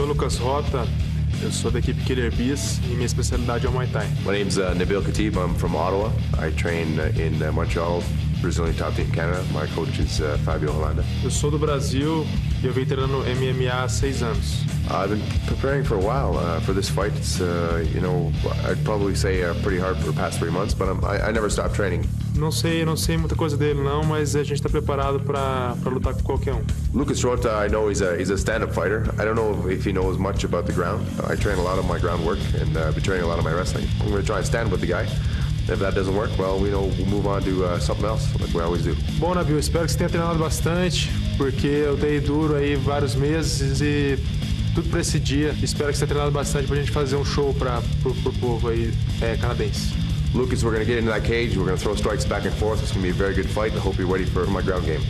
Lucas Rota, eu sou da equipe Killer Bees e minha especialidade é o Muay Thai. My name's Nabil Khatib. I'm from Ottawa. I train in Montreal, Brazilian top team Canada. My coach is Fabio Holanda. Eu sou do Brasil e eu venho treinando MMA há 6 anos. I've been preparing for a while for this fight. It's, you know, I'd probably say pretty hard for the past 3 months, but I never stopped training. Não sei muita coisa dele não, mas a gente está preparado para lutar com qualquer um. Lucas Rota, I know he's a stand-up fighter. I don't know if he knows much about the ground. I train a lot of my groundwork and I've been training a lot of my wrestling. I'm going to try and stand with the guy. If that doesn't work, well, we'll move on to something else, like we always do. Bom, Nabil, espero que você tenha treinado bastante, porque eu dei duro aí vários meses e tudo para esse dia. Espero que você tenha treinado bastante pra gente fazer um show pro povo aí canadense. Lucas, we're going to get into that cage. We're going to throw strikes back and forth. It's going to be a very good fight. I hope you're ready for my ground game.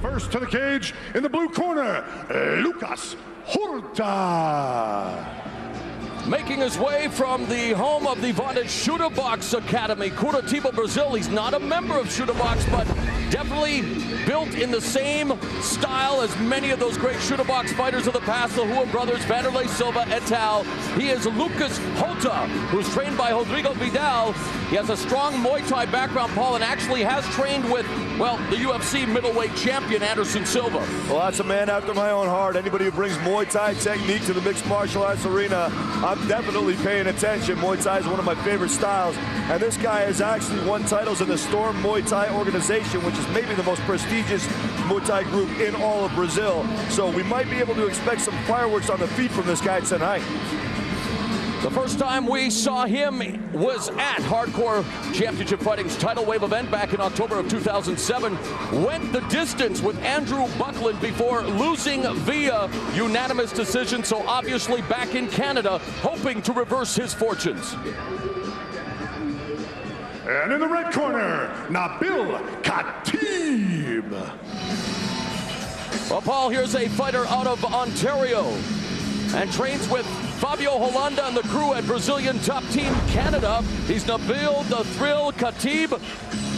First to the cage in the blue corner, Lucas Rota. Making his way from the home of the vaunted Chute Boxe Academy, Curitiba, Brazil. He's not a member of Chute Boxe, but definitely built in the same style as many of those great Chute Boxe fighters of the past, the Rua brothers, Vanderlei Silva et al. He is Lucas Rota, who's trained by Rodrigo Vidal. He has a strong Muay Thai background, Paul, and actually has trained with, well, the UFC middleweight champion, Anderson Silva. Well, that's a man after my own heart. Anybody who brings Muay Thai technique to the mixed martial arts arena, I'm definitely paying attention. Muay Thai is one of my favorite styles, and this guy has actually won titles in the Storm Muay Thai organization, which is maybe the most prestigious Muay Thai group in all of Brazil. So we might be able to expect some fireworks on the feet from this guy tonight. The first time we saw him was at Hardcore Championship Fighting's tidal wave event back in October of 2007. Went the distance with Andrew Buckland before losing via unanimous decision, so obviously back in Canada, hoping to reverse his fortunes. And in the red corner, Nabil Khatib. Well, Paul, here's a fighter out of Ontario and trains with Fabio Holanda and the crew at Brazilian top team Canada. He's Nabil the Thrill Khatib,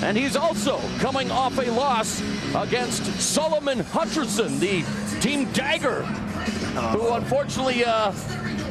and he's also coming off a loss against Solomon Hutcherson, the Team Dagger, who unfortunately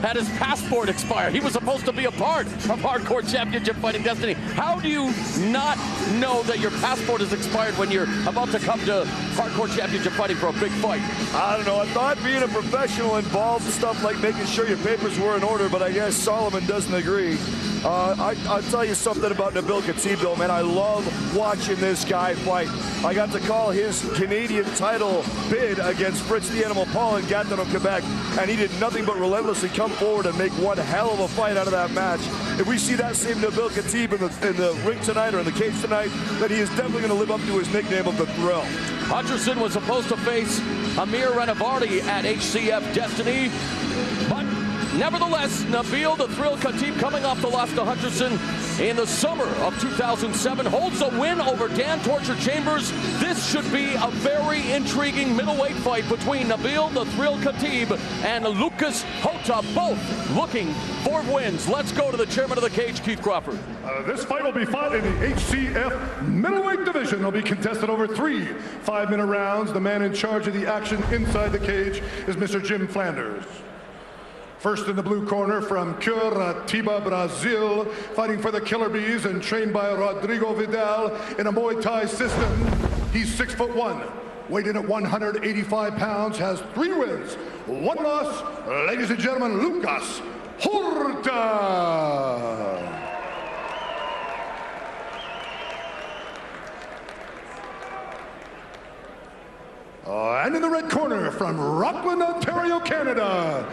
had his passport expire. He was supposed to be a part of Hardcore Championship Fighting Destiny. How do you not know that your passport is expired when you're about to come to Hardcore Championship Fighting for a big fight? I don't know. I thought being a professional involved stuff like making sure your papers were in order, but I guess Solomon doesn't agree. I'll tell you something about Nabil Khatib, though, man. I love watching this guy fight. I got to call his Canadian title bid against Fritz the Animal Paul in Gatineau, Quebec, and he did nothing but relentlessly come forward and make one hell of a fight out of that match. If we see that same Nabil Khatib in the ring tonight or in the cage tonight, then he is definitely going to live up to his nickname of the Thrill. Hutcherson was supposed to face Amir Renovardi at HCF Destiny, but nevertheless, Nabil the Thrill Khatib, coming off the loss to Hutcherson in the summer of 2007, holds a win over Dan Torture Chambers. This should be a very intriguing middleweight fight between Nabil the Thrill Khatib and Lucas Hota, both looking for wins. Let's go to the chairman of the cage, Keith Crawford. This fight will be fought in the HCF middleweight division. It'll be contested over 3 5-minute rounds. The man in charge of the action inside the cage is Mr. Jim Flanders. First in the blue corner from Curitiba, Brazil, fighting for the Killer Bees and trained by Rodrigo Vidal in a Muay Thai system. He's 6'1", weighed in at 185 pounds, has 3 wins, 1 loss. Ladies and gentlemen, Lucas Hota. And in the red corner from Rockland, Ontario, Canada,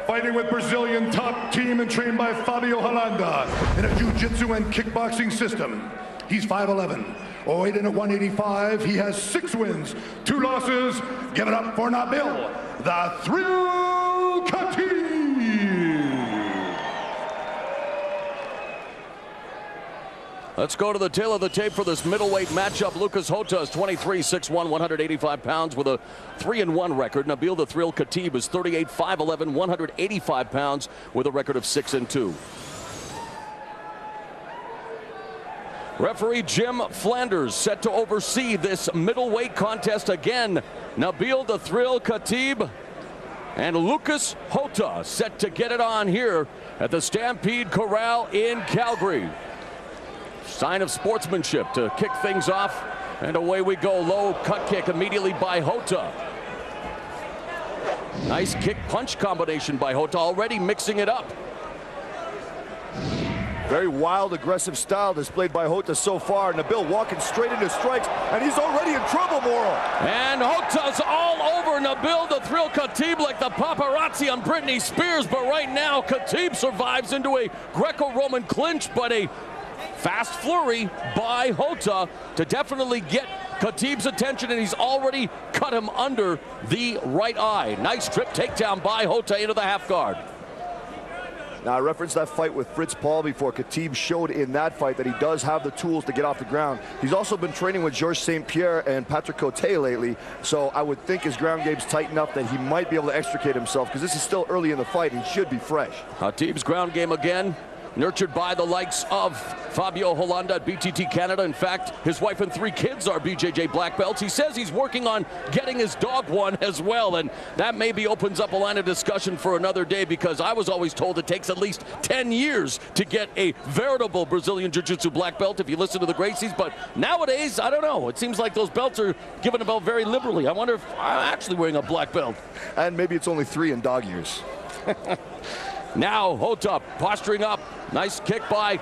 fighting with Brazilian top team and trained by Fabio Holanda in a jiu-jitsu and kickboxing system. He's 5'11", weighed in at 185. He has 6 wins, 2 losses. Give it up for Nabil the Thrill Khatib. Let's go to the tail of the tape for this middleweight matchup. Lucas Hota is 23, 6'1", 185 pounds with a 3-1 record. Nabil the Thrill Khatib is 38, 5'11", 185 pounds with a record of 6-2. Referee Jim Flanders set to oversee this middleweight contest again. Nabil the Thrill Khatib and Lucas Hota set to get it on here at the Stampede Corral in Calgary. Sign of sportsmanship to kick things off, and away we go. Low cut kick immediately by Hota. Nice kick punch combination by Hota, already mixing it up. Very wild, aggressive style displayed by Hota so far. Nabil walking straight into strikes, and he's already in trouble, Moro. And Hota's all over Nabil the Thrill Khatib like the paparazzi on Britney Spears, but right now Khatib survives into a Greco-Roman clinch, but a fast flurry by Hota to definitely get Khatib's attention, and he's already cut him under the right eye. Nice trip takedown by Hota into the half guard. Now, I referenced that fight with Fritz Paul before. Khatib showed in that fight that he does have the tools to get off the ground. He's also been training with Georges St. Pierre and Patrick Cote lately, so I would think his ground game's tight enough that he might be able to extricate himself, because this is still early in the fight. He should be fresh. Khatib's ground game again, nurtured by the likes of Fabio Holanda at BTT Canada. In fact, his wife and 3 kids are BJJ black belts. He says he's working on getting his dog one as well, and that maybe opens up a line of discussion for another day, because I was always told it takes at least 10 years to get a veritable Brazilian Jiu-Jitsu black belt if you listen to the Gracies, but nowadays, I don't know. It seems like those belts are given about very liberally. I wonder if I'm actually wearing a black belt. And maybe it's only 3 in dog years. Now Hota posturing up. Nice kick by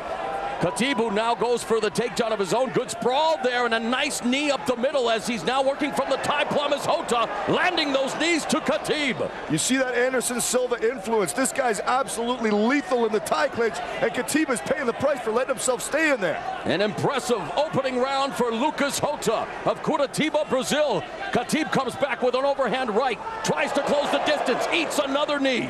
Khatib, who now goes for the takedown of his own. Good sprawl there, and a nice knee up the middle as he's now working from the Thai plum as Hota landing those knees to Khatib. You see that Anderson Silva influence. This guy's absolutely lethal in the Thai clinch, and Khatib is paying the price for letting himself stay in there. An impressive opening round for Lucas Hota of Curitiba, Brazil. Khatib comes back with an overhand right, tries to close the distance, eats another knee.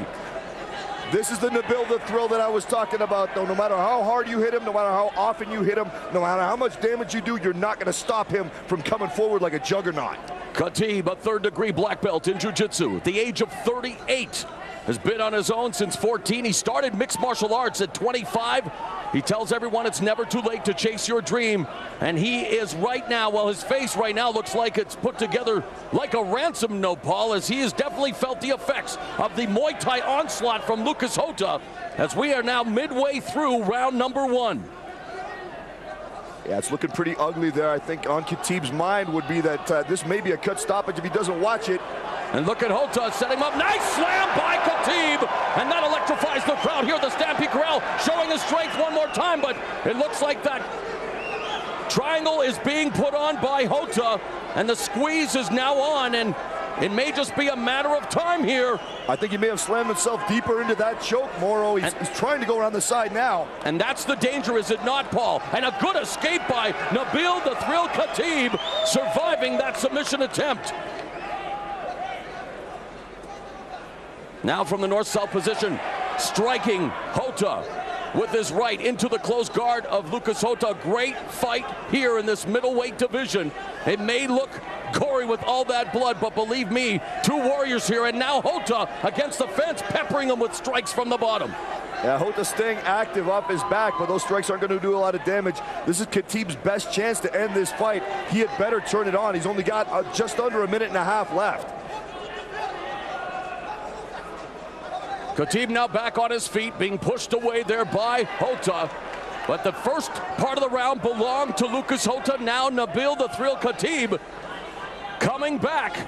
This is the Nabil the Thrill that I was talking about, though. No matter how hard you hit him, no matter how often you hit him, no matter how much damage you do, you're not going to stop him from coming forward like a juggernaut. Khatib, a 3rd-degree black belt in jiu-jitsu at the age of 38. Has been on his own since 14. He started mixed martial arts at 25. He tells everyone it's never too late to chase your dream. And he is right now, well, his face right now looks like it's put together like a ransom note, Paul, as he has definitely felt the effects of the Muay Thai onslaught from Lucas Hota, as we are now midway through round number 1. Yeah, it's looking pretty ugly there. I think on Khatib's mind would be that this may be a cut stoppage if he doesn't watch it. And look at Hota setting him up. Nice slam by Khatib. And that electrifies the crowd here at the Stampede Corral, showing his strength one more time. But it looks like that triangle is being put on by Hota. And the squeeze is now on. And it may just be a matter of time here. I think he may have slammed himself deeper into that choke, Moro. He's trying to go around the side now. And that's the danger, is it not, Paul? And a good escape by Nabil the Thrill Khatib, surviving that submission attempt. Now from the north-south position, striking Hota with his right into the close guard of Lucas Hota. Great fight here in this middleweight division. It may look gory with all that blood, but believe me, 2 warriors here, and now Hota against the fence, peppering him with strikes from the bottom. Yeah, Hota staying active off his back, but those strikes aren't going to do a lot of damage. This is Khatib's best chance to end this fight. He had better turn it on. He's only got just under a minute and a half left. Khatib now back on his feet, being pushed away there by Hota. But the first part of the round belonged to Lucas Hota. Now Nabil the Thrill Khatib coming back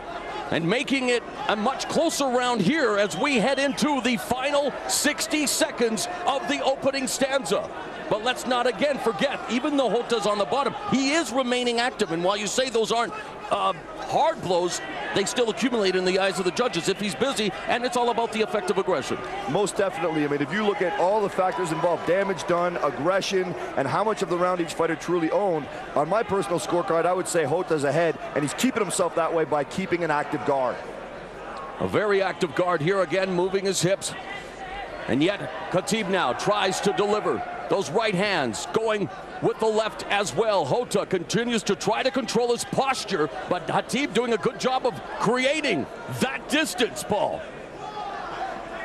and making it a much closer round here as we head into the final 60 seconds of the opening stanza. But let's not again forget, even though Hota's on the bottom, he is remaining active. And while you say those aren't hard blows, they still accumulate in the eyes of the judges if he's busy, and it's all about the effective aggression. Most definitely. I mean, if you look at all the factors involved, damage done, aggression, and how much of the round each fighter truly owned, on my personal scorecard, I would say Hota's ahead, and he's keeping himself that way by keeping an active guard. A very active guard here again, moving his hips. And yet, Khatib now tries to deliver those right hands, going with the left as well. Hota continues to try to control his posture, but Khatib doing a good job of creating that distance, Paul.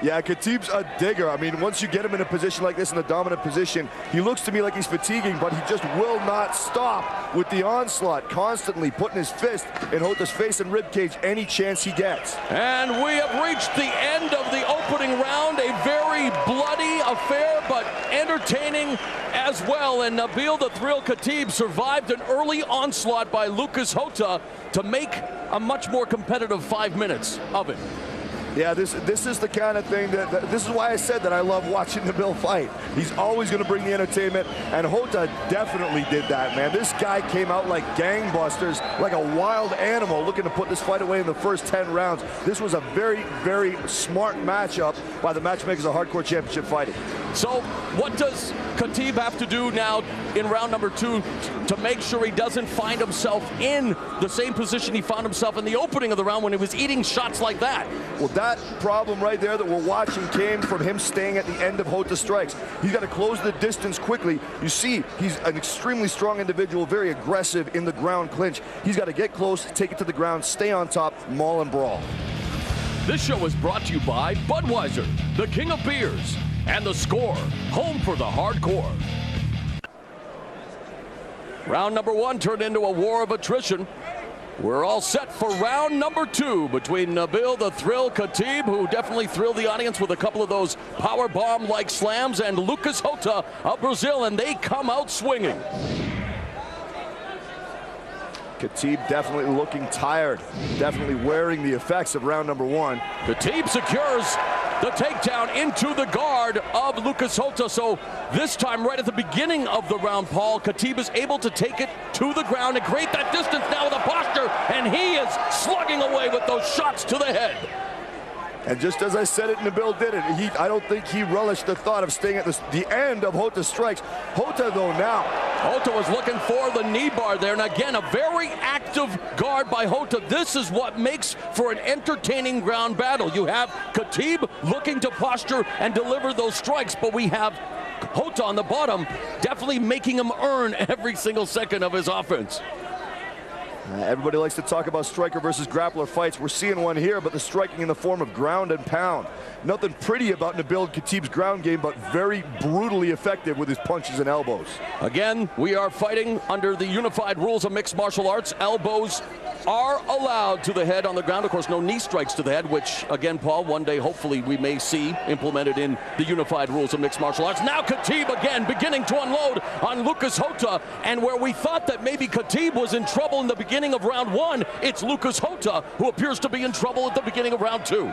Yeah, Khatib's a digger. I mean, once you get him in a position like this, in a dominant position, he looks to me like he's fatiguing, but he just will not stop with the onslaught, constantly putting his fist in Hota's face and ribcage any chance he gets. And we have reached the end of the opening round, a very bloody affair, but entertaining as well. And Nabil the Thrill Khatib survived an early onslaught by Lucas Hota to make a much more competitive 5 minutes of it. Yeah, this is the kind of thing this is why I said that I love watching Nabil fight. He's always going to bring the entertainment, and Hota definitely did that, man. This guy came out like gangbusters, like a wild animal, looking to put this fight away in the first 10 rounds. This was a very, very smart matchup by the matchmakers of Hardcore Championship Fighting. So what does Khatib have to do now in round number 2 to make sure he doesn't find himself in the same position he found himself in the opening of the round when he was eating shots like that? Well, that problem right there that we're watching came from him staying at the end of Hota's strikes. He's got to close the distance quickly. You see, he's an extremely strong individual, very aggressive in the ground clinch. He's got to get close, take it to the ground, stay on top, maul and brawl. This show is brought to you by Budweiser, the king of beers, and The Score, home for the hardcore. Round number 1 turned into a war of attrition. We're all set for round number 2 between Nabil the Thrill Khatib, who definitely thrilled the audience with a couple of those power bomb-like slams, and Lucas Hota of Brazil, and they come out swinging. Khatib definitely looking tired, definitely wearing the effects of round number 1. Khatib secures the takedown into the guard of Lucas Hota. So this time, right at the beginning of the round, Paul, Khatib is able to take it to the ground and create that distance now with a posture, and he is slugging away with those shots to the head. And just as I said it, Nabil did it. I don't think he relished the thought of staying at the end of Hota's strikes. Hota, though, now. Hota was looking for the knee bar there. And again, a very active guard by Hota. This is what makes for an entertaining ground battle. You have Khatib looking to posture and deliver those strikes, but we have Hota on the bottom, definitely making him earn every single second of his offense. Everybody likes to talk about striker versus grappler fights. We're seeing one here, but the striking in the form of ground and pound. Nothing pretty about Nabil Khatib's ground game, but very brutally effective with his punches and elbows. Again, we are fighting under the unified rules of mixed martial arts. Elbows are allowed to the head on the ground. Of course, no knee strikes to the head, which, again, Paul, one day hopefully we may see implemented in the unified rules of mixed martial arts. Now Khatib again beginning to unload on Lucas Hota, and where we thought that maybe Khatib was in trouble in the beginning of round one, it's Lucas Hota who appears to be in trouble at the beginning of round two.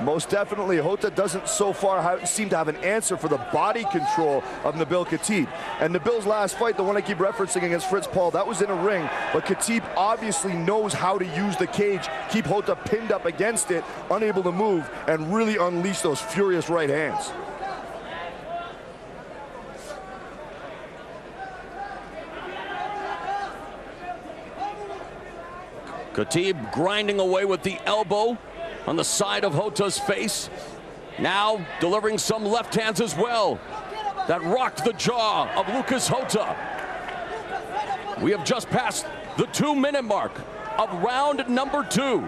Most definitely, Hota doesn't so far seem to have an answer for the body control of Nabil Khatib. And Nabil's last fight, the one I keep referencing against Fritz Paul, that was in a ring, but Khatib obviously knows how to use the cage, keep Hota pinned up against it, unable to move, and really unleash those furious right hands. Khatib grinding away with the elbow on the side of Hota's face. Now delivering some left hands as well that rocked the jaw of Lucas Hota. We have just passed the 2-minute mark of round number two.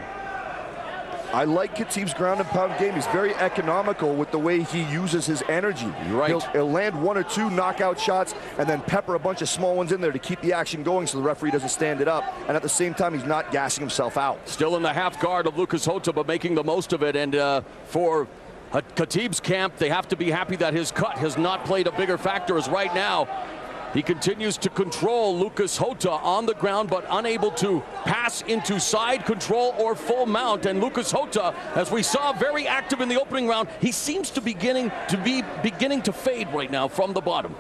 I like Khatib's ground and pound game. He's very economical with the way he uses his energy. Right. He'll land 1 or 2 knockout shots and then pepper a bunch of small ones in there to keep the action going so the referee doesn't stand it up. And at the same time, he's not gassing himself out. Still in the half guard of Lucas Hota, but making the most of it. And for Khatib's camp, they have to be happy that his cut has not played a bigger factor, as right now he continues to control Lucas Hota on the ground, but unable to pass into side control or full mount. And Lucas Hota, as we saw, very active in the opening round. He seems to be beginning to fade right now from the bottom.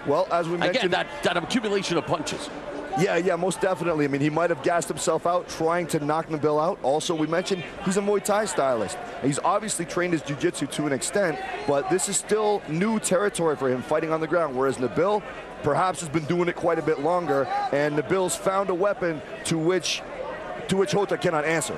Well, as we mentioned, again, that accumulation of punches. Yeah, most definitely. I mean, he might have gassed himself out trying to knock Nabil out. Also, we mentioned he's a Muay Thai stylist. He's obviously trained his jiu-jitsu to an extent, but this is still new territory for him fighting on the ground, whereas Nabil perhaps has been doing it quite a bit longer, and Nabil's found a weapon to which Hota cannot answer.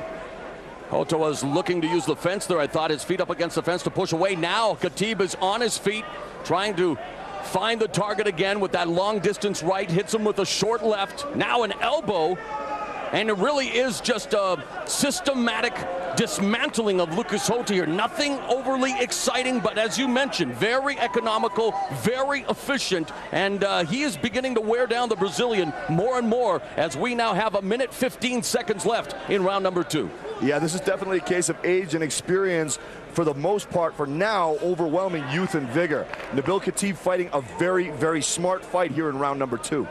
Hota was looking to use the fence there. I thought his feet up against the fence to push away. Now Khatib is on his feet, trying to find the target again with that long distance right, hits him with a short left, now an elbow, and it really is just a systematic dismantling of Lucas Hota here. Nothing overly exciting, but as you mentioned, very economical, very efficient, and he is beginning to wear down the Brazilian more and more as we now have 1 minute 15 seconds left in round number two. Yeah, this is definitely a case of age and experience for the most part, for now, overwhelming youth and vigor. Nabil Khatib fighting a very, very smart fight here in round number two.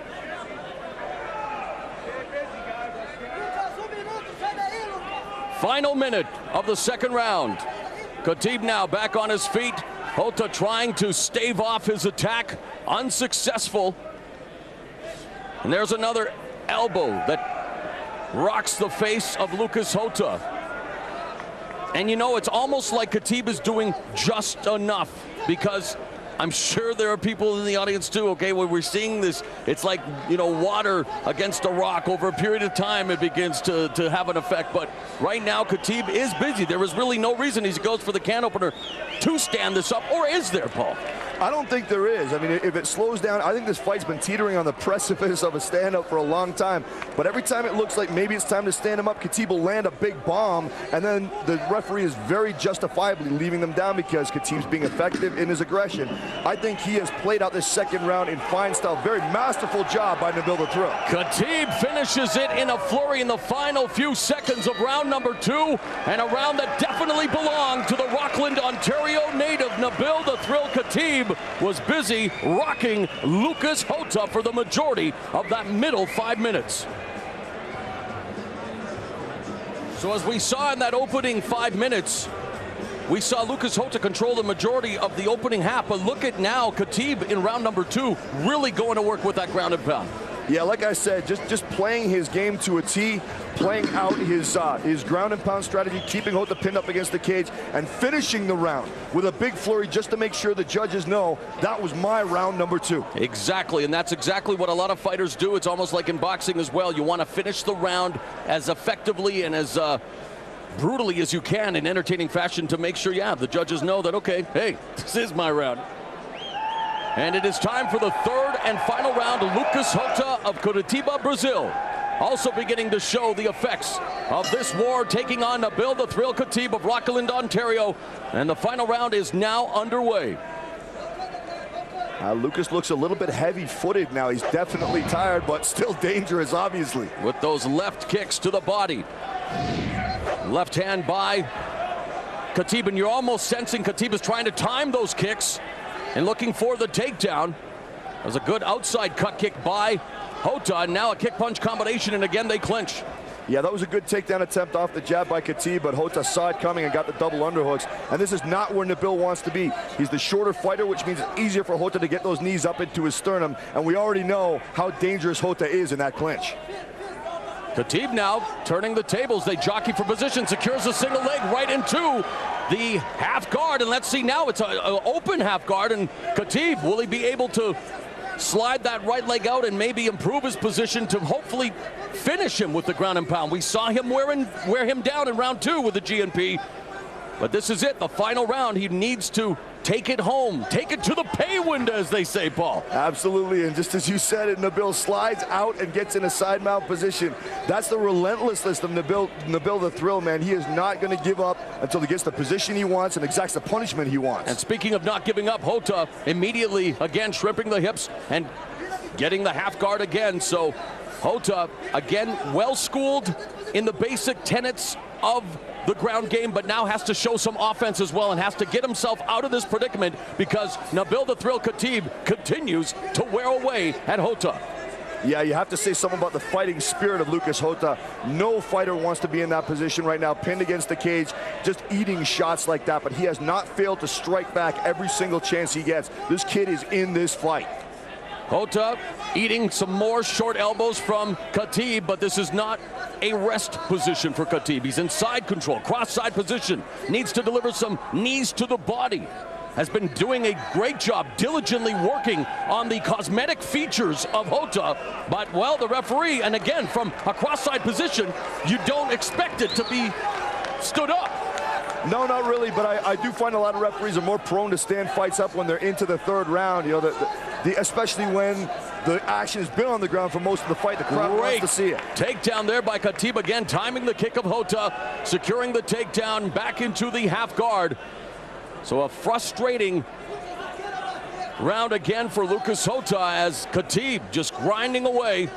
Final minute of the second round. Khatib now back on his feet. Hota trying to stave off his attack, unsuccessful. And there's another elbow that rocks the face of Lucas Hota. And you know, it's almost like Khatib is doing just enough, because I'm sure there are people in the audience too, okay, when we're seeing this, it's like, you know, water against a rock. Over a period of time, it begins to have an effect. But right now, Khatib is busy. There is really no reason he goes for the can opener to stand this up, or is there, Paul? I don't think there is. I mean, if it slows down, I think this fight's been teetering on the precipice of a stand-up for a long time. But every time it looks like maybe it's time to stand him up, Khatib will land a big bomb, and then the referee is very justifiably leaving them down because Khatib's being effective in his aggression. I think he has played out this second round in fine style. Very masterful job by Nabil the Thrill. Khatib finishes it in a flurry in the final few seconds of round number two, and a round that definitely belonged to the Rockland, Ontario native Nabil the Thrill Khatib. Was busy rocking Lucas Hota for the majority of that middle 5 minutes. So as we saw in that opening 5 minutes, we saw Lucas Hota control the majority of the opening half, but look at now Khatib in round number two really going to work with that ground and pound. Yeah, like I said, just playing his game to a T, playing out his ground and pound strategy, keeping Hota pinned up against the cage, and finishing the round with a big flurry just to make sure the judges know that was my round number two. Exactly, and that's exactly what a lot of fighters do. It's almost like in boxing as well. You want to finish the round as effectively and as brutally as you can in entertaining fashion to make sure, yeah, the judges know that, okay, hey, this is my round. And it is time for the third and final round. Lucas Hota of Curitiba, Brazil, also beginning to show the effects of this war, taking on Nabil the Thrill Khatib of Rockland, Ontario. And the final round is now underway. Lucas looks a little bit heavy-footed now. He's definitely tired, but still dangerous, obviously. With those left kicks to the body. Left hand by Khatib, and you're almost sensing Khatib is trying to time those kicks and looking for the takedown. That was a good outside cut kick by Hota, and now a kick-punch combination, and again they clinch. Yeah, that was a good takedown attempt off the jab by Khatib, but Hota saw it coming and got the double underhooks. And this is not where Nabil wants to be. He's the shorter fighter, which means it's easier for Hota to get those knees up into his sternum. And we already know how dangerous Hota is in that clinch. Khatib now turning the tables. They jockey for position, secures a single leg right into the half guard. And let's see now, it's an open half guard. And Khatib, will he be able to slide that right leg out and maybe improve his position to hopefully finish him with the ground and pound? We saw him wear him down in round 2 with the GNP. But this is it, the final round. He needs to take it home, take it to the pay window, as they say, Paul. Absolutely, and just as you said it, Nabil slides out and gets in a side mount position. That's the relentlessness of Nabil the Thrill, man. He is not going to give up until he gets the position he wants and exacts the punishment he wants. And speaking of not giving up, Hota immediately, again, shrimping the hips and getting the half guard again. So Hota, again, well-schooled in the basic tenets of the ground game, but now has to show some offense as well and has to get himself out of this predicament because Nabil the Thrill Khatib continues to wear away at Hota. Yeah, you have to say something about the fighting spirit of Lucas Hota. No fighter wants to be in that position right now, pinned against the cage, just eating shots like that, but he has not failed to strike back every single chance he gets. This kid is in this fight. Hota eating some more short elbows from Khatib, but this is not a rest position for Khatib. He's in side control, cross-side position, needs to deliver some knees to the body. Has been doing a great job diligently working on the cosmetic features of Hota, but, well, the referee, and again, from a cross-side position, you don't expect it to be stood up. No, not really, but I do find a lot of referees are more prone to stand fights up when they're into the third round, you know, especially when the action has been on the ground for most of the fight. The crowd wants to see it. Takedown there by Khatib, again, timing the kick of Hota, securing the takedown back into the half guard. So a frustrating round again for Lucas Hota as Khatib just grinding away,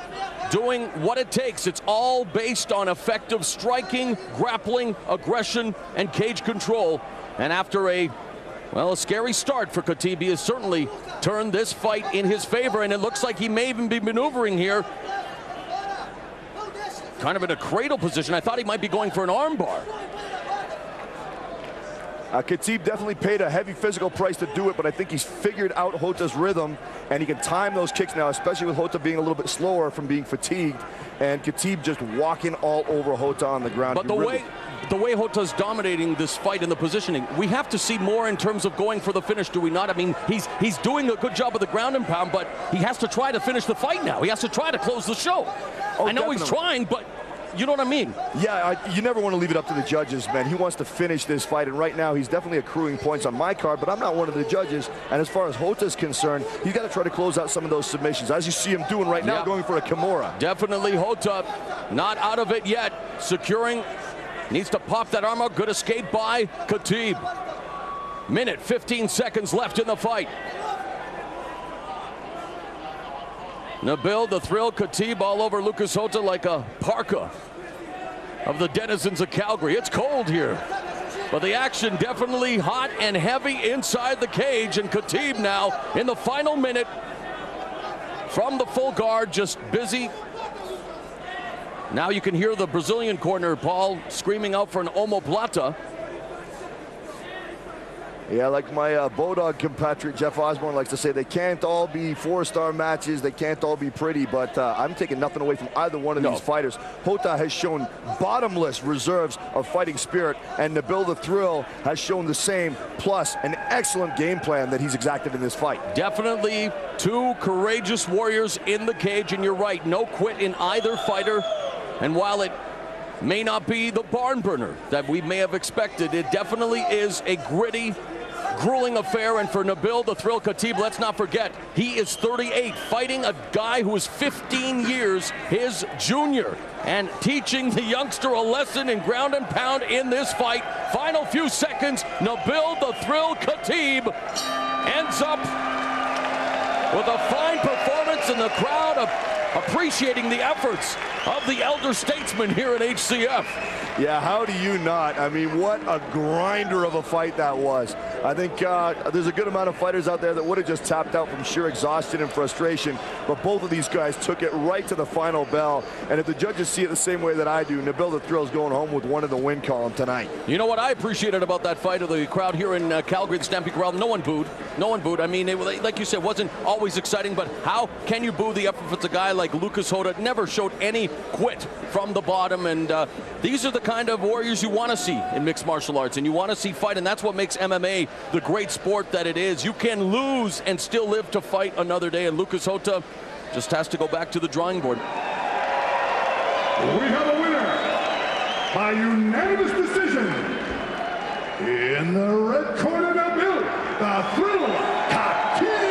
doing what it takes. It's all based on effective striking, grappling, aggression, and cage control. And after a scary start for Khatib, he has certainly turned this fight in his favor, and it looks like he may even be maneuvering here kind of in a cradle position. I thought he might be going for an armbar. Khatib definitely paid a heavy physical price to do it, but I think he's figured out Hota's rhythm, and he can time those kicks now, especially with Hota being a little bit slower from being fatigued, and Khatib just walking all over Hota on the ground. But the way Hota's dominating this fight in the positioning, we have to see more in terms of going for the finish, do we not? I mean, he's doing a good job of the ground and pound, but he has to try to finish the fight now. He has to try to close the show. I know definitely. He's trying, but you know what I mean? Yeah, you never want to leave it up to the judges, man. He wants to finish this fight, and right now he's definitely accruing points on my card, but I'm not one of the judges. And as far as Hota's concerned, he's got to try to close out some of those submissions, as you see him doing right now, going for a Kimura. Definitely Hota not out of it yet. Securing, needs to pop that arm out. Good escape by Khatib. Minute, 15 seconds left in the fight. Nabil the Thrill Khatib all over Lucas Hota like a parka of the denizens of Calgary. It's cold here, but the action definitely hot and heavy inside the cage, and Khatib now in the final minute from the full guard, just busy. Now you can hear the Brazilian corner, Paul, screaming out for an omoplata. Yeah, like my Bodog compatriot Jeff Osborne likes to say, they can't all be four-star matches, they can't all be pretty, but I'm taking nothing away from either one of these fighters. Hota has shown bottomless reserves of fighting spirit, and Nabil the Thrill has shown the same, plus an excellent game plan that he's exacted in this fight. Definitely two courageous warriors in the cage, and you're right, no quit in either fighter. And while it may not be the barn burner that we may have expected, it definitely is a gritty grueling affair. And for Nabil the Thrill Khatib, let's not forget, he is 38, fighting a guy who is 15 years his junior, and teaching the youngster a lesson in ground and pound in this fight. Final few seconds, Nabil the Thrill Khatib ends up with a fine performance, and the crowd appreciating the efforts of the elder statesman here at HCF. Yeah, how do you not? I mean, what a grinder of a fight that was. I think there's a good amount of fighters out there that would have just tapped out from sheer exhaustion and frustration, but both of these guys took it right to the final bell. And if the judges see it the same way that I do, Nabil the Thrill's going home with one in the win column tonight. You know what I appreciated about that fight of the crowd here in Calgary, the Stampede Corral? No one booed. No one booed. I mean, like you said, wasn't always exciting, but how can you boo the effort of a guy like Lucas Hota? Never showed any quit from the bottom, and these are the kind of warriors you want to see in mixed martial arts, and you want to see fight, and that's what makes MMA the great sport that it is. You can lose and still live to fight another day, and Lucas Hota just has to go back to the drawing board. We have a winner by unanimous decision in the red corner, Nabil the Thrill Khatib.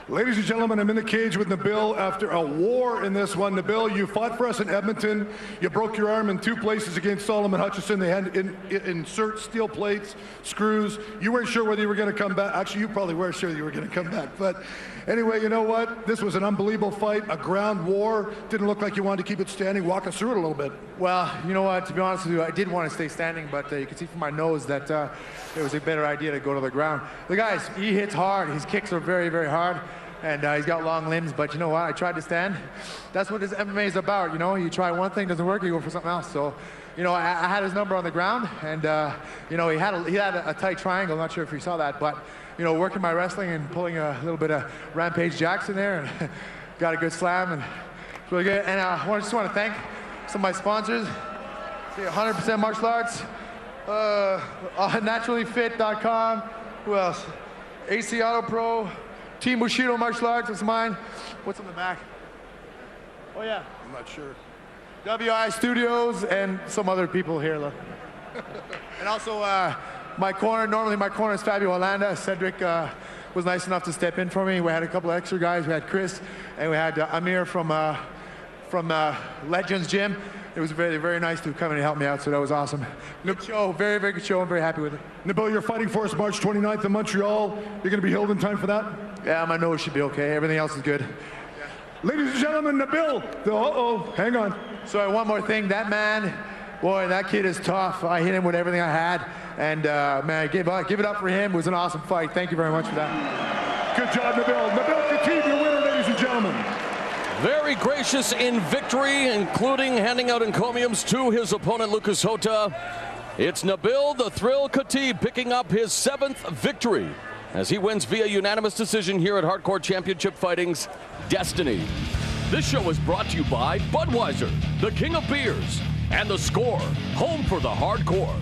Ladies and gentlemen, I'm in the cage with Nabil after a war in this one. Nabil, you fought for us in Edmonton. You broke your arm in 2 places against Solomon Hutchison. They had to insert steel plates, screws. You weren't sure whether you were going to come back. Actually, you probably were sure you were going to come back. But anyway, you know what? This was an unbelievable fight, a ground war. Didn't look like you wanted to keep it standing. Walk us through it a little bit. Well, you know what? To be honest with you, I did want to stay standing, but you can see from my nose that it was a better idea to go to the ground. The guy, he hits hard. His kicks are very, very hard. And he's got long limbs, but you know what? I tried to stand. That's what this MMA is about, you know? You try one thing, doesn't work, you go for something else. So, you know, I had his number on the ground, and, you know, he had a tight triangle. Not sure if you saw that, but, you know, working my wrestling and pulling a little bit of Rampage Jacks in there, and got a good slam, and it's really good. And I just want to thank some of my sponsors. 100% Martial Arts, naturallyfit.com, who else? AC Auto Pro, Team Bushido Martial Arts, that's mine. What's on the back? Oh yeah. I'm not sure. WI Studios and some other people here, look. And also my corner, normally my corner is Fabio Hollanda. Cedric was nice enough to step in for me. We had a couple of extra guys. We had Chris and we had Amir from Legends Gym. It was very, very nice to come in and help me out, so that was awesome. Good show, very, very good show. I'm very happy with it. Nabil, you're fighting for us March 29th in Montreal. You're going to be healed in time for that? Yeah, my nose should be okay. Everything else is good. Yeah. Ladies and gentlemen, Nabil. Hang on. Sorry, one more thing. That man, boy, that kid is tough. I hit him with everything I had, and man, give it up for him. It was an awesome fight. Thank you very much for that. Good job, Nabil. Nabil Khatib, your winner, ladies and gentlemen. Very gracious in victory, including handing out encomiums to his opponent, Lucas Hota. It's Nabil the Thrill Khatib picking up his 7th victory as he wins via unanimous decision here at Hardcore Championship Fighting's Destiny. This show is brought to you by Budweiser, the king of beers, and The Score, home for the hardcore.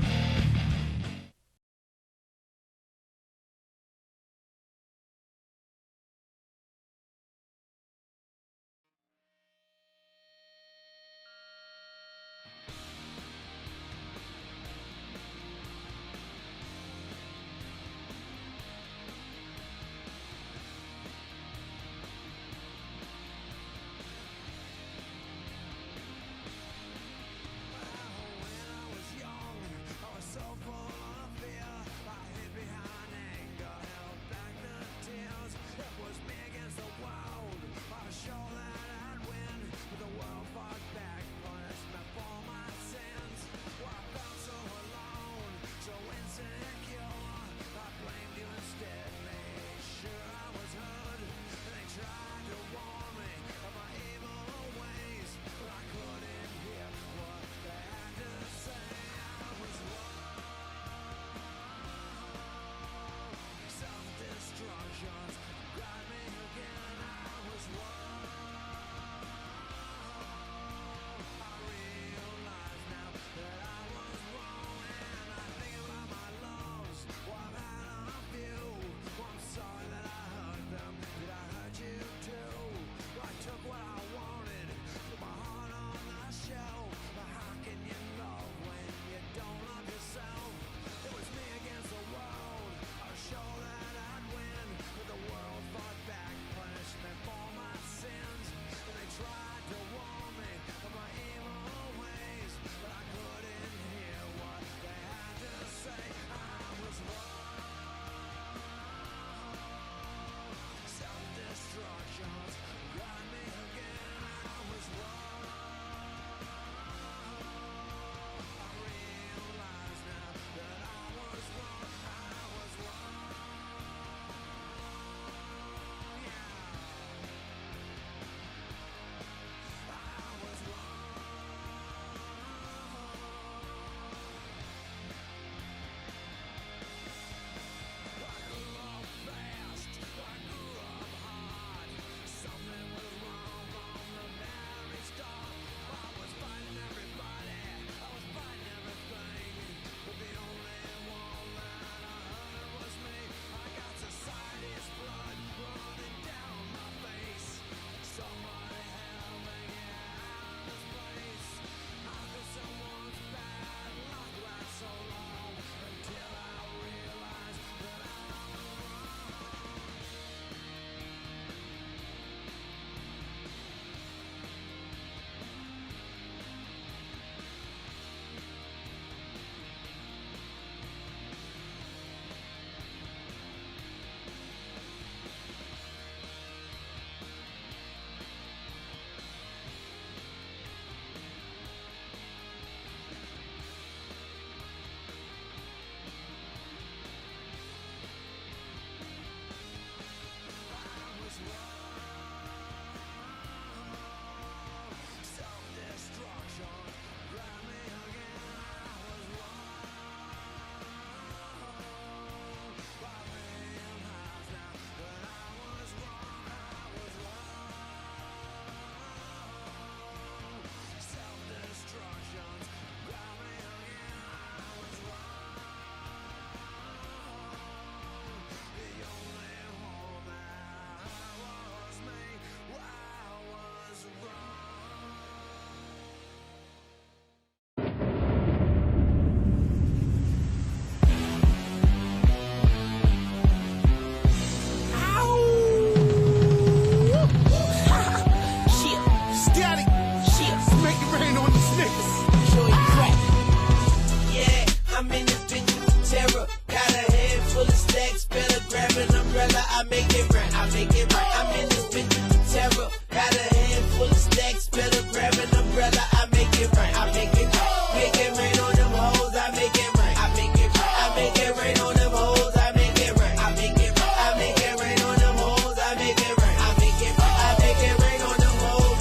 umbrella, I make it right, I make it right. I'm in this bitch, terror. Got a handful of stacks, better grab an umbrella, I make it right, I make it right. Make it rain on them hoes, I make it right, I make it right. I make it rain on them hoes, I make it right, I make it right. I make it rain on them hoes, I make it right, I make it right. I make it rain on them hoes.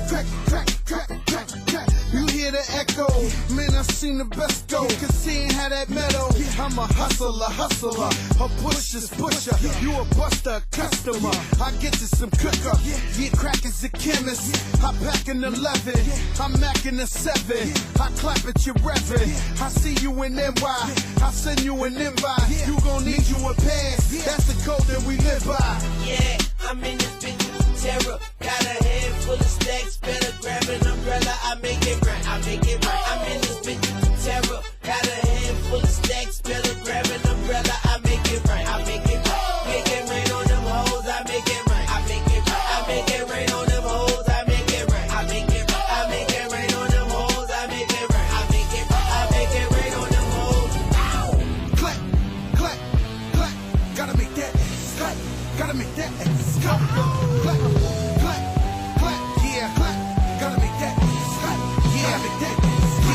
Crack, crack, crack, crack, crack. You hear the echo? Man, I seen the best go. Cause seeing how that metal. I'm a hustler, a pusher's pusher. You a buster, a customer. I get you some cooker. Yeah, crack is a chemist. I pack an 11. I'm macking a 7. I clap at your reverend. I see you in NY. I send you an invite. You gon' need you a pass. That's the code that we live by. Yeah, I'm in this bitch, terror. Got a handful of stacks, better grab an umbrella, I make it right, I make it right. I'm in this bitch, terror. Got a handful of stacks, better grab an umbrella, I make it right, I make it right. Make it rain on them hoes, I make it right, I make it right. I make it rain on them hoes, I make it right, I make it right. I make it rain on them hoes, I make it right, I make it right. I make it rain on them hoes. Clap, clap, clap. Gotta make that clap. Gotta make that clap. Clap, clap, clap. Yeah, clap. Gotta make that clap. Yeah, make that.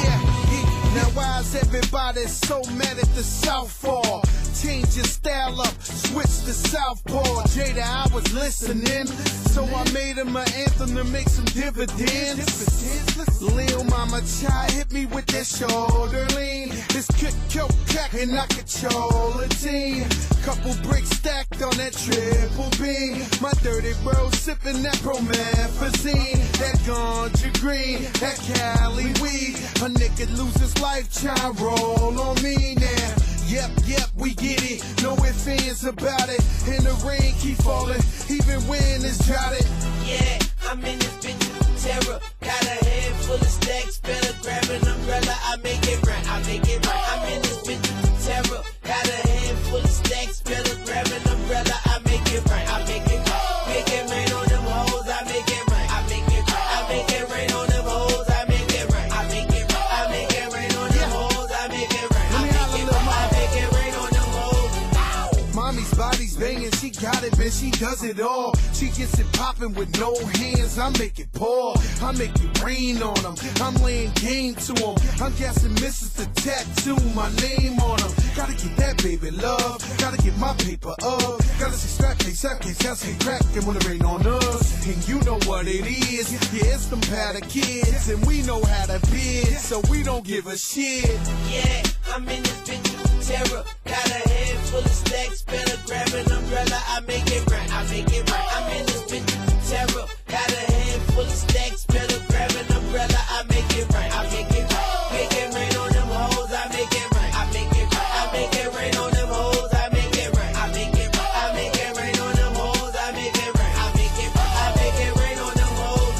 Yeah, yeah. Now why is everybody so mad at the Southpaw? Change your style up, switch to Southpaw. Jada, I was listening, so I made him an anthem to make some dividends. Lil Mama Chai hit me with that shoulder lean. This kick, kill, crack, and I control a team. Couple bricks stacked on that triple beam. My dirty bro sipping that promethazine. That ganja green, that Cali weed. A nigga lose his life, try roll on me now. Yep, we get it. No ifs, ands about it. And the rain keep falling, even when it's droughted. Yeah, I'm in this bitch, terror. Got a handful of stacks, better grab an umbrella, I make it right, I make it right. I'm in this bitch, terror. Got a handful of stacks, better grab an umbrella, I make it right, I make it right. Make it rain on them hoes, I make it right, I make it right. I make it rain on them hoes, I make it right, I make it right. I make it rain on them hoes, I make it right, I make it right. I make it rain on them hoes. Mommy's body's banging, she got it, man, she does it all. She gets it popping with no hands, I make it pour. I make it rain on them, I'm laying game to them. I'm guessing misses the tattoo, my name on them. Gotta get that baby love, gotta get my paper up. Gotta see strap, case, say crack, and when it rain on us. And you know what it is, yeah, it's them powder kids. And we know how to bid, so we don't give a shit. Yeah, I'm in this bitch, terror. Got a handful of stacks, better grab an umbrella, I make it right, I make it right. I'm in this bitch, terror. Got a handful of stacks, better grab an umbrella, I make it right, I make it right. Make it rain on them hoes, I make it right, I make it right. I make it rain on them hoes, I make it right, I make it right. I make it rain on them hoes, I make it right, I make it right. I make it rain on them hoes.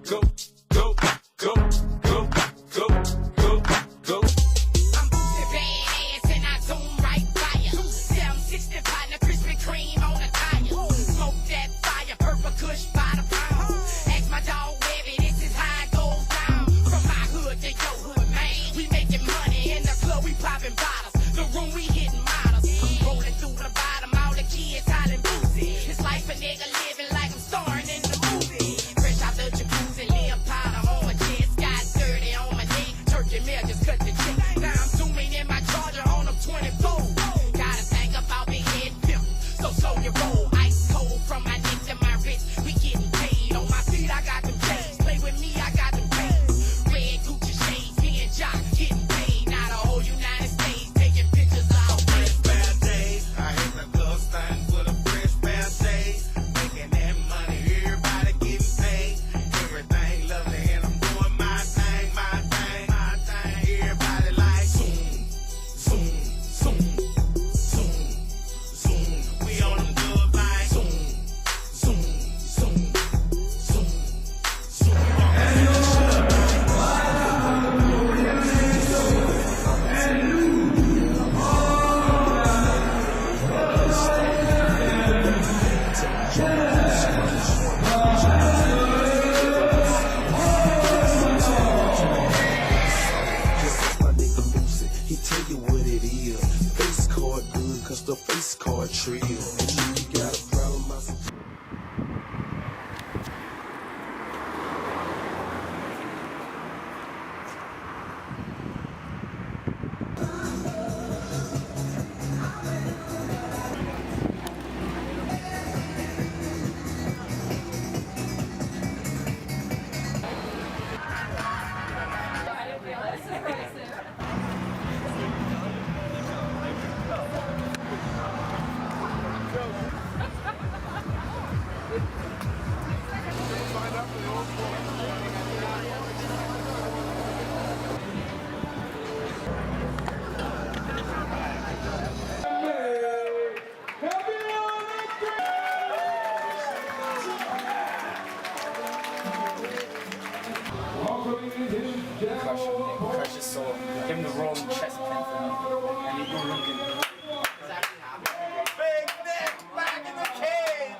Go, go, go, go, go, go, go. I'm badass and I zoom right by ya. hood, cause the police call it trio. You got a problem, I suggest. Precious soul. Give him the rolling chest pin for me. And he will look in. Big Nick back in the cage.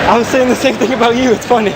I was saying the same thing about you. It's funny.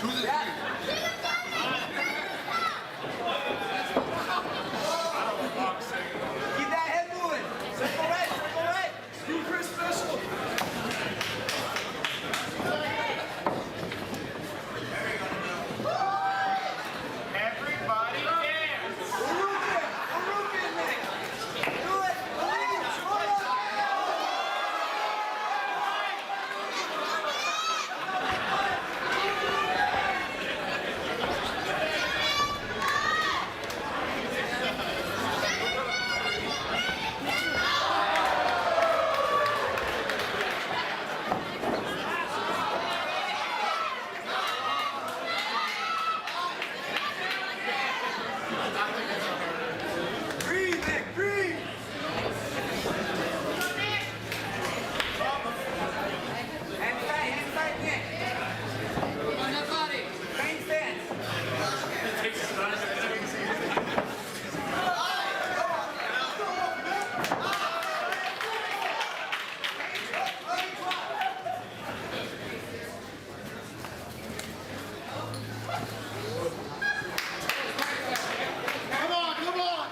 Keep that head moving. Circle right, circle right. You Chris special. Everybody dance. Breathe, Nick, breathe. Hand tight, Nick. On that body. Main stance. Come on, come on.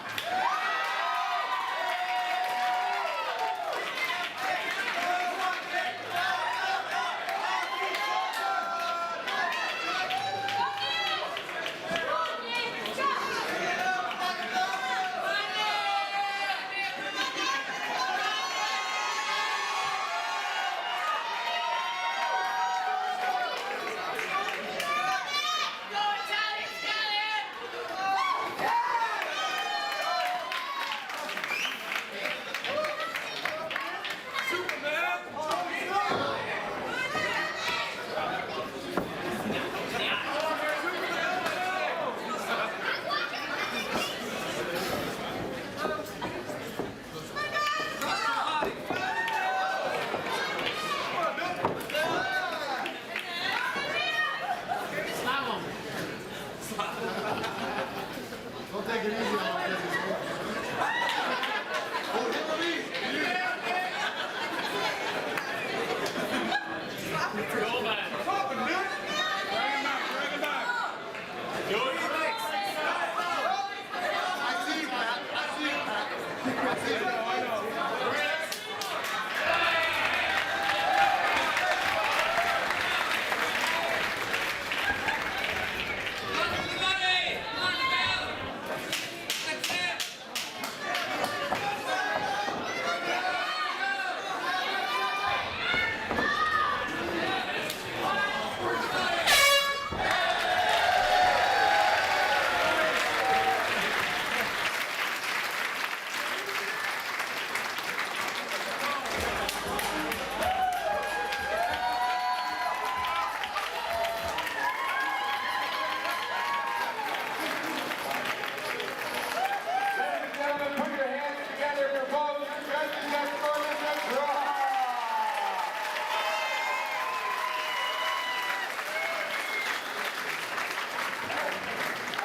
Don't take it easy on him. Go back. Bring him back, bring him back. Do it. I see you, Pat. I see you, Pat. I see you. I know.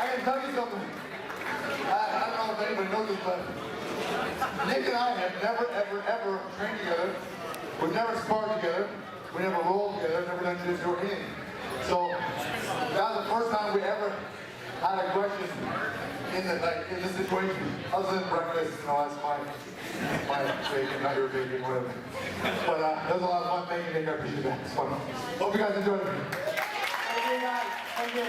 I can tell you something. I don't know if anybody knows this, but Nick and I have never, ever, ever trained together. We've never sparred together. We never rolled together. Never done jiu-jitsu or anything. So that was the first time we ever had aggression in this situation. Other than breakfast, that's my bacon, not your bacon, whatever. But that was a lot of fun. Thank you, Nick. I appreciate that. It's fun. Hope you guys enjoyed it. Thank you, guys. Thank you.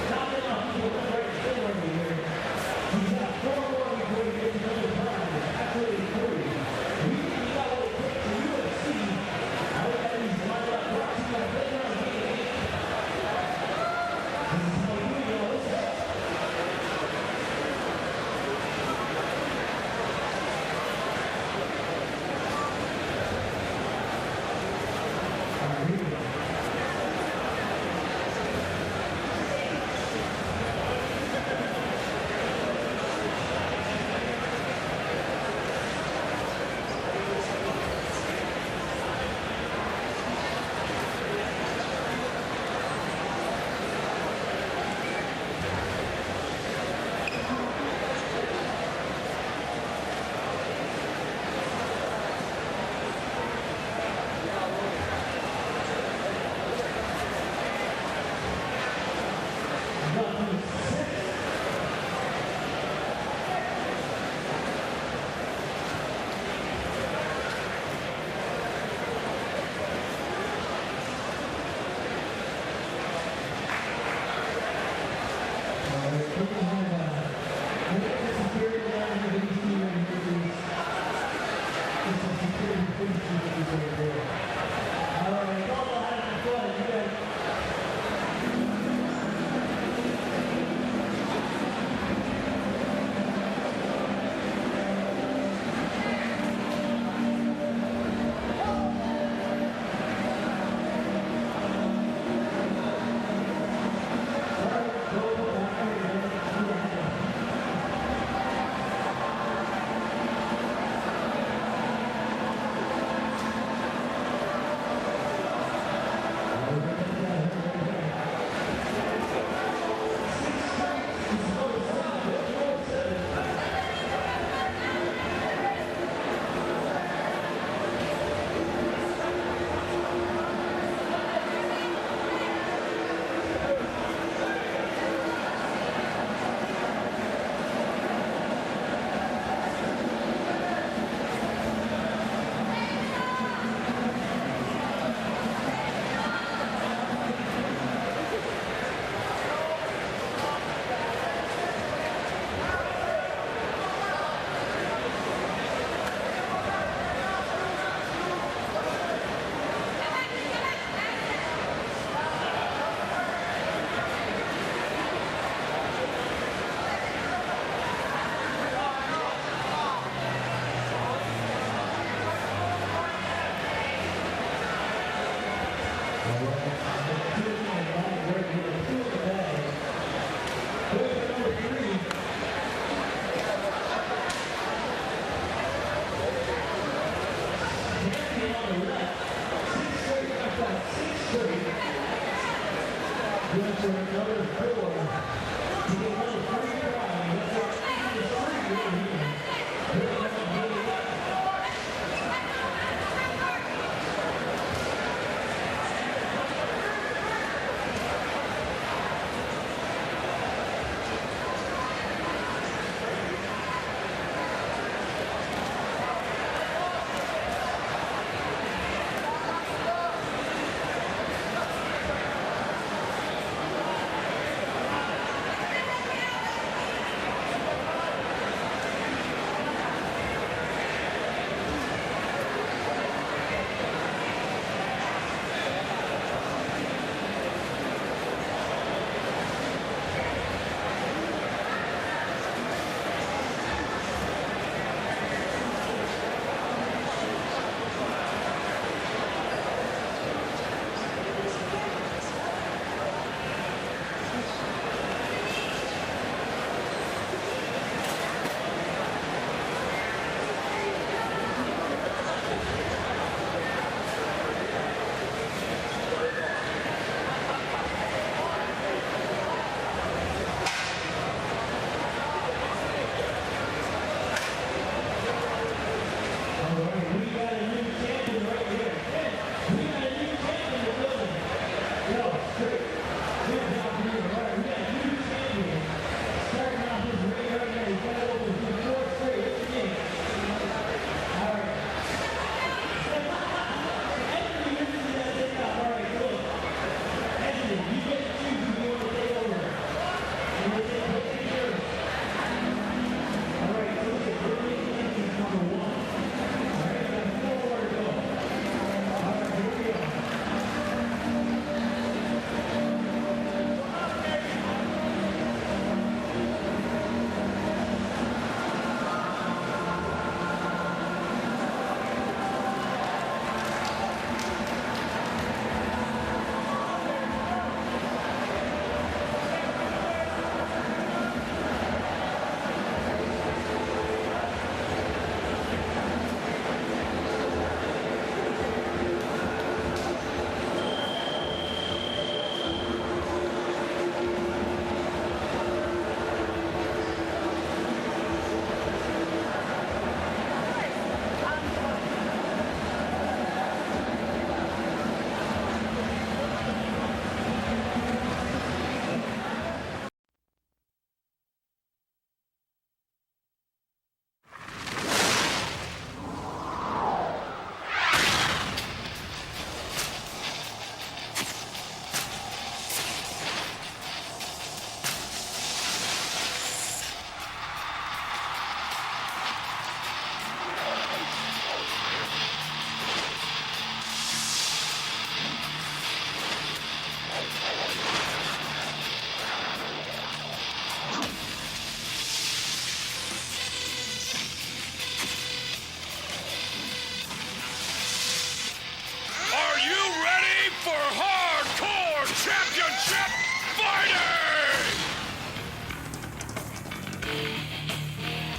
Top it up.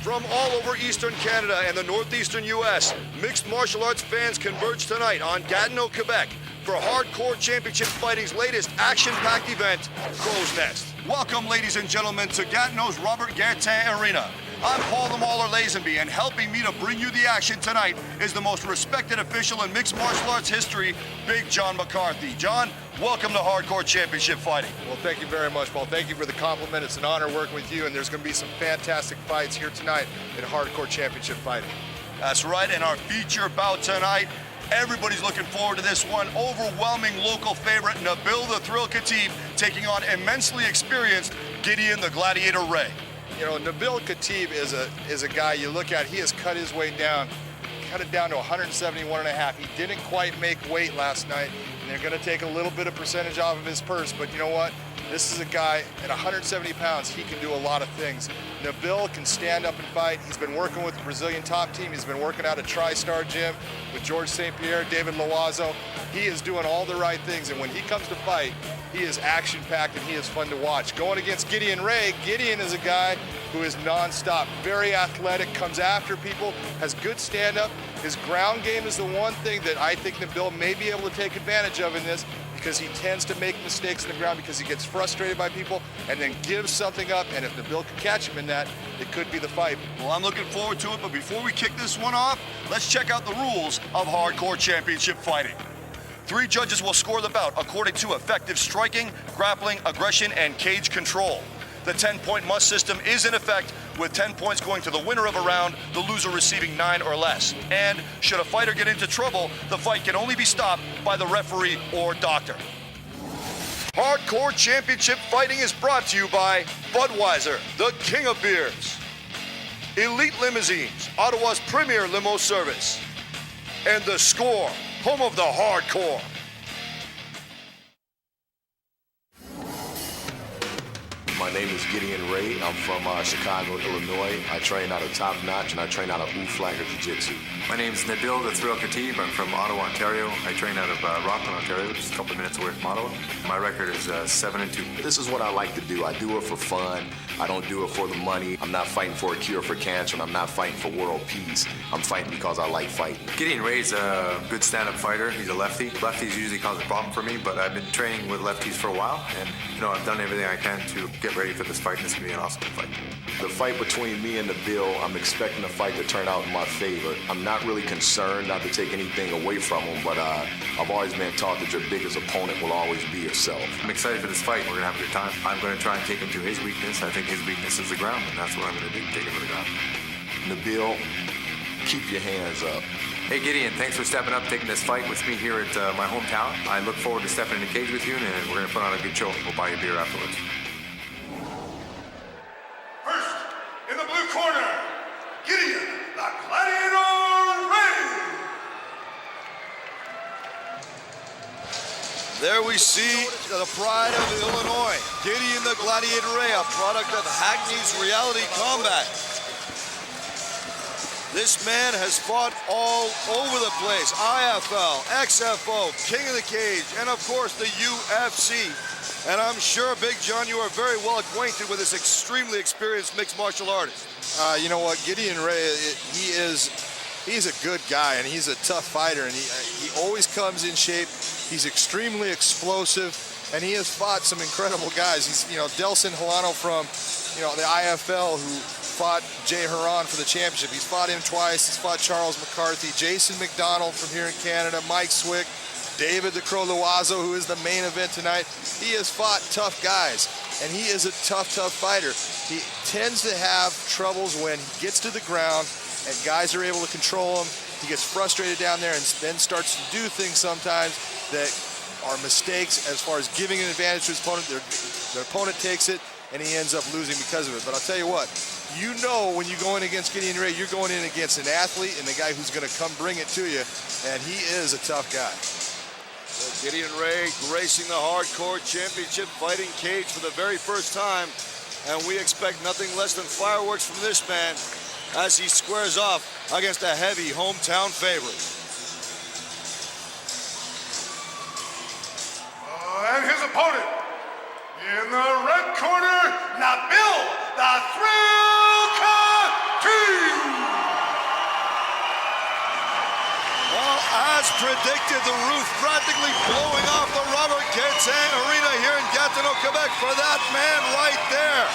From all over Eastern Canada and the Northeastern U.S., mixed martial arts fans converge tonight on Gatineau, Quebec for Hardcore Championship Fighting's latest action-packed event, Crow's Nest. Welcome, ladies and gentlemen, to Gatineau's Robert Guertin Arena. I'm Paul the Mauler Lazenby, and helping me to bring you the action tonight is the most respected official in mixed martial arts history, Big John McCarthy. John, welcome to Hardcore Championship Fighting. Well, thank you very much, Paul. Thank you for the compliment. It's an honor working with you, and there's going to be some fantastic fights here tonight in Hardcore Championship Fighting. That's right, and our feature bout tonight, everybody's looking forward to this one. Overwhelming local favorite, Nabil the Thrill Khatib, taking on immensely experienced Gideon the Gladiator Ray. You know, Nabil Khatib is a guy you look at, he has cut his way down, cut it down to 171.5. He didn't quite make weight last night, and they're going to take a little bit of percentage off of his purse, but you know what? This is a guy at 170 pounds, he can do a lot of things. Nabil can stand up and fight. He's been working with the Brazilian top team. He's been working out at TriStar Gym with George St. Pierre, David Loazo. He is doing all the right things, and when he comes to fight, he is action-packed and he is fun to watch. Going against Gideon Ray, Gideon is a guy who is non-stop, very athletic, comes after people, has good stand-up. His ground game is the one thing that I think Nabil may be able to take advantage of in this, because he tends to make mistakes in the ground because he gets frustrated by people and then gives something up, and if Nabil can catch him in that, it could be the fight. Well, I'm looking forward to it, but before we kick this one off, let's check out the rules of Hardcore Championship Fighting. 3 judges will score the bout according to effective striking, grappling, aggression, and cage control. The 10-point must system is in effect, with 10 points going to the winner of a round, the loser receiving 9 or less. And should a fighter get into trouble, the fight can only be stopped by the referee or doctor. Hardcore Championship Fighting is brought to you by Budweiser, the king of beers, Elite Limousines, Ottawa's premier limo service, and The Score, home of the hardcore. My name is Gideon Ray. I'm from Chicago, Illinois. I train out of Top Notch, and I train out of Ooflanger Jiu-Jitsu. My name is Nabil the Thrill Khatib. I'm from Ottawa, Ontario. I train out of Rockland, Ontario, which is a couple of minutes away from Ottawa. My record is 7-2. This is what I like to do. I do it for fun. I don't do it for the money. I'm not fighting for a cure for cancer, and I'm not fighting for world peace. I'm fighting because I like fighting. Gideon Ray's a good stand-up fighter. He's a lefty. Lefties usually cause a problem for me, but I've been training with lefties for a while, and I've done everything I can to get ready for this fight. This is going to be an awesome fight. The fight between me and Nabil, I'm expecting the fight to turn out in my favor. I'm not really concerned not to take anything away from him, but I've always been taught that your biggest opponent will always be yourself. I'm excited for this fight. We're going to have a good time. I'm going to try and take him to his weakness. I think his weakness is the ground, and that's what I'm going to do, take him to the ground. Nabil, keep your hands up. Hey Gideon, thanks for stepping up, taking this fight with me here at my hometown. I look forward to stepping in the cage with you, and we're going to put on a good show. We'll buy you a beer afterwards. First, in the blue corner, Gideon the Gladiator Ray. There we see the pride of Illinois, Gideon the Gladiator Ray, a product of Hackney's Reality Combat. This man has fought all over the place. IFL, XFO, King of the Cage, and of course the UFC. And I'm sure, Big John, you are very well acquainted with this extremely experienced mixed martial artist. You know what, Gideon Ray, he's a good guy, and he's a tough fighter, and he always comes in shape. He's extremely explosive, and he has fought some incredible guys. He's, Delson Hilano from, the IFL, who fought Jay Huron for the championship. He's fought him twice. He's fought Charles McCarthy, Jason McDonald from here in Canada, Mike Swick, David the Crow Loazo, who is the main event tonight. He has fought tough guys, and he is a tough fighter. He tends to have troubles when he gets to the ground and guys are able to control him. He gets frustrated down there and then starts to do things sometimes that are mistakes as far as giving an advantage to his opponent. Their opponent takes it, and he ends up losing because of it. But I'll tell you what, when you go in against Gideon Ray, you're going in against an athlete and a guy who's going to come bring it to you, and he is a tough guy. So Gideon Ray gracing the Hardcore Championship Fighting cage for the very first time, and we expect nothing less than fireworks from this man as he squares off against a heavy hometown favorite. And his opponent, in the red corner, Nabil the Thrill Khatib. predicted, the roof practically blowing off the Robert Guerin Arena here in Gatineau, Quebec for that man right there.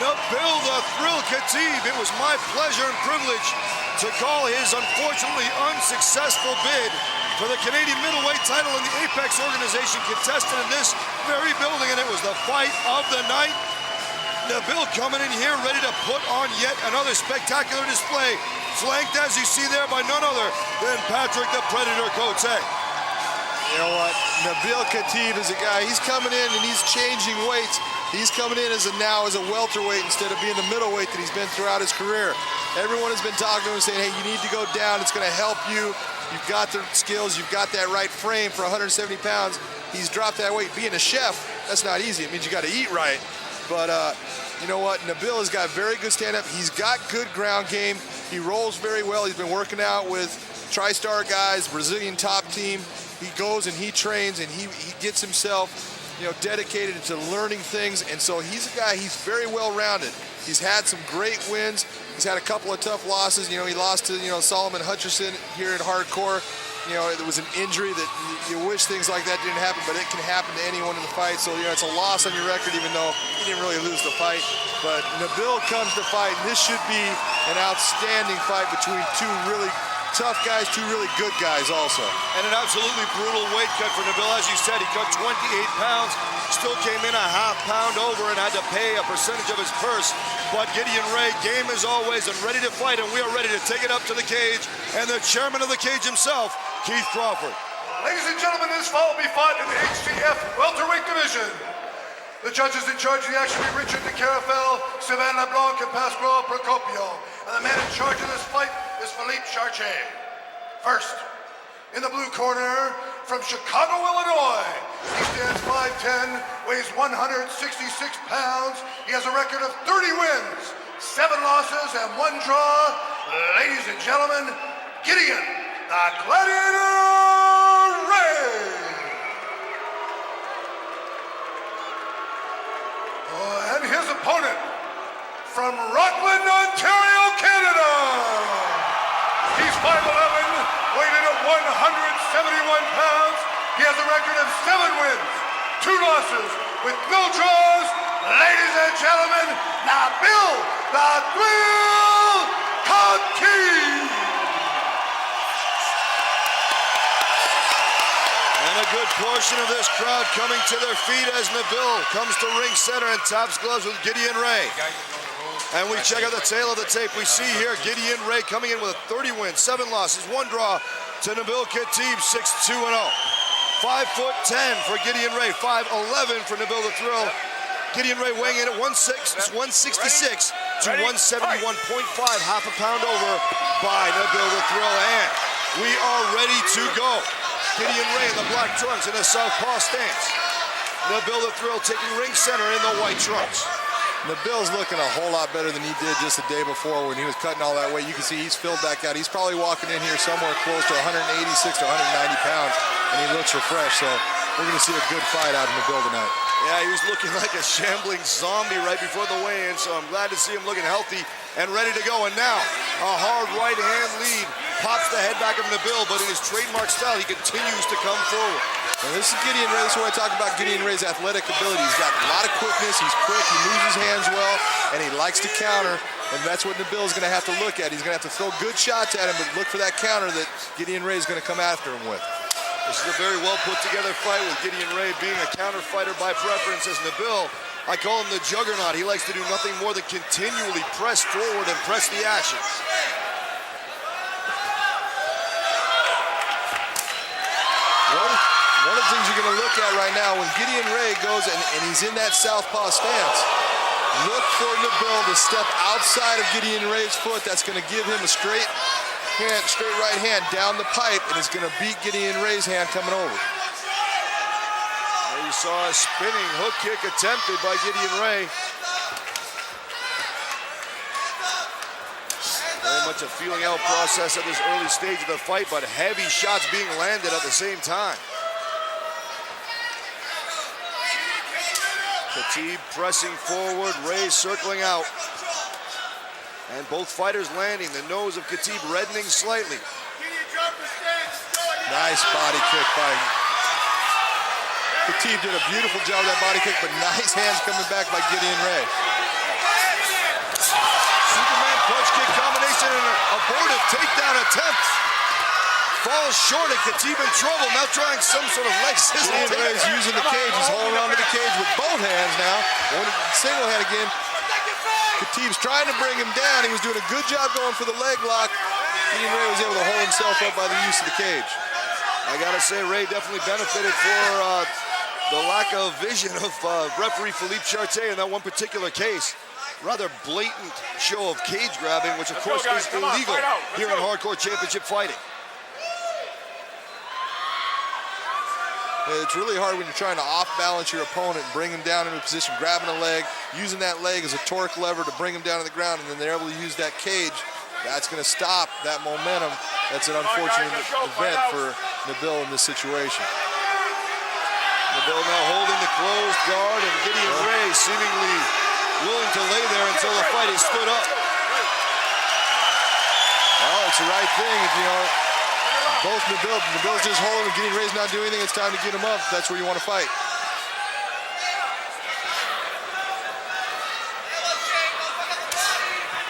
Nabil the Thrill Khatib. It was my pleasure and privilege to call his unfortunately unsuccessful bid for the Canadian middleweight title in the Apex organization contested in this very building, and it was the fight of the night. Nabil coming in here ready to put on yet another spectacular display, flanked as you see there by none other than Patrick the Predator Cote. You know what? Nabil Khatib is a guy, he's coming in and he's changing weights. He's coming in as a welterweight instead of being the middleweight that he's been throughout his career. Everyone has been talking to him saying, hey, you need to go down. It's going to help you. You've got the skills. You've got that right frame for 170 pounds. He's dropped that weight. Being a chef, that's not easy. It means you got to eat right. But you know what? Nabil has got very good stand-up. He's got good ground game. He rolls very well. He's been working out with TriStar guys, Brazilian top team. He goes and he trains and he gets himself, you know, dedicated to learning things. And so he's a guy, he's very well-rounded. He's had some great wins. He's had a couple of tough losses. You know, he lost to, you know, Solomon Hutcherson here in hardcore. You know, there was an injury that you wish things like that didn't happen, but it can happen to anyone in the fight. So, you know, it's a loss on your record, even though he didn't really lose the fight. But Nabil comes to fight, and this should be an outstanding fight between two really tough guys, two really good guys also. And an absolutely brutal weight cut for Nabil. As you said, he cut 28 pounds, still came in a half pound over and had to pay a percentage of his purse. But Gideon Ray, game as always and ready to fight, and we are ready to take it up to the cage. And the chairman of the cage himself, Keith Crawford. Ladies and gentlemen, this fight will be fought in the HCF welterweight division. The judges in charge of the action are Richard de Carafel, Sylvain LeBlanc, and Pascual Procopio. And the man in charge of this fight is Philippe Chartier. First, in the blue corner, from Chicago, Illinois, he stands 5'10", weighs 166 pounds. He has a record of 30 wins, 7 losses, and 1 draw. Ladies and gentlemen, Gideon, the Gladiator Ray. And his opponent, from Rockland, Ontario, Canada. He's 5'11", weighed in at 171 pounds. He has a record of 7 wins, 2 losses, with no draws. Ladies and gentlemen, Nabil the Thrill Khatib. And a good portion of this crowd coming to their feet as Nabil comes to ring center and taps gloves with Gideon Ray. And we check out the tail of the tape. We see here Gideon Ray coming in with a 30 wins, 7 losses, 1 draw to Nabil Khatib, 6-2-0. 5'10" for Gideon Ray, 5'11" for Nabil the Thrill. Gideon Ray weighing in at 166 to 171.5, half a pound over by Nabil the Thrill. And we are ready to go. Gideon Ray in the black trunks in the southpaw stance. Nabil the Thrill taking ring center in the white trunks. Nabil's looking a whole lot better than he did just the day before when he was cutting all that weight. You can see he's filled back out. He's probably walking in here somewhere close to 186 to 190 pounds, and he looks refreshed. So we're going to see a good fight out of Nabil tonight. Yeah, he was looking like a shambling zombie right before the weigh-in, so I'm glad to see him looking healthy and ready to go. And now, a hard right-hand lead pops the head back of Nabil, but in his trademark style, he continues to come forward. And this is Gideon Ray. This is what I talk about Gideon Ray's athletic ability. He's got a lot of quickness. He's quick. He moves his hands well, and he likes to counter. And that's what Nabil's going to have to look at. He's going to have to throw good shots at him, but look for that counter that Gideon Ray is going to come after him with. This is a very well put together fight with Gideon Ray being a counter fighter by preference, as Nabil, I call him the juggernaut. He likes to do nothing more than continually press forward and press the action. One of the things you're going to look at right now when Gideon Ray goes and he's in that southpaw stance, look for Nabil to step outside of Gideon Ray's foot. That's going to give him a straight right hand down the pipe, and it's going to beat Gideon Ray's hand coming over. There you saw a spinning hook kick attempted by Gideon Ray. Very much a feeling out process at this early stage of the fight, but heavy shots being landed at the same time. Khatib pressing forward, Ray circling out. And both fighters landing. The nose of Khatib reddening slightly. Nice body kick by Khatib. Did a beautiful job of that body kick, but nice hands coming back by Gideon Ray. Superman punch kick combination and an abortive takedown attempt. Falls short and Khatib in trouble. Now trying some sort of leg scissor. Gideon Ray's using the cage. He's holding onto the cage with both hands now. One single hand again. Khatib's trying to bring him down. He was doing a good job going for the leg lock. Gideon Ray was able to hold himself up by the use of the cage. I gotta say, Ray definitely benefited for the lack of vision of referee Philippe Chartier in that one particular case. Rather blatant show of cage grabbing, which of course is illegal here in hardcore championship fighting. It's really hard when you're trying to off-balance your opponent and bring him down into a position, grabbing a leg, using that leg as a torque lever to bring him down to the ground, and then they're able to use that cage. That's going to stop that momentum. That's an unfortunate event for Nabil in this situation. Nabil now holding the closed guard, and Gideon Ray seemingly willing to lay there until the fight is stood up. Well, it's the right thing. You know, both Nabil's just holding him, Gideon Ray's not doing anything. It's time to get him up. That's where you want to fight.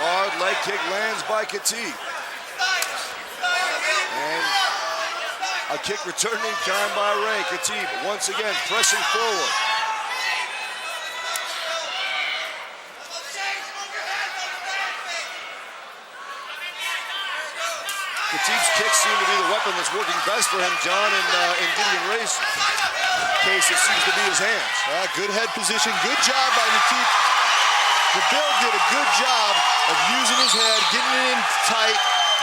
Hard leg kick lands by Khatib. And a kick returning time by Ray. Khatib once again pressing forward. Khatib's kicks seem to be the weapon that's working best for him, John, and in Gideon Ray's case, it seems to be his hands. Good head position, good job by Khatib. Nabil did a good job of using his head, getting it in tight,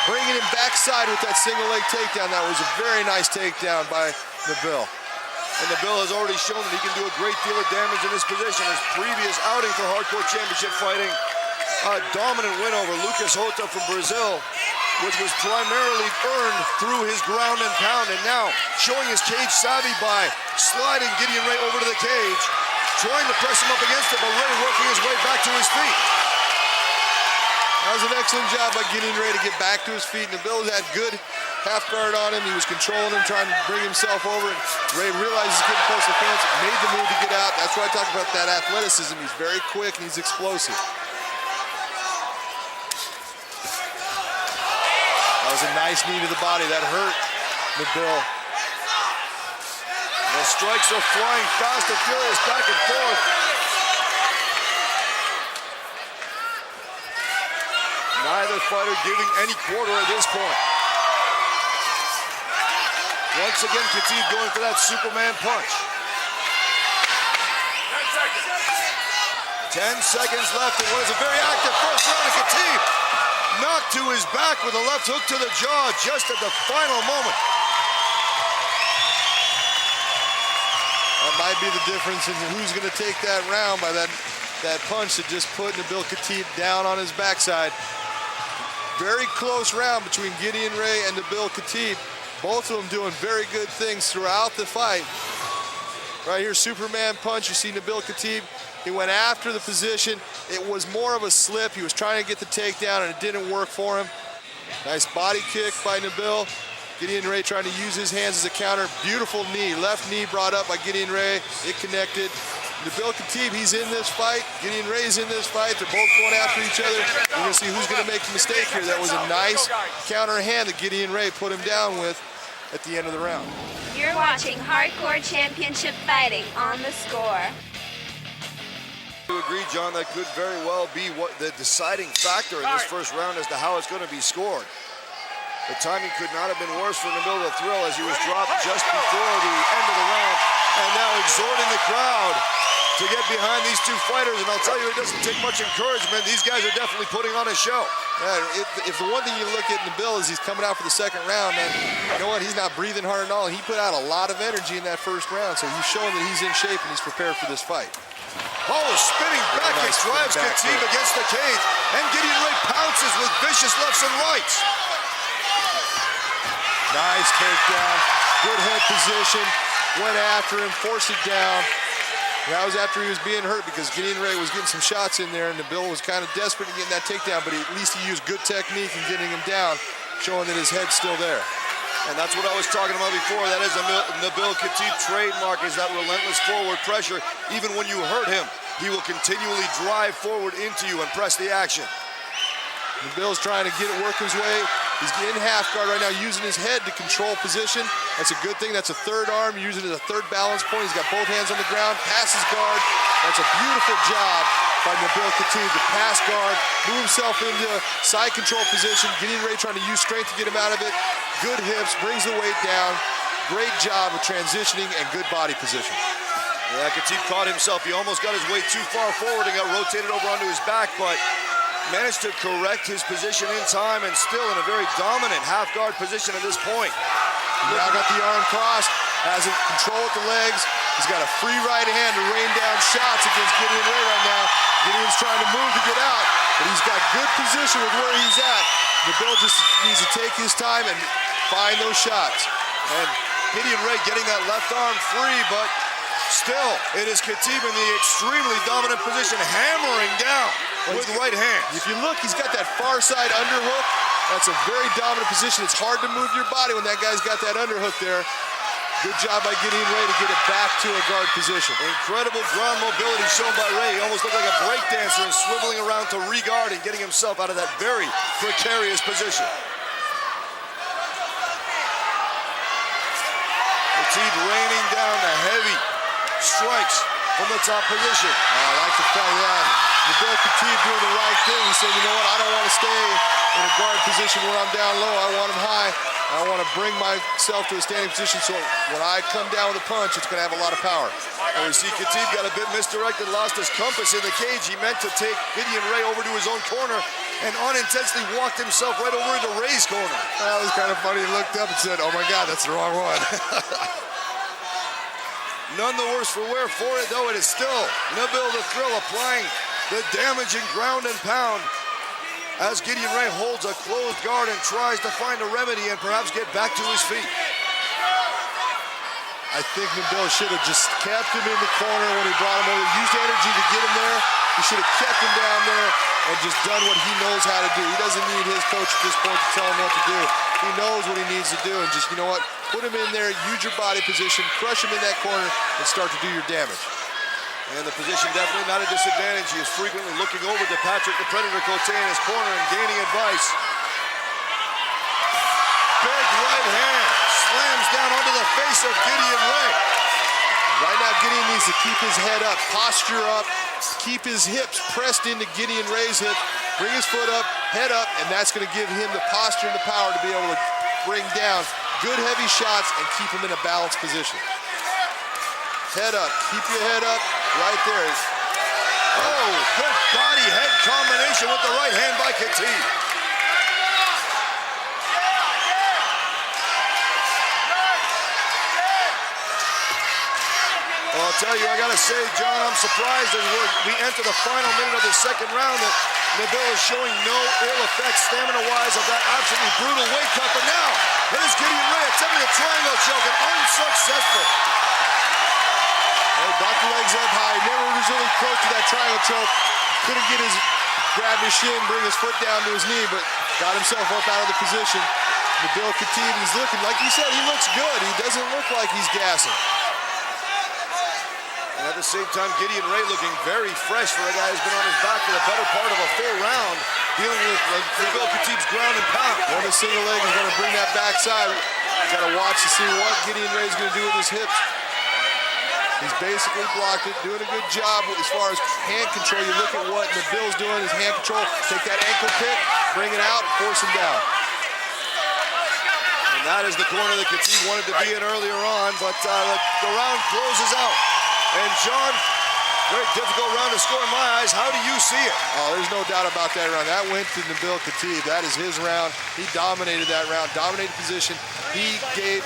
bringing him backside with that single leg takedown. That was a very nice takedown by Nabil. And Nabil has already shown that he can do a great deal of damage in this position. His previous outing for hardcore championship fighting, a dominant win over Lucas Hota from Brazil, which was primarily earned through his ground and pound, and now showing his cage savvy by sliding Gideon Ray over to the cage, trying to press him up against it, but Ray working his way back to his feet. That was an excellent job by Gideon Ray to get back to his feet. Nabil had good half guard on him. He was controlling him, trying to bring himself over. And Ray realized he's getting close to the fence, made the move to get out. That's why I talk about that athleticism. He's very quick and he's explosive. That was a nice knee to the body. That hurt Nabil. The strikes are flying fast and furious back and forth. Neither fighter giving any quarter at this point. Once again, Khatib going for that Superman punch. 10 seconds left in what is a very active first round of Khatib. Knocked to his back with a left hook to the jaw just at the final moment. That might be the difference in who's going to take that round by that punch that just put Nabil Khatib down on his backside. Very close round between Gideon Ray and Nabil Khatib. Both of them doing very good things throughout the fight. Right here, Superman punch. You see Nabil Khatib. He went after the position. It was more of a slip. He was trying to get the takedown, and it didn't work for him. Nice body kick by Nabil. Gideon Ray trying to use his hands as a counter. Beautiful knee. Left knee brought up by Gideon Ray. It connected. Nabil Khatib, he's in this fight. Gideon Ray's in this fight. They're both going after each other. We're going to see who's going to make the mistake here. That was a nice counter hand that Gideon Ray put him down with at the end of the round. You're watching Hardcore Championship Fighting on The Score. You agree, John, that could very well be what the deciding factor in this first round as to how it's going to be scored. The timing could not have been worse for Nabil the Thrill as he was dropped just before the end of the round, and now exhorting the crowd to get behind these two fighters. And I'll tell you, it doesn't take much encouragement. These guys are definitely putting on a show. Yeah, if the one thing you look at Nabil is he's coming out for the second round, man, you know what? He's not breathing hard at all. He put out a lot of energy in that first round, so he's showing that he's in shape and he's prepared for this fight. Oh, spinning back kick drives Khatib against the cage, and Gideon Ray pounces with vicious lefts and rights. Nice takedown, good head position, went after him, forced it down. That was after he was being hurt because Gideon Ray was getting some shots in there and Nabil was kind of desperate to get that takedown, but at least he used good technique in getting him down, showing that his head's still there. And that's what I was talking about before. That is a Nabil Khatib trademark, is that relentless forward pressure. Even when you hurt him, he will continually drive forward into you and press the action. Nabil's trying to work his way. He's in half guard right now, using his head to control position. That's a good thing. That's a third arm, using it as a third balance point. He's got both hands on the ground, passes guard. That's a beautiful job by Nabil Khatib to pass guard, move himself into side control position. Gideon Ray trying to use strength to get him out of it. Good hips, brings the weight down. Great job of transitioning and good body position. Yeah, Khatib caught himself. He almost got his weight too far forward and got rotated over onto his back, but managed to correct his position in time and still in a very dominant half guard position at this point. Now got the arm crossed, has it control with the legs. He's got a free right hand to rain down shots against Gideon Ray right now. Gideon's trying to move to get out, but he's got good position with where he's at. Nabil just needs to take his time and find those shots. And Gideon Ray getting that left arm free, but still, it is Khatib in the extremely dominant position, hammering down with right hand. If you look, he's got that far side underhook. That's a very dominant position. It's hard to move your body when that guy's got that underhook there. Good job by Gideon Ray to get it back to a guard position. Incredible ground mobility shown by Ray. He almost looked like a break dancer and swiveling around to re-guard and getting himself out of that very precarious position. Khatib raining down the heavy strikes from the top position. I like the fact that Nabil Khatib doing the right thing. He said, you know what, I don't want to stay in a guard position where I'm down low. I want him high. I want to bring myself to a standing position so when I come down with a punch, it's going to have a lot of power. And we see Khatib got a bit misdirected, lost his compass in the cage. He meant to take Gideon Ray over to his own corner and unintentionally walked himself right over into Ray's corner. That was kind of funny. He looked up and said, oh my God, that's the wrong one. None the worse for wear for it, though. It is still Nabil the Thrill applying the damaging ground and pound as Gideon Ray holds a closed guard and tries to find a remedy and perhaps get back to his feet. I think Nabil should have just kept him in the corner when he brought him over. Used energy to get him there. He should have kept him down there and just done what he knows how to do. He doesn't need his coach at this point to tell him what to do. He knows what he needs to do, and just, you know what, put him in there, use your body position, crush him in that corner, and start to do your damage. And the position definitely not a disadvantage. He is frequently looking over to Patrick the Predator Cote in his corner and gaining advice. Big right hand slams down onto the face of Gideon Ray. Right now, Gideon needs to keep his head up, posture up, keep his hips pressed into Gideon Ray's hip, bring his foot up, head up, and that's going to give him the posture and the power to be able to bring down good heavy shots and keep him in a balanced position. Head up, keep your head up, right there. Oh, good body-head combination with the right hand by Khatib. Well, I'll tell you, I gotta say, John, I'm surprised as we enter the final minute of the second round that Nabil is showing no ill effects stamina-wise of that absolutely brutal weight cut. But now, here's Gideon Ray attempting a triangle choke and unsuccessful. Brought the legs up high, never was really close to that triangle choke. Couldn't get grab his shin, bring his foot down to his knee, but got himself up out of the position. Nabil Khatib, he's looking, like you said, he looks good. He doesn't look like he's gassing. And at the same time, Gideon Ray looking very fresh for a guy who's been on his back for the better part of a full round, dealing with Nabil Khatib's ground and pound. One of the single leg is going to bring that backside. You got to watch to see what Gideon Ray is going to do with his hips. He's basically blocked it, doing a good job as far as hand control. You look at what Nabil's doing, his hand control. Take that ankle kick, bring it out, force him down. And that is the corner that Khatib wanted to be in earlier on, but the round closes out. And John, very difficult round to score in my eyes. How do you see it? Oh, there's no doubt about that round. That went to Nabil Khatib. That is his round. He dominated that round, dominated position. He gave,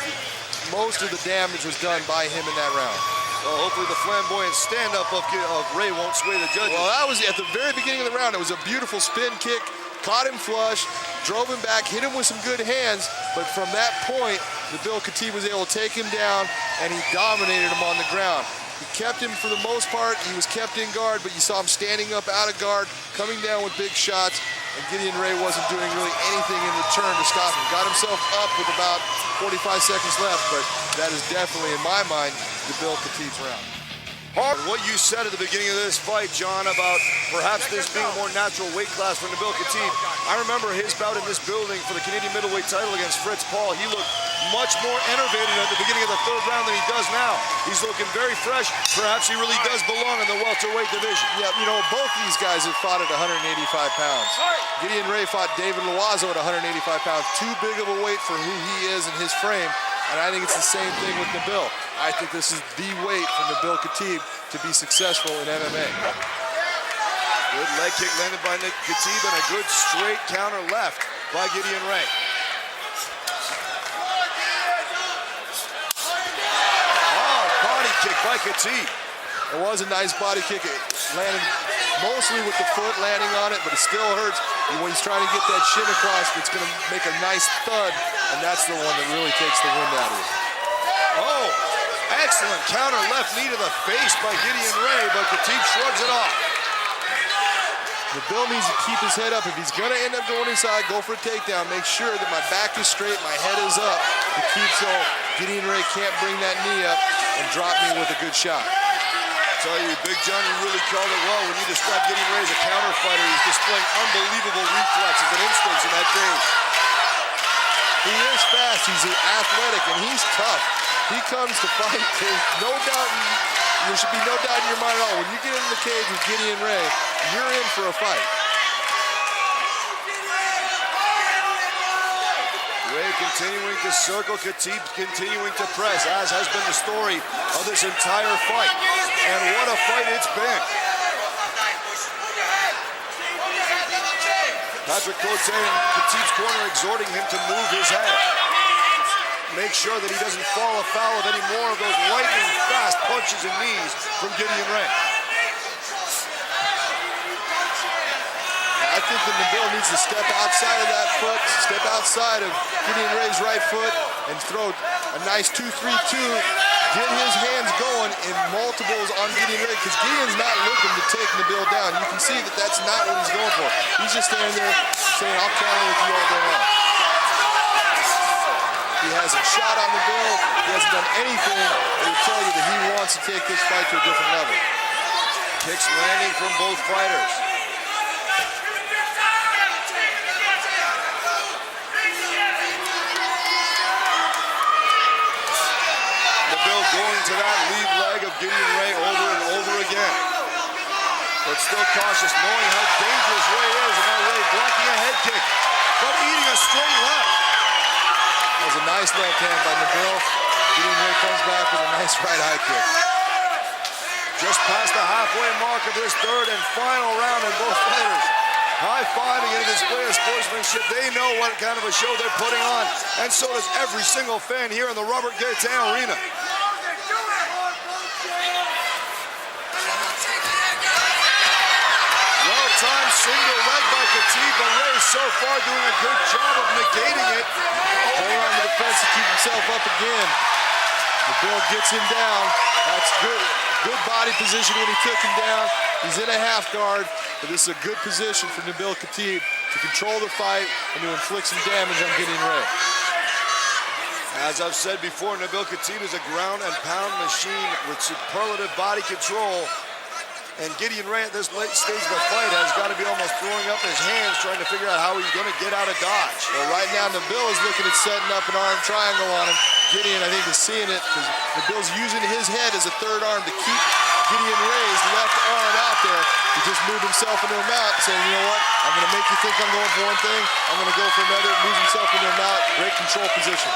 most of the damage was done by him in that round. Well, hopefully the flamboyant stand-up of Ray won't sway the judges. Well, that was at the very beginning of the round. It was a beautiful spin kick, caught him flush, drove him back, hit him with some good hands, but from that point, Nabil Khatib was able to take him down, and he dominated him on the ground. He kept him for the most part. He was kept in guard, but you saw him standing up out of guard, coming down with big shots, and Gideon Ray wasn't doing really anything in return to stop him. Got himself up with about 45 seconds left, but that is definitely, in my mind, Nabil Khatib's round. What you said at the beginning of this fight, John, about perhaps this being a more natural weight class for Nabil Khatib. I remember his bout in this building for the Canadian middleweight title against Fritz Paul. He looked much more enervated at the beginning of the third round than he does now. He's looking very fresh. Perhaps he really does belong in the welterweight division. Yeah, you know, both these guys have fought at 185 pounds. Gideon Ray fought David Loiseau at 185 pounds. Too big of a weight for who he is and his frame. And I think it's the same thing with Nabil. I think this is the weight for Nabil Khatib to be successful in MMA. Good leg kick landed by Nick Khatib and a good straight counter left by Gideon Ray. Hard body kick by Khatib. It was a nice body kick. It landed mostly with the foot landing on it, but it still hurts. And when he's trying to get that shin across, it's going to make a nice thud, and that's the one that really takes the wind out of it. Oh, excellent counter left knee to the face by Gideon Ray, but Khatib shrugs it off. Nabil needs to keep his head up. If he's going to end up going inside, go for a takedown. Make sure that my back is straight, my head is up to keep so Gideon Ray can't bring that knee up and drop me with a good shot. I tell you, Big John, you really called it well. When you describe Gideon Ray as a counter fighter, he's displaying unbelievable reflexes and instincts in that cage. He is fast, he's athletic, and he's tough. He comes to fight. There's no doubt, there should be no doubt in your mind at all. When you get in the cage with Gideon Ray, you're in for a fight. Ray continuing to circle, Khatib continuing to press, as has been the story of this entire fight. And what a fight it's been. Patrick Cote in Khatib's corner exhorting him to move his head. Make sure that he doesn't fall afoul of any more of those lightning fast punches and knees from Gideon Ray. I think that Nabil needs to step outside of that foot, step outside of Gideon Ray's right foot, and throw a nice 2-3-2, get his hands going in multiples on Gideon Ray, because Gideon's not looking to take Nabil down. You can see that that's not what he's going for. He's just standing there saying, I'll counter with you all day long. He hasn't shot on Nabil. He hasn't done anything that would tell you that he wants to take this fight to a different level. Kicks landing from both fighters. Nabil going to that lead leg of Gideon Ray over and over again. But still cautious, knowing how dangerous Ray is, and now Ray blocking a head kick, but eating a straight left. That was a nice left hand by Nabil. Gideon Ray comes back with a nice right high kick. Just past the halfway mark of this third and final round, and both fighters high-fiving in a display of sportsmanship. They know what kind of a show they're putting on, and so does every single fan here in the Robert Gaetan Arena. Well-timed single leg by Khatib, but Ray so far doing a good job of negating it. Hold on to the fence to keep himself up again. Nabil gets him down. That's good. Good body position when he took him down. He's in a half guard, but this is a good position for Nabil Khatib to control the fight and to inflict some damage on Gideon Ray. As I've said before, Nabil Khatib is a ground and pound machine with superlative body control. And Gideon Ray at this late stage of the fight has got to be almost throwing up his hands trying to figure out how he's going to get out of dodge. Well, right now, Nabil is looking at setting up an arm triangle on him. Gideon, I think, is seeing it because Nabil's using his head as a third arm to keep Gideon Ray's left arm out there. He just moved himself into a mount, saying, you know what, I'm going to make you think I'm going for one thing, I'm going to go for another, moves himself into a mount, great control position.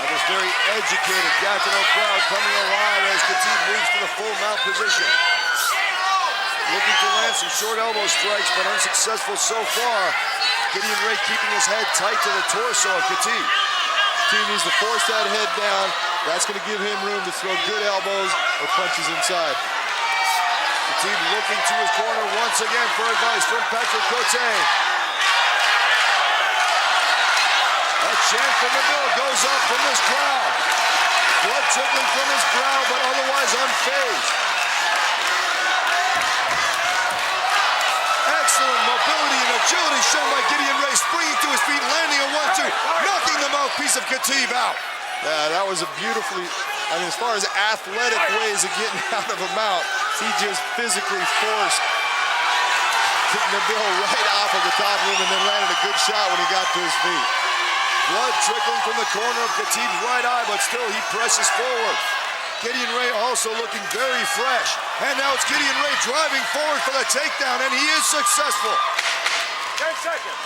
This very educated Gatineau crowd coming alive as Khatib moves to the full mount position. Looking to land some short elbow strikes, but unsuccessful so far. Gideon Ray keeping his head tight to the torso of Khatib. Khatib needs to force that head down. That's going to give him room to throw good elbows or punches inside. Khatib looking to his corner once again for advice from Patrick Cote. A chant from Nabil goes up from this crowd. Blood trickling from his brow, but otherwise unfazed. Excellent mobility and agility shown by Gideon Ray, springing to his feet, landing a 1-2, knocking the mouthpiece of Khatib out. Yeah, that was a beautifully, I mean, as far as athletic ways of getting out of a mount, he just physically forced Nabil right off of the top room and then landed a good shot when he got to his feet. Blood trickling from the corner of Khatib's right eye, but still he presses forward. Gideon Ray also looking very fresh. And now it's Gideon Ray driving forward for the takedown, and he is successful. 10 seconds.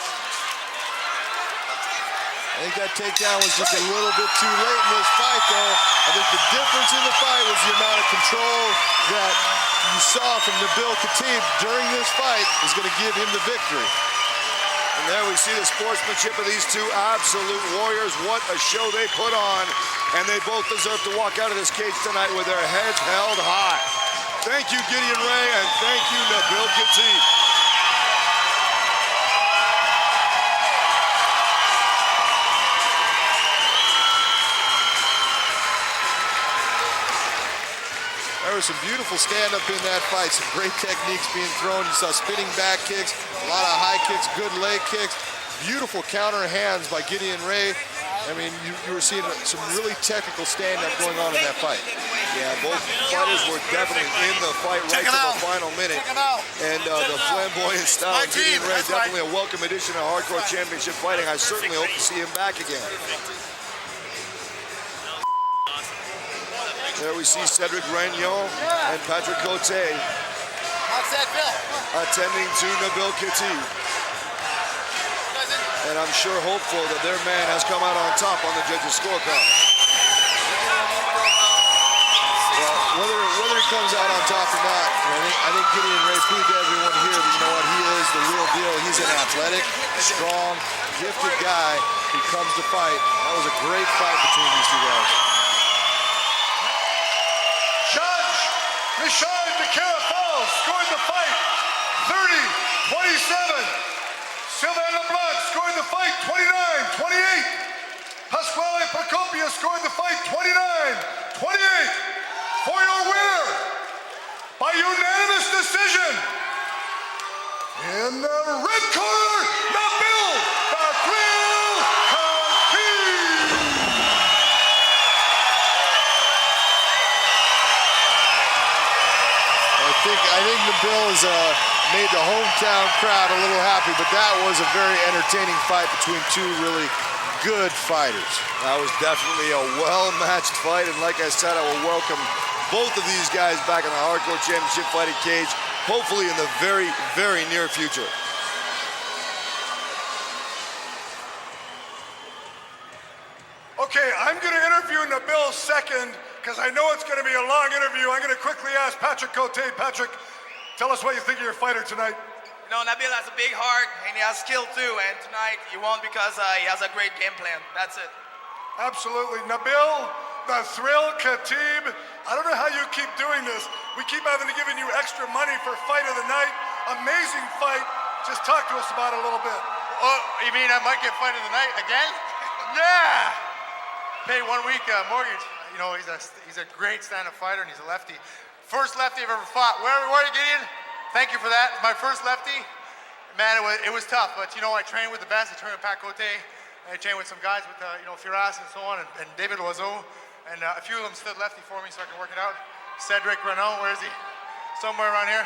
I think that takedown was just a little bit too late in this fight, though. I think the difference in the fight was the amount of control that you saw from Nabil Khatib during this fight is going to give him the victory. And there we see the sportsmanship of these two absolute warriors. What a show they put on. And they both deserve to walk out of this cage tonight with their heads held high. Thank you, Gideon Ray, and thank you, Nabil Khatib. There was some beautiful stand-up in that fight, some great techniques being thrown. You saw spinning back kicks, a lot of high kicks, good leg kicks, beautiful counter hands by Gideon Ray. I mean, you were seeing some really technical stand-up going on in that fight. Yeah, both fighters were definitely in the fight right to the final minute. And the flamboyant style of Gideon Ray, definitely a welcome addition to Hardcore Championship Fighting. I certainly hope to see him back again. There we see Cedric Ragnon and Patrick Cote attending to Nabil Khatib. And I'm sure hopeful that their man has come out on top on the judges' scorecard. Well, whether he comes out on top or not, I think Gideon Ray proved to everyone here that, you know what, he is the real deal. He's an athletic, strong, gifted guy who comes to fight. That was a great fight between these two guys. Judge Michel DeCarafal scored the fight 30-27. Sylvain Leblanc scored the fight 29-28. Pasquale Procopio scored the fight 29-28. For your winner, by unanimous decision, in the red corner, Nabil Khatib. I think Nabil has made the hometown crowd a little happy, but that was a very entertaining fight between two really good fighters. That was definitely a well-matched fight, and like I said, I will welcome both of these guys back in the Hardcore Championship Fighting cage, hopefully in the very, very near future. Okay, I'm going to interview Nabil second, because I know it's going to be a long interview. I'm going to quickly ask Patrick Cote. Patrick, tell us what you think of your fighter tonight. You know, Nabil has a big heart, and he has skill too, and tonight he won because he has a great game plan. That's it. Absolutely. Nabil, the Thrill Khatib, I don't know how you keep doing this. We keep having to give you extra money for fight of the night. Amazing fight. Just talk to us about it a little bit. Oh, you mean I might get fight of the night again? Yeah! Pay 1 week mortgage. You know, he's a great stand-up fighter, and he's a lefty. First lefty I've ever fought. Where are you, Gideon? Thank you for that. My first lefty. Man, it was tough, but you know, I trained with the best. I trained with Pat Cote. I trained with some guys with, you know, Firas and so on, and David Loiseau. And a few of them stood lefty for me so I could work it out. Cedric Ragnon, where is he? Somewhere around here.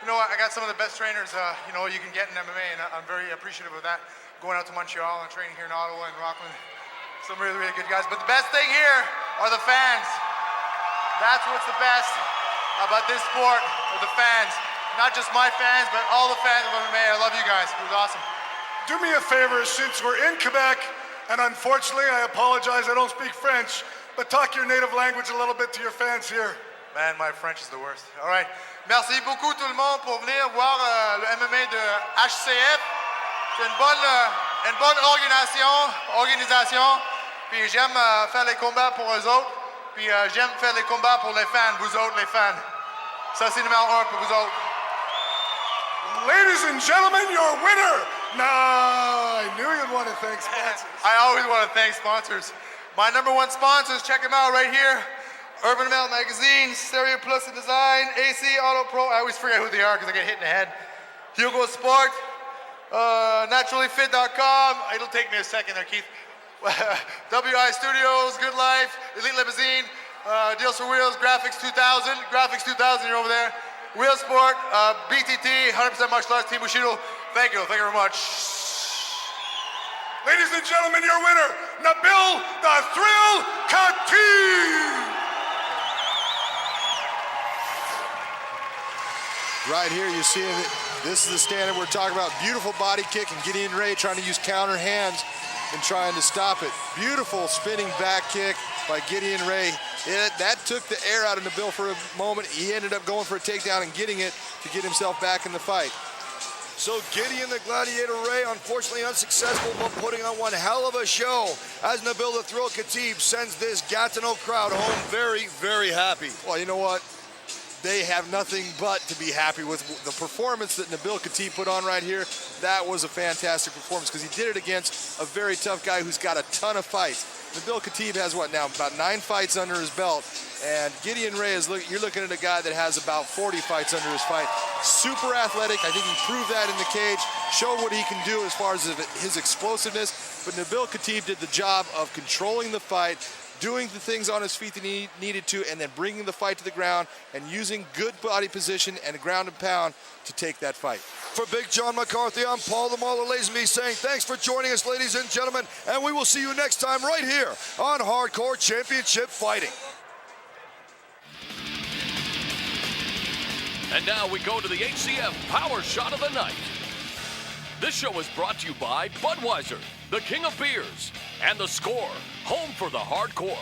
You know what, I got some of the best trainers, you know, you can get in MMA, and I'm very appreciative of that. Going out to Montreal and training here in Ottawa and Rockland. Some really, really good guys. But the best thing here are the fans. That's what's the best about this sport, are the fans. Not just my fans, but all the fans of MMA. I love you guys. It was awesome. Do me a favor, since we're in Quebec, and unfortunately, I apologize, I don't speak French, but talk your native language a little bit to your fans here. Man, my French is the worst. All right. Merci beaucoup tout le monde pour venir voir le MMA de HCF. C'est une bonne organisation. Puis j'aime faire les combats pour eux autres. Puis j'aime faire les combats pour les fans, vous autres les fans. Ça c'est numéro 1 pour vous autres. Ladies and gentlemen, your winner. No, I knew you'd want to thank sponsors. I always want to thank sponsors. My #1 sponsors, check them out right here. Urban Mail Magazine, Stereo Plus Design, AC Auto Pro. I always forget who they are because I get hit in the head. Hugo Sport, naturallyfit.com. It'll take me a second there, Keith. WI Studios, Good Life, Elite Limousine, Deals for Wheels, Graphics 2000. Graphics 2000, you're over there. Wheel Sport, BTT, 100% Martial Arts, Team Bushido. Thank you very much. Ladies and gentlemen, your winner, Nabil the Thrill Khatib. Right here, you see it. This is the standard we're talking about. Beautiful body kick, and Gideon Ray trying to use counter hands and trying to stop it. Beautiful spinning back kick by Gideon Ray. That took the air out of Nabil for a moment. He ended up going for a takedown and getting it to get himself back in the fight. So Gideon the Gladiator Ray, unfortunately unsuccessful, but putting on one hell of a show as Nabil the Thrill Khatib sends this Gatineau crowd home very, very happy. Well, you know what? They have nothing but to be happy with the performance that Nabil Khatib put on right here. That was a fantastic performance because he did it against a very tough guy who's got a ton of fights. Nabil Khatib has what now? About 9 fights under his belt. And Gideon Ray you're looking at a guy that has about 40 fights under his fight. Super athletic. I think he proved that in the cage. Showed what he can do as far as his explosiveness. But Nabil Khatib did the job of controlling the fight, doing the things on his feet that he needed to, and then bringing the fight to the ground and using good body position and a ground and pound to take that fight. For Big John McCarthy, I'm Paul the Mauler Lazenby saying thanks for joining us, ladies and gentlemen, and we will see you next time right here on Hardcore Championship Fighting. And now we go to the HCF Power Shot of the Night. This show is brought to you by Budweiser, the king of beers, and The Score, home for the hardcore.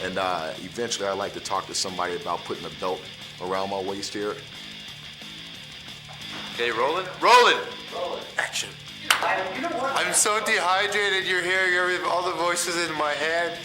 And eventually I'd like to talk to somebody about putting a belt around my waist here. Okay, rolling? Rolling! Action. I'm so dehydrated, you're hearing all the voices in my head.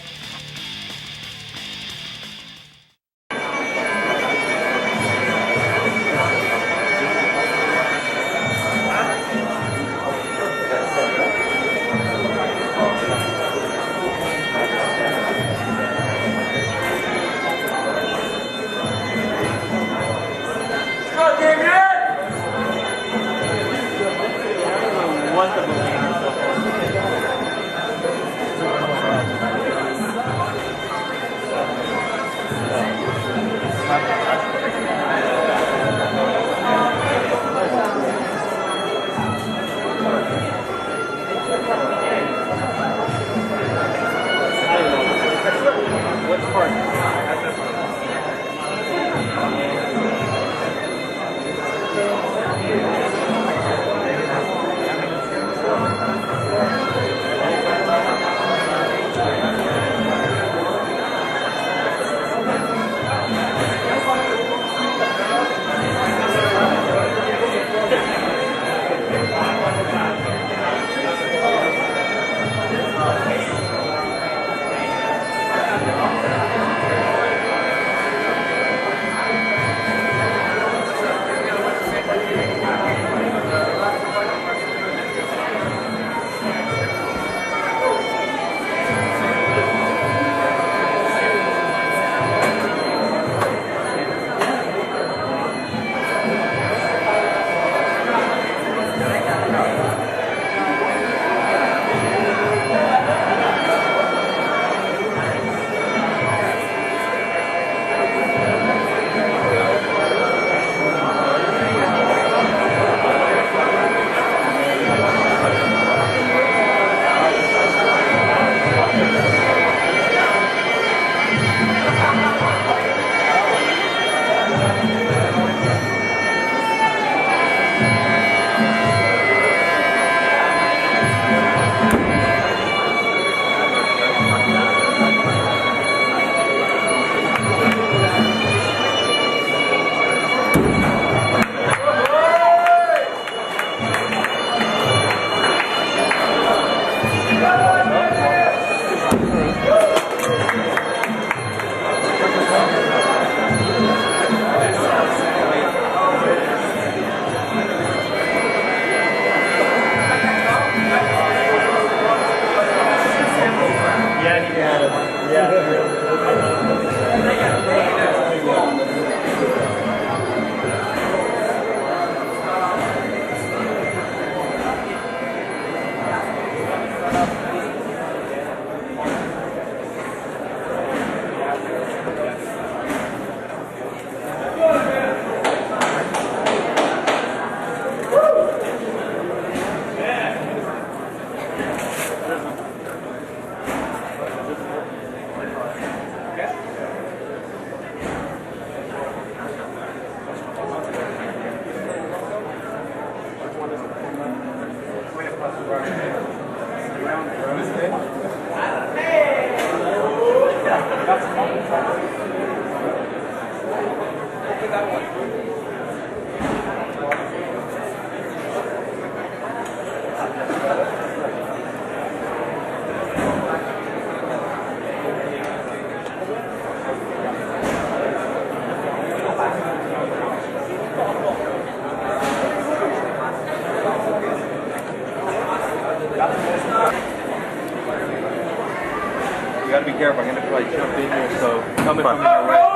careful. I'm gonna probably jump in here, so coming from your right.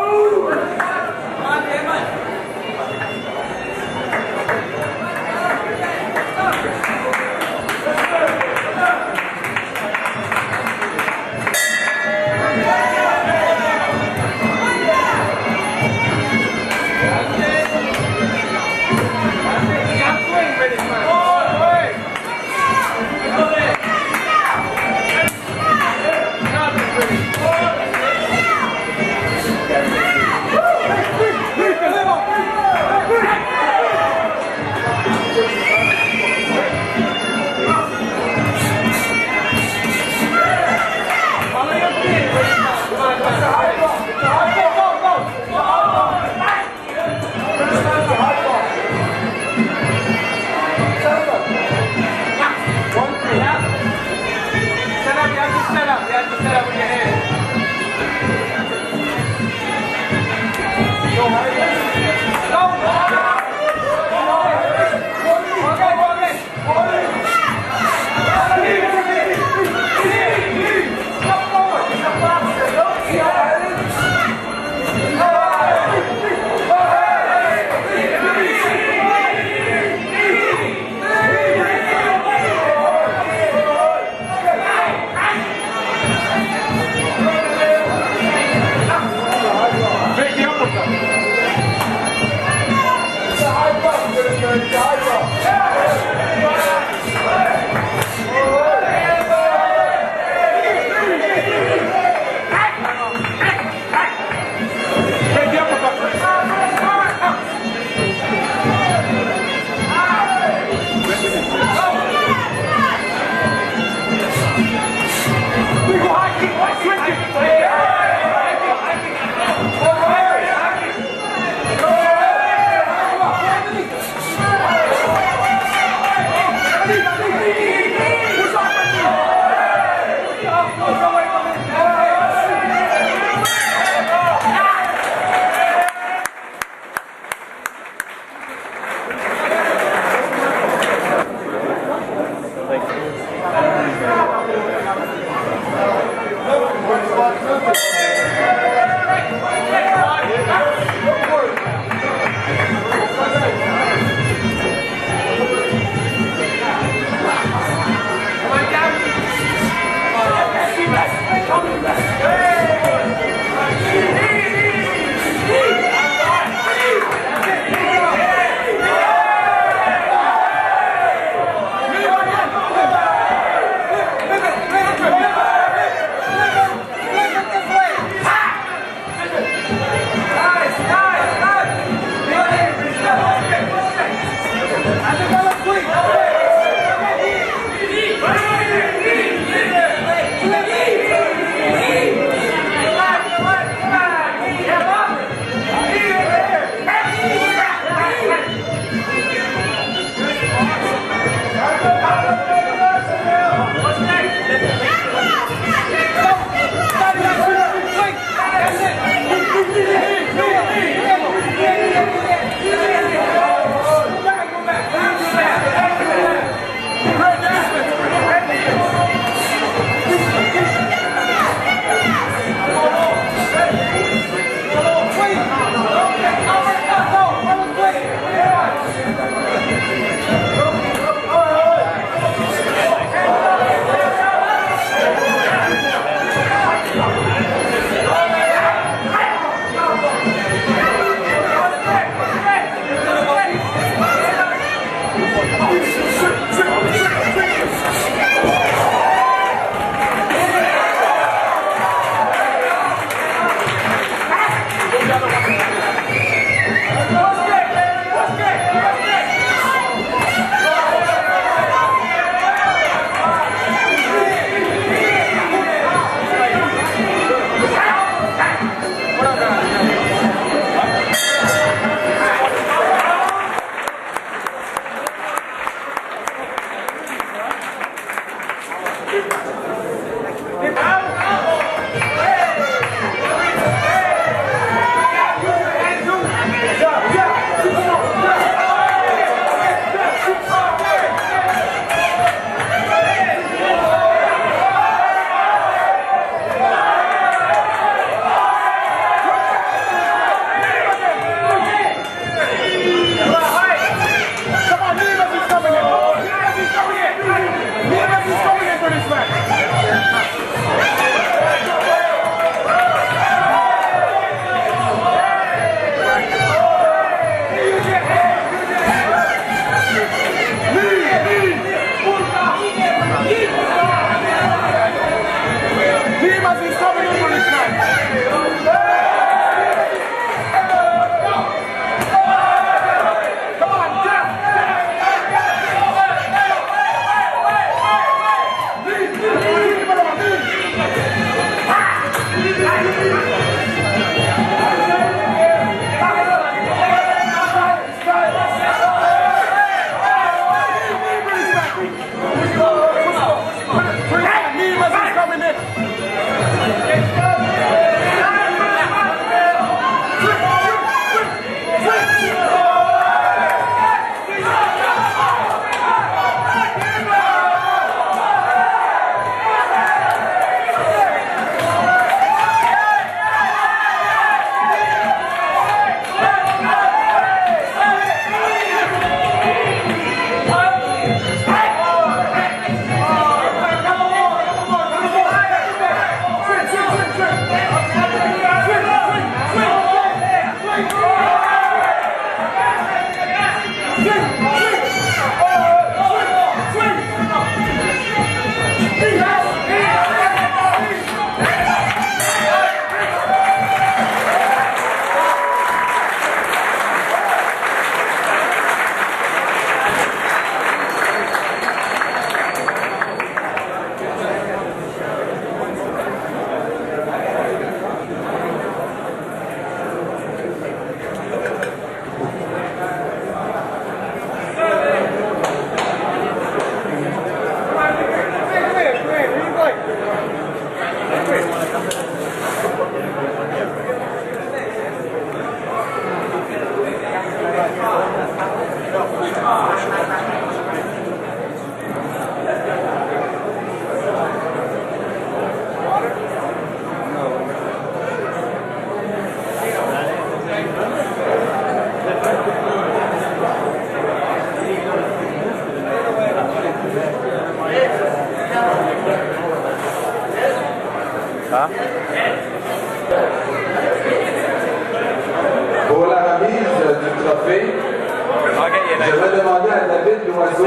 demander à David Loiseau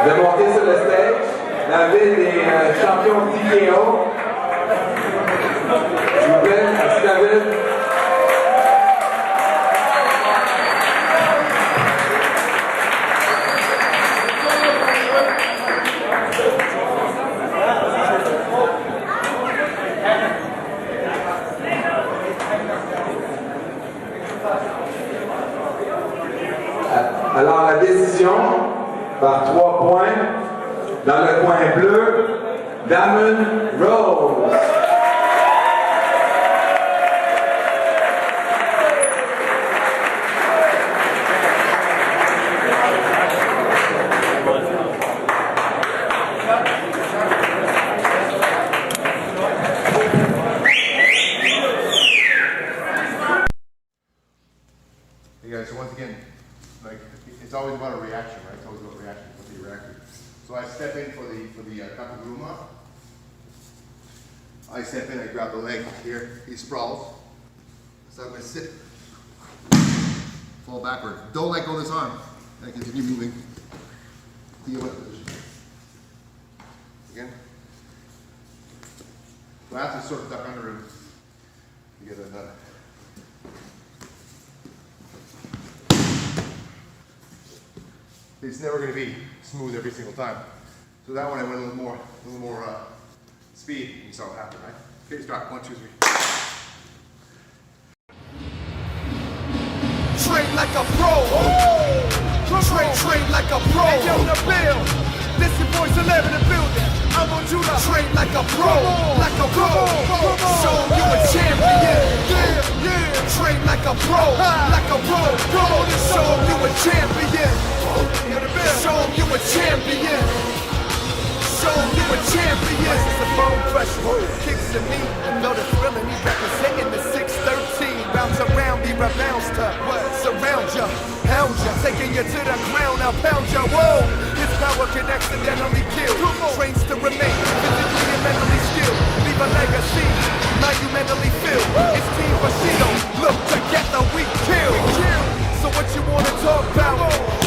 de monter sur le stage. David est champion TKO. S'il vous plaît, merci David. Alors la décision par 3 points dans le coin bleu, Damon Rose. Hey guys, so once again, like it's always about a reaction, right? It's always about reaction. What you react to. So I step in for the Kakaguruma. I step in, I grab the leg here. He sprawls. So I'm gonna sit, fall backward. Don't let go of this arm. And continue moving. To your left position. Again. So I have to sort of duck under him to get another. It's never going to be smooth every single time. So that one I went a little more speed. You saw what happened, right? Okay, start. 1, 2, 3. Train like a pro. Train like a pro. Hey, yo, the bill. This your boy Celeb in the building. I'm on Judah. Train like a pro. Like a pro. Show you a champion. Yeah. Train like a pro. Like a pro. Show you a champion. Show you a champion. Show you a champion. This is the bone pressure. Kicks to me. Know the thrill and he representing the 613. Bounce around, be rebounced to surround ya, hound ya, taking you to the ground. I'll pound ya. Whoa, his power can accidentally kill. Trains to remain physically and mentally skilled. Leave a legacy. Now you mentally feel. It's Team Bushido. Look together, we kill. So what you wanna talk about?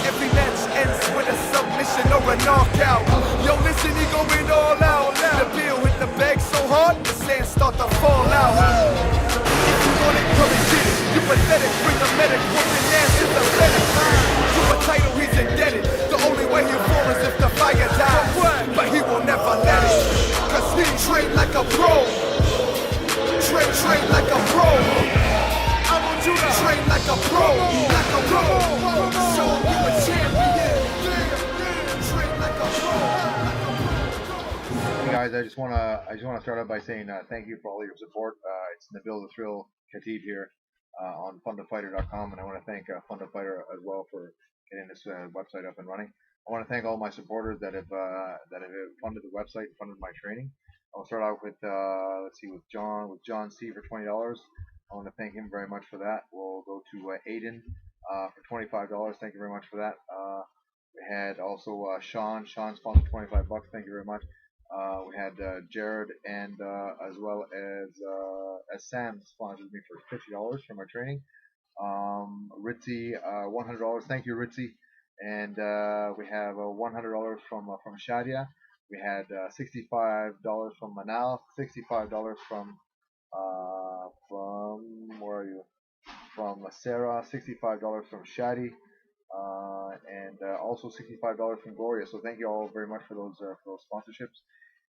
Every match ends with a submission or a knockout. Yo, listen, he going all out. The bill hit the bag so hard, the sand start to fall out. If you want it, come and get it. You pathetic, bring a medic, whoop your ass is a medic. To a title, he's indebted. The only way he'll fall is if the fire dies. But he will never let it. Cause he trained like a pro. Train like a pro. I'm on Judah. Train like a pro. Like a pro. Show you a champion. Train like a pro. Hey guys, I just wanna start out by saying thank you for all your support. It's Nabil the Thrill Khatib here on FunToFighter.com, and I want to thank Fun to Fighter as well for getting this website up and running. I want to thank all my supporters that have funded the website, funded my training. I'll start out with with John C for $20. I want to thank him very much for that. We'll go to Aiden for $25. Thank you very much for that. We had also Sean sponsored $25. Thank you very much. We had Jared and as well as Sam sponsored me for $50 for my training. Ritzy $100. Thank you, Ritzy. And we have $100 from Shadia. We had $65 from Manal, $65 from where are you? From Sarah, $65 from Shadi, and also $65 from Gloria. So thank you all very much for those sponsorships.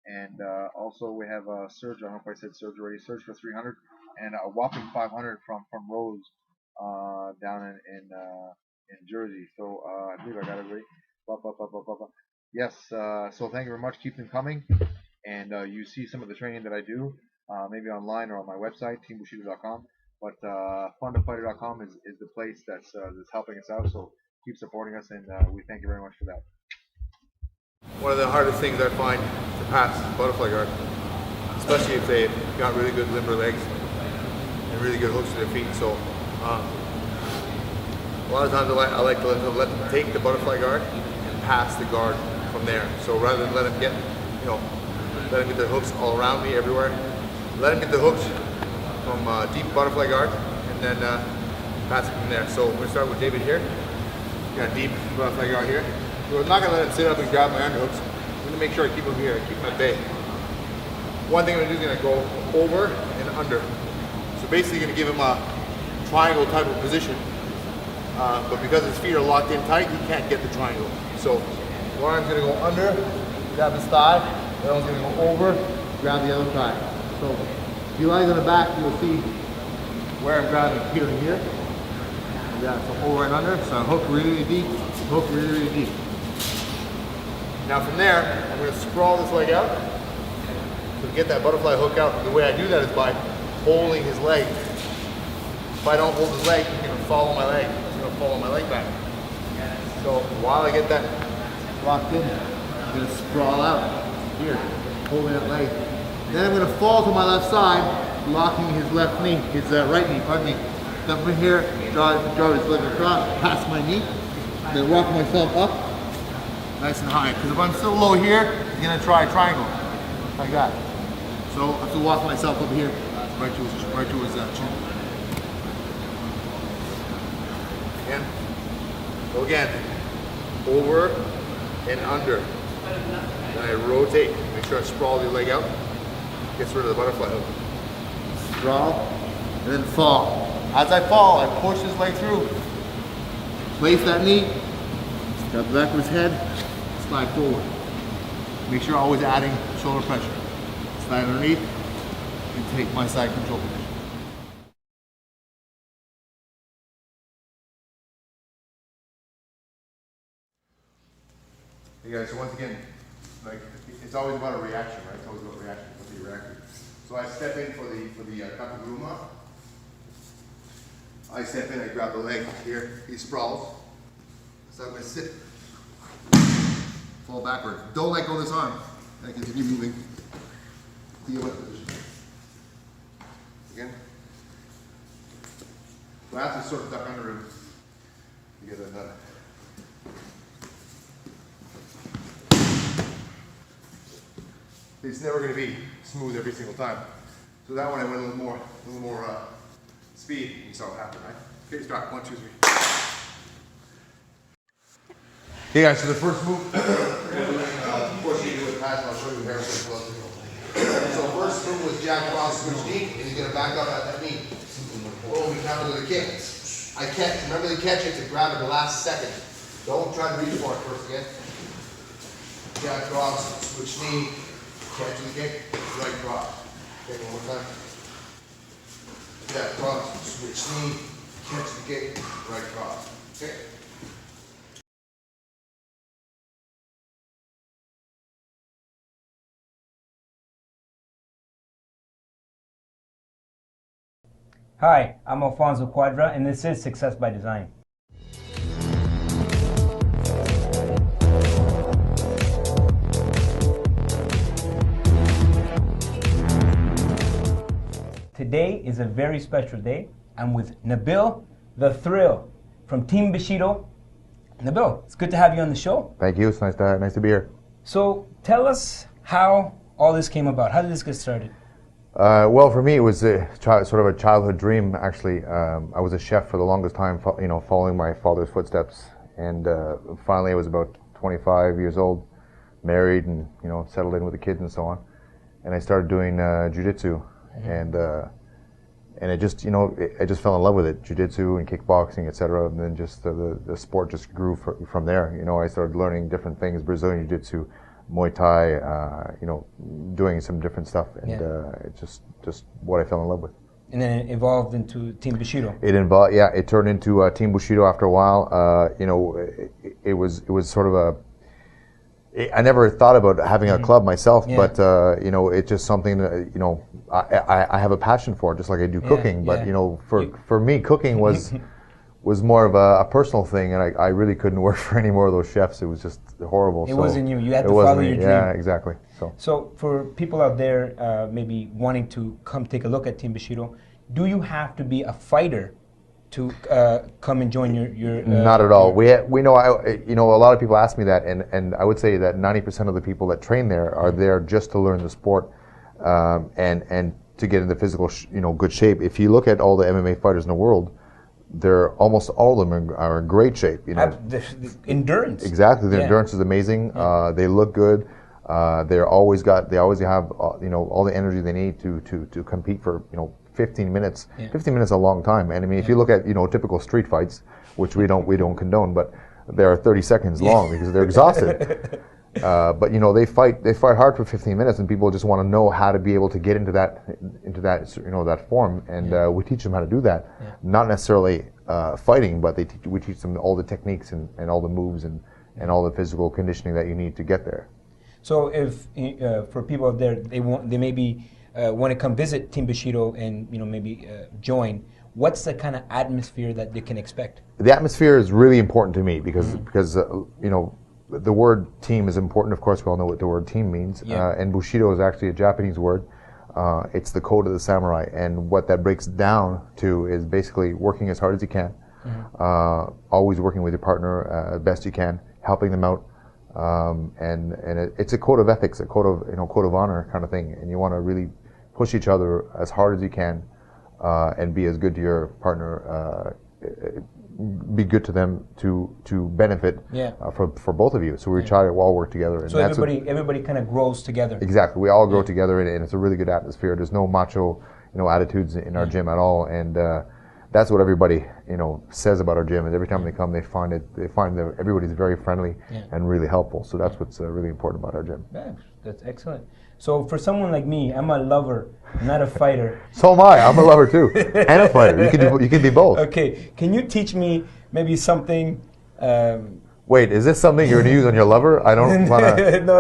And also we have Serge. I don't know if I said Serge already. Serge for $300 and a whopping $500 from Rose down in Jersey. So I believe I got it right. Yes. So thank you very much. Keep them coming. And you see some of the training that I do, maybe online or on my website, teambushido.com. But FunToFighter.com is the place that's helping us out. So keep supporting us, and we thank you very much for that. One of the hardest things I find to pass butterfly guard, especially if they've got really good limber legs and really good hooks to their feet. So a lot of times I like to let them take the butterfly guard and pass the guard from there. So rather than let them get, let them get their hooks all around me everywhere, let them get the hooks from deep butterfly guard and then pass it from there. So we're going to start with David here. Got a deep butterfly guard here. So I'm not going to let it sit up and grab my underhooks. I'm going to make sure I keep them here, I keep them at bay. One thing I'm going to do is going to go over and under. So basically going to give him a triangle type of position. But because his feet are locked in tight, he can't get the triangle. So one arm's going to go under, grab his thigh. The other one's going to go over, grab the other thigh. So if he lies on the back, you'll see where I'm grabbing here and here. Yeah, so over and under, so hook really deep, hook really deep. Now from there, I'm going to sprawl this leg out to get that butterfly hook out. The way I do that is by holding his leg. If I don't hold his leg, he's going to follow my leg. He's going to follow my leg back. So while I get that locked in, I'm going to sprawl out here, holding that leg. Then I'm going to fall to my left side, locking his left knee, his right knee, pardon me. Step over here, draw his leg across, past my knee, then rock myself up, nice and high. Because if I'm still low here, he's going to try a triangle, like that. So I have to walk myself up here, right to his chin. Again. So again, over and under. Then I rotate, make sure I sprawl the leg out, gets rid of the butterfly hook. Sprawl, and then fall. As I fall, I push his leg through. Place that knee, grab the back of his head, slide forward. Make sure always adding shoulder pressure. Slide underneath, and take my side control position. Hey guys, so once again, like it's always about a reaction, right? It's always about reaction. What's the reaction? So I step in for the Kakaguruma. I step in, I grab the leg here, he sprawls. So I'm going to sit, fall backward. Don't let go of this arm. And I continue moving to your left position. Again. So I have to sort of duck under him to get that done. It's never going to be smooth every single time. So that one I went a little more speed. You saw what happened, right? Okay, start. 1, 2, 3. Okay, guys. So the first move, before you do it pass, I'll show you Harrison Plus. So first move was Jack Ross switch knee, and he's going to back up at that knee. Boom, we counter with a kick. I catch. Remember the catch it to grab at the last second. Don't try to reach for it first again. Jack Ross switch knee. Catch the kick, right cross. Okay, one more time. Yeah, cross, switch knee, catch the kick, right cross. Okay. Hi, I'm Alfonso Quadra, and this is Success by Design. Today is a very special day. I'm with Nabil the Thrill from Team Bushido. Nabil, it's good to have you on the show. Thank you. It's nice to be here. So tell us how all this came about. How did this get started? Well, for me, it was sort of a childhood dream. Actually, I was a chef for the longest time, following my father's footsteps. And finally, I was about 25 years old, married, and settled in with the kids and so on. And I started doing jiu-jitsu. And it just, I just fell in love with it, jiu-jitsu and kickboxing, etc. And then just the sport just grew from there. I started learning different things, Brazilian jiu-jitsu, Muay Thai, doing some different stuff, and it's just what I fell in love with. And then it evolved into Team Bushido. It turned into Team Bushido after a while. It was sort of I never thought about having a club myself, but it's just something that I have a passion for, just like I do cooking. But for me, cooking was more of a personal thing, and I really couldn't work for any more of those chefs. It was just horrible. It wasn't you. You had to follow your dream. Yeah, exactly. So for people out there maybe wanting to come take a look at Team Bushido, do you have to be a fighter to come and join your Not at all. We know a lot of people ask me that, and I would say that 90% of the people that train there are there just to learn the sport, and to get into physical good shape. If you look at all the MMA fighters in the world, they're almost all of them are in great shape. You know, the endurance. Exactly, the Yeah. endurance is amazing. They look good. They always have you know, all the energy they need to compete for, you know, 15 minutes. Yeah. 15 minutes is a long time. And I mean, if you look at, you know, typical street fights, which we don't condone, but they're 30 seconds long because they're exhausted. But you know, they fight hard for 15 minutes, and people just want to know how to be able to get into that you know, that form, and we teach them how to do that. Not necessarily fighting, but we teach them all the techniques and all the moves and all the physical conditioning that you need to get there. So if for people out there, they maybe want to come visit Team Bushido and, you know, maybe join, what's the kind of atmosphere that they can expect? The atmosphere is really important to me because you know, the word team is important. Of course, we all know what the word team means. Yeah. And Bushido is actually a Japanese word. It's the code of the samurai, and what that breaks down to is basically working as hard as you can, always working with your partner as best you can, helping them out, and it's a code of ethics, a code of honor kind of thing. And you want to really push each other as hard as you can, and be as good to your partner. Be good to them to benefit for both of you. So we try to all work together. And so everybody kind of grows together. Exactly. We all grow together, and it's a really good atmosphere. There's no macho, you know, attitudes in our gym at all, and that's what everybody, you know, says about our gym. Is every time they come, they find that everybody's very friendly and really helpful. So that's what's really important about our gym. Yeah, that's excellent. So for someone like me, I'm a lover, not a fighter. So am I. I'm a lover too, and a fighter. You can be both. Okay. Can you teach me maybe something? Wait, is this something you're going to use on your lover? I don't want to. No.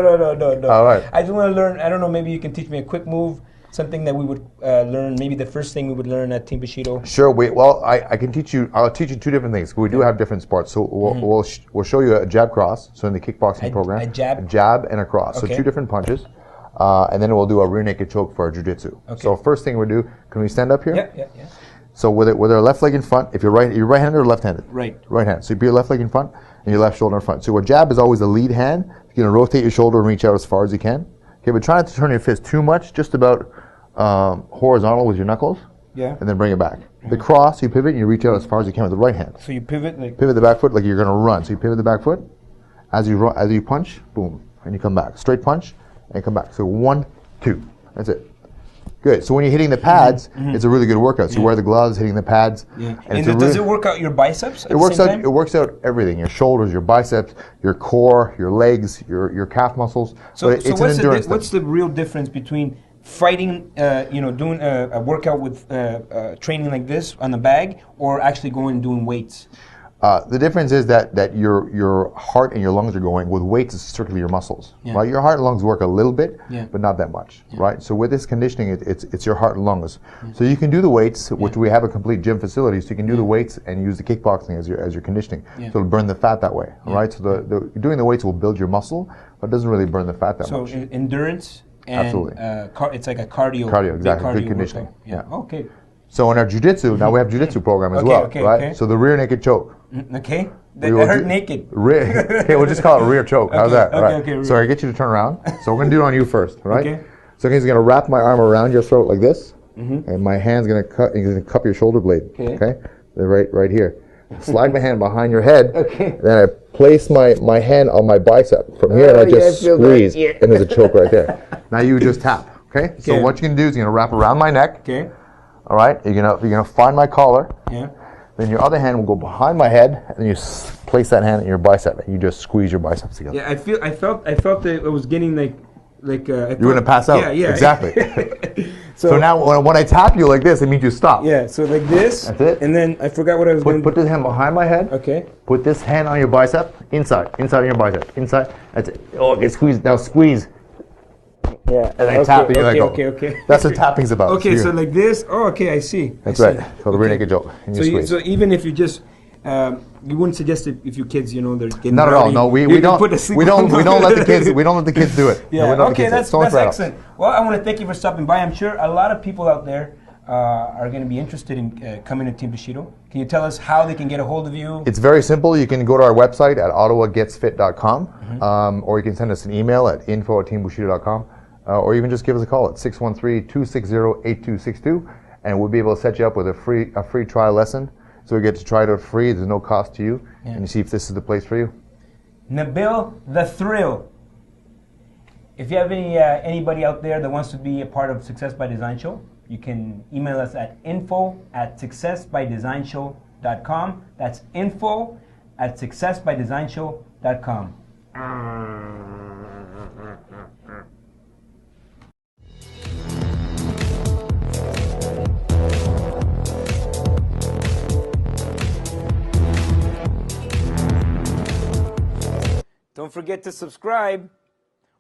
All right. I just want to learn. I don't know. Maybe you can teach me a quick move, something that we would learn. Maybe the first thing we would learn at Team Bushido. Sure. Well, I can teach you. I'll teach you two different things. We do have different sports. So we'll show you a jab cross. So in the kickboxing program, a jab and a cross. Okay. So two different punches. And then we'll do a rear naked choke for our jiu-jitsu. Okay. So first thing we'll do, can we stand up here? Yeah. So with our left leg in front, if you're right-handed or left-handed? Right. Right hand. So you put your left leg in front and your left shoulder in front. So a jab is always the lead hand. You're going to rotate your shoulder and reach out as far as you can. Okay, but try not to turn your fist too much, just about horizontal with your knuckles. Yeah. And then bring it back. The cross, you pivot and you reach out as far as you can with the right hand. So you pivot like... Pivot the back foot like you're going to run. So you pivot the back foot. As you punch, boom, and you come back. Straight punch and come back. So 1, 2. That's it. Good. So when you're hitting the pads, it's a really good workout. So you wear the gloves, hitting the pads. Yeah. And does it work out your biceps? It works out everything. Your shoulders, your biceps, your core, your legs, your calf muscles. So it's an endurance what's the real difference between fighting, doing a workout with training like this on the bag, or actually going and doing weights? The difference is that your heart and your lungs are going. With weights, it's strictly your muscles, right? Your heart and lungs work a little bit, but not that much, right? So with this conditioning, it's your heart and lungs. So you can do the weights, which we have a complete gym facility, so you can do the weights and use the kickboxing as your conditioning. So it'll burn the fat that way, right? So doing the weights will build your muscle, but it doesn't really burn the fat that much. So endurance and absolutely, it's like a cardio. Cardio, exactly. Cardio Good conditioning. Yeah. Okay. So in our jiu-jitsu, now we have jiu-jitsu program as well, right? Okay. So the rear naked choke. Okay. I heard naked. Okay, we'll just call it rear choke. How's that? Okay. So I get you to turn around. So we're going to do it on you first, right? Okay. So he's going to wrap my arm around your throat like this, and my hand's going to cup your shoulder blade. Okay. Right here. Slide my hand behind your head. Okay. Then I place my hand on my bicep from here, and I just squeeze, and there's a choke right there. Now you just tap. Okay. So what you're going to do is you're going to wrap around my neck. Okay. All right. You're gonna find my collar. Yeah. Then your other hand will go behind my head, and then you place that hand in your bicep, and you just squeeze your biceps together. Yeah, I felt that I was getting like you're gonna pass out. Yeah. Exactly. so now when I tap you like this, it means you stop. Yeah. So like this. That's it. And then I forgot what I was going to do. Put this hand behind my head. Okay. Put this hand on your bicep, inside of your bicep, inside. That's it. Oh, okay, squeeze. Now squeeze. Yeah. And I tap you. Okay. That's what tapping's about. Okay, so like this. Oh, okay, I see. That's right. So the rear naked choke. So even if you just, you wouldn't suggest it if your kids, they're getting not ready, at all. No, we don't let the kids do it. Yeah. No, okay, that's excellent. Well, I want to thank you for stopping by. I'm sure a lot of people out there are going to be interested in coming to Team Bushido. Can you tell us how they can get a hold of you? It's very simple. You can go to our website at ottawagetsfit.com, or you can send us an email at info@teambushido.com. Or even just give us a call at 613-260-8262, and we'll be able to set you up with a free trial lesson. So you get to try it out free. There's no cost to you, Yeah. and you see if this is the place for you. Nabil the Thrill. If you have anybody out there that wants to be a part of Success by Design Show, you can email us at info@successbydesignshow.com. That's info@successbydesignshow.com. Don't forget to subscribe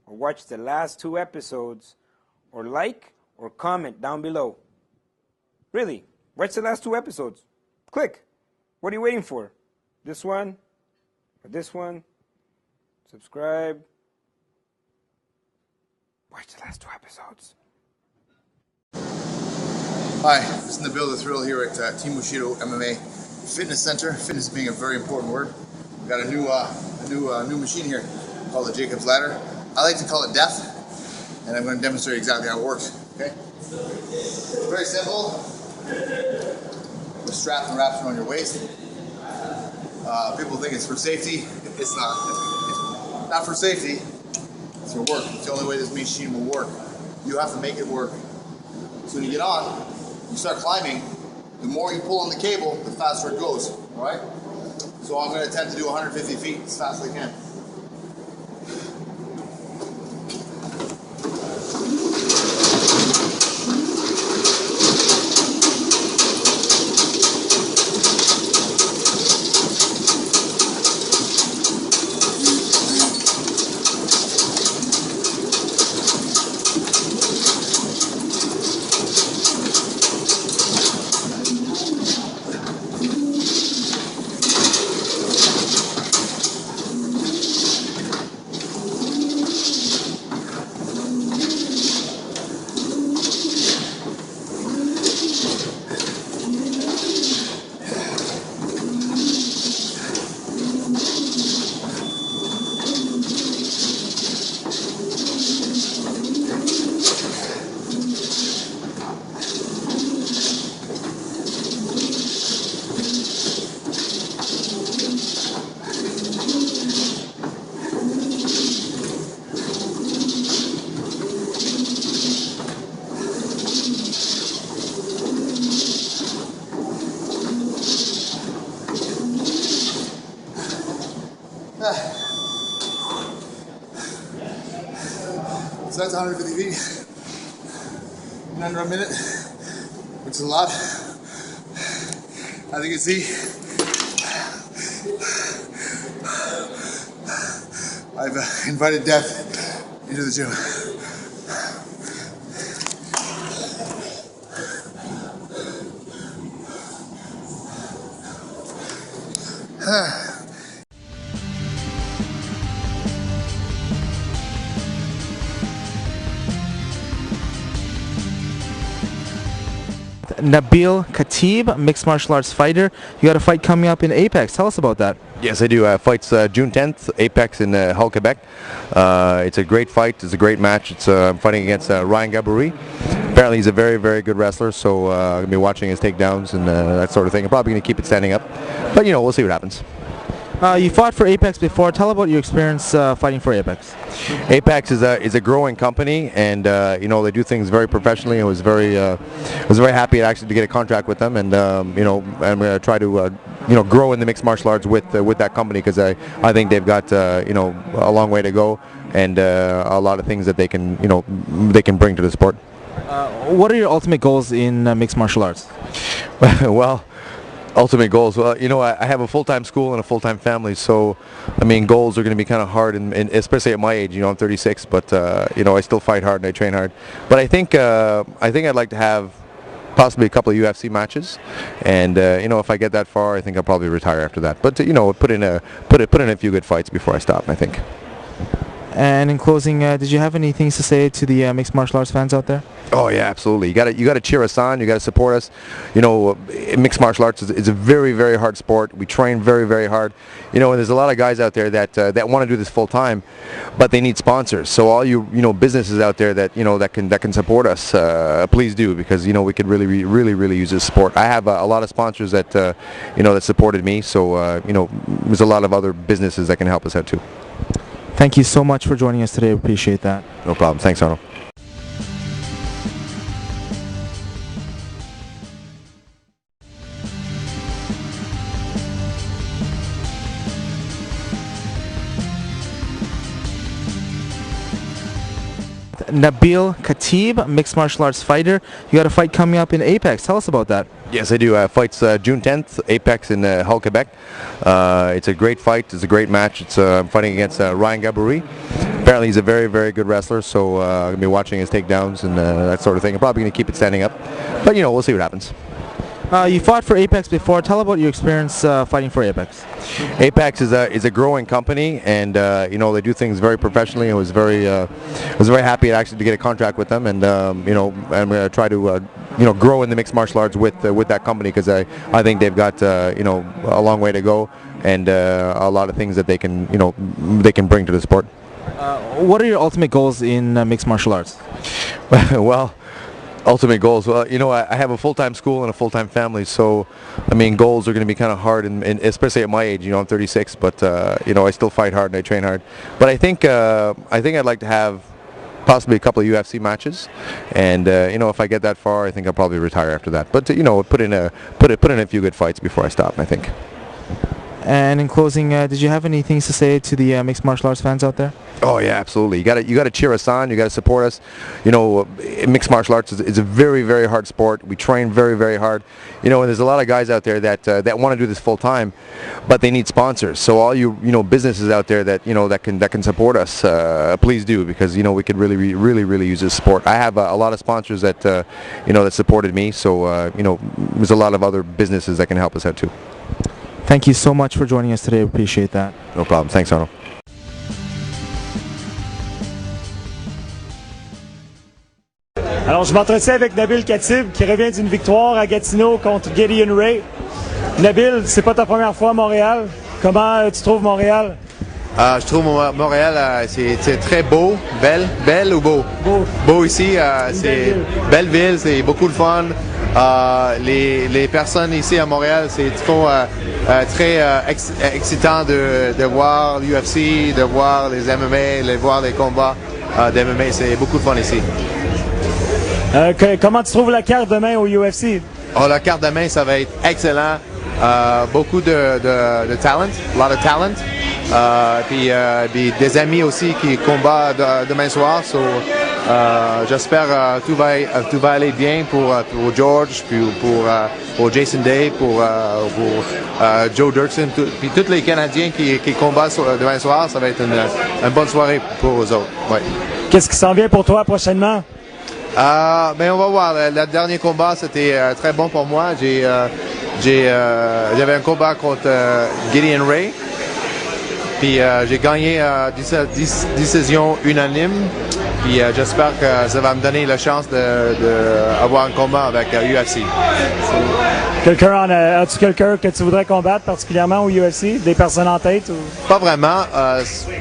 or watch the last 2 episodes or like or comment down below. Really, watch the last 2 episodes. Click. What are you waiting for? This one or this one? Subscribe. Watch the last 2 episodes. Hi, this is Nabil the Thrill here at Team Bushido MMA Fitness Center. Fitness being a very important word. We've got a new machine here called the Jacob's Ladder. I like to call it death, and I'm going to demonstrate exactly how it works. Okay? It's very simple. We're strapped and wrapped around your waist. People think it's for safety. It's not. It's not for safety. It's for work. It's the only way this machine will work. You have to make it work. So when you get on, you start climbing. The more you pull on the cable, the faster it goes. All right? So I'm going to attempt to do 150 feet as fast as I can. So that's 150 feet in under a minute, which is a lot. As you can see, I've invited death into the gym. Nabil Khatib, mixed martial arts fighter. You got a fight coming up in Apex. Tell us about that. Yes, I do. Fight's June 10th, Apex in Hull, Quebec. It's a great fight. It's a great match. I'm fighting against Ryan Gabouri. Apparently he's a very, very good wrestler, so I'm going to be watching his takedowns and that sort of thing. I'm probably going to keep it standing up. But, we'll see what happens. You fought for Apex before. Tell about your experience fighting for Apex. Apex is a growing company, and they do things very professionally. I was very happy actually to get a contract with them, and I'm going to try to grow in the mixed martial arts with that company, because I think they've got a long way to go, and a lot of things that they can bring to the sport. What are your ultimate goals in mixed martial arts? Well, ultimate goals. Well, I have a full-time school and a full-time family, so goals are going to be kind of hard, and especially at my age. I'm 36, but I still fight hard and I train hard. But I think I'd like to have possibly a couple of UFC matches, and if I get that far, I think I'll probably retire after that. But put in a few good fights before I stop, I think. And in closing, did you have any things to say to the mixed martial arts fans out there? Oh yeah, absolutely. You got to cheer us on. You got to support us. You know, mixed martial arts is a very, very hard sport. We train very, very hard. You know, and there's a lot of guys out there that want to do this full time, but they need sponsors. So all you businesses out there that can support us, please do, because we could really use this support. I have a lot of sponsors that that supported me. So there's a lot of other businesses that can help us out too. Thank you so much for joining us today. I appreciate that. No problem. Thanks, Arnold. Nabil Khatib, mixed martial arts fighter. You got a fight coming up in Apex. Tell us about that. Yes, I do. Fights June 10th, Apex in Hull, Quebec. It's a great fight. It's a great match. I'm fighting against Ryan Gabouri. Apparently he's a very, very good wrestler, so I'm going to be watching his takedowns and that sort of thing. I'm probably going to keep it standing up, but we'll see what happens. You fought for Apex before. Tell about your experience fighting for Apex. Apex is a growing company, and they do things very professionally. I was very happy actually to get a contract with them, and I'm going to try to grow in the mixed martial arts with that company, because I think they've got a long way to go, and a lot of things that they can bring to the sport. What are your ultimate goals in mixed martial arts? Well, ultimate goals. Well, I have a full-time school and a full-time family, so goals are going to be kind of hard, and especially at my age. I'm 36, but I still fight hard and I train hard. But I think I'd like to have possibly a couple of UFC matches, and if I get that far, I think I'll probably retire after that. But put in a few good fights before I stop, I think. And in closing, did you have any things to say to the mixed martial arts fans out there? Oh yeah, absolutely. You got to cheer us on. You got to support us. Mixed martial arts is a very, very hard sport. We train very, very hard. And there's a lot of guys out there that want to do this full time, but they need sponsors. So all you businesses out there that can support us, please do, because we could really use this support. I have a lot of sponsors that that supported me. So there's a lot of other businesses that can help us out too. Thank you so much for joining us today. I appreciate that. No problem. Thanks, Arnold. Alors, je m'entretiens avec Nabil Khatib, qui revient d'une victoire à Gatineau contre Gideon Ray. Nabil, c'est pas ta première fois à Montréal. Comment tu trouves Montréal? Je trouve Montréal, c'est très beau. Belle ou beau? Beau. Beau ici, c'est belle ville, c'est beaucoup de fun. Les personnes ici à Montréal, c'est très excitant de voir l'UFC, de voir les MMA, de voir les combats d'MMA. C'est beaucoup de fun ici. Comment tu trouves la carte demain au UFC? La carte demain, ça va être excellent. Beaucoup de talent, a lot of talent. Puis des amis aussi qui combattent demain soir. So, j'espère tout va aller bien pour George, puis pour Jason Day, pour Joe Dirksen, puis tous les Canadiens qui combattent demain soir. Ça va être une bonne soirée pour eux autres. Ouais. Qu'est-ce qui s'en vient pour toi prochainement? On va voir. Le dernier combat, c'était très bon pour moi. J'avais un combat contre Gideon Ray. Puis j'ai gagné décision unanime. Puis j'espère que ça va me donner la chance d'avoir un combat avec UFC. As-tu quelqu'un que tu voudrais combattre particulièrement au UFC? Des personnes en tête? Ou? Pas vraiment.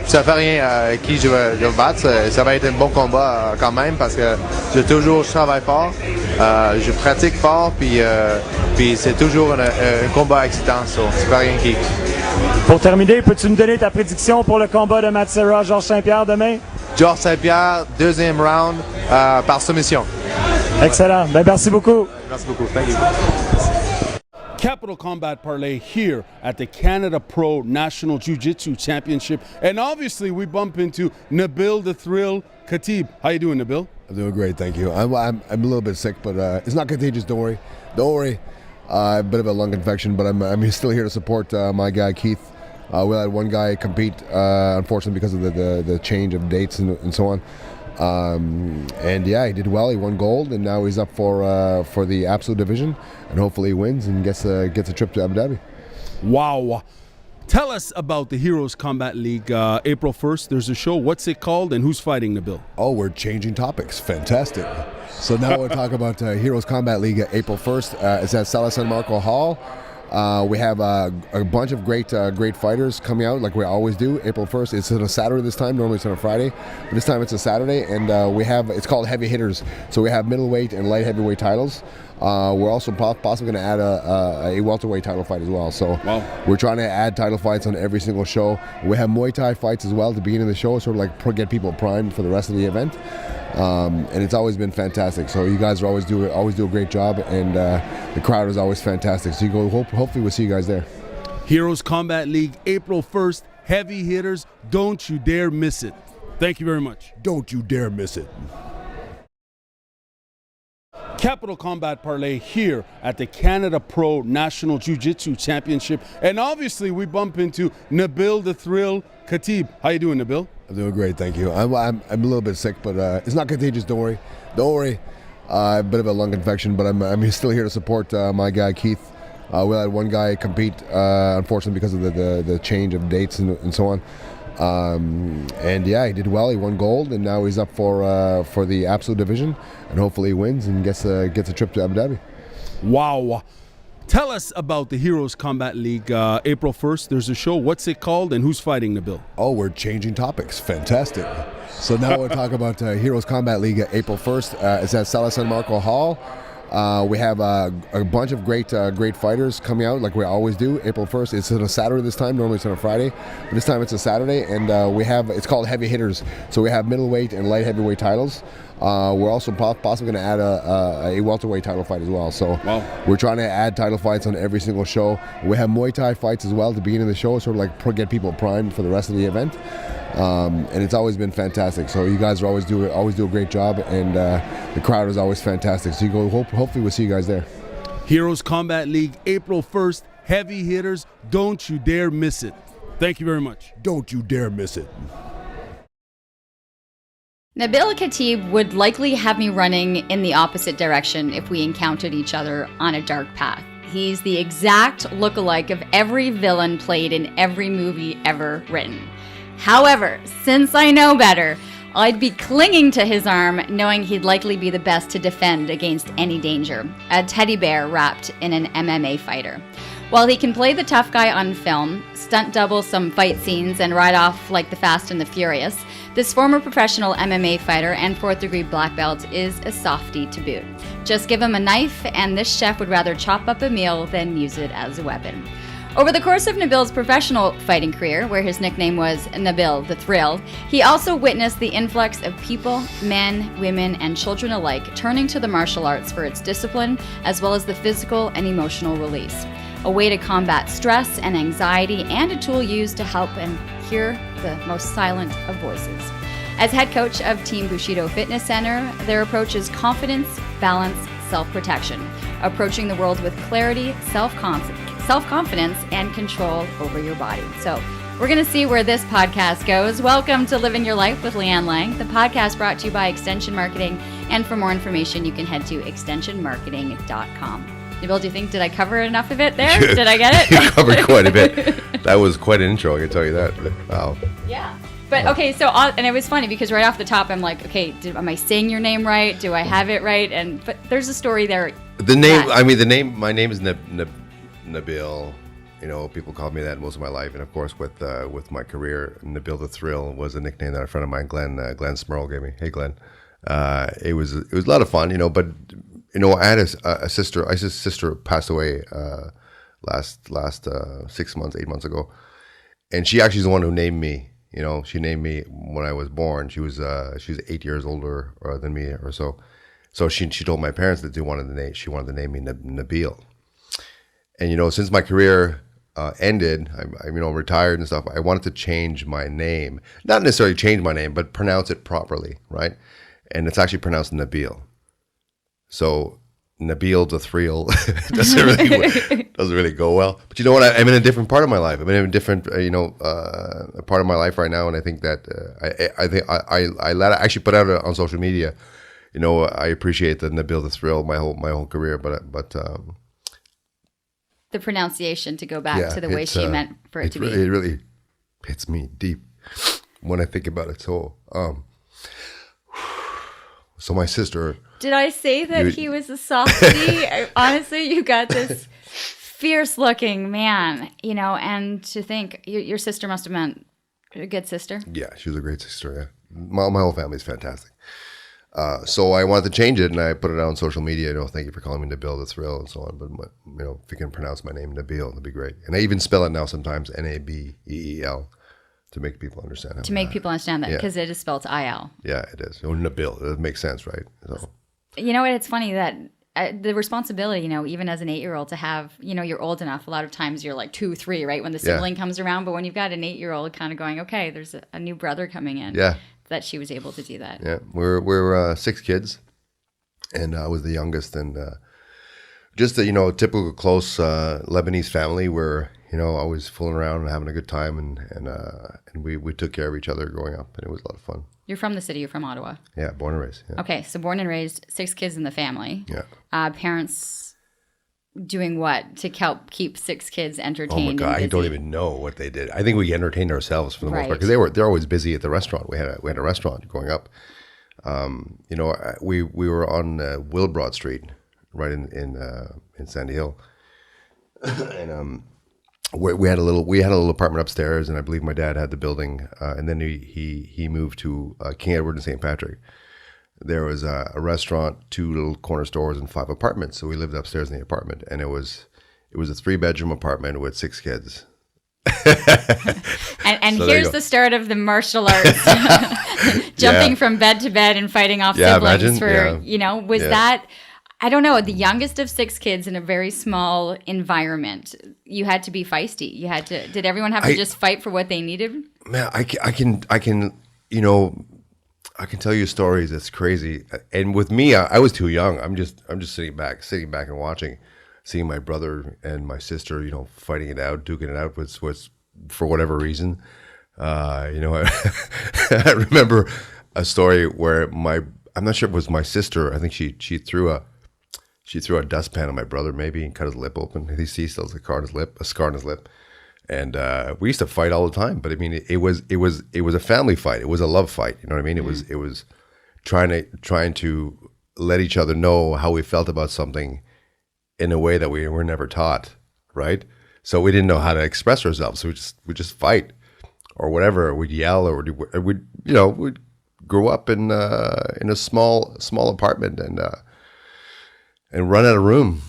Ça fait rien qui je vais battre. Ça va être un bon combat quand même, parce que je travaille fort. Je pratique fort. Puis c'est toujours un combat excitant. C'est pas rien qui... Pour terminer, peux-tu me donner ta prédiction pour le combat de Matt Serra, Georges Saint-Pierre demain? Georges Saint-Pierre, deuxième round par soumission. Excellent. Merci beaucoup. Merci beaucoup. Thank you. Capital Combat Parlay here at the Canada Pro National Jiu-Jitsu Championship. And obviously we bump into Nabil the Thrill Khatib. How you doing, Nabil? I'm doing great, thank you. I'm a little bit sick, but it's not contagious, don't worry. Don't worry. A bit of a lung infection, but I'm still here to support my guy Keith. We had one guy compete, unfortunately, because of the change of dates and so on. And yeah, he did well. He won gold, and now he's up for the absolute division, and hopefully he wins and gets a trip to Abu Dhabi. Wow. Tell us about the Heroes Combat League. April 1st, there's a show. What's it called and who's fighting, Nabil? Oh, we're changing topics. Fantastic. So now we'll talk about Heroes Combat League April 1st. It's at Sala San Marco Hall. We have a bunch of great fighters coming out like we always do. April 1st. It's on a Saturday this time. Normally it's on a Friday, but this time it's a Saturday, and it's called Heavy Hitters. So we have middleweight and light heavyweight titles. We're also possibly going to add a welterweight title fight as well. So we're trying to add title fights on every single show. We have Muay Thai fights as well at the beginning of the show, sort of like get people primed for the rest of the event. And it's always been fantastic. So you guys always do a great job, and the crowd is always fantastic. So hopefully we'll see you guys there. Heroes Combat League, April 1st, Heavy Hitters. Don't you dare miss it. Thank you very much. Don't you dare miss it. Capital Combat Parlay here at the Canada Pro National Jiu-Jitsu Championship. And obviously we bump into Nabil the Thrill Khatib. How you doing, Nabil? I'm doing great, thank you. I'm a little bit sick, but it's not contagious, don't worry. Don't worry. A bit of a lung infection, but I'm still here to support my guy Keith. We had one guy compete, unfortunately, because of the change of dates and so on. And yeah, he did well. He won gold, and now he's up for the Absolute division, and hopefully he wins and gets a trip to Abu Dhabi. Wow. Tell us about the Heroes Combat League. April 1st, there's a show. What's it called and who's fighting, Nabil? Oh, we're changing topics. Fantastic. So now we'll talk about Heroes Combat League April 1st. It's at Sala San Marco Hall. We have a bunch of great fighters coming out like we always do. April 1st. It's on a Saturday this time. Normally it's on a Friday, but this time it's a Saturday, and it's called Heavy Hitters. So we have middleweight and light heavyweight titles. We're also possibly going to add a welterweight title fight as well. So we're trying to add title fights on every single show. We have Muay Thai fights as well at the beginning of the show, sort of like get people primed for the rest of the event. And it's always been fantastic. So you guys always do a great job, and the crowd is always fantastic. So hopefully we'll see you guys there. Heroes Combat League, April 1st, Heavy Hitters. Don't you dare miss it. Thank you very much. Don't you dare miss it. Nabil Khatib would likely have me running in the opposite direction if we encountered each other on a dark path. He's the exact lookalike of every villain played in every movie ever written. However, since I know better, I'd be clinging to his arm, knowing he'd likely be the best to defend against any danger, a teddy bear wrapped in an MMA fighter. While he can play the tough guy on film, stunt double some fight scenes, and ride off like the Fast and the Furious, this former professional MMA fighter and 4th degree black belt is a softie to boot. Just give him a knife, and this chef would rather chop up a meal than use it as a weapon. Over the course of Nabil's professional fighting career, where his nickname was Nabil the Thrill, he also witnessed the influx of people, men, women, and children alike turning to the martial arts for its discipline, as well as the physical and emotional release. A way to combat stress and anxiety, and a tool used to help and hear the most silent of voices. As head coach of Team Bushido Fitness Center, their approach is confidence, balance, self-protection, approaching the world with clarity, self-confidence, and control over your body. So we're going to see where this podcast goes. Welcome to Living Your Life with Leanne Lang, the podcast brought to you by Extension Marketing. And for more information, you can head to extensionmarketing.com. Nabil, do you think, did I cover enough of it there? Did I get it? You covered quite a bit. That was quite an intro, I can tell you that. Wow. Yeah. But okay, so, and it was funny because right off the top, I'm like, okay, am I saying your name right? Do I have it right? But there's a story there. The name, my name is Nabil. You know, people called me that most of my life. And of course, with my career, Nabil the Thrill was a nickname that a friend of mine, Glenn Smurl, gave me. Hey, Glenn. It was a lot of fun, you know, but you know, I had a sister. Isa's sister passed away last 8 months ago, and she actually is the one who named me. You know, she named me when I was born. She was 8 years older than me or so. So she told my parents that she wanted to name me Nabil. And you know, since my career ended, I'm retired and stuff. I wanted to change my name, not necessarily change my name, but pronounce it properly, right? And it's actually pronounced Nabil. So Nabil the Thrill doesn't really go well. But you know what? I'm in a different part of my life. I'm in a different part of my life right now, and I think that I actually put out on social media. You know, I appreciate the Nabil the Thrill my whole career, but the pronunciation to go back to the way it's, she meant for it to be. It really hits me deep when I think about it. So, so my sister. Did I say that he was a softie? Honestly, you got this fierce-looking man, you know, and to think your sister must have been a good sister. Yeah, she was a great sister. Yeah, my whole family's fantastic. So I wanted to change it, and I put it out on social media. You know, thank you for calling me Nabil the Thrill and so on. But you know, if you can pronounce my name Nabil, that'd be great. And I even spell it now sometimes Nabeel to make people understand. To make people understand that because it is spelled IL. Yeah, it is. Oh, Nabil. It makes sense, right? So. You know what? It's funny that the responsibility, you know, even as an 8-year-old to have, you know, you're old enough. A lot of times you're like 2, 3, right? When the sibling comes around. But when you've got an 8-year-old kind of going, okay, there's a new brother coming in. Yeah. That she was able to do that. Yeah. We're 6 kids. And I was the youngest. And just a, you know, typical close Lebanese family where, you know, always fooling around and having a good time. And we took care of each other growing up. And it was a lot of fun. You're from the city. You're from Ottawa. Yeah, born and raised. Yeah. Okay, so born and raised, 6 kids in the family. Yeah. Parents doing what to help keep 6 kids entertained? Oh my God, I don't even know what they did. I think we entertained ourselves for the most part because they're always busy at the restaurant. We had a restaurant growing up. You know, we were on Wilbrod Street, right in Sandy Hill, and we had a little apartment upstairs, and I believe my dad had the building, and then he moved to King Edward and St. Patrick. There was a restaurant, 2 little corner stores, and 5 apartments. So we lived upstairs in the apartment, and it was a 3-bedroom apartment with 6 kids. and so here's the start of the martial arts, jumping from bed to bed and fighting off siblings. You know, was that? I don't know, the youngest of 6 kids in a very small environment. You had to be feisty. You had to. Did everyone have to just fight for what they needed? Man, I can, you know, I can tell you stories that's crazy. And with me, I was too young. I'm just sitting back and watching, seeing my brother and my sister, you know, fighting it out, duking it out was for whatever reason. You know, I remember a story where I'm not sure if it was my sister. I think she threw a dustpan on my brother maybe and cut his lip open. He still has a scar on his lip. And we used to fight all the time, but I mean, it was a family fight. It was a love fight. You know what I mean? It was trying to let each other know how we felt about something in a way that we were never taught, right? So we didn't know how to express ourselves. So we just fight or whatever. We'd yell or we'd grow up in a small apartment and run out of room,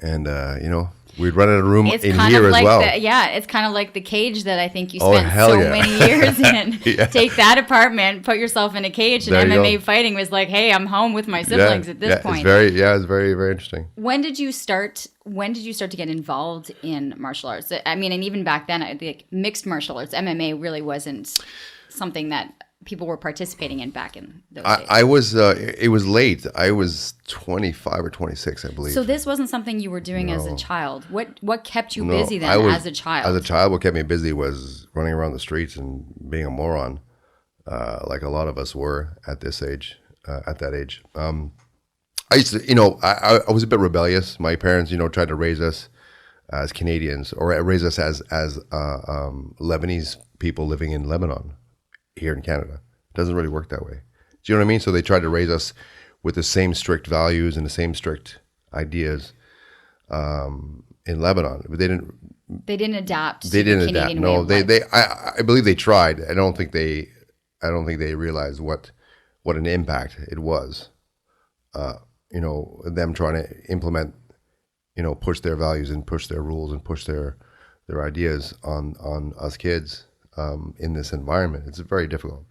and you know. We'd run out of room in here as well. It's kind of like the cage that I think you spent many years in. Take that apartment, put yourself in a cage, and MMA fighting was like, hey, I'm home with my siblings at this point. It's very, very interesting. When did you start to get involved in martial arts? I mean, and even back then, the mixed martial arts, MMA really wasn't something that people were participating in back in those days. It was late. I was 25 or 26, I believe. So this wasn't something you were doing as a child. What kept you busy then as a child? As a child, what kept me busy was running around the streets and being a moron, like a lot of us were at this age, at that age. I used to, you know, I was a bit rebellious. My parents, you know, tried to raise us as Canadians or raise us as Lebanese people living in Lebanon. Here in Canada. It doesn't really work that way. Do you know what I mean? So they tried to raise us with the same strict values and the same strict ideas in Lebanon, but they didn't adapt. They didn't adapt. No, I believe they tried. I don't think they realized what an impact it was. You know, them trying to implement, you know, push their values and push their rules and push their ideas on us kids. In this environment, it's very difficult.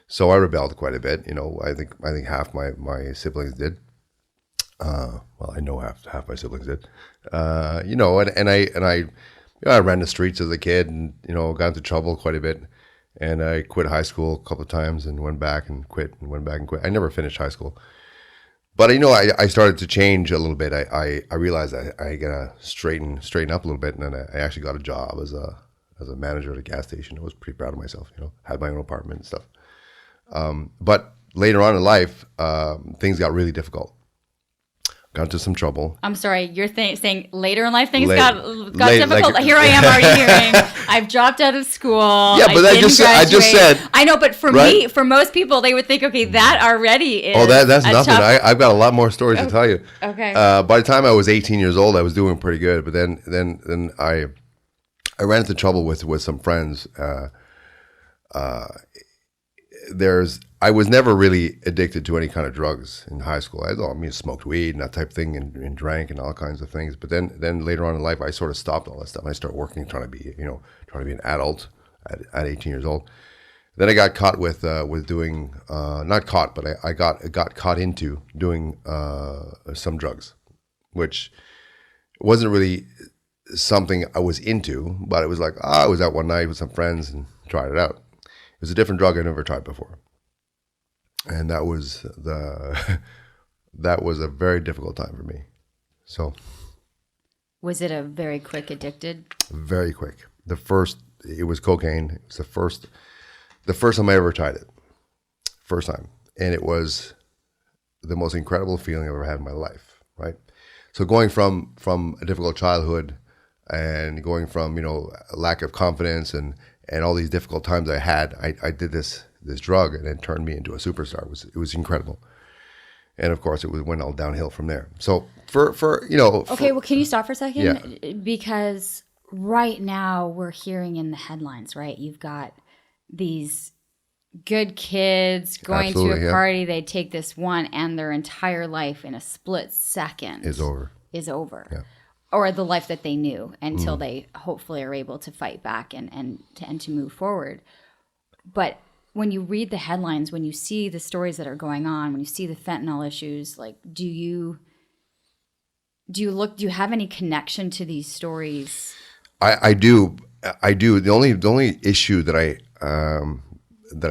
So I rebelled quite a bit. You know, I think half my siblings did. Well, I know half my siblings did. You know, and I ran the streets as a kid, and you know, got into trouble quite a bit. And I quit high school a couple of times, and went back and quit, and went back and quit. I never finished high school, but you know, I started to change a little bit. I realized I gotta straighten up a little bit, and then I actually got a job as a manager at a gas station. I was pretty proud of myself, you know, had my own apartment and stuff. But later on in life, things got really difficult. got into some trouble. I'm sorry, you're saying later in life things Late- got late, difficult. like- Here I am already hearing I've dropped out of school. Yeah, but I just said. I know, but for right? me, for most people, they would think, okay, that already is. Oh, that's a nothing. tough- I've got a lot more stories to tell you. Okay. By the time I was 18 years old, I was doing pretty good. But then I ran into trouble with some friends. I was never really addicted to any kind of drugs in high school. I smoked weed and that type of thing, and drank and all kinds of things. But then later on in life, I sort of stopped all that stuff. I started working, trying to be an adult at 18 years old. Then I got caught with doing not caught, but I got caught into doing some drugs, which wasn't really something I was into, but it was like I was out one night with some friends and tried it out. It was a different drug I'd never tried before. And that was a very difficult time for me. So, was it a very quick addicted? Very quick. It was cocaine. It was the first time I ever tried it. First time. And it was the most incredible feeling I've ever had in my life, right? So going from a difficult childhood and going from, a lack of confidence and all these difficult times I had, I did this drug, and it turned me into a superstar. It was incredible. And of course, went all downhill from there. So Okay, well, can you stop for a second? Yeah. Because right now we're hearing in the headlines, right? You've got these good kids going Absolutely, to a yeah. party. They take this one, and their entire life in a split second Is over. Yeah. Or the life that they knew until they hopefully are able to fight back and to move forward. But when you read the headlines, when you see the stories that are going on, when you see the fentanyl issues, like, do you have any connection to these stories? I do. The only issue that I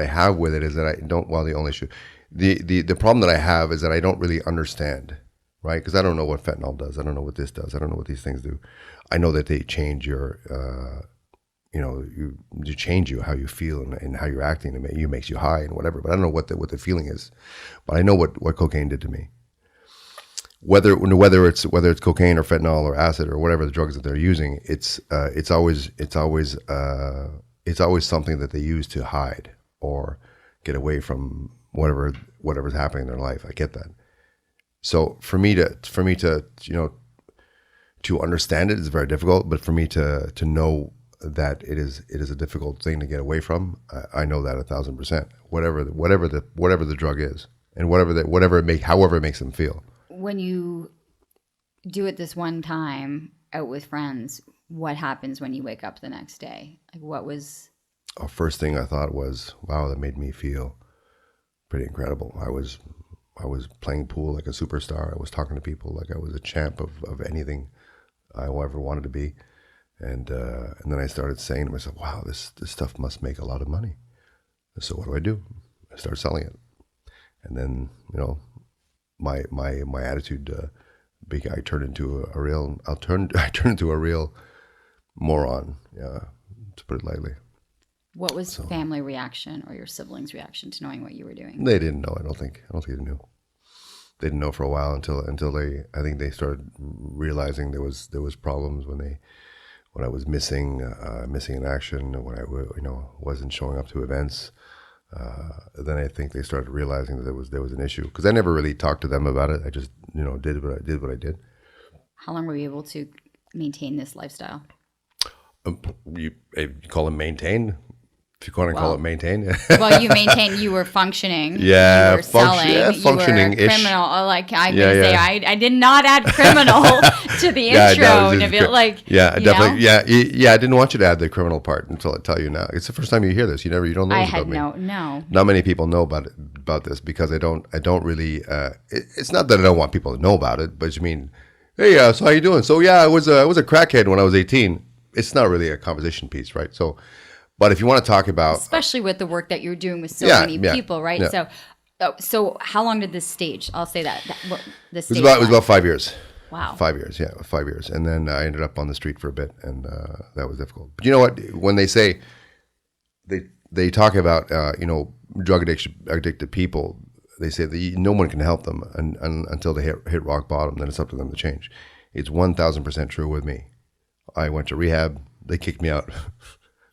have with it is that I don't. Well, the only issue, the problem that I have is that I don't really understand, right? Because I don't know what fentanyl does. I don't know what this does. I don't know what these things do. I know that they change your, you change how you feel and how you're acting. It makes you high and whatever. But I don't know what the feeling is. But I know what cocaine did to me. Whether it's cocaine or fentanyl or acid or whatever the drugs that they're using, it's always something that they use to hide or get away from whatever's happening in their life. I get that. So for me to understand it is very difficult, but for me to know that it is a difficult thing to get away from, I know that 1,000%. Whatever the drug is, and however it makes them feel. When you do it this one time out with friends, what happens when you wake up the next day? Like, what was? First thing I thought was, wow, that made me feel pretty incredible. I was playing pool like a superstar. I was talking to people like I was a champ of anything I ever wanted to be. And then I started saying to myself, wow, this stuff must make a lot of money. So what do? I start selling it. And then, my attitude, I turned into a real moron, to put it lightly. What was family reaction or your siblings' reaction to knowing what you were doing? They didn't know. I don't think they knew. They didn't know for a while until I think they started realizing there was problems when I was missing in action, when I wasn't showing up to events. Then I think they started realizing that there was an issue, because I never really talked to them about it. I just did what I did. How long were you able to maintain this lifestyle? You call it maintain? If you want to call it maintain. Well, you were functioning. Yeah, you were selling. functioning-ish. You were a criminal. I did not add criminal to the intro. Definitely. Yeah, I didn't want you to add the criminal part until I tell you now. It's the first time you hear this. You don't know this about me. No. Not many people know about this, because I don't really. It's not that I don't want people to know about it, but you mean, hey, so how you doing? So yeah, I was a crackhead when I was 18. It's not really a conversation piece, right? So. But if you want to talk about, especially with the work that you're doing with so many people, right? Yeah. So how long did this stage? I'll say that. It was about 5 years. Wow. 5 years, 5 years, and then I ended up on the street for a bit, and that was difficult. But you know what? When they say they talk about drug addicted people, they say that no one can help them until they hit rock bottom. Then it's up to them to change. It's 1,000% true with me. I went to rehab. They kicked me out.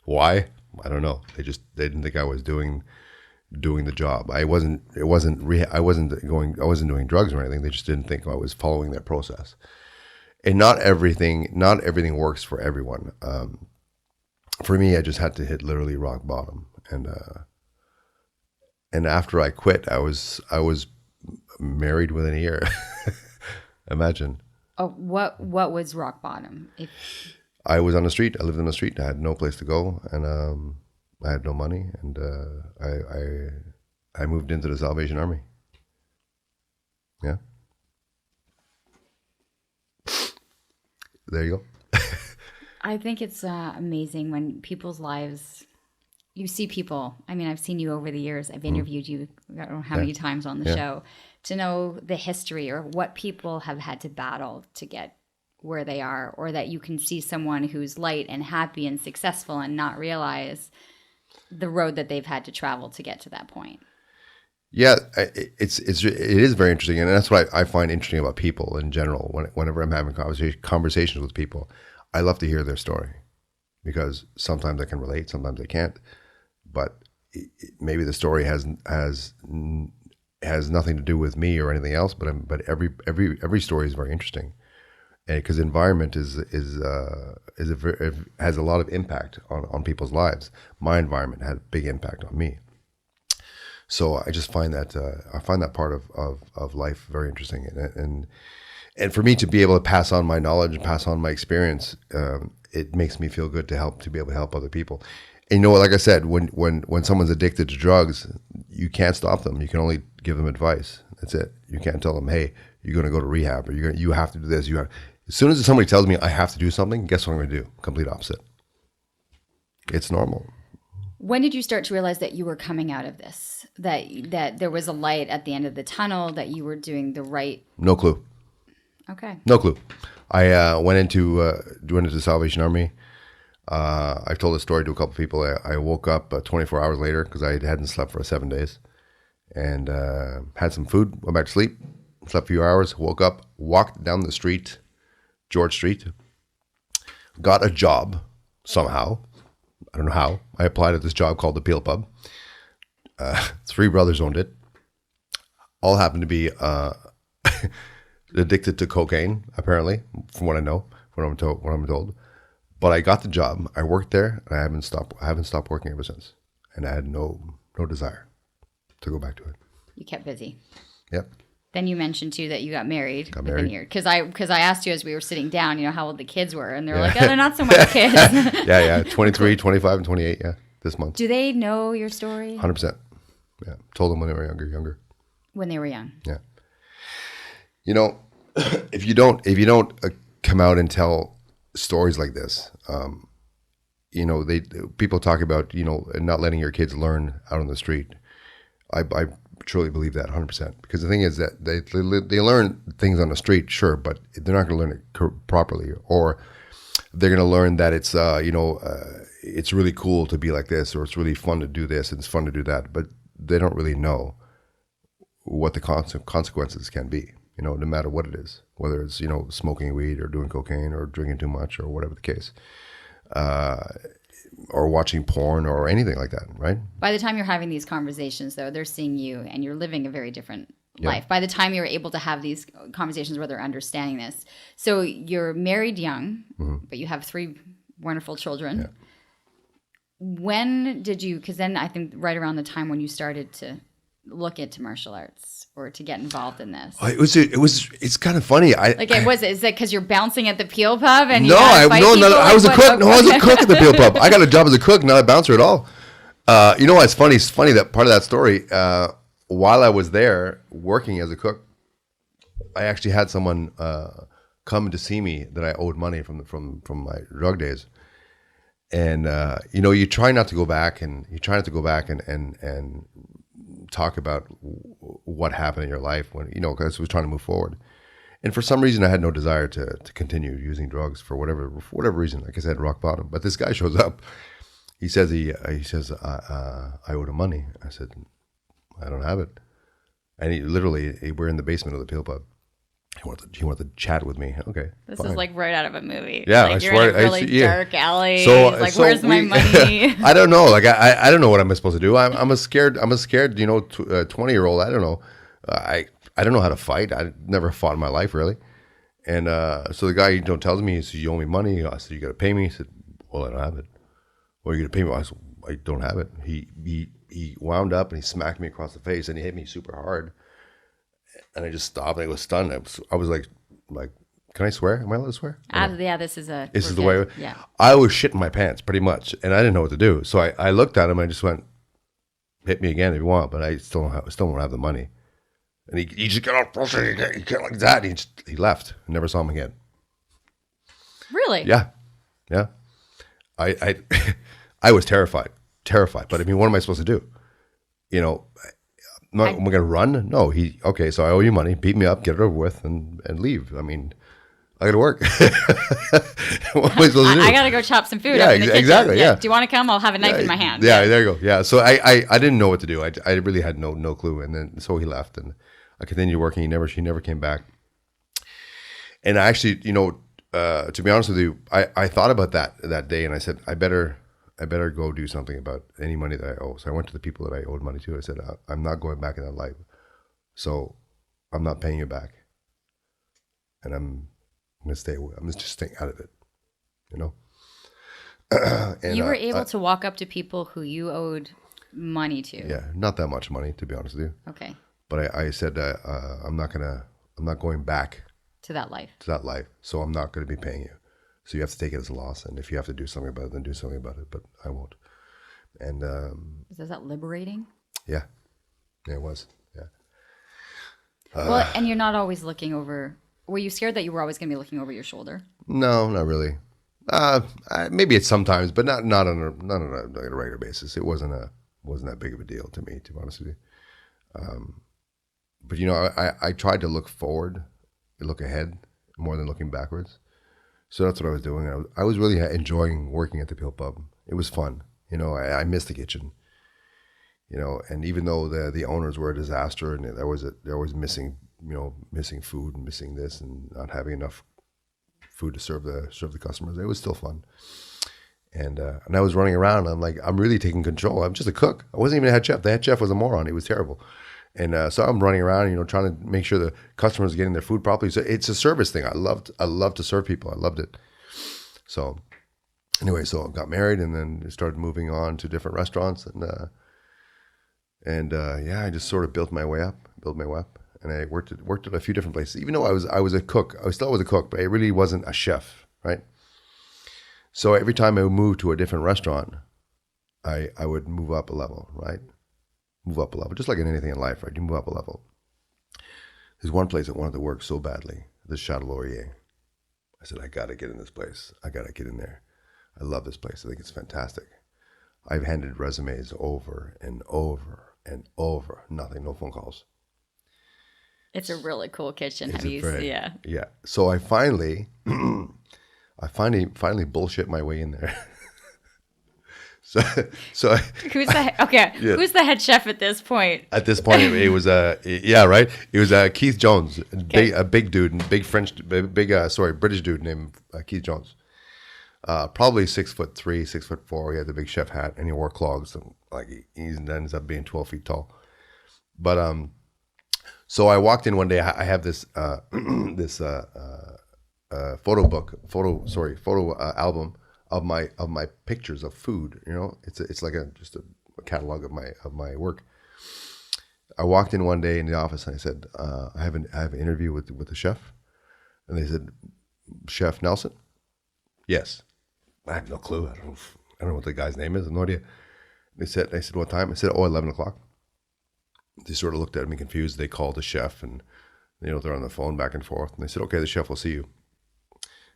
Why? I don't know. They didn't think I was doing the job. I wasn't doing drugs or anything. They just didn't think I was following their process. And not everything works for everyone. For me, I just had to hit literally rock bottom. And after I quit, I was married within a year. Imagine. Oh, what was rock bottom? I was on the street. I lived on the street. I had no place to go, and I had no money. And I moved into the Salvation Army. Yeah. There you go. I think it's amazing when people's lives. You see people. I mean, I've seen you over the years. I've interviewed you. I don't know how many times on the show. To know the history or what people have had to battle to get where they are, or that you can see someone who's light and happy and successful and not realize the road that they've had to travel to get to that point. Yeah, it is very interesting, and that's what I find interesting about people in general. Whenever I'm having conversations with people, I love to hear their story, because sometimes I can relate, sometimes I can't. But maybe the story has nothing to do with me or anything else. But every story is very interesting, because environment has a lot of impact on people's lives. My environment had a big impact on me. So I just find that part of life very interesting, and for me to be able to pass on my knowledge and pass on my experience, it makes me feel good to be able to help other people. And like I said, when someone's addicted to drugs, you can't stop them. You can only give them advice. That's it. You can't tell them, hey, you're going to go to rehab, or you have to do this. As soon as somebody tells me I have to do something, guess what I'm going to do? Complete opposite. It's normal. When did you start to realize that you were coming out of this? That there was a light at the end of the tunnel, that you were doing the right... No clue. Okay. No clue. I went into Salvation Army. I've told this story to a couple of people. I woke up 24 hours later because I hadn't slept for 7 days, and had some food, went back to sleep, slept a few hours, woke up, walked down the street, George Street, got a job somehow. I don't know how. I applied at this job called the Peel Pub. 3 brothers owned it. All happened to be addicted to cocaine, apparently, from what I know, what I'm told. But I got the job. I worked there, and I haven't stopped working ever since. And I had no desire to go back to it. You kept busy. Yep. Then you mentioned too that you got married. Because I asked you as we were sitting down, how old the kids were, and they're like, oh, they're not so much kids. Yeah, 23, 25, and 28. Yeah, this month. Do they know your story? 100%. Yeah, told them when they were younger. When they were young. Yeah. If you don't come out and tell stories like this, people talk about not letting your kids learn out on the street. I truly believe that 100%, because the thing is that they learn things on the street, sure, but they're not going to learn it properly, or they're going to learn that it's it's really cool to be like this, or it's really fun to do this and it's fun to do that, but they don't really know what the consequences can be. No matter what it is, whether it's smoking weed or doing cocaine or drinking too much or whatever the case, or watching porn or anything like that, right? By the time you're having these conversations, though, they're seeing you and you're living a very different life. By the time you're able to have these conversations where they're understanding this. So you're married young, but you have 3 wonderful children. Yeah. When did you, because then I think right around the time when you started to look into martial arts or to get involved in this? It's kind of funny. Is it because you're bouncing at the Peel Pub and I was a cook. No, I was a cook at the Peel Pub. I got a job as a cook, not a bouncer at all. What's funny? It's funny that part of that story. While I was there working as a cook, I actually had someone come to see me that I owed money from my drug days, and you try not to go back and talk about what happened in your life when because I was trying to move forward, and for some reason I had no desire to continue using drugs for whatever reason. Like I said, rock bottom. But this guy shows up. He says I owed him money. I said, I don't have it. And we're in the basement of the Peel Pub. He wanted to chat with me. Okay, This fine. is like right out of a movie. Yeah, like I you're swear. in a really dark alley. So, He's like, so where's my money? I don't know. Like I don't know what I'm supposed to do. I'm a scared. 20-year-old. I don't know. I don't know how to fight. I never fought in my life really. And so the guy tells me, he says, you owe me money. I said, you got to pay me. He said, well, I don't have it. Well, are you going to pay me? I said, I don't have it. He wound up and he smacked me across the face and he hit me super hard. And I just stopped and I was stunned. I was like, can I swear? Am I allowed to swear? Yeah, this is the way. Yeah. I was shitting my pants pretty much, and I didn't know what to do. So I looked at him and I just went, hit me again if you want, but I still won't have the money. And he just got all frustrated. He can't like that. He left. I never saw him again. Really? Yeah. I I was terrified. But I mean, what am I supposed to do? Am I going to run? No. Okay, so I owe you money. Beat me up, get it over with, and leave. I mean, I got to work. What am I supposed to do? I got to go chop some food Yeah, up in the kitchen. exactly, yeah. Do you want to come? I'll have a knife in my hand. Yeah, there you go. Yeah, so I didn't know what to do. I really had no clue. And then so he left, and I continued working. He never came back. And I actually, to be honest with you, I thought about that day, and I said, I better go do something about any money that I owe. So I went to the people that I owed money to. I said, I'm not going back in that life. So I'm not paying you back. And I'm going to stay away. I'm just staying out of it, And, you were able to walk up to people who you owed money to. Yeah, not that much money, to be honest with you. Okay. But I said, I'm not going back to that life. So I'm not going to be paying you. So you have to take it as a loss, and if you have to do something about it, then do something about it. But I won't. And is that liberating? Yeah, it was. Yeah. Well, and you're not always looking over. Were you scared that you were always going to be looking over your shoulder? No, not really. Maybe it's sometimes, but not on a regular basis. It wasn't that big of a deal to me, to be honest with you. But I tried to look forward, look ahead more than looking backwards. So that's what I was doing. I was really enjoying working at the Peel Pub. It was fun. I missed the kitchen. And even though the owners were a disaster and there was missing, missing food and missing this and not having enough food to serve the customers, it was still fun. And I was running around. I'm like, I'm really taking control. I'm just a cook. I wasn't even a head chef. The head chef was a moron. He was terrible. And so I'm running around, trying to make sure the customers are getting their food properly. So it's a service thing. I loved to serve people. I loved it. So anyway, so I got married and then started moving on to different restaurants. And I just sort of built my way up. And I worked at a few different places. Even though I was a cook, I still was a cook, but I really wasn't a chef, right? So every time I moved to a different restaurant, I would move up a level, right? Move up a level, just like in anything in life, right? You move up a level. There's one place I wanted to work so badly, the Chateau Laurier. I said, I got to get in this place. I got to get in there. I love this place. I think it's fantastic. I've handed resumes over and over and over. Nothing, no phone calls. It's a really cool kitchen. Yeah. So I finally bullshit my way in there. So who's the head chef at this point? At this point, it was right. It was Keith Jones, a big dude, British dude named Keith Jones. Probably 6'3", 6'4". He had the big chef hat and he wore clogs. And he ends up being 12 feet tall. But so I walked in one day. I have this photo album of my pictures of food. It's like just a catalog of my work. I walked in one day in the office and I said, I have an interview with the chef, and they said, Chef Nelson? Yes. I have no clue. I don't know what the guy's name is. I have no idea. They said, what time? I said, 11 o'clock. They sort of looked at me confused. They called the chef and they're on the phone back and forth. And they said, okay, the chef will see you.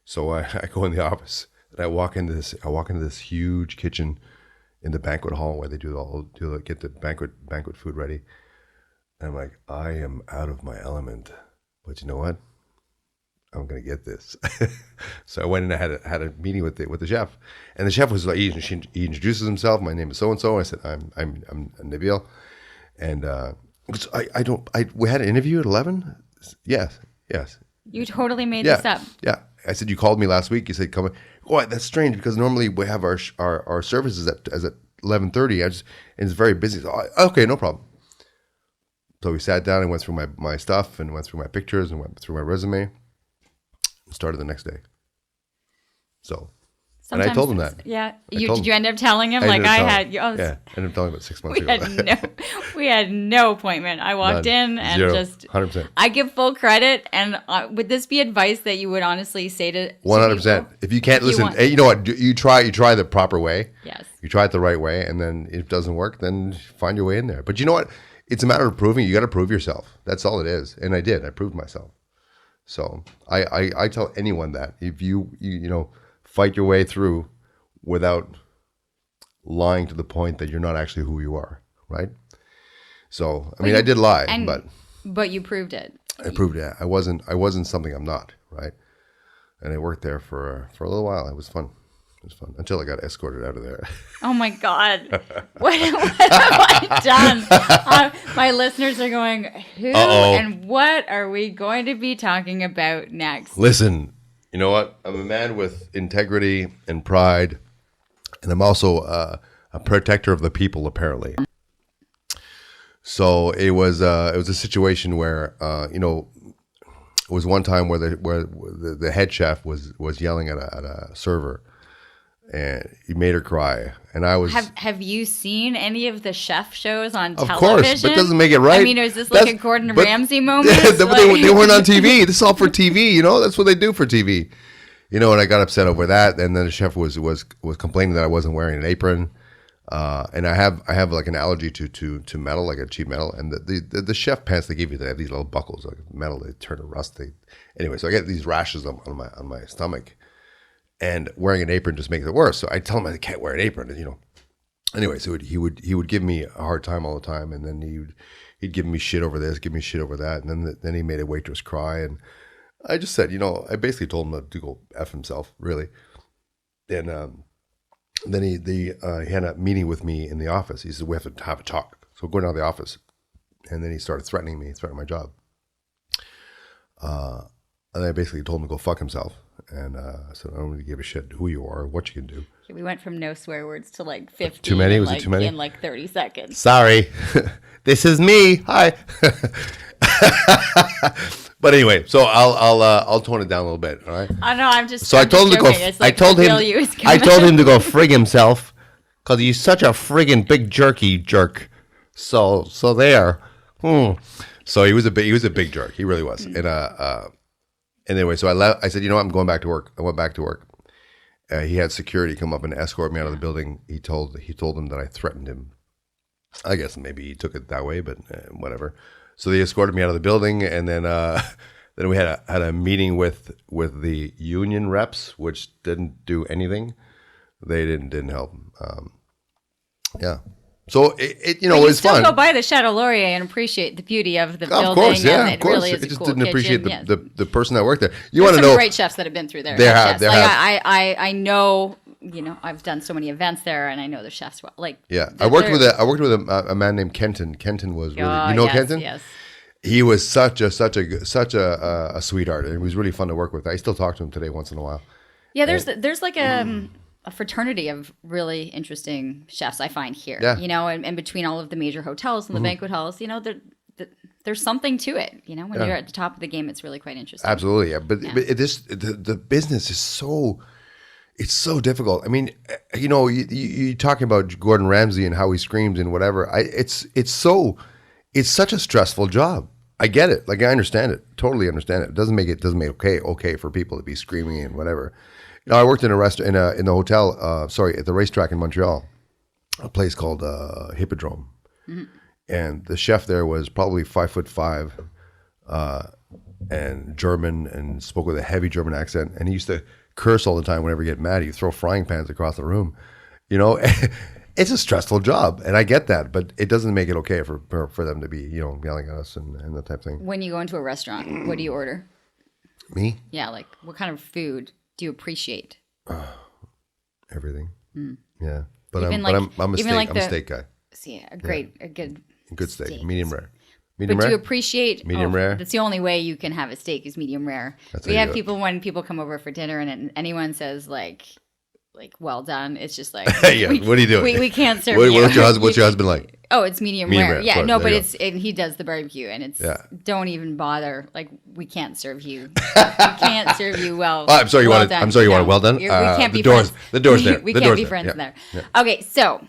So I go in the office and I walk into this huge kitchen in the banquet hall where they get the banquet food ready. And I'm like, I am out of my element, but you know what? I'm gonna get this. So I went and I had a meeting with the chef, and the chef was like, he introduces himself. My name is so and so. I said, I'm Nabil, and We had an interview at 11. Yes. You totally made this up. Yeah. I said you called me last week. You said come. Oh, that's strange because normally we have our services at 11:30. And it's very busy. So, okay, no problem. So we sat down and went through my stuff and went through my pictures and went through my resume. And started the next day. So. Sometimes, and I told him that. Yeah. Did you end up telling him? I ended up telling him about 6 months ago. We had no appointment. I walked in and 100%. I give full credit. And would this be advice that you would honestly say to 100%? If you can't listen, you know what? You try the proper way. Yes. You try it the right way, and then if it doesn't work, then find your way in there. But you know what? It's a matter of proving. You got to prove yourself. That's all it is. And I did. I proved myself. So I tell anyone that if you fight your way through without lying to the point that you're not actually who you are, right? So, I mean, I did lie, but you proved it. I proved it. I wasn't something I'm not, right? And I worked there for a little while. It was fun. It was fun until I got escorted out of there. Oh my God. What have I done? My listeners are going, who and what are we going to be talking about next? Listen, you know what? I'm a man with integrity and pride, and I'm also a protector of the people, apparently. So it was a situation where it was one time where the head chef was yelling at a server, and he made her cry, and I was. Have you seen any of the chef shows on television? Of course, but it doesn't make it right. I mean, is this like a Gordon Ramsay moment? Yeah, they weren't on TV. This is all for TV. That's what they do for TV. And I got upset over that, and then the chef was complaining that I wasn't wearing an apron, and I have like an allergy to metal, like a cheap metal, and the chef pants they give you, they have these little buckles like metal, they turn to rust. Anyway, so I get these rashes on my stomach, and wearing an apron just makes it worse. So I tell him I can't wear an apron, Anyway, so he would give me a hard time all the time, and then he'd give me shit over this, give me shit over that, and then he made a waitress cry, and I just said, I basically told him to go F himself, really. And then he had a meeting with me in the office. He said, we have to have a talk. So going down to the office. And then he started threatening my job. And I basically told him to go fuck himself. And I said, I don't really give a shit who you are, what you can do. We went from no swear words to like 50. Too many? Was it too many? In like 30 seconds. Sorry. This is me. Hi. But anyway, so I'll tone it down a little bit. All right. I know. I'm just. So I told him to go. I told him to go frig himself, because he's such a friggin' big jerk. So there. So he was a big jerk. He really was. And anyway, so I left. I said, I'm going back to work. I went back to work. He had security come up and escort me out of the building. He told him that I threatened him. I guess maybe he took it that way, but whatever. So they escorted me out of the building, and then we had a meeting with the union reps, which didn't do anything. They didn't help. Yeah. So it was fun. Still go by the Chateau Laurier and appreciate the beauty of the building. Of course, yeah, and of course. Really is it just cool didn't appreciate the person that worked there. You want to know? Some great chefs that have been through there. I know. I've done so many events there, and I know the chefs well. I worked with a man named Kenton. Kenton was really, Kenton? Yes. He was such a sweetheart, and he was really fun to work with. I still talk to him today once in a while. Yeah, there's like a fraternity of really interesting chefs I find here. Yeah. And between all of the major hotels and the banquet halls, there's something to it. When you're at the top of the game, it's really quite interesting. Absolutely, yeah. But the business is so. It's so difficult. I mean, you talking about Gordon Ramsay and how he screams and whatever. It's such a stressful job. I get it. Like, I understand it. Totally understand it. It doesn't make it okay for people to be screaming and whatever. I worked in a restaurant in the hotel. At the racetrack in Montreal, a place called Hippodrome, and the chef there was probably 5'5", and German, and spoke with a heavy German accent, and he used to curse all the time whenever he get mad. He'd throw frying pans across the room. It's a stressful job, and I get that, but it doesn't make it okay for them to be yelling at us and that type of thing. When you go into a restaurant, what do you order? Me? Yeah, like what kind of food do you appreciate? Everything. Yeah, but I'm a steak. I'm a steak guy. See, a good steak, medium rare. Medium but rare? do you appreciate Medium rare? That's the only way you can have a steak is medium rare. That's We how you have do it. people when people come over for dinner and anyone says like well done, it's just like Yeah, what are you doing? We can't serve What's you. What's your husband like? Oh, it's medium Medium rare. rare, Yeah, sorry, no, there but you it's and he does the barbecue and it's don't even bother. Like we can't serve you. We can't serve you well. Oh, I'm sorry you well wanted. done. I'm sorry you wanted well done. We can't the be doors. friends. The doors there. We the can't doors be there. friends Yeah. there. Yeah. Okay, so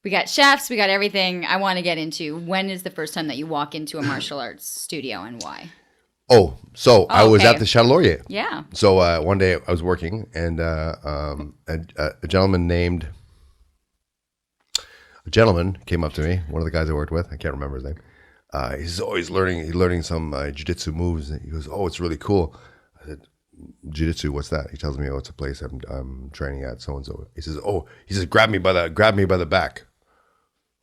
we got chefs, we got everything. I want to get into when is the first time that you walk into a martial arts studio and why? Oh, so I was okay. at the Chateau Laurier. Yeah. So one day I was working, and a gentleman named came up to me. One of the guys I worked with, I can't remember his name. He's always learning some jiu-jitsu moves. And he goes, "Oh, it's really cool." I said, "Jiu-jitsu, what's that?" He tells me, "Oh, it's a place I'm training at, so and so." He says, "Grab me by the back."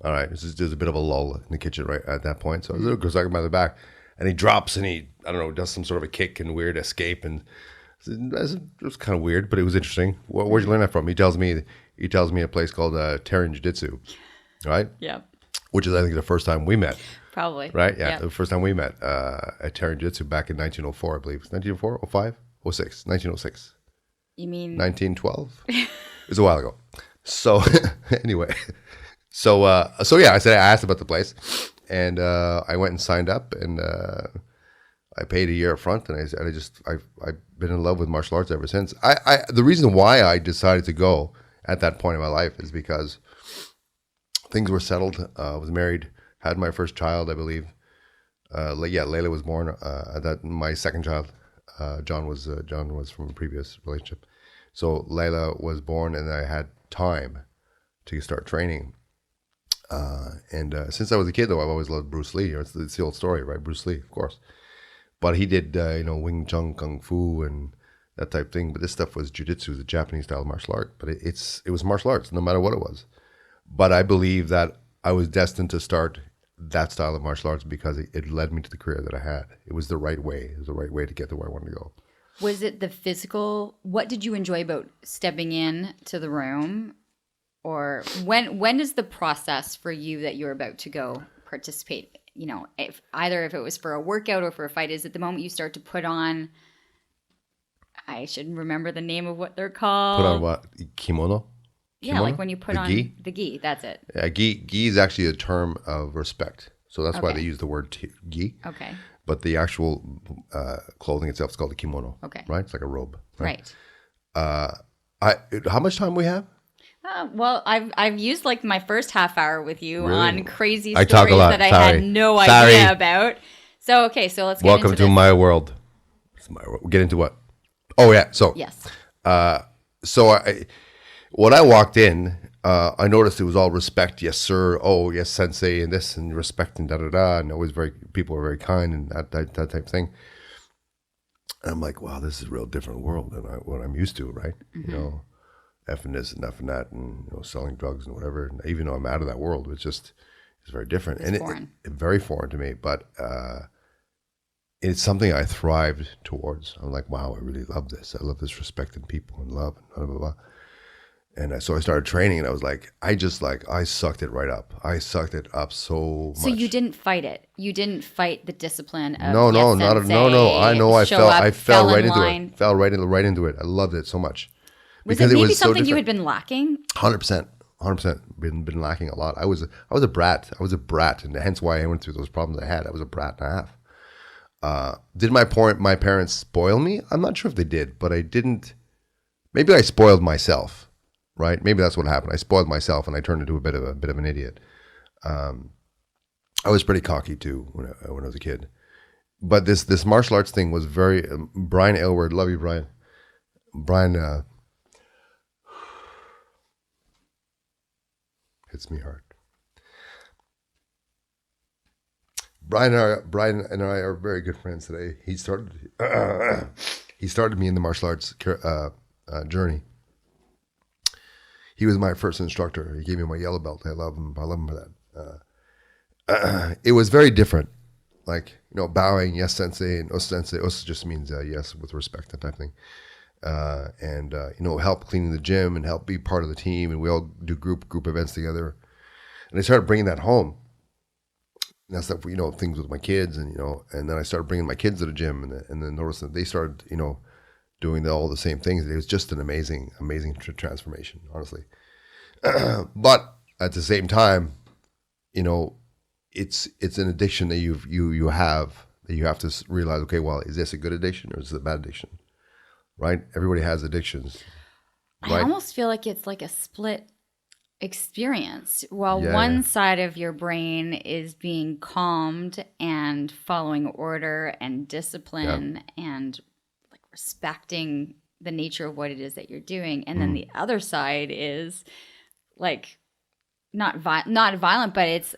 All right, there's a bit of a lull in the kitchen right at that point. So I was talking by the back, and he drops and he does some sort of a kick and weird escape, and it was kind of weird, but it was interesting. Where'd you learn that from? He tells me a place called Terran Jiu-Jitsu, right? Yeah. Which is I think the first time we met. Probably. Right? Yeah, the first time we met at Terran Jiu-Jitsu back in 1904, I believe. 1904, 05, 06, 1906. You mean 1912? It was a while ago. So anyway. So yeah, I asked about the place, and I went and signed up, and I paid a year up front, and I've been in love with martial arts ever since. The reason why I decided to go at that point in my life is because things were settled. I was married, had my first child, I believe. Layla was born. My second child, John was from a previous relationship. So Layla was born, and I had time to start training. And since I was a kid, though, I've always loved Bruce Lee. It's the old story, right? Bruce Lee, of course. But he did, Wing Chun, Kung Fu, and that type of thing. But this stuff was jiu-jitsu, the Japanese style of martial art. But it was martial arts, no matter what it was. But I believe that I was destined to start that style of martial arts because it led me to the career that I had. It was the right way. It was the right way to get to where I wanted to go. Was it the physical? What did you enjoy about stepping in to the room? Or when is the process for you that you're about to go participate? If it was for a workout or for a fight, is it the moment you start to put on? I should remember the name of what they're called. Put on what? Kimono? Yeah, like when you put on gi? the gi. That's it. Yeah, gi is actually a term of respect. So that's why they use the word gi. Okay. But the actual clothing itself is called a kimono. Okay. Right? It's like a robe. Right. How much time we have? Well, I've used like my first half hour with you Really? on crazy I stories talk a lot. that I Sorry. had no Sorry. idea about. So let's get Welcome into to this. my world. It's my world. Get into what? Oh yeah. So yes. When I walked in, I noticed it was all respect. Yes, sir. Oh, yes, sensei, and this, and respect, and da da da. And always people were very kind, and that type of thing. And I'm like, wow, this is a real different world than what I'm used to, right? Mm-hmm. Effing this and effing that, and selling drugs and whatever. And even though I'm out of that world, it's very different. It's foreign. Very foreign to me, but it's something I thrived towards. I'm like, wow, I really love this. I love this respect in people and love and blah, blah, blah. And so I started training, and I was like, I sucked it right up. I sucked it up so much. So you didn't fight it. You didn't fight the discipline of No. I know. I fell right into line. it. Fell right into it. I loved it so much. Was because it maybe was so something you different. had been lacking? 100%. Been lacking a lot. I was a brat. And hence why I went through those problems I had. I was a brat and a half. Did my parents spoil me? I'm not sure if they did, but I didn't. Maybe I spoiled myself. Right? Maybe that's what happened. I spoiled myself, and I turned into a bit of an idiot. I was pretty cocky too when I was a kid. But this martial arts thing was very. Brian Aylward, love you, Brian. Brian hits me hard. Brian and I are very good friends today. He started me in the martial arts journey. He was my first instructor. He gave me my yellow belt. I love him for that. It was very different. Like, bowing, yes, sensei, and os sensei. Os just means yes, with respect, that type of thing. And help cleaning the gym and help be part of the team. And we all do group events together. And I started bringing that home. that's stuff, you know, things with my kids, and you know, and then I started bringing my kids to the gym, and then noticed that they started, you know, doing all the same things. It was just an amazing transformation, honestly. But at the same time, you know, it's an addiction that you have that you have to realize. Okay, well, is this a good addiction or is this a bad addiction? Right? Everybody has addictions. Right? I almost feel like it's like a split experience. While Yeah, one yeah. side of your brain is being calmed and following order and discipline and like respecting the nature of what it is that you're doing, and then the other side is like not violent, but it's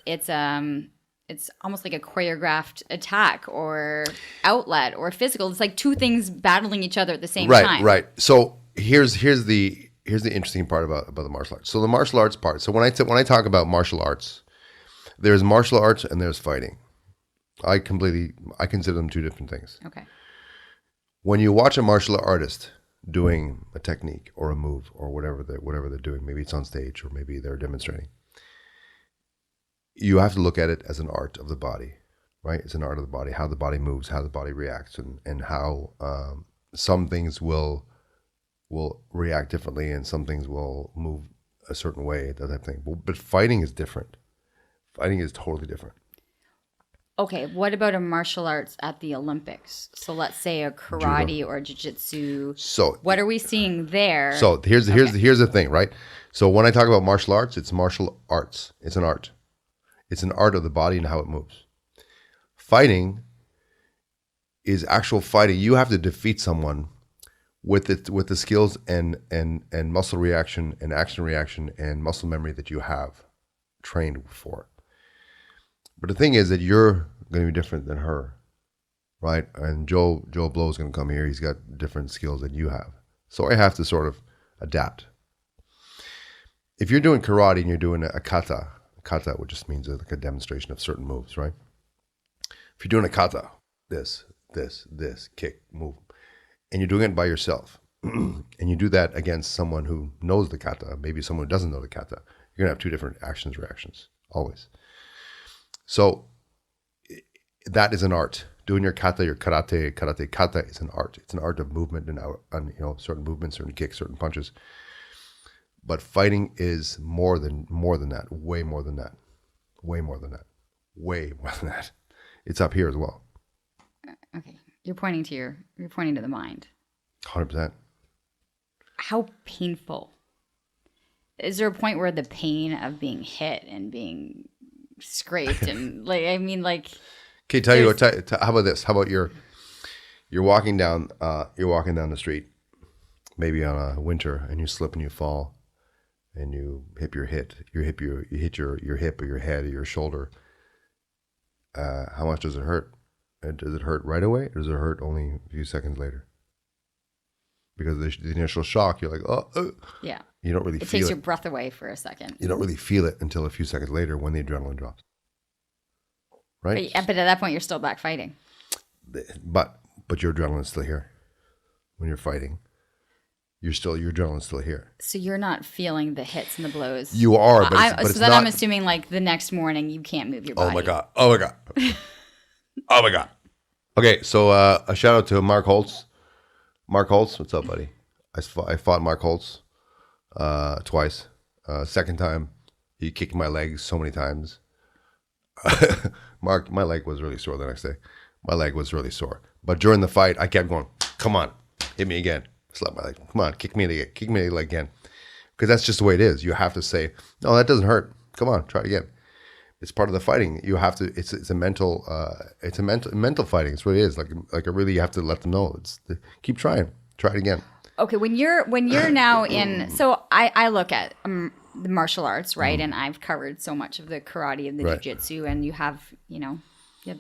almost like a choreographed attack or outlet or physical. It's like two things battling each other at the same time. Right. So here's the interesting part about the martial arts. So the martial arts part. So when I talk about martial arts, there's martial arts and there's fighting. I consider them two different things. Okay. When you watch a martial artist doing a technique or a move or whatever they're doing, maybe it's on stage or maybe they're demonstrating, you have to look at it as an art of the body, right? It's an art of the body, how the body moves, how the body reacts, and how some things will react differently and some things will move a certain way, that type of thing. But fighting is different. Fighting is totally different. Okay, what about a martial arts at the Olympics? So let's say a karate or jiu-jitsu. So what are we seeing there? So here's the thing, right? So when I talk about martial arts, it's martial arts. It's an art. It's an art of the body and how it moves. Fighting is actual fighting. You have to defeat someone with the skills and muscle reaction and action reaction and muscle memory that you have trained for. But the thing is that you're going to be different than her, right? And Joe Blow is going to come here. He's got different skills than you have. So I have to sort of adapt. If you're doing karate and you're doing a kata, which just means like a demonstration of certain moves, right? If you're doing a kata, this, kick, move, and you're doing it by yourself, and you do that against someone who knows the kata, maybe someone who doesn't know the kata, you're going to have two different reactions, always. So that is an art. Doing your kata, your karate kata is an art. It's an art of movement and you know, certain movements, certain kicks, certain punches. But fighting is more than that, way more than that. It's up here as well. Okay, you're pointing to the mind. 100%. How painful? Is there a point where the pain of being hit and being scraped and like, I mean, like, Okay, how about this? How about you're walking down the street, maybe on a winter, and you slip and you fall, and you hit your hip or your head or your shoulder. How much does it hurt? Does it hurt right away, or does it hurt only a few seconds later? Because the initial shock, you're like, oh. Yeah. You don't really feel it. It takes your breath away for a second. You don't really feel it until a few seconds later when the adrenaline drops. Right? But at that point, you're still back fighting. But your adrenaline's still here. When you're fighting, your adrenaline's still here. So you're not feeling the hits and the blows. You are, but it's not. I'm assuming like the next morning you can't move your body. Oh my god. Okay, so a shout out to Mark Holtz. Mark Holtz, what's up, buddy? I fought Mark Holtz twice. Second time, he kicked my legs so many times. Mark, my leg was really sore the next day. My leg was really sore. But during the fight, I kept going, come on, hit me again. Slap my leg. Come on, kick me in the leg again. Because that's just the way it is. You have to say, no, that doesn't hurt. Come on, try it again. It's part of the fighting. You have to. It's a mental fighting. It's what it is. Like really, you have to let them know. Keep trying. Try it again. Okay, when you're now in, so I look at the martial arts, right? And I've covered so much of the karate and the jiu-jitsu, and you have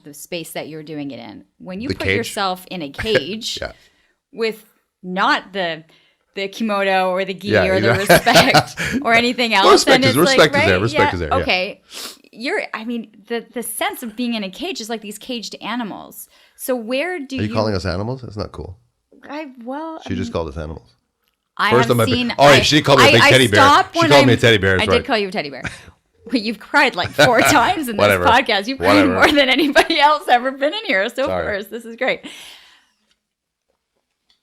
the space that you're doing it in. When you put yourself in a cage with not the kimono or the gi or the respect or anything else, then it's respect like, is there. Respect is there. Okay. The sense of being in a cage is like these caged animals. So where do you... Are you calling us animals? That's not cool. She just called us animals. She called me a big teddy bear. She called me a teddy bear. I did call you a teddy bear. you've cried like 4 times in this Whatever. podcast. You've cried Whatever. more than anybody else ever been in here. So Sorry. first, this is great.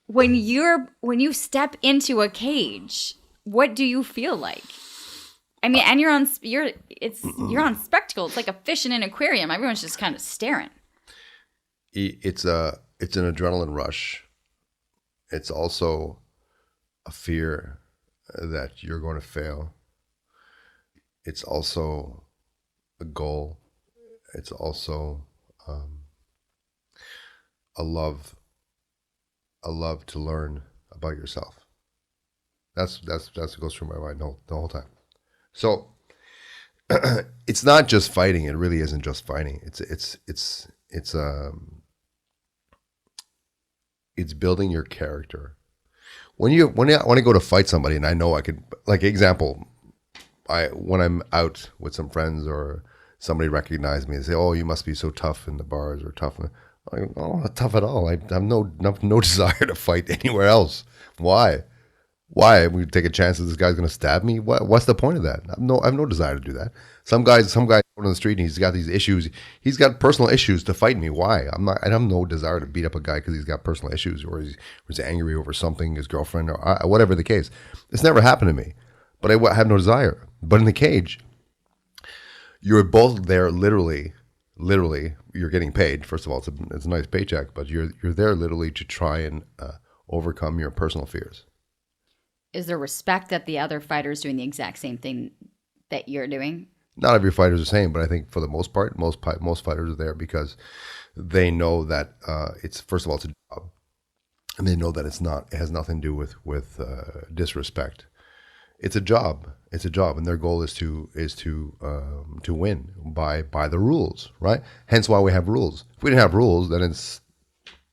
When you step into a cage, what do you feel like? I mean, and you're on spectacle. It's like a fish in an aquarium. Everyone's just kind of staring. It's an adrenaline rush. It's also a fear that you're going to fail. It's also a goal. It's also a love to learn about yourself. That's what goes through my mind the whole time. So it's not just fighting. It really isn't just fighting. It's building your character. When I go to fight somebody, and I know I could, like example, when I'm out with some friends or somebody recognizes me and say, "Oh, you must be so tough in the bars or tough." I'm not tough at all. I have no desire to fight anywhere else. Why? We take a chance that this guy's going to stab me? What's the point of that? I have no desire to do that. Some guy out on the street and he's got these issues. He's got personal issues to fight me. Why? I have no desire to beat up a guy because he's got personal issues or he's angry over something, his girlfriend or whatever the case. It's never happened to me, but I have no desire. But in the cage, you're both there literally. You're getting paid. First of all, it's a nice paycheck, but you're there literally to try and overcome your personal fears. Is there respect that the other fighter is doing the exact same thing that you're doing? Not every fighter is the same, but I think for the most part, most fighters are there because they know that it's, first of all, it's a job, and they know that it has nothing to do with disrespect. It's a job. It's a job, and their goal is to win by the rules, right? Hence why we have rules. If we didn't have rules, then it's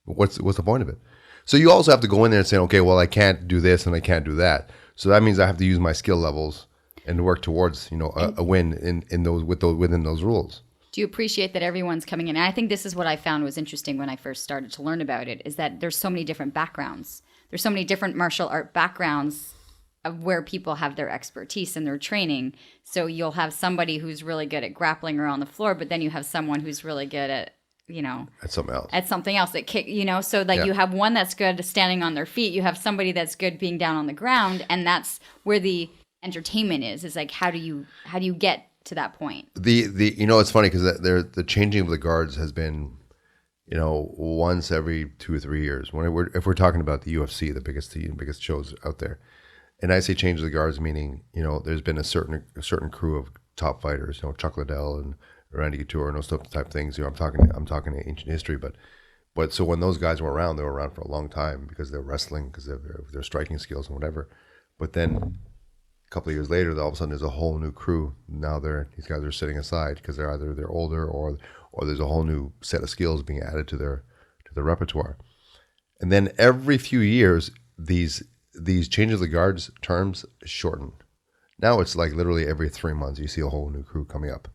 what's the point of it? So you also have to go in there and say, okay, well, I can't do this and I can't do that. So that means I have to use my skill levels and work towards, a win within those rules. Do you appreciate that everyone's coming in? And I think this is what I found was interesting when I first started to learn about it, is that there's so many different backgrounds. There's so many different martial art backgrounds of where people have their expertise and their training. So you'll have somebody who's really good at grappling around the floor, but then you have someone who's really good at At something else. At something else that kick, so like you have one that's good at standing on their feet. You have somebody that's good being down on the ground, and that's where the entertainment is like, how do you get to that point? It's funny because the changing of the guards has been, once every 2 or 3 years. If we're talking about the UFC, the biggest shows out there, and I say change of the guards, meaning there's been a certain crew of top fighters, Chuck Liddell and Randy Couture and those type things. I'm talking ancient history, but so when those guys were around, they were around for a long time because they're wrestling, because of their striking skills and whatever. But then a couple of years later, all of a sudden there's a whole new crew. Now these guys are sitting aside because they're older or there's a whole new set of skills being added to their repertoire. And then every few years, these changes of the guards terms shorten. Now it's like literally every 3 months you see a whole new crew coming up.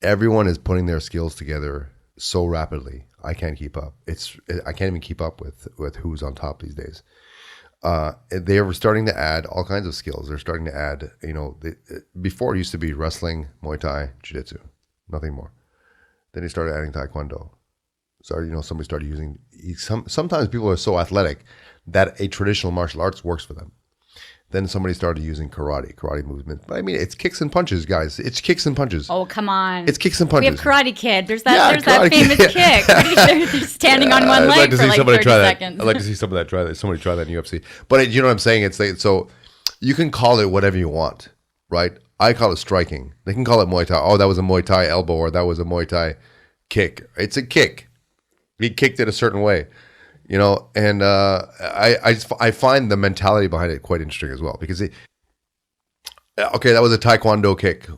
Everyone is putting their skills together so rapidly. I can't keep up. I can't even keep up with who's on top these days. They are starting to add all kinds of skills. They're starting to add, before it used to be wrestling, Muay Thai, Jiu-Jitsu, nothing more. Then they started adding Taekwondo. Somebody started using, sometimes people are so athletic that a traditional martial arts works for them. Then somebody started using karate movement. But I mean, it's kicks and punches, guys. It's kicks and punches. Oh, come on. It's kicks and punches. We have Karate Kid. There's that famous kick. Pretty sure they're standing on one leg for like 30 seconds. I'd like to see somebody try that in UFC. But you know what I'm saying? It's like, so you can call it whatever you want, right? I call it striking. They can call it Muay Thai. Oh, that was a Muay Thai elbow, or that was a Muay Thai kick. It's a kick. He kicked it a certain way. And I find the mentality behind it quite interesting as well, because that was a Taekwondo kick.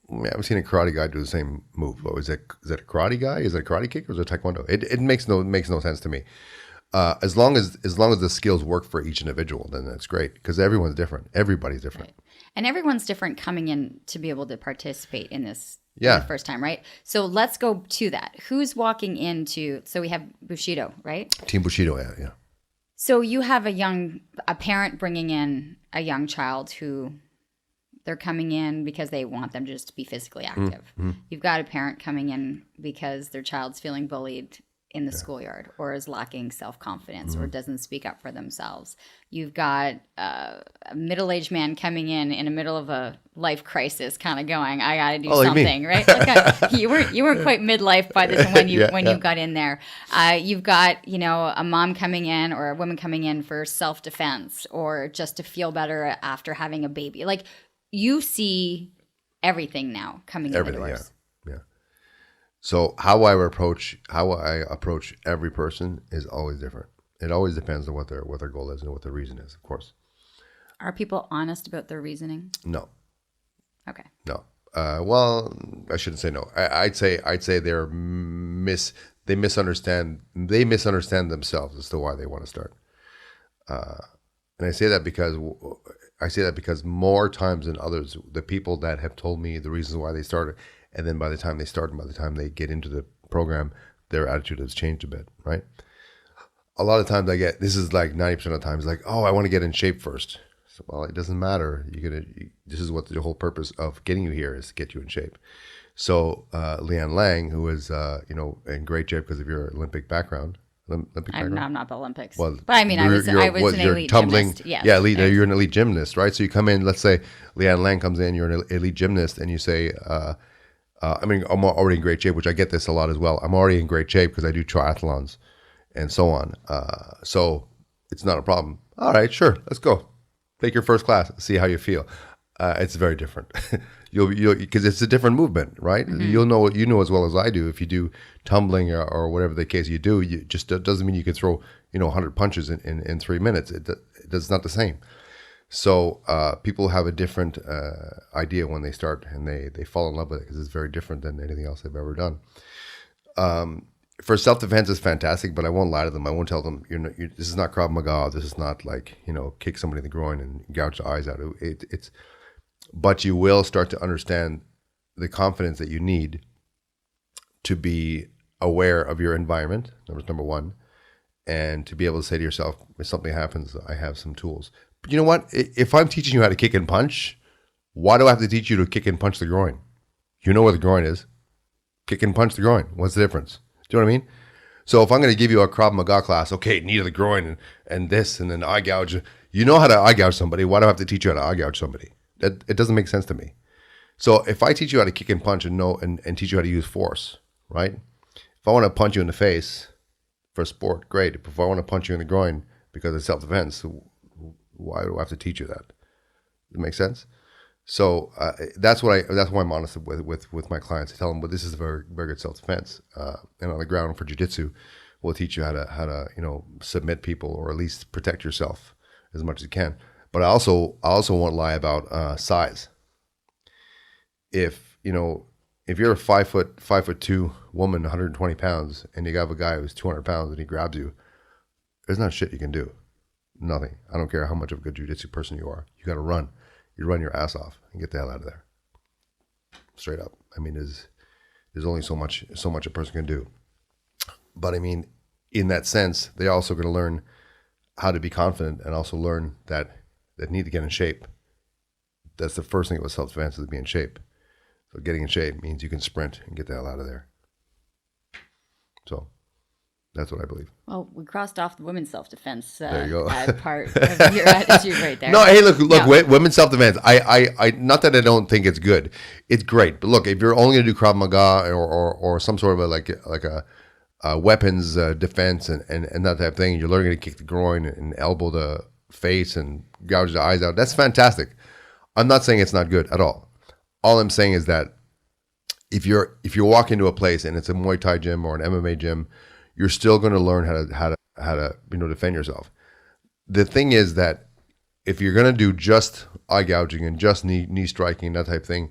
I haven't seen a karate guy do the same move. But is that a karate guy? Is it a karate kick or is it a Taekwondo? It makes no sense to me. As long as the skills work for each individual, then that's great, because everyone's different. Everybody's different. Right. And everyone's different coming in to be able to participate in this Yeah. for the first time, right? So let's go to that. Who's walking into, so we have Bushido, right? Team Bushido, yeah. So you have a parent bringing in a young child who they're coming in because they want them just to be physically active. You've got a parent coming in because their child's feeling bullied in the schoolyard or is lacking self-confidence or doesn't speak up for themselves. You've got a middle-aged man coming in the middle of a life crisis, kind of going, I got to do something, right? Like you weren't quite midlife by the time when you got in there. You've got, a mom coming in or a woman coming in for self-defense or just to feel better after having a baby. Like, you see everything now coming in the doors. Yeah. So how I approach every person is always different. It always depends on what their goal is and what their reason is, of course. Are people honest about their reasoning? No. Okay. No. Well, I shouldn't say no. I'd say they misunderstand themselves as to why they want to start. And I say that because more times than others, the people that have told me the reasons why they started, and then by the time they start and by the time they get into the program, their attitude has changed a bit, right? A lot of times this is like 90% of the times, like, oh, I want to get in shape first. So, well, it doesn't matter. This is what the whole purpose of getting you here is to get you in shape. So Leanne Lang, who is, in great shape because of your Olympic background. I'm not the Olympics. Well, but I mean, I was an elite gymnast. Yes. Yeah, you're an elite gymnast, right? So you come in, let's say Leanne Lang comes in, you're an elite gymnast, and you say, I'm already in great shape, which I get this a lot as well. I'm already in great shape because I do triathlons and so on. So it's not a problem. All right, sure, let's go. Take your first class, see how you feel. It's very different. You'll because it's a different movement, right? Mm-hmm. You know as well as I do. If you do tumbling or whatever the case you do, it doesn't mean you can throw 100 punches in 3 minutes. It's not the same. So people have a different idea when they start, and they fall in love with it because it's very different than anything else they've ever done. For self-defense, it's fantastic, but I won't lie to them. I won't tell them this is not Krav Maga. This is not like kick somebody in the groin and gouge the eyes out. But you will start to understand the confidence that you need to be aware of your environment. Number one, and to be able to say to yourself, if something happens, I have some tools. But you know what? If I'm teaching you how to kick and punch, why do I have to teach you to kick and punch the groin? You know where the groin is. Kick and punch the groin. What's the difference? Do you know what I mean? So if I'm going to give you a Krav Maga class, okay, knee to the groin and this, and then eye gouge. You know how to eye gouge somebody. Why do I have to teach you how to eye gouge somebody? It doesn't make sense to me. So if I teach you how to kick and punch and teach you how to use force, right? If I want to punch you in the face for sport, great. If I want to punch you in the groin because of self-defense, why do I have to teach you that? Does it make sense? So that's why I'm honest with my clients. I tell them, well, this is a very, very good self-defense. And on the ground for jiu-jitsu, we'll teach you how to submit people or at least protect yourself as much as you can. But I also won't lie about size. If you're a 5'2" woman, 120 pounds, and you have a guy who's 200 pounds and he grabs you, there's not shit you can do. Nothing. I don't care how much of a good jiu-jitsu person you are. You got to run. You run your ass off and get the hell out of there. Straight up. I mean, there's only so much a person can do. But I mean, in that sense, they're also going to learn how to be confident and also learn that they need to get in shape. That's the first thing about self-defense, is to be in shape. So getting in shape means you can sprint and get the hell out of there. So that's what I believe. Well, we crossed off the women's self-defense there you go. Part of your attitude right there. No, hey, look, women's self-defense. I not that I don't think it's good. It's great. But look, if you're only going to do Krav Maga or some sort of a weapons defense and that type of thing, you're learning to kick the groin and elbow the face and gouge the eyes out, that's fantastic. I'm not saying it's not good at all. All I'm saying is that if you walk into a place and it's a Muay Thai gym or an MMA gym, you're still going to learn how to defend yourself. The thing is that if you're going to do just eye gouging and just knee striking and that type of thing,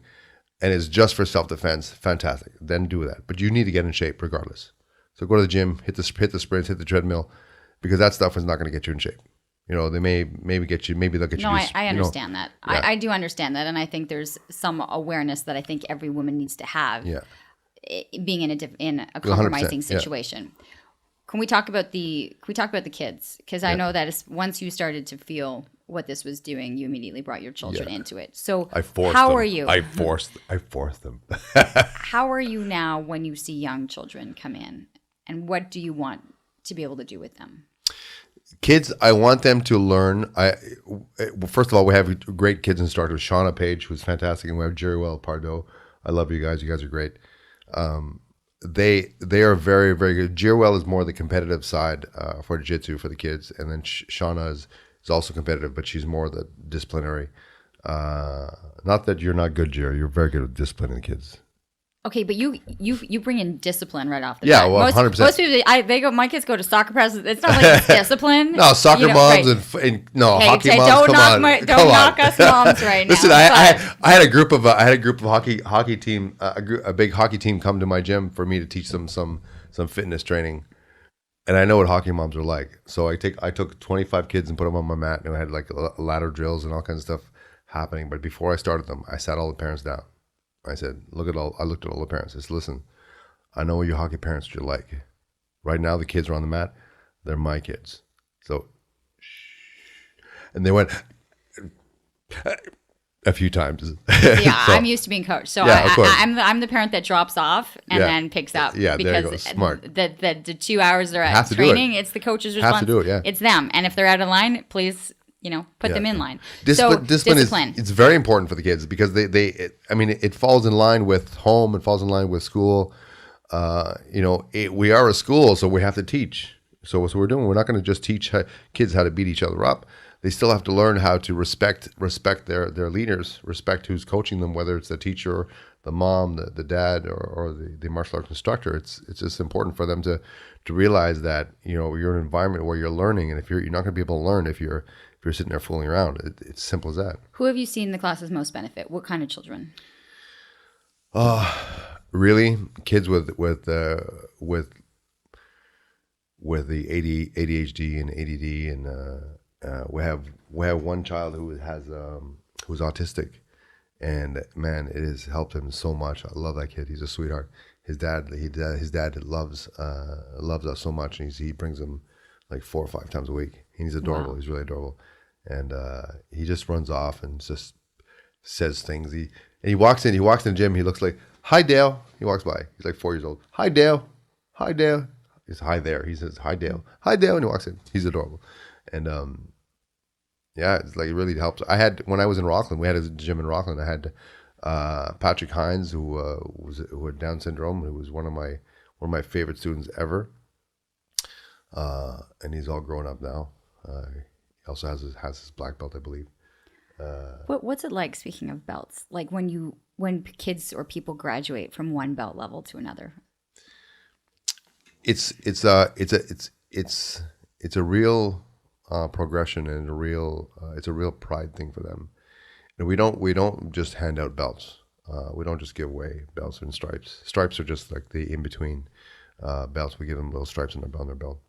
and it's just for self-defense, fantastic. Then do that. But you need to get in shape regardless. So go to the gym, hit the sprints, hit the treadmill, because that stuff is not going to get you in shape. They maybe get you. Maybe they'll get you. No, I understand that. Yeah. I do understand that, and I think there's some awareness that I think every woman needs to have. Yeah. Being in a compromising situation. Yeah. Can we talk about the kids? Because I know that once you started to feel what this was doing, you immediately brought your children into it. So I forced how them. are you? I forced them. How are you now when you see young children come in, and what do you want to be able to do with them? Kids, I want them to learn. First of all, we have great kids instructors. Shauna Page, who's fantastic, and we have Jerry Well Pardo. I love you guys. You guys are great. They are very, very good. Jerwell is more the competitive side for jiu-jitsu for the kids, and then Shauna is also competitive, but she's more the disciplinary. Not that you're not good, Jerry. You're very good at disciplining the kids. Okay, but you bring in discipline right off the Yeah, bat. well, 100%. Most people, my kids go to soccer practice. It's not like it's discipline. No, soccer moms right. and hockey moms. Don't come knock on, don't knock us moms right now. Listen, I had a group of hockey team, a big hockey team come to my gym for me to teach them some fitness training, and I know what hockey moms are like. So I took 25 kids and put them on my mat, and I had like ladder drills and all kinds of stuff happening. But before I started them, I sat all the parents down. I said, I looked at all the parents. I said, listen, I know what your hockey parents are like. Right now, the kids are on the mat. They're my kids. So, shh. And they went a few times. Yeah, So, I'm used to being coached. So yeah, of course. I'm the parent that drops off and then picks up. Yeah, there you go. Because Smart. the 2 hours they're Have at to do it. training, it's the coach's Have response. to do it, yeah. It's them. And if they're out of line, please, put them in line. Discipline is it's very important for the kids because it falls in line with home, it falls in line with school. We are a school, so we have to teach. So what we're doing, we're not going to just teach kids how to beat each other up. They still have to learn how to respect their leaders, respect who's coaching them, whether it's the teacher, the mom, the dad, or the martial arts instructor. It's just important for them to realize that you're in an environment where you're learning, and if you're not going to be able to learn if you're sitting there fooling around. It's simple as that. Who have you seen the classes most benefit? What kind of children? Really, kids with the ADHD and ADD, and we have one child who's autistic, and man, it has helped him so much. I love that kid. He's a sweetheart. His dad loves us so much, and he brings him like 4 or 5 times a week. He's adorable. Wow. He's really adorable. And he just runs off and just says things. He walks in the gym. He looks like, "Hi, Dale." He walks by. He's like 4 years old. "Hi, Dale. Hi, Dale." He's "Hi there." He says, "Hi, Dale. Hi, Dale." And he walks in. He's adorable. And it's like it really helps. When I was in Rockland, we had a gym in Rockland. I had Patrick Hines, who had Down syndrome, who was one of my favorite students ever. And he's all grown up now. He also has his black belt, I believe. What's it like, speaking of belts, like when kids or people graduate from one belt level to another? It's a real progression, and it's a real pride thing for them. And we don't just hand out belts. We don't just give away belts and stripes. Stripes are just like the in between belts. We give them little stripes on their belt.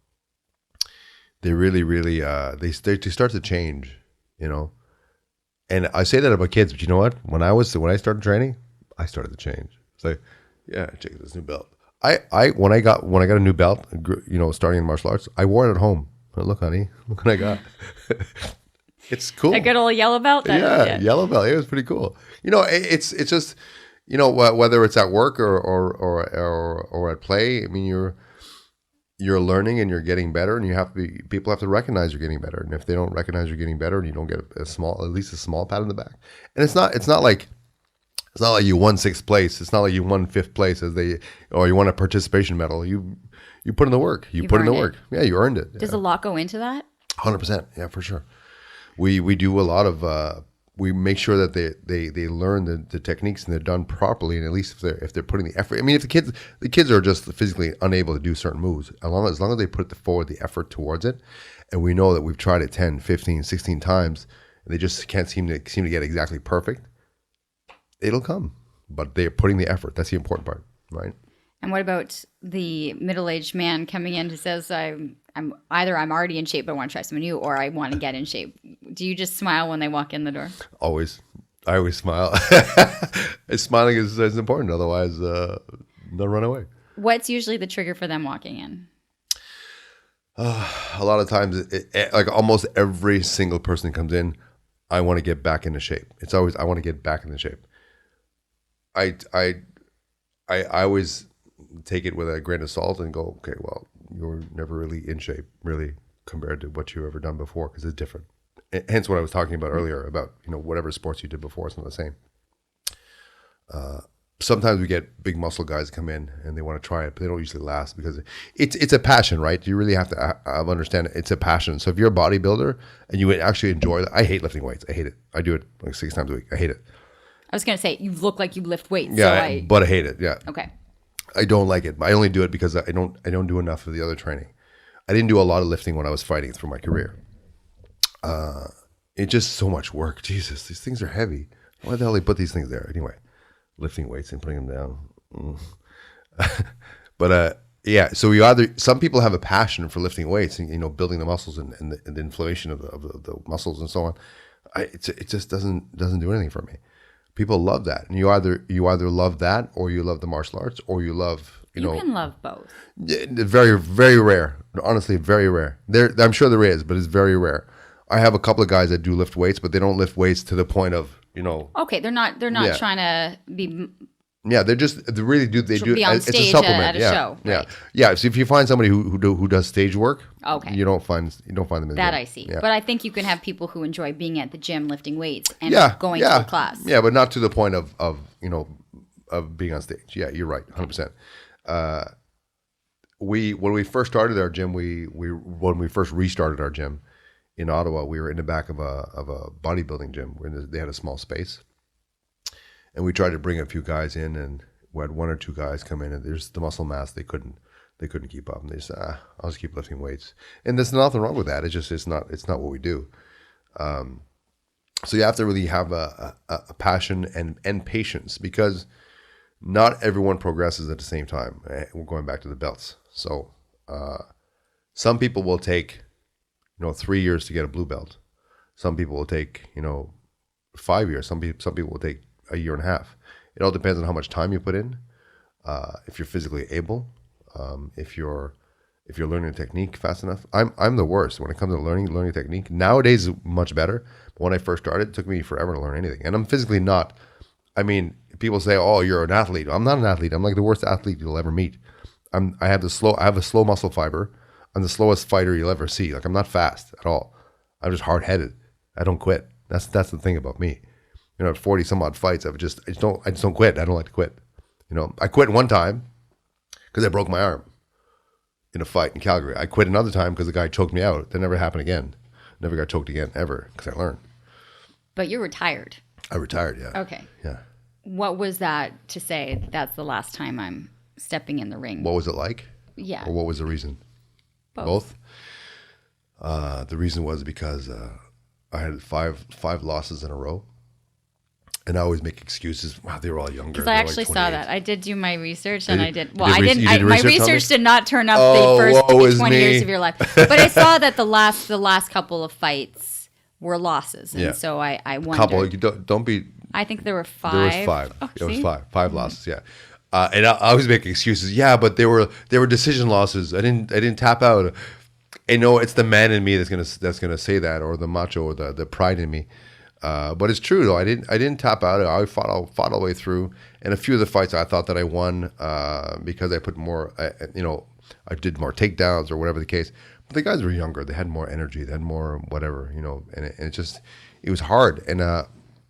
They really, really they start to change, And I say that about kids, but you know what? When I started training, I started to change. It's like, yeah, check this new belt. When I got a new belt, starting in martial arts, I wore it at home. Look, honey, look what I got. It's cool. A good old yellow belt. Yeah, yellow belt. It was pretty cool. It's just, whether it's at work or at play. I mean, you're learning and you're getting better, and people have to recognize you're getting better. And if they don't recognize you're getting better, and you don't get at least a small pat on the back, and it's not like you won 6th place. It's not like you won 5th place or you won a participation medal. You put in the work. You put in the work. Yeah, you earned it. Does a lot go into that? 100%. Yeah, for sure. We do a lot of. We make sure that they learn the techniques and they're done properly, and at least if they're putting the effort. I mean, if the kids are just physically unable to do certain moves, as long as they put forward the effort towards it, and we know that we've tried it 10, 15, 16 times, and they just can't seem to get exactly perfect, it'll come. But they're putting the effort. That's the important part, right? And what about the middle-aged man coming in who says, I'm already in shape, but I want to try something new, or I want to get in shape? Do you just smile when they walk in the door? Always. I always smile. Smiling is important. Otherwise, they'll run away. What's usually the trigger for them walking in? A lot of times, like almost every single person that comes in, I want to get back into shape. It's always I want to get back into shape. I always take it with a grain of salt and go, okay, well, you're never really in shape, really, compared to what you've ever done before, because it's different. Hence what I was talking about earlier about, whatever sports you did before, it's not the same. Sometimes we get big muscle guys come in and they want to try it, but they don't usually last because it's a passion, right? You really have to understand it's a passion. So if you're a bodybuilder and you actually enjoy it, I hate lifting weights. I hate it. I do it like 6 times a week. I hate it. I was going to say, you look like you lift weights. Yeah, so but I hate it. Yeah. Okay. I don't like it. I only do it because I don't do enough of the other training. I didn't do a lot of lifting when I was fighting through my career. It's just so much work. Jesus, these things are heavy. Why the hell they put these things there? Anyway, lifting weights and putting them down. But yeah, so some people have a passion for lifting weights and building the muscles and the inflammation of the muscles and so on. It just doesn't do anything for me. People love that, and you either love that or you love the martial arts or you love you can love both. Very, very rare. Honestly, very rare. I'm sure there is, but it's very rare. I have a couple of guys that do lift weights, but they don't lift weights to the point of Okay, they're not Yeah. trying to be. Yeah, they really do. They do. Be on It's a stage supplement. at a yeah, show, yeah, right. yeah. So if you find somebody who does stage work, Okay. you don't find them in the That gym. I see. Yeah. But I think you can have people who enjoy being at the gym lifting weights and going yeah. to a class. Yeah, but not to the point of being on stage. Yeah, you're right, 100%. When we first started our gym, when we first restarted our gym in Ottawa, we were in the back of a bodybuilding gym where they had a small space, and we tried to bring a few guys in, and we had 1 or 2 guys come in, and there's the muscle mass they couldn't keep up, and they said, I'll just keep lifting weights, and there's nothing wrong with that. It's not what we do. So you have to really have a passion and patience, because not everyone progresses at the same time. We're going back to the belts. So some people will take 3 years to get a blue belt. Some people will take 5 years. Some people will take a year and a half. It all depends on how much time you put in. If you're physically able, if you're learning a technique fast enough. I'm the worst when it comes to learning technique. Nowadays, it's much better. But when I first started, it took me forever to learn anything. And I'm physically not. I mean, people say, "Oh, you're an athlete." I'm not an athlete. I'm like the worst athlete you'll ever meet. I have a slow muscle fiber. I'm the slowest fighter you'll ever see. Like, I'm not fast at all. I'm just hard-headed. I don't quit. That's the thing about me. At 40 some odd fights, I just don't quit. I don't like to quit. I quit one time because I broke my arm in a fight in Calgary. I quit another time because the guy choked me out. That never happened again. Never got choked again ever, because I learned. But you're retired. I retired, yeah. Okay. Yeah. What was that to say? That's the last time I'm stepping in the ring. What was it like? Yeah. Or what was the reason? Both. The reason was because I had five losses in a row. And I always make excuses. Wow, they were all younger. Because I actually saw that. I did do my research, and I did. Well, I didn't. My research did not turn up the first 20 years of your life. But I saw that the last couple of fights were losses, and so I wondered. Couple. You don't be. I think there were 5. There was 5. Oh, it was 5. 5 losses. Yeah. And I always make excuses. Yeah, but they were decision losses. I didn't tap out. It's the man in me that's gonna say that, or the macho, or the pride in me. But it's true though. I didn't tap out. I fought all the way through. And a few of the fights I thought that I won because I put more. I did more takedowns or whatever the case. But the guys were younger. They had more energy. They had more whatever. And it was hard. And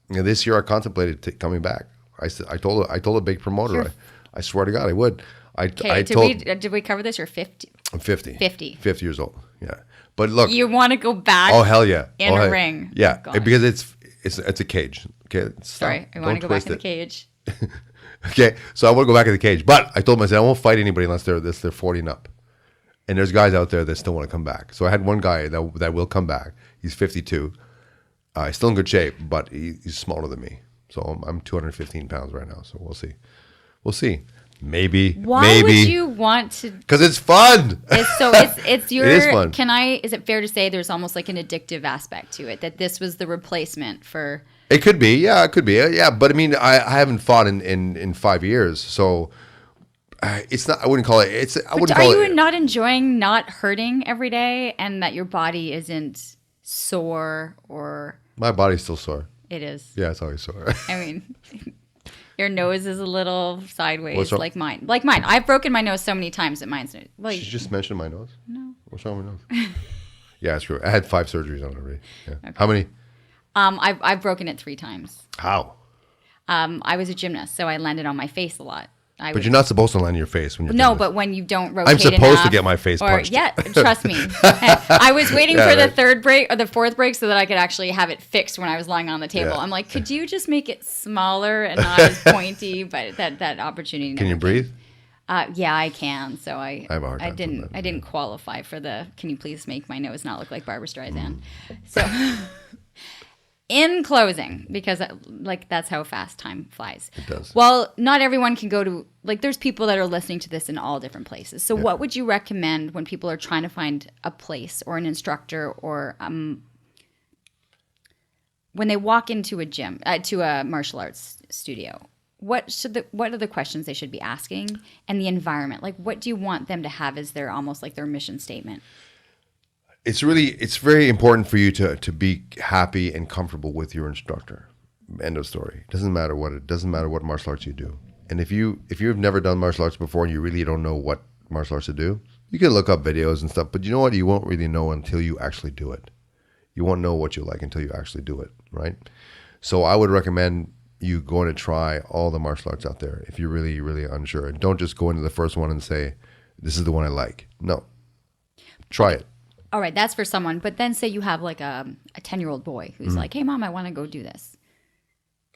this year I contemplated coming back. I told a big promoter. I swear to God I would. Did we cover this? You're 50. I'm 50. 50. 50 years old. Yeah. But look, you want to go back? Oh hell yeah! In a ring. Yeah, because it's a cage. Okay. Sorry, I want to go back in the cage. Okay, so I want to go back in the cage, but I told myself I won't fight anybody unless they're 40 and up. And there's guys out there that still want to come back. So I had one guy that will come back. He's 52. He's still in good shape, but he's smaller than me. So I'm 215 pounds right now. So we'll see. We'll see. Maybe. Why would you want to? Because it's fun. It's your. It is fun. Is it fair to say there's almost like an addictive aspect to it, that this was the replacement for? It could be. Yeah, it could be. Yeah, but I mean, I haven't fought in 5 years, so It's not. I wouldn't call it. It's. I wouldn't Are call you it. not enjoying not hurting every day, and that your body isn't sore or? My body's still sore. It is. Yeah, it's always sore. I mean, your nose is a little sideways, What's wrong? like mine. Like mine. I've broken my nose so many times that mine's like. She just mentioned my nose. No. What's wrong with my nose? Yeah, it's true. I had 5 surgeries on it already. Yeah. Okay. How many? I've broken it 3 times. How? I was a gymnast, so I landed on my face a lot. But you're not supposed to land on your face when you're No, doing this. but when you don't rotate I'm supposed enough, to get my face punched. Yeah, trust me. I was waiting Yeah, for the right. 3rd break or the 4th break so that I could actually have it fixed when I was lying on the table. Yeah. I'm like, could you just make it smaller and not as pointy? But that opportunity. Can you never breathe? came. Yeah, I can. So I have a hard time I didn't qualify for the. Can you please make my nose not look like Barbara Streisand? Mm. So. In closing, because that's how fast time flies. It does. Well, not everyone can go to, there's people that are listening to this in all different places. So what would you recommend when people are trying to find a place or an instructor or when they walk into a gym, to a martial arts studio? What are the questions they should be asking, and the environment? Like, what do you want them to have as their almost like their mission statement? It's very important for you to be happy and comfortable with your instructor. End of story. It doesn't matter what martial arts you do. And if you've never done martial arts before and you really don't know what martial arts to do, you can look up videos and stuff, but you know what? You won't really know until you actually do it. You won't know what you like until you actually do it, right? So I would recommend you going to try all the martial arts out there if you're really, really unsure. And don't just go into the first one and say, this is the one I like. No. Try it. All right, that's for someone. But then say you have like a 10-year-old boy who's like, hey, Mom, I want to go do this.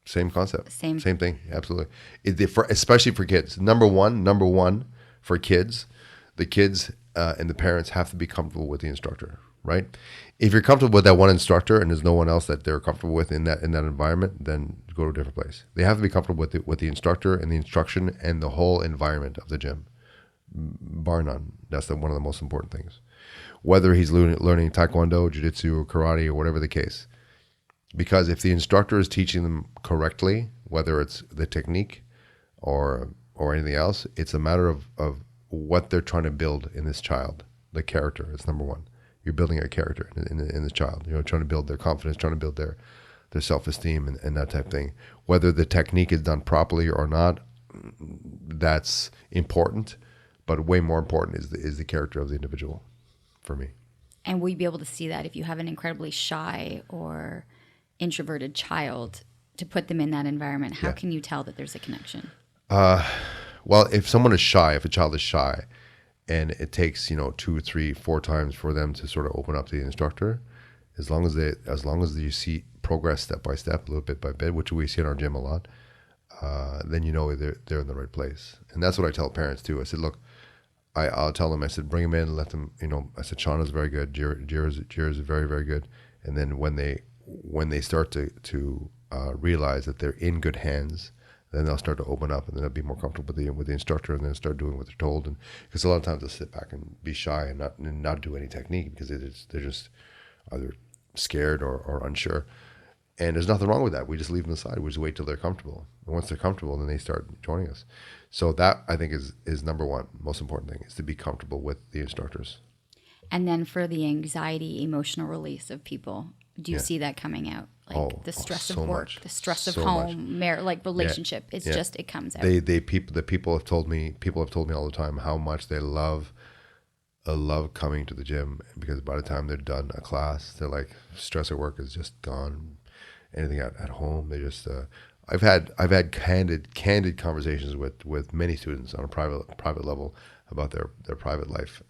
Same concept. Same thing. Absolutely. Especially for kids. Number one for kids, the kids and the parents have to be comfortable with the instructor, right? If you're comfortable with that one instructor and there's no one else that they're comfortable with in that environment, then go to a different place. They have to be comfortable with the instructor and the instruction and the whole environment of the gym, bar none. That's one of the most important things. Whether he's learning taekwondo, jiu-jitsu, or karate, or whatever the case. Because if the instructor is teaching them correctly, whether it's the technique or anything else, it's a matter of what they're trying to build in this child. The character is number one. You're building a character in this child. Trying to build their confidence, trying to build their self-esteem and that type of thing. Whether the technique is done properly or not, that's important. But way more important is the character of the individual. For me. And will you be able to see that if you have an incredibly shy or introverted child, to put them in that environment? How can you tell that there's a connection? Well, if someone is shy, if a child is shy, and it takes 2, 3, 4 times for them to sort of open up to the instructor, as long as you see progress step by step, a little bit by bit, which we see in our gym a lot, then they're in the right place. And that's what I tell parents too. I said, look. I'll tell them, I said, bring them in, let them, I said, Shauna's very good, Jira's very, very good. And then when they start to realize that they're in good hands, then they'll start to open up and then they'll be more comfortable with the instructor and then start doing what they're told. And because a lot of times they'll sit back and be shy and not do any technique because they're just either scared or unsure. And there's nothing wrong with that. We just leave them aside. We just wait till they're comfortable. And once they're comfortable, then they start joining us. So that, I think, is number one, most important thing, is to be comfortable with the instructors. And then for the anxiety, emotional release of people, do you see that coming out? Like the stress of work, the stress of home, relationship. It's just, it comes out. People have told me all the time how much they love coming to the gym, because by the time they're done a class, they're like, stress at work is just gone. Anything at home, they just. I've had candid conversations with many students on a private level about their private life,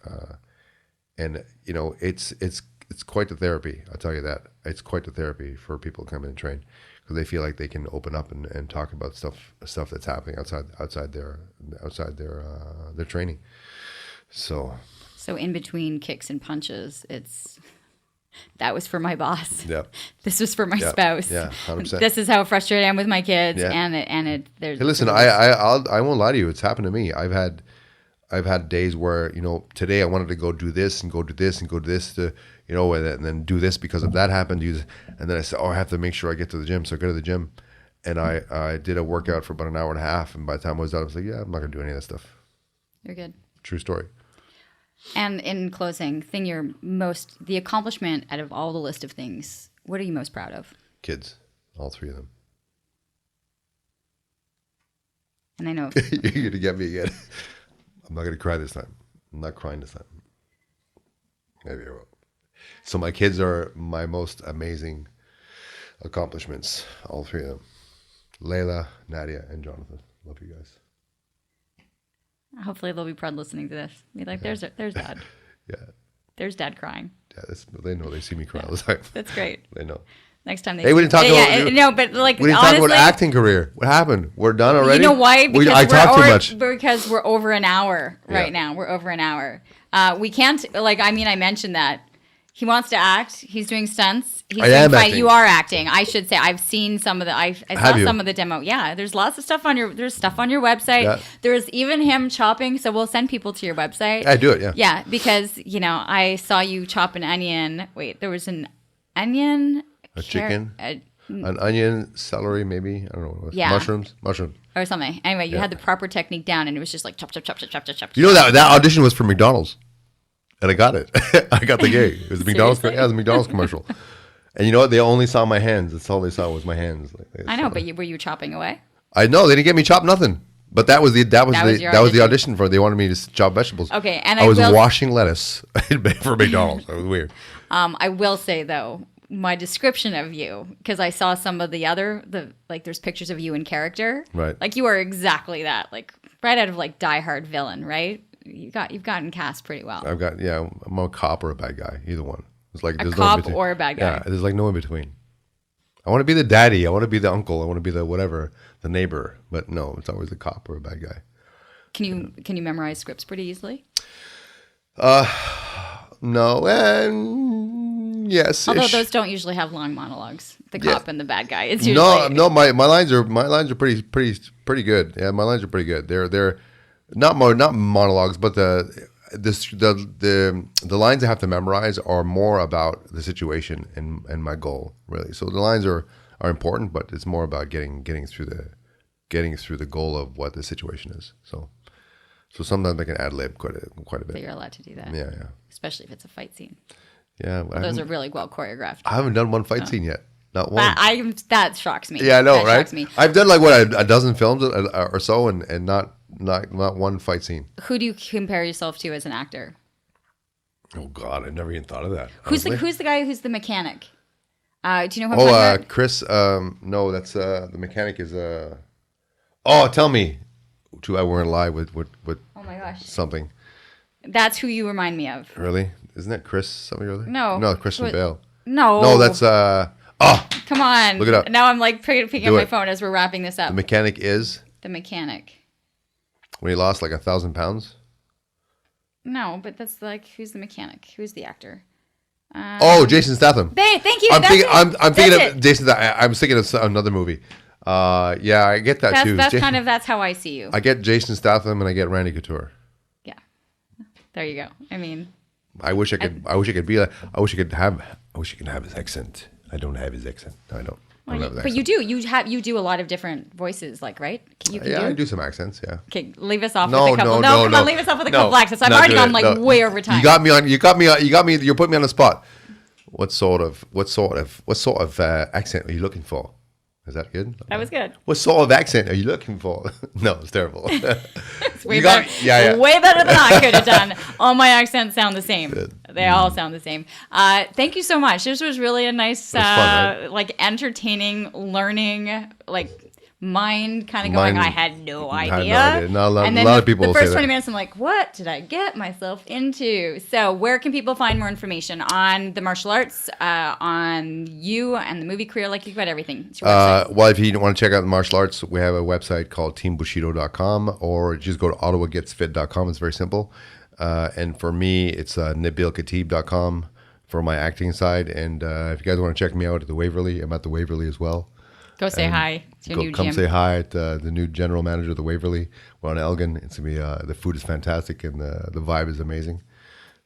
and it's quite the therapy. I'll tell you that. It's quite the therapy for people to come in and train, because they feel like they can open up and talk about stuff that's happening outside their training. So in between kicks and punches, it's. That was for my boss. Yep. This was for my spouse. Yeah, 100%. This is how frustrated I am with my kids. Yeah. And there's. Hey, listen, I won't lie to you. It's happened to me. I've had days where today I wanted to go do this and go do this and go do this to and then do this because of that happened. And then I said, I have to make sure I get to the gym. So I go to the gym, and I did a workout for about an hour and a half. And by the time I was done, I was like, I'm not gonna do any of that stuff. You're good. True story. And in closing, the accomplishment out of all the list of things, what are you most proud of? Kids, all 3 of them. And I know You're gonna get me again. I'm not gonna cry this time. I'm not crying this time. Maybe I will. So my kids are my most amazing accomplishments. All 3 of them. Layla, Nadia, and Jonathan. Love you guys. hopefully they'll be proud listening to this. Be like, there's Dad. Yeah. There's Dad crying. Yeah, they know. They see me cry all the time. That's great. They know. Next time they. Hey, we didn't talk about. No, but like we didn't honestly, talk about acting career. What happened? We're done already. You know why? Because I talk too much. Because we're over an hour right Yeah. now. We're over an hour. We can't. I mentioned that he wants to act. He's doing stunts. He's I doing am fight. acting. You are acting. I should say. I've seen some of the. I Have saw you? some of the demo. Yeah, there's lots of stuff on your. There's stuff on your website. Yeah. There's even him chopping. So we'll send people to your website. I do it. Yeah. Yeah, because I saw you chop an onion. Wait, there was an onion. A chicken. An onion, celery, maybe. I don't know what it was. Yeah. Mushrooms. Or something. Anyway, you Yeah. had the proper technique down, and it was just like chop, chop, chop, chop, chop, chop, chop. You know that audition was for McDonald's, and I got it. I got the gig. It was the McDonald's. Seriously? Yeah, it was a McDonald's commercial. And you know what? They only saw my hands. That's all they saw was my hands. I know, but were you chopping away? I know they didn't get me chopped nothing. But that was the your audition for. They wanted me to chop vegetables. Okay, and I was will- washing lettuce for McDonald's. That was weird. I will say though, my description of you, because I saw some of there's pictures of you in character. Right. Like you are exactly that, like right out of like Die Hard villain, right? You've gotten cast pretty well. I'm a cop or a bad guy, either one. It's like A there's cop no in between. or a bad guy. Yeah, there's like no in between. I want to be the daddy. I want to be the uncle. I want to be the whatever, the neighbor. But no, it's always a cop or a bad guy. Can you memorize scripts pretty easily? No, and yes. Although those don't usually have long monologues. The Yeah. cop and the bad guy. It's usually No. My lines are pretty good. Yeah, my lines are pretty good. They're not monologues, but the lines I have to memorize are more about the situation and my goal, really. So the lines are important, but it's more about getting through the goal of what the situation is. So sometimes I can ad lib quite a bit. So you're allowed to do that. Yeah. Especially if it's a fight scene. Yeah, Well, those are really well choreographed. I haven't done one fight scene yet. Not one. That shocks me. Yeah, I know, That right? shocks me. I've done like a dozen films or so, and not one fight scene. Who do you compare yourself to as an actor? Oh God, I never even thought of that. Who's honestly. the guy who's the mechanic? Do you know who I'm talking about? Chris. No, that's the mechanic is Oh, tell me. I weren't live with Oh my gosh. something. That's who you remind me of. Really? Isn't that Chris something or other? No. Christian What- Bale. No. No, that's Come on. Look it up. Now I'm like picking Do up my it. phone as we're wrapping this up. The mechanic is The mechanic. when he lost like 1,000 pounds. No, but that's like who's the mechanic? Who's the actor? Jason Statham. Thank you. I'm That's thinking. it. I'm thinking That's of it. Jason. I'm thinking of another movie. Yeah, I get that too. That's how I see you. I get Jason Statham and I get Randy Couture. There you go. I mean, I wish I could be like. I wish I could have his accent. I don't have his accent. No, I don't. I don't have his but accent. you do a lot of different voices, like right? You can I do some accents. Yeah. Okay, leave us off No, with a couple. no, Come no. on, leave us off with a No, couple accents. I've not already doing gone it. like No. way over time. You got me on. You're putting me on the spot. What sort of accent are you looking for? Is that good? That was good. What sort of accent are you looking for? No, it's terrible. It's way You better. got- yeah. Way better than I could have done. All my accents sound the same. They all sound the same. Thank you so much. This was really a nice, fun, right? like entertaining, learning, like mind kind of going. I had no idea. No, a lot And then of people the will first say 20 that. minutes, I'm like, what did I get myself into? So where can people find more information on the martial arts, on you and the movie career? Like you've got everything. It's your website. Well, if you want to check out the martial arts, we have a website called teambushido.com, or just go to ottawagetsfit.com. It's very simple. And for me, it's nabilkhatib.com for my acting side. And if you guys want to check me out at the Waverly, I'm at the Waverly as well. Go say hi to your new Come gym. say hi at the new general manager of the Waverly. We're on Elgin. It's gonna be the food is fantastic and the vibe is amazing.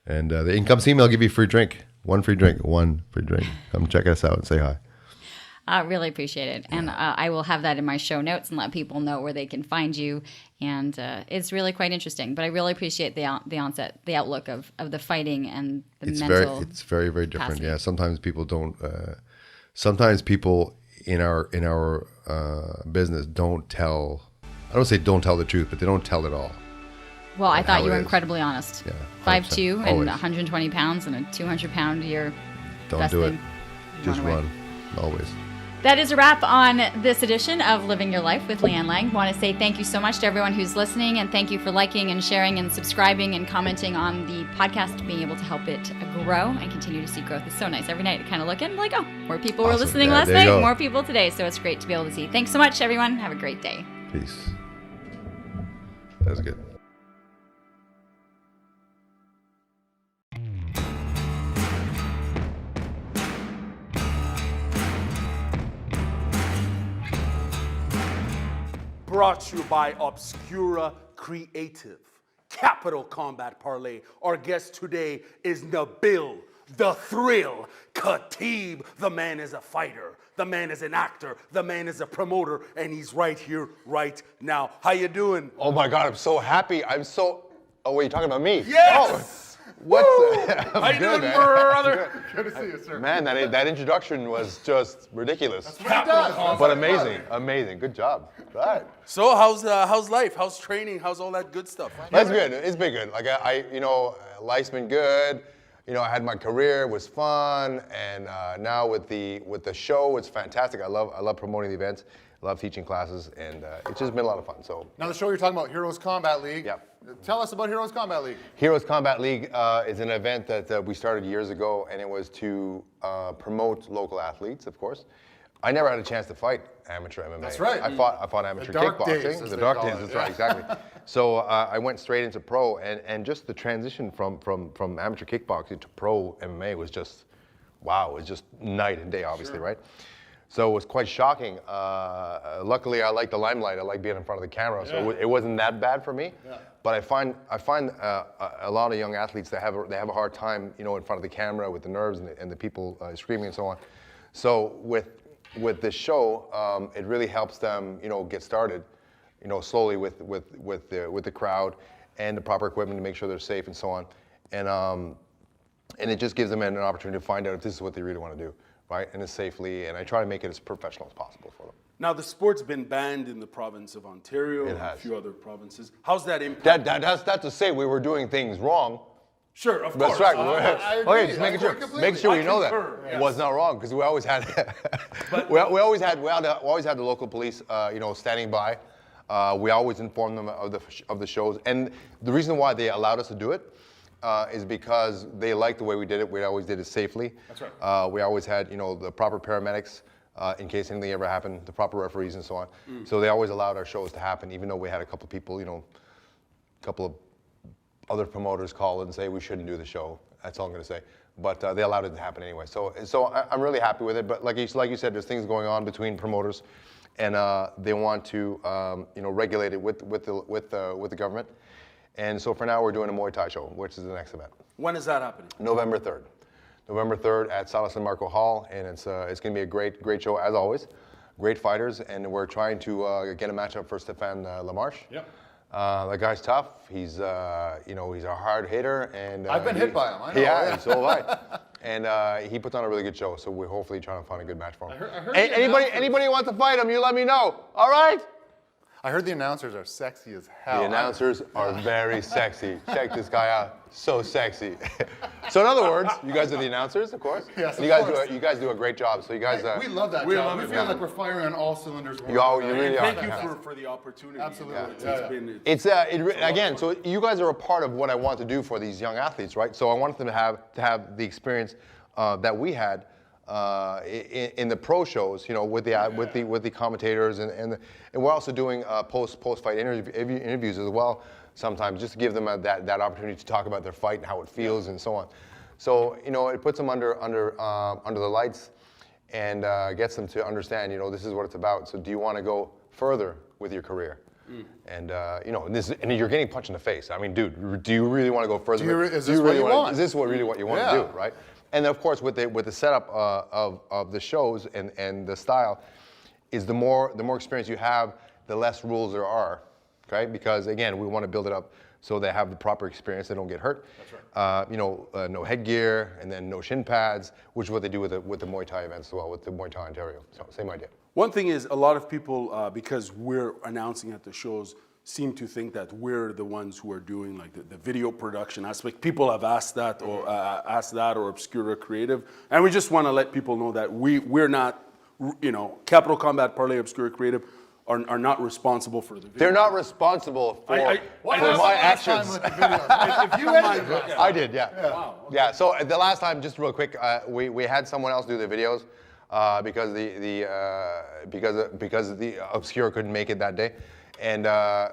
And you can come see me. I'll give you a free drink. One free drink. Come check us out and say hi. Really appreciate it. And I will have that in my show notes and let people know where they can find you. And it's really quite interesting. But I really appreciate the outlook of the fighting and the mental. It's very, very different. capacity. Yeah, sometimes people don't. Sometimes people in our business don't tell. I don't say don't tell the truth, but they don't tell it all. Well, I thought how you were it is. incredibly honest. Yeah, 5'2" and always. 120 pounds and a 200-pound year. Don't best do it. thing. Just away. run. Always. That is a wrap on this edition of Living Your Life with Leanne Lang. Want to say thank you so much to everyone who's listening, and thank you for liking and sharing and subscribing and commenting on the podcast, being able to help it grow and continue to see growth. It's so nice. Every night kind of looking like, oh, more people were Awesome. listening Yeah, last there you night, go. more people today. So it's great to be able to see. Thanks so much, everyone. Have a great day. Peace. That was good. Brought to you by Obscura Creative. Capital Combat Parlay. Our guest today is Nabil the Thrill Khatib. The man is a fighter. The man is an actor. The man is a promoter, and he's right here, right now. How you doing? Oh my God, I'm so happy. Oh, wait, you're talking about me? Yes! What's How you doing, brother? Good to see you, sir. Man, that introduction was just ridiculous. That's what he does. But amazing. Good job. Right. So how's life? How's training? How's all that good stuff? That's good. It's been good. Like life's been good. I had my career, it was fun, and now with the show, it's fantastic. I love promoting the events. I love teaching classes, and it's just been a lot of fun. So Now the show you're talking about, Heroes Combat League. Yeah. Tell us about Heroes Combat League. Heroes Combat League is an event that we started years ago, and it was to promote local athletes, of course. I never had a chance to fight amateur MMA. That's right. I fought amateur The dark kickboxing. days, as The they dark call days, it, that's yeah. right, exactly. So I went straight into pro, and just the transition from amateur kickboxing to pro MMA was just, wow, it was just night and day, obviously, right? So it was quite shocking. Luckily, I like the limelight. I like being in front of the camera, so it wasn't that bad for me. Yeah. But I find a lot of young athletes that have a hard time, in front of the camera with the nerves and the people screaming and so on. So with this show, it really helps them, get started, slowly with the crowd and the proper equipment to make sure they're safe and so on, and it just gives them an opportunity to find out if this is what they really want to do, right? And it's safely, and I try to make it as professional as possible for them. Now, the sport's been banned in the province of Ontario It and a has. few other provinces. How's that impact? That's not to say we were doing things wrong. Sure, of That's course. right. I agree. Okay, just I making sure. agree completely. Make sure I we know that concur, it yes. was not wrong, because we always had we always had the local police standing by. We always informed them of the shows, and the reason why they allowed us to do it is because they liked the way we did it. We always did it safely. That's right. We always had the proper paramedics in case anything ever happened, the proper referees and so on. So they always allowed our shows to happen, even though we had a couple people, a couple of other promoters call and say we shouldn't do the show. That's all I'm going to say. But they allowed it to happen anyway. So I'm really happy with it. But like you said, there's things going on between promoters, and they want to regulate it with the government. And so for now, we're doing a Muay Thai show, which is the next event. When is that happening? November 3rd. November 3rd at Salas San Marco Hall, and it's going to be a great show as always. Great fighters, and we're trying to get a matchup for Stéphane Lamarche. Yep. That guy's tough. He's he's a hard hitter, and I've been hit by him. I know. Yeah, so have I. And he puts on a really good show, so we're hopefully trying to find a good match for him. I heard Anybody who wants to fight him, you let me know. All right. I heard the announcers are sexy as hell. The announcers are very sexy. Check this guy out. So sexy. So in other words, you guys are the announcers, of course. Yes, and of course. you guys do a great job. So you guys. We love that job. We feel like we're firing on all cylinders. You really are. Thank you for the opportunity. Absolutely. Again. So you guys are a part of what I want to do for these young athletes, right? So I wanted them to have the experience that we had in the pro shows, with the commentators, and we're also doing post fight interviews as well sometimes, just to give them that opportunity to talk about their fight and how it feels and so on. So it puts them under the lights and gets them to understand, this is what it's about. So do you want to go further with your career? And and you're getting punched in the face. I mean, dude, do you really want to go further? Is this what you want? Is this really what you want to do, right? And of course, with the setup of the shows and the style, is the more experience you have, the less rules there are, okay? Because again, we want to build it up so they have the proper experience, they don't get hurt. That's right. No headgear, and then no shin pads, which is what they do with the Muay Thai events as well, with the Muay Thai Ontario. So same idea. One thing is, a lot of people, because we're announcing at the shows, seem to think that we're the ones who are doing like the video production aspect. People have asked that or Obscura Creative, and we just want to let people know that we're not, Capital Combat Parlay, Obscura Creative are not responsible for the video. They're not responsible for my actions. If you edited it. I did, yeah. Wow. Okay. Yeah. So the last time, just real quick, we had someone else do the videos because the Obscura couldn't make it that day, and I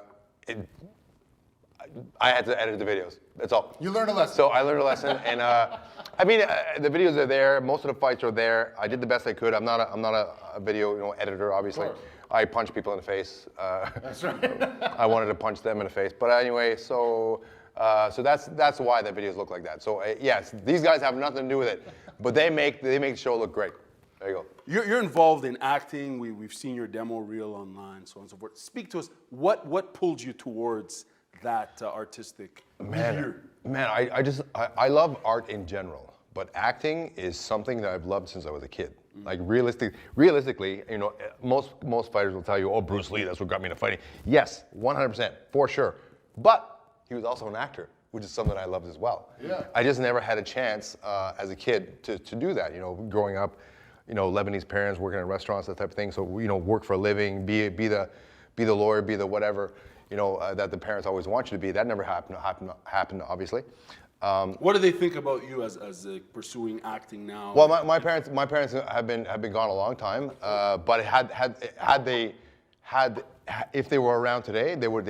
had to edit the videos. That's all. You learned a lesson. So I learned a lesson, and the videos are there. Most of the fights are there. I did the best I could. I'm not a video editor, obviously. I punch people in the face. That's right. I wanted to punch them in the face, but anyway, so that's why the videos look like that. So yes, these guys have nothing to do with it, but they make the show look great. There you go. You're involved in acting. We've seen your demo reel online, so on and so forth. Speak to us. What pulled you towards that artistic Man, I love art in general, but acting is something that I've loved since I was a kid. Like realistically, most fighters will tell you, "Oh, Bruce Lee, that's what got me into fighting." Yes, 100%, for sure. But he was also an actor, which is something I loved as well. Yeah. I just never had a chance as a kid to do that. Growing up, Lebanese parents, working in restaurants, that type of thing. So work for a living, be the lawyer, be the whatever, that the parents always want you to be. That never happened, obviously. What do they think about you as pursuing acting now? Well, my parents have been gone a long time. But if they were around today, they would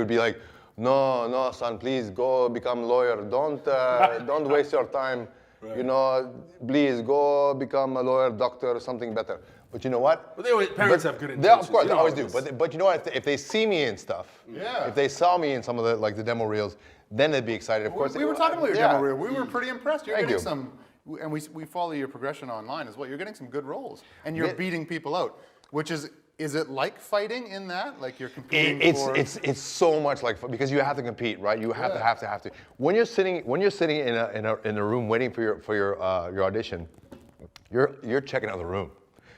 be like, no, son, please go become lawyer. Don't waste your time. Right. Please go become a lawyer, doctor, or something better. But you know what? But parents have good intentions. Of course, they always do. But you know what? If they see me in stuff, if they saw me in some of the demo reels, then they'd be excited. Of course, we were talking about your demo reel. We were pretty impressed. You're Thank getting you. some, and we follow your progression online as well. You're getting some good roles, and you're beating people out. Which is it like fighting in that? Like you're competing It's so much like, because you have to compete, right? You have to. When you're sitting in a room waiting for your audition, you're checking out the room.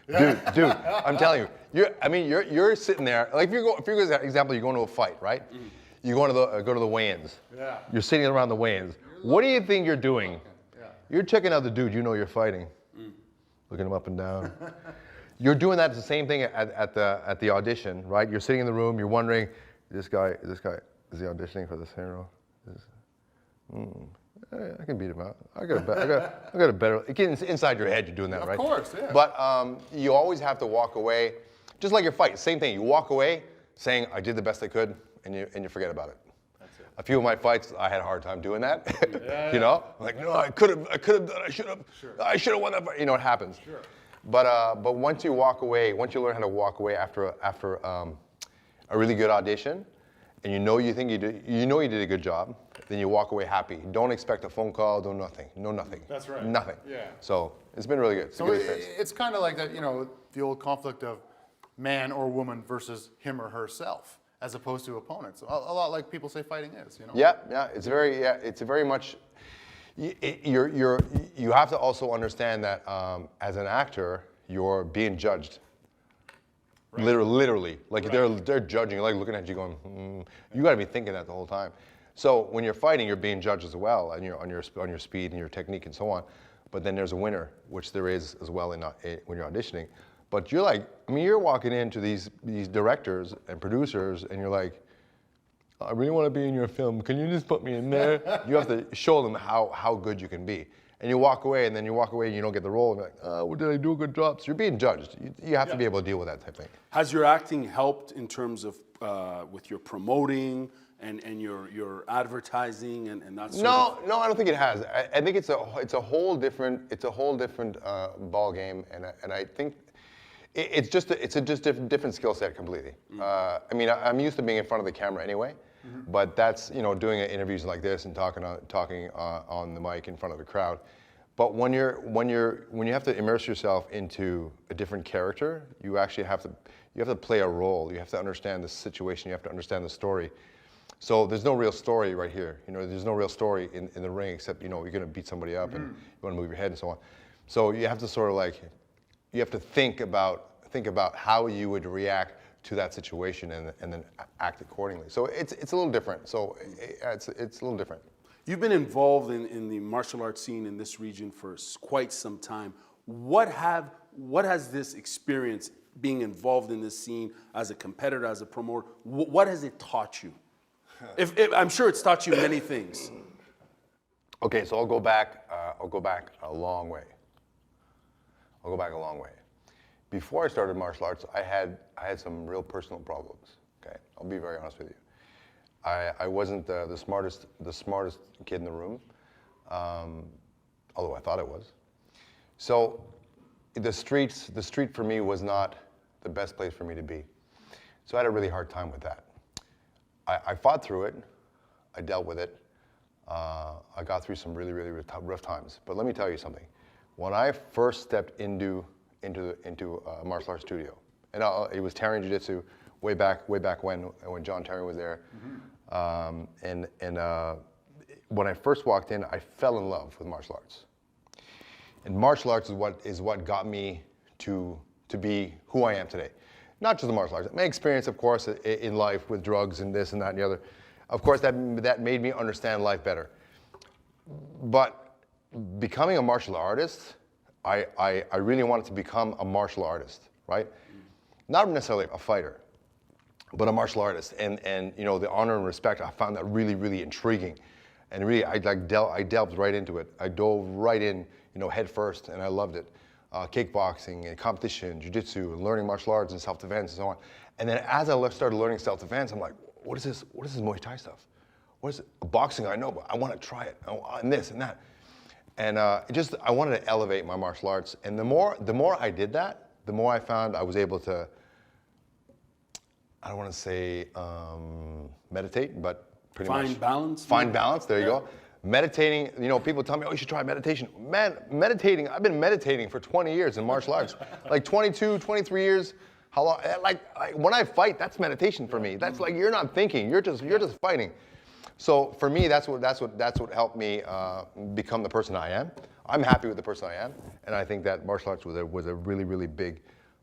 Dude, I'm telling you, you're sitting there. Like if you go, example, you go into a fight, right? You go to the weigh-ins. Yeah. You're sitting around the weigh-ins. What do you think you're doing? Yeah. You're checking out the dude you're fighting, looking him up and down. You're doing that the same thing at the audition, right? You're sitting in the room. You're wondering, is he auditioning for this hero? I can beat him out. I got a better. Inside your head, you're doing that, right? Of course, yeah. But you always have to walk away, just like your fight. Same thing. You walk away saying, "I did the best I could," and you forget about it. That's it. A few of my fights, I had a hard time doing that. I'm like, no, I could have done. I should have won that fight. It happens. Sure. But once you walk away, once you learn how to walk away after a really good audition, and you think you did a good job, then you walk away happy. Don't expect a phone call. Do nothing. No nothing. That's right. Nothing. Yeah. So it's been really good. So it's kind of like that, the old conflict of man or woman versus him or herself, as opposed to opponents. A lot like people say fighting is. Yeah. It's very much. You have to also understand that as an actor, you're being judged. Right. Literally, like they're judging, like looking at you, going, You got to be thinking that the whole time. So when you're fighting, you're being judged as well, and on your speed and your technique and so on. But then there's a winner, which there is as well when you're auditioning. But you're walking into these directors and producers, and you're like, I really want to be in your film. Can you just put me in there? You have to show them how good you can be. And you walk away, and you don't get the role, and you're like, well, did I do a good job? So you're being judged. You have to be able to deal with that type of thing. Has your acting helped in terms of with your promoting and your advertising and that sort of? No, I don't think it has. I think it's a whole different ball game, and I think it's just a different skill set completely. I'm used to being in front of the camera anyway. But that's doing interviews like this and talking on the mic in front of the crowd. But when you have to immerse yourself into a different character, you actually have to play a role. You have to understand the situation. You have to understand the story. So there's no real story right here. You know, there's no real story in the ring except, you know, you're going to beat somebody up and you want to move your head and so on. So you have to sort of like, you have to think about how you would react to that situation and then act accordingly. So it's a little different. So it's a little different. You've been involved in the martial arts scene in this region for quite some time. What has this experience being involved in this scene as a competitor, as a promoter, what has it taught you? I'm sure it's taught you many things. Okay, so I'll go back a long way. I'll go back a long way. Before I started martial arts, I had some real personal problems. Okay, I'll be very honest with you. I wasn't the smartest kid in the room, although I thought I was. So the street for me was not the best place for me to be. So I had a really hard time with that. I fought through it. I dealt with it. I got through some really rough times. But let me tell you something. When I first stepped into a martial arts studio, and it was Tarian Jiu-Jitsu way back when John Tarian was there. And when I first walked in, I fell in love with martial arts. And martial arts is what got me to be who I am today. Not just the martial arts. My experience, of course, in life with drugs and this and that and the other, of course, that made me understand life better. But becoming a martial artist, I really wanted to become a martial artist, right? Not necessarily a fighter, but a martial artist. And you know, the honor and respect, I found that really intriguing. And really, I delved right into it. I dove right in, you know, head first, and I loved it. Kickboxing and competition, jiu-jitsu, and learning martial arts and self-defense and so on. And then as I started learning self-defense, I'm like, what is this Muay Thai stuff? What is it? Boxing, I know, but I want to try it, and this and that. And I wanted to elevate my martial arts. And the more I did that, the more I found I was able to, I don't want to say meditate, but pretty much. Find balance? Find balance, there you go. Meditating, you know, people tell me, oh, you should try meditation. Man, meditating, I've been meditating for 20 years in martial arts. Like 22, 23 years. How long? Like when I fight, that's meditation for me. That's like, you're not thinking, you're just fighting. So for me, that's what helped me become the person I am. I'm happy with the person I am, and I think that martial arts was a really big,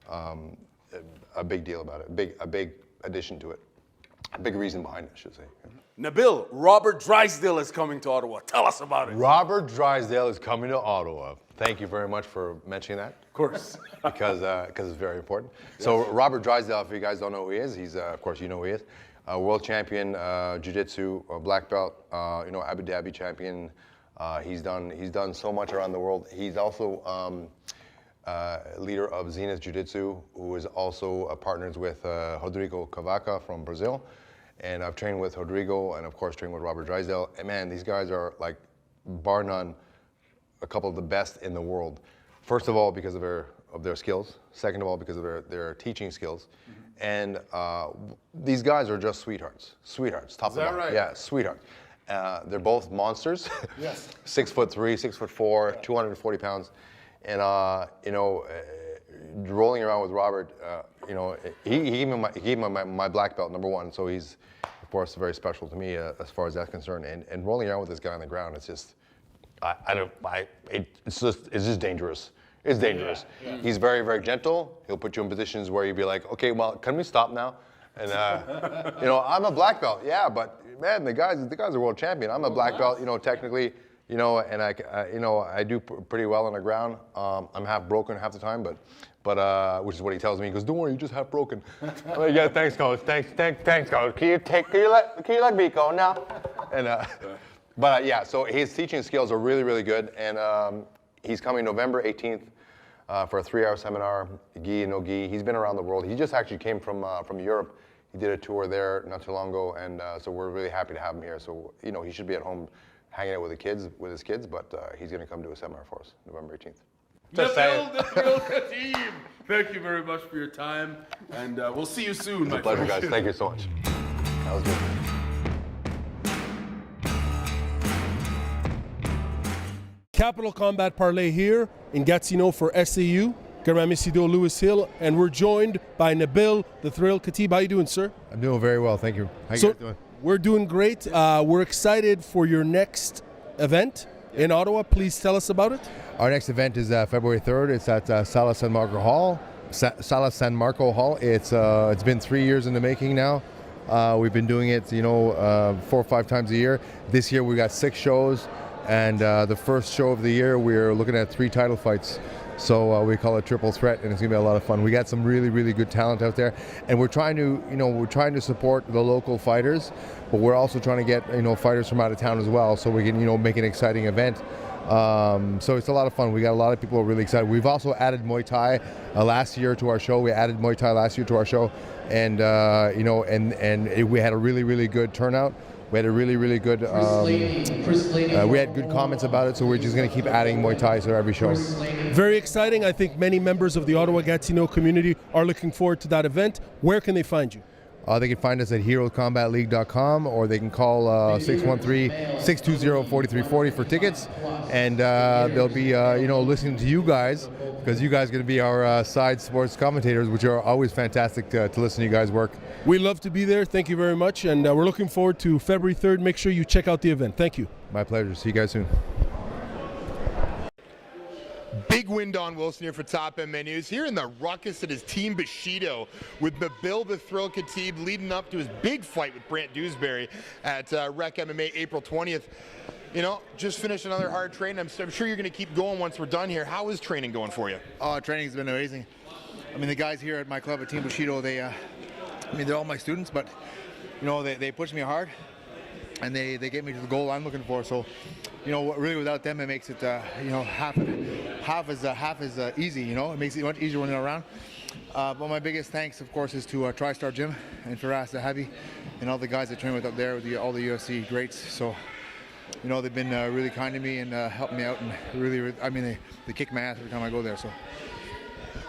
a big deal about it, a big addition to it, a big reason behind it, I should say. Nabil, Robert Drysdale is coming to Ottawa. Tell us about it. Robert Drysdale is coming to Ottawa. Thank you very much for mentioning that. Of course. because it's very important. Yes. So Robert Drysdale, if you guys don't know who he is, he's of course you know who he is. World champion, jiu-jitsu, black belt, you know, Abu Dhabi champion. He's done so much around the world. He's also leader of Zenith Jiu-Jitsu, who is also partners with Rodrigo Cavaca from Brazil. And I've trained with Rodrigo and of course trained with Robert Drysdale. And man, these guys are like, bar none, a couple of the best in the world. First of all, because of their skills. Second of all, because of their teaching skills. And these guys are just sweethearts, top of the line. right? Yeah, sweethearts. They're both monsters. Yes. 6'3", 6'4", 240 pounds, and you know, rolling around with Robert, you know, he gave me my black belt #1, so he's of course very special to me as far as that's concerned. And rolling around with this guy on the ground, it's just, it's just dangerous. It's dangerous. Yeah. Yeah. He's very gentle. He'll put you in positions where you'd be like, okay, well, can we stop now? And you know, I'm a black belt, yeah, but man, the guy's a world champion. I'm a black belt, you know, technically, you know, and you know, I do pretty well on the ground. I'm half broken half the time, but which is what he tells me. He goes, "Don't worry, you're just half broken." I'm like, yeah, thanks, coach. Thanks, coach. Can you let me go now? And but yeah, so his teaching skills are really good, and he's coming November 18th. For a 3-hour seminar, gi and no gi. He's been around the world. He just actually came from Europe. He did a tour there not too long ago, and so we're really happy to have him here. So you know, he should be at home hanging out with his kids, but he's going to come to a seminar for us November 18th. Nabil Khatib, thank you very much for your time, and we'll see you soon. It's a pleasure, guys. Thank you so much. That was good. Capital Combat Parlay here in Gatineau for SAU, Garamisido, Lewis Hill, and we're joined by Nabil the Thrill Khatib. How you doing, sir? I'm doing very well, thank you. How you guys doing? We're doing great. We're excited for your next event in Ottawa. Please tell us about it. Our next event is February 3rd. It's at Sala San Marco Hall. Sala San Marco Hall. It's been 3 years in the making now. We've been doing it, 4 or 5 times a year. This year we got 6 shows, and the first show of the year we're looking at 3 title fights. So we call it Triple Threat, and it's gonna be a lot of fun. We got some really, really good talent out there, and we're trying to support the local fighters, but we're also trying to get fighters from out of town as well, so we can make an exciting event. So it's a lot of fun. We got a lot of people really excited. We've also added Muay Thai last year to our show. We added Muay Thai last year to our show, and we had a really, really good turnout. We had a really, really good. We had good comments about it, so we're just going to keep adding Muay Thai to every show. Very exciting. I think many members of the Ottawa Gatineau community are looking forward to that event. Where can they find you? They can find us at HeroCombatLeague.com, or they can call 613-620-4340 for tickets, and they'll be listening to you guys, because you guys are going to be our side sports commentators, which are always fantastic to listen to you guys work. We love to be there. Thank you very much, and we're looking forward to February 3rd. Make sure you check out the event. Thank you. My pleasure. See you guys soon. Big win, Don Wilson here for Top MMA News. Here in the ruckus at his Team Bushido with Nabil the Thrill Khatib leading up to his big fight with Brant Dewsbury at Rec MMA April 20th. Just finished another hard training. I'm sure you're going to keep going once we're done here. How is training going for you? Oh, training's been amazing. I mean, the guys here at my club at Team Bushido, they're all my students, but they push me hard, and they get me to the goal I'm looking for. So, really without them, it makes it half as easy. It makes it much easier when they're around. But my biggest thanks, of course, is to TriStar Gym and Firas Zahabi and all the guys that train with up there, with all the UFC greats. So, they've been really kind to me and helped me out, and really, they kick my ass every time I go there. So.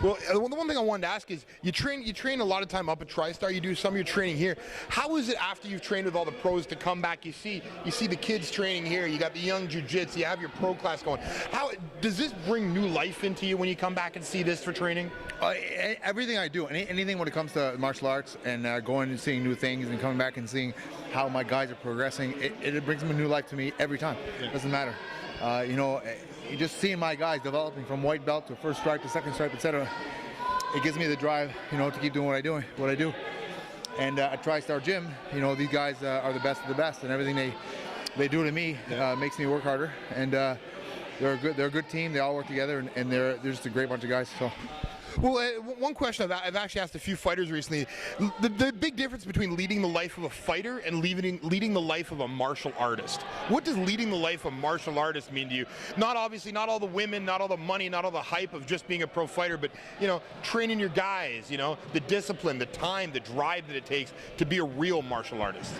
Well, the one thing I wanted to ask is, you train a lot of time up at TriStar. You do some of your training here. How is it after you've trained with all the pros to come back? You see the kids training here. You got the young jiu-jitsu. You have your pro class going. How does this bring new life into you when you come back and see this for training? Everything I do, anything when it comes to martial arts and going and seeing new things and coming back and seeing how my guys are progressing, it brings a new life to me every time. It doesn't matter. You just seeing my guys developing from white belt to first stripe to second stripe, etc. It gives me the drive, to keep doing what I do. And at TriStar Gym, these guys are the best of the best, and everything they do to me makes me work harder. And they're a good team. They all work together, and they're just a great bunch of guys. So. Well, one question I've actually asked a few fighters recently, the big difference between leading the life of a fighter and leading the life of a martial artist. What does leading the life of a martial artist mean to you? Not all the women, not all the money, not all the hype of just being a pro fighter, but, training your guys, the discipline, the time, the drive that it takes to be a real martial artist.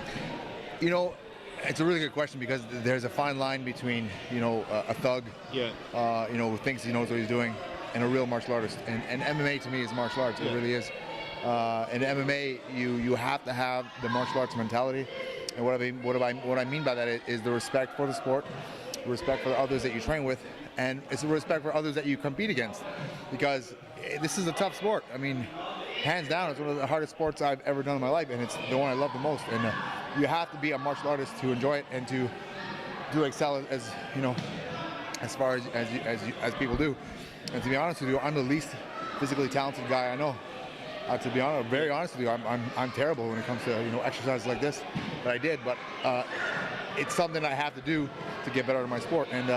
It's a really good question, because there's a fine line between, a thug, who thinks he knows what he's doing, and a real martial artist. And MMA to me is martial arts. It really is. In MMA, you have to have the martial arts mentality. And what I mean by that is the respect for the sport, respect for the others that you train with, and it's a respect for others that you compete against. Because this is a tough sport. I mean, hands down, it's one of the hardest sports I've ever done in my life, and it's the one I love the most. And you have to be a martial artist to enjoy it and to excel as far as people do. And to be honest with you, I'm the least physically talented guy I know. To be honest, very honest with you, I'm terrible when it comes to exercises like this that I did. But it's something I have to do to get better at my sport. And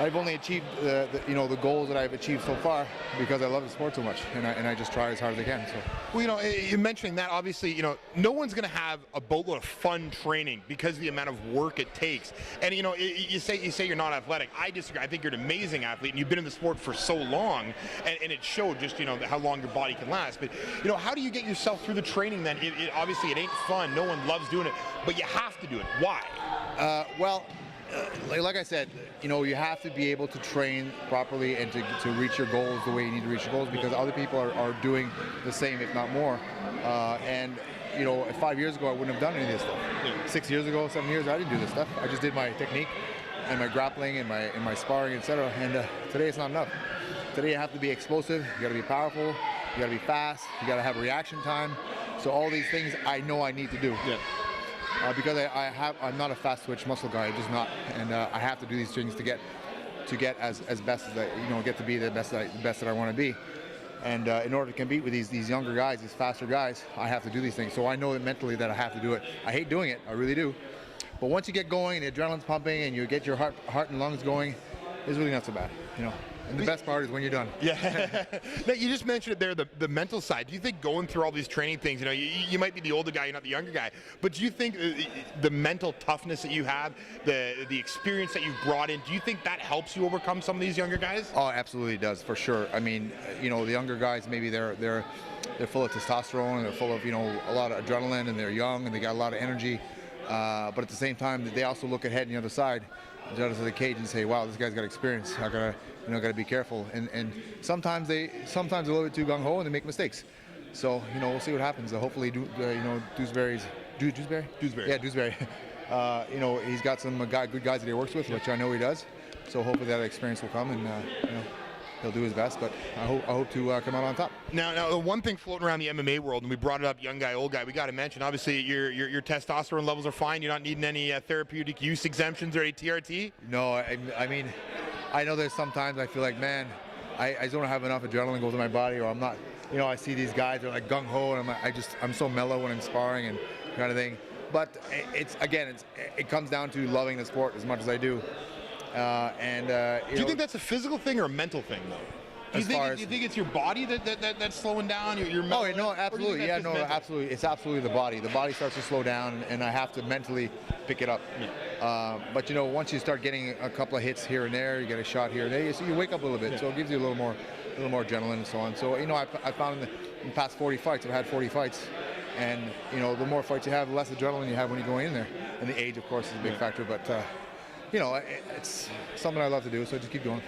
I've only achieved the goals that I've achieved so far because I love the sport so much, and I just try as hard as I can. So. Well, you're mentioning that, obviously, no one's going to have a boatload of fun training because of the amount of work it takes. And you say you're not athletic. I disagree. I think you're an amazing athlete, and you've been in the sport for so long, and it showed just how long your body can last. But how do you get yourself through the training? Then obviously it ain't fun. No one loves doing it, but you have to do it. Why? Like I said, you have to be able to train properly and to reach your goals the way you need to reach your goals, because other people are doing the same, if not more. And 5 years ago, I wouldn't have done any of this stuff. 6 years ago, 7 years, I didn't do this stuff. I just did my technique, my grappling and my sparring, etc. And today it's not enough. Today you have to be explosive. You got to be powerful. You got to be fast. You got to have reaction time. So all these things I know I need to do. Yeah. Because I'm not a fast twitch muscle guy. I'm just not, and I have to do these things to get as best as I get to be the best that I want to be. And in order to compete with these younger guys, these faster guys, I have to do these things. So I know that mentally that I have to do it. I hate doing it, I really do. But once you get going, the adrenaline's pumping, and you get your heart and lungs going, it's really not so bad, And the best part is when you're done. Yeah. Now, you just mentioned it there, the mental side. Do you think going through all these training things, you might be the older guy, you're not the younger guy, but do you think the mental toughness that you have, the experience that you've brought in, do you think that helps you overcome some of these younger guys? Oh, absolutely does, for sure. I mean, the younger guys, maybe they're full of testosterone, and they're full of, a lot of adrenaline, and they're young, and they got a lot of energy. But at the same time, they also look ahead on the other side, the other side of the cage, and say, "Wow, this guy's got experience. I gotta be careful." And sometimes they're a little bit too gung ho, and they make mistakes. So we'll see what happens. Hopefully, Dewsbury. Yeah, Dewsbury. He's got some good guys that he works with, which I know he does. So hopefully that experience will come, and he'll do his best, but I hope to come out on top. Now, the one thing floating around the MMA world, and we brought it up, young guy, old guy, we got to mention, obviously, your testosterone levels are fine. You're not needing any therapeutic use exemptions or any TRT? No, I mean, I know there's sometimes I feel like, man, I just don't have enough adrenaline go through my body, or I'm not, I see these guys, they're like gung-ho, and I'm so mellow when I'm sparring and kind of thing. But it comes down to loving the sport as much as I do. Do you think that's a physical thing or a mental thing, though? Do you think it's your body that's slowing down? Your mental? Oh, no, absolutely. Yeah, no, absolutely. It's absolutely the body. The body starts to slow down, and I have to mentally pick it up. Yeah. But once you start getting a couple of hits here and there, you get a shot here and there, so you wake up a little bit. Yeah. So it gives you a little more adrenaline and so on. So I found in the past 40 fights, I've had 40 fights, and the more fights you have, the less adrenaline you have when you go in there. And the age, of course, is a big factor, but. It's something I love to do, so just keep going.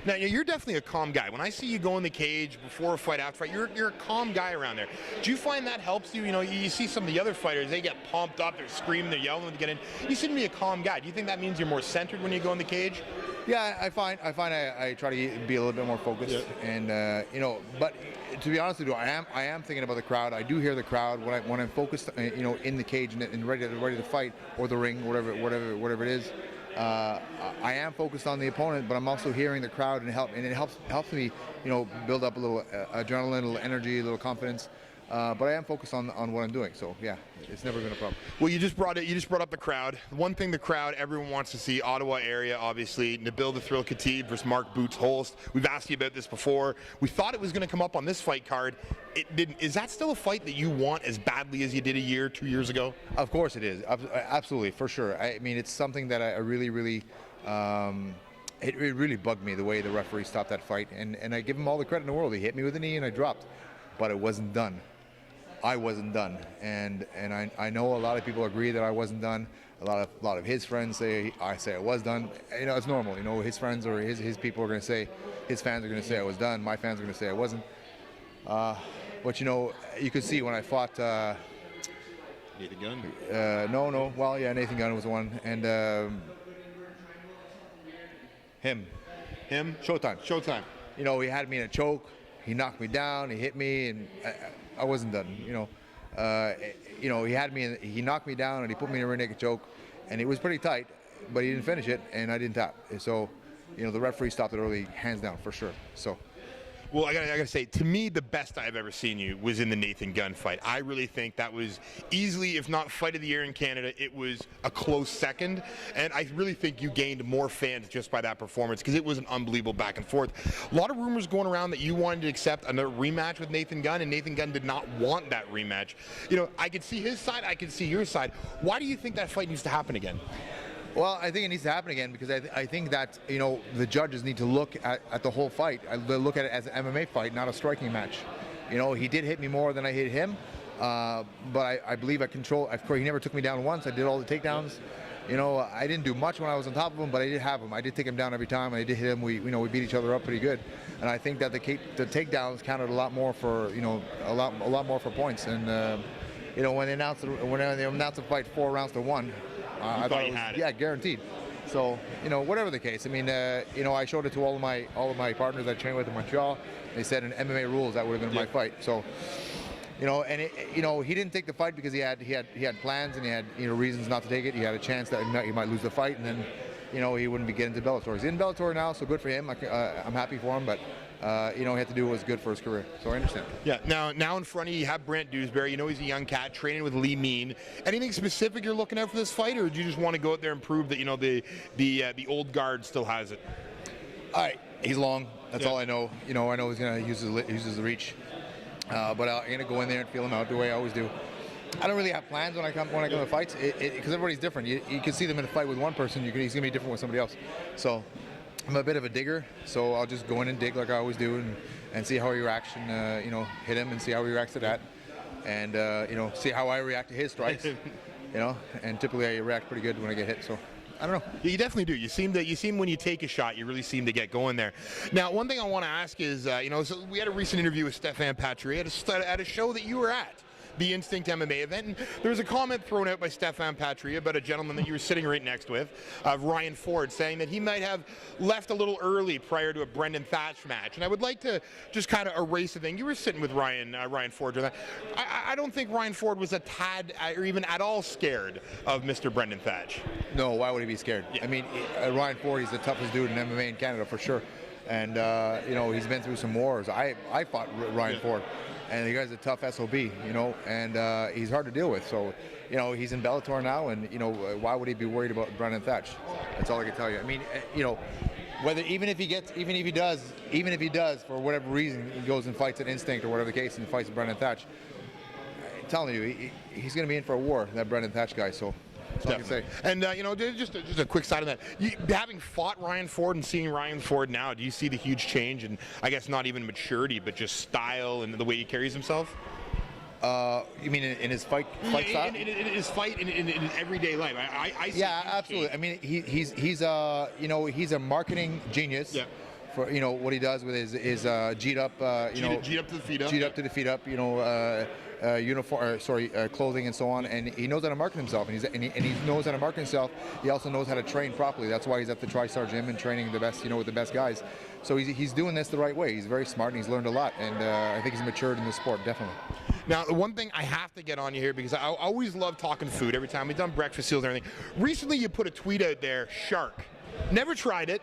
Now, you're definitely a calm guy. When I see you go in the cage before a fight, after a fight, you're a calm guy around there. Do you find that helps you? You see some of the other fighters, they get pumped up, they're screaming, they're yelling to get in. You seem to be a calm guy. Do you think that means you're more centered when you go in the cage? Yeah, I find I try to be a little bit more focused, and but to be honest with you, I am thinking about the crowd. I do hear the crowd when I'm focused, in the cage and ready to fight, or the ring, whatever it is. I am focused on the opponent, but I'm also hearing the crowd, and it helps me, build up a little adrenaline, a little energy, a little confidence. But I am focused on what I'm doing, so yeah, it's never been a problem. Well, you just brought up the crowd. One thing the crowd, everyone wants to see, Ottawa area, obviously, Nabil the Thrill Khatib versus Mark Boots Holst. We've asked you about this before. We thought it was going to come up on this fight card. It didn't. Is that still a fight that you want as badly as you did 2 years ago? Of course it is. Absolutely, for sure. I mean, it's something that I really, it really bugged me the way the referee stopped that fight, and I give him all the credit in the world. He hit me with a knee and I dropped, but it wasn't done. I wasn't done, and I know a lot of people agree that I wasn't done. A lot of his friends say I was done. It's normal. His friends or his people are going to say, his fans are going to say I was done. My fans are going to say I wasn't. But you could see when I fought Nathan Gunn. No. Well, yeah, Nathan Gunn was one, and him. Showtime. He had me in a choke. He knocked me down. He hit me, and I wasn't done. He knocked me down, and he put me in a rear naked choke, and it was pretty tight, but he didn't finish it, and I didn't tap. So, the referee stopped it early, hands down, for sure. So. Well, I gotta say, to me, the best I've ever seen you was in the Nathan Gunn fight. I really think that was easily, if not fight of the year in Canada, it was a close second. And I really think you gained more fans just by that performance, because it was an unbelievable back and forth. A lot of rumors going around that you wanted to accept another rematch with Nathan Gunn, and Nathan Gunn did not want that rematch. I could see his side, I could see your side. Why do you think that fight needs to happen again? Well, I think it needs to happen again, because I think that, the judges need to look at the whole fight. They look at it as an MMA fight, not a striking match. He did hit me more than I hit him, but I believe I control. Of course, he never took me down once. I did all the takedowns. I didn't do much when I was on top of him, but I did have him. I did take him down every time, and I did hit him. We beat each other up pretty good, and I think that the takedowns counted a lot more for a lot more for points. And when they announced the fight 4 rounds to 1. I thought it was, guaranteed. So, you know, whatever the case, I mean, you know, I showed it to all of my partners I trained with in Montreal. They said in MMA rules that would have been my fight. So, you know, and you know, he didn't take the fight because he had plans and he had, you know, reasons not to take it. He had a chance that he might lose the fight, and then, you know, he wouldn't be getting to Bellator. He's in Bellator now, so good for him. I'm happy for him, but you know, he had to do what was good for his career. So I understand. Yeah. Now in front of you, you have Brent Dewsbury. You know he's a young cat training with Lee Mean. Anything specific you're looking at for this fight, or do you just want to go out there and prove that, you know, the old guard still has it? All right, he's long. That's all I know. You know, I know he's gonna use his reach, but I'm gonna go in there and feel him out the way I always do. I don't really have plans when I come to fights because everybody's different. You can see them in a fight with one person. He's gonna be different with somebody else. So I'm a bit of a digger, so I'll just go in and dig like I always do, and see how he reacts, and you know, hit him and see how he reacts to that, and you know, see how I react to his strikes. You know, and typically I react pretty good when I get hit. So I don't know. Yeah, you definitely do. You seem when you take a shot, you really seem to get going there. Now, one thing I want to ask is, you know, so we had a recent interview with Stefan Patry at a show that you were at, the Instinct MMA event, and there was a comment thrown out by Stefan Patry about a gentleman that you were sitting right next with, Ryan Ford, saying that he might have left a little early prior to a Brendan Thatch match. And I would like to just kind of erase the thing. You were sitting with Ryan Ford during that. I don't think Ryan Ford was a tad or even at all scared of Mr. Brendan Thatch. No, why would he be scared? Yeah. I mean, Ryan Ford, he's the toughest dude in MMA in Canada for sure, and you know, he's been through some wars. I fought Ryan Ford. And the guy's a tough SOB, you know, and he's hard to deal with. So, you know, he's in Bellator now, and you know, why would he be worried about Brendan Thatch? That's all I can tell you. I mean, you know, even if he does for whatever reason, he goes and fights at Instinct or whatever the case and fights Brendan Thatch. I'm telling you, he's going to be in for a war, that Brendan Thatch guy. So. That's all I can say. And you know, just a quick side of that. Having fought Ryan Ford and seeing Ryan Ford now, do you see the huge change in, I guess, not even maturity, but just style and the way he carries himself? You mean in his fight style? In his fight in everyday life. I see. Yeah, absolutely. I mean, he's you know, he's a marketing genius. Yeah. For, you know, what he does with his G'd up, you know, G'd up to the feet up. G'd up to the feet up, you know, clothing and so on, and he knows how to market himself, and he knows how to market himself. He also knows how to train properly. That's why he's at the TriStar gym and training the best, you know, with the best guys. So he's doing this the right way. He's very smart and he's learned a lot, and I think he's matured in the sport, definitely. Now, the one thing I have to get on you here, because I always love talking food every time we've done breakfast seals and everything. Recently, you put a tweet out there, shark. Never tried it.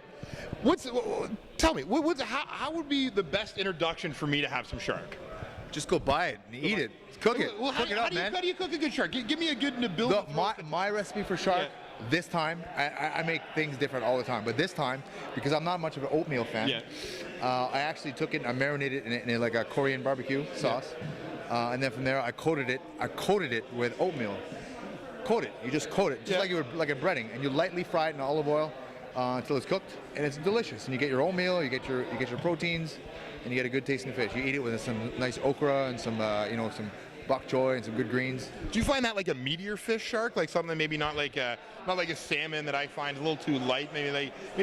Tell me, how would be the best introduction for me to have some shark? Just go buy it and eat it. Cook it. Well, cook it up, man. How do you cook a good shark? Give me a good Nabil. My recipe for shark. Yeah. This time, I make things different all the time, but this time, because I'm not much of an oatmeal fan, I actually took it and I marinated it in like a Korean barbecue sauce, and then from there I coated it with oatmeal. Coat it. You just coat it, just like you would like a breading, and you lightly fry it in olive oil until it's cooked, and it's delicious. And you get your oatmeal, you get your proteins, and you get a good tasting fish. You eat it with some nice okra and some you know, some bok choy and some good greens. Do you find that like a meatier fish shark, like something maybe not like a salmon that I find a little too light, maybe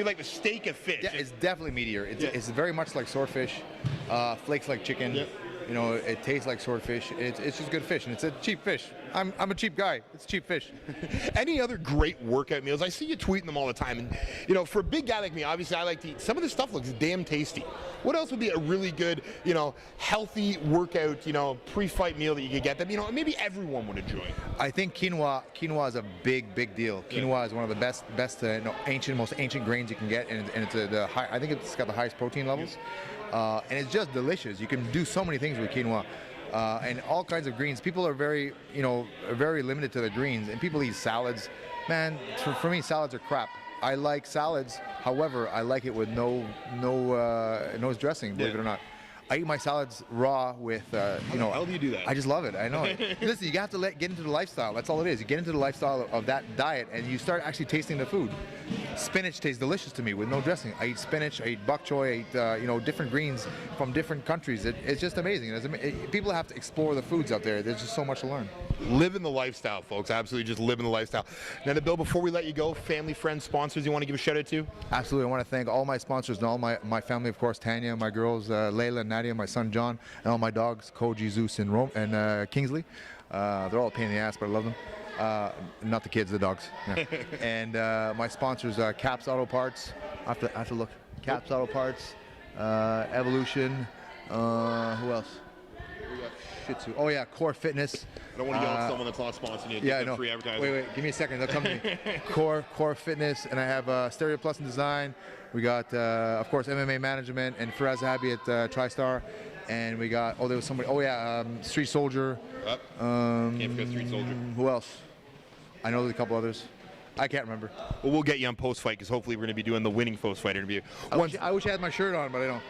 like the steak of fish? Yeah, it's definitely meatier. It's very much like swordfish, flakes like chicken. Yep. You know, it tastes like swordfish. It's just good fish, and it's a cheap fish. I'm a cheap guy. It's cheap fish. Any other great workout meals? I see you tweeting them all the time, and you know, for a big guy like me, obviously I like to eat. Some of this stuff looks damn tasty. What else would be a really good, you know, healthy workout, you know, pre-fight meal that you could get that, you know, maybe everyone would enjoy? I think quinoa is a big deal. Quinoa is one of the best most ancient grains you can get, and it's I think it's got the highest protein levels. And it's just delicious. You can do so many things with quinoa, and all kinds of greens. People are very limited to their greens, and people eat salads. Man, for me, salads are crap. I like salads. However, I like it with no dressing. Believe it or not. I eat my salads raw with, you know. How do you do that? I just love it. I know it. Listen, you have to get into the lifestyle. That's all it is. You get into the lifestyle of that diet, and you start actually tasting the food. Spinach tastes delicious to me with no dressing. I eat spinach. I eat bok choy. I eat, you know, different greens from different countries. It's just amazing. People have to explore the foods out there. There's just so much to learn. Living the lifestyle, folks. Absolutely, just living the lifestyle. Now, Nabil, before we let you go, family, friends, sponsors you want to give a shout out to? Absolutely. I want to thank all my sponsors and all my family, of course, Tanya, my girls, Layla and Nadia, my son John, and all my dogs, Koji, Zeus, and Kingsley. They're all a pain in the ass, but I love them. Not the kids, the dogs. Yeah. And my sponsors are Caps Auto Parts. I have to look. Caps Auto Parts, Evolution. Who else? Shih Tzu. Oh yeah, Core Fitness. I don't want to yell at someone that's not sponsoring you. Yeah, Get them no. free advertising. Wait, give me a second. They'll come to me. Core Fitness, and I have Stereo Plus in Design. We got, of course, MMA Management and Faraz Zahabi at TriStar. And we got, there was somebody, Street Soldier. Can't forget Street Soldier. Who else? I know there's a couple others. I can't remember. Well, we'll get you on post-fight because hopefully we're going to be doing the winning post-fight interview. I wish I had my shirt on, but I don't.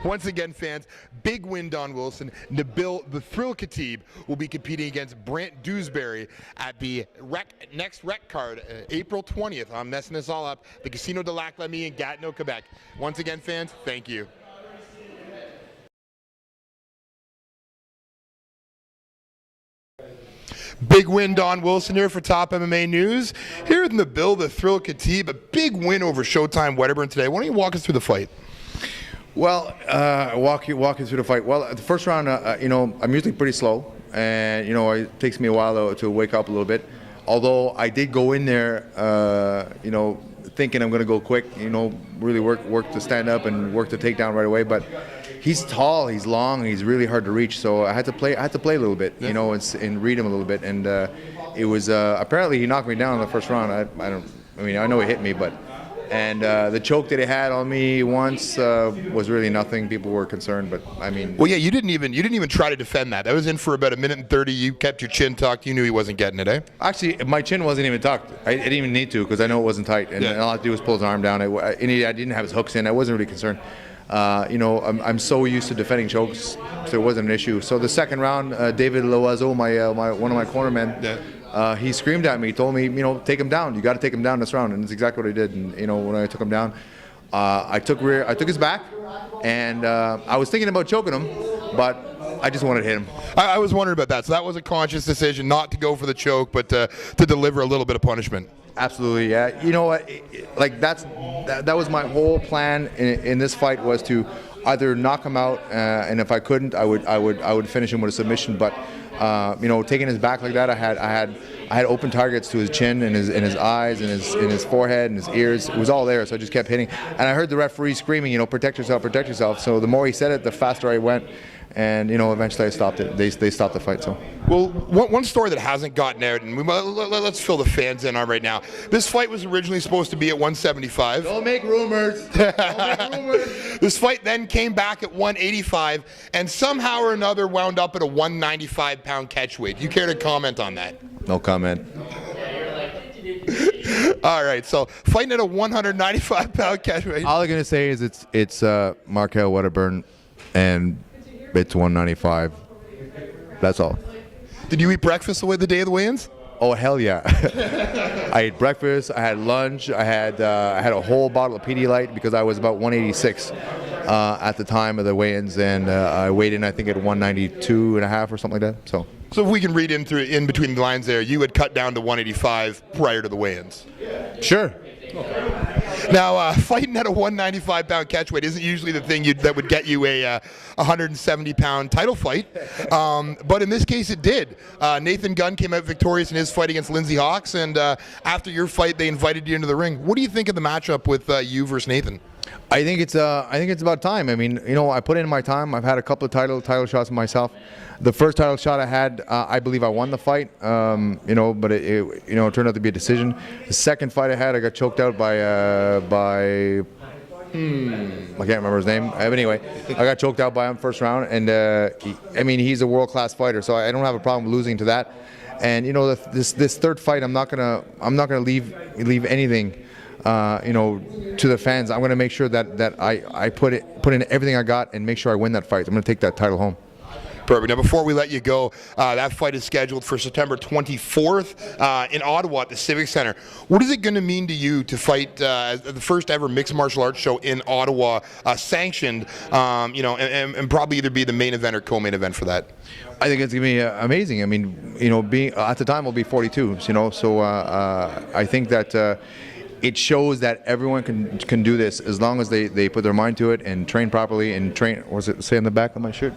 Once again, fans, big win, Don Wilson. Nabil the Thrill Khatib will be competing against Brant Dewsbury at the next rec card, April 20th. I'm messing this all up. The Casino de Lac Lamy in Gatineau, Quebec. Once again, fans, thank you. Big win, Don Wilson here for Top MMA News. Here in Nabil the Thrill Khatib, a big win over Showtime Wedderburn today. Why don't you walk us through the fight? Well, walk you through the fight. Well, the first round, I'm usually pretty slow, and it takes me a while to wake up a little bit. Although I did go in there, thinking I'm going to go quick, really work to stand up and work the takedown right away. But he's tall, he's long, and he's really hard to reach. So I had to play a little bit, and read him a little bit. And it was apparently he knocked me down in the first round. I know he hit me, but. And the choke that he had on me once was really nothing. People were concerned, but Well, yeah, you didn't even try to defend that. That was in for about 1:30. You kept your chin tucked. You knew he wasn't getting it, eh? Actually, my chin wasn't even tucked. I didn't even need to because I know it wasn't tight. And all I had to do was pull his arm down. I didn't have his hooks in. I wasn't really concerned. I'm so used to defending chokes, so it wasn't an issue. So the second round, David Loiseau, one of my cornermen, he screamed at me. He told me, take him down. You got to take him down this round, and that's exactly what I did. And when I took him down, I took his back, and I was thinking about choking him, but I just wanted to hit him. I was wondering about that. So that was a conscious decision not to go for the choke, but to deliver a little bit of punishment. Absolutely, yeah. You know what? That was my whole plan in this fight, was to either knock him out, and if I couldn't, I would finish him with a submission. But taking his back like that, I had open targets to his chin and his eyes and his forehead and his ears. It was all there, so I just kept hitting. And I heard the referee screaming, protect yourself, protect yourself. So the more he said it, the faster I went. And eventually I stopped it. They stopped the fight. So, well, one story that hasn't gotten out, and let's fill the fans in on right now. This fight was originally supposed to be at 175. Don't make rumors. Don't make rumors. This fight then came back at 185, and somehow or another wound up at a 195-pound catchweight. Do you care to comment on that? No comment. All right, so fighting at a 195-pound catchweight. All I'm gonna say is it's Markel Wedderburn, and it's 195. That's all. Did you eat breakfast the day of the weigh-ins? Oh hell yeah! I ate breakfast. I had lunch. I had a whole bottle of Pedialyte because I was about 186 at the time of the weigh-ins, and I weighed in I think at 192 and a half or something like that. So if we can read in between the lines there, you had cut down to 185 prior to the weigh-ins. Sure. Now, fighting at a 195-pound catchweight isn't usually the thing that would get you a 170-pound title fight, but in this case it did. Nathan Gunn came out victorious in his fight against Lindsey Hawks, and after your fight, they invited you into the ring. What do you think of the matchup with you versus Nathan? I think it's about time. I mean, I put in my time. I've had a couple of title shots myself. The first title shot I had, I believe I won the fight. But it turned out to be a decision. The second fight I had, I got choked out by I can't remember his name. But anyway, I got choked out by him first round, and he's a world-class fighter, so I don't have a problem losing to that. And this third fight, I'm not gonna leave anything. To the fans. I'm going to make sure that I put in everything I got and make sure I win that fight. I'm going to take that title home. Perfect. Now, before we let you go, that fight is scheduled for September 24th in Ottawa at the Civic Center. What is it going to mean to you to fight the first ever mixed martial arts show in Ottawa, sanctioned, and probably either be the main event or co-main event for that? I think it's going to be amazing. I mean, being at the time, we'll be 42, so I think that it shows that everyone can do this as long as they put their mind to it and train properly and train. What does it say on the back of my shirt?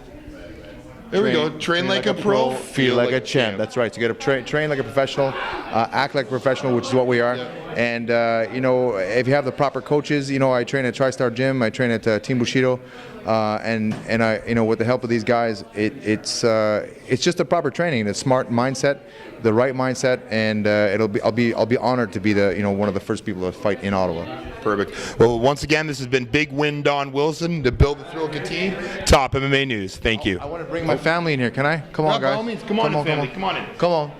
There we go. Train like a pro, feel like a champ. That's right. So you got to train like a professional, act like a professional, which is what we are. And you know, if you have the proper coaches, you know, I train at TriStar Gym. I train at Team Bushido, and I, you know, with the help of these guys, it's just a proper training, a smart mindset, the right mindset, and I'll be honored to be one of the first people to fight in Ottawa. Perfect. Well, once again, this has been Big Win Don Wilson, Nabil the Thrill Khatib, Top MMA News. Thank you. I want to bring my family in here. Can I? Come on, guys. By all means, come on, family. Come on in. Come on.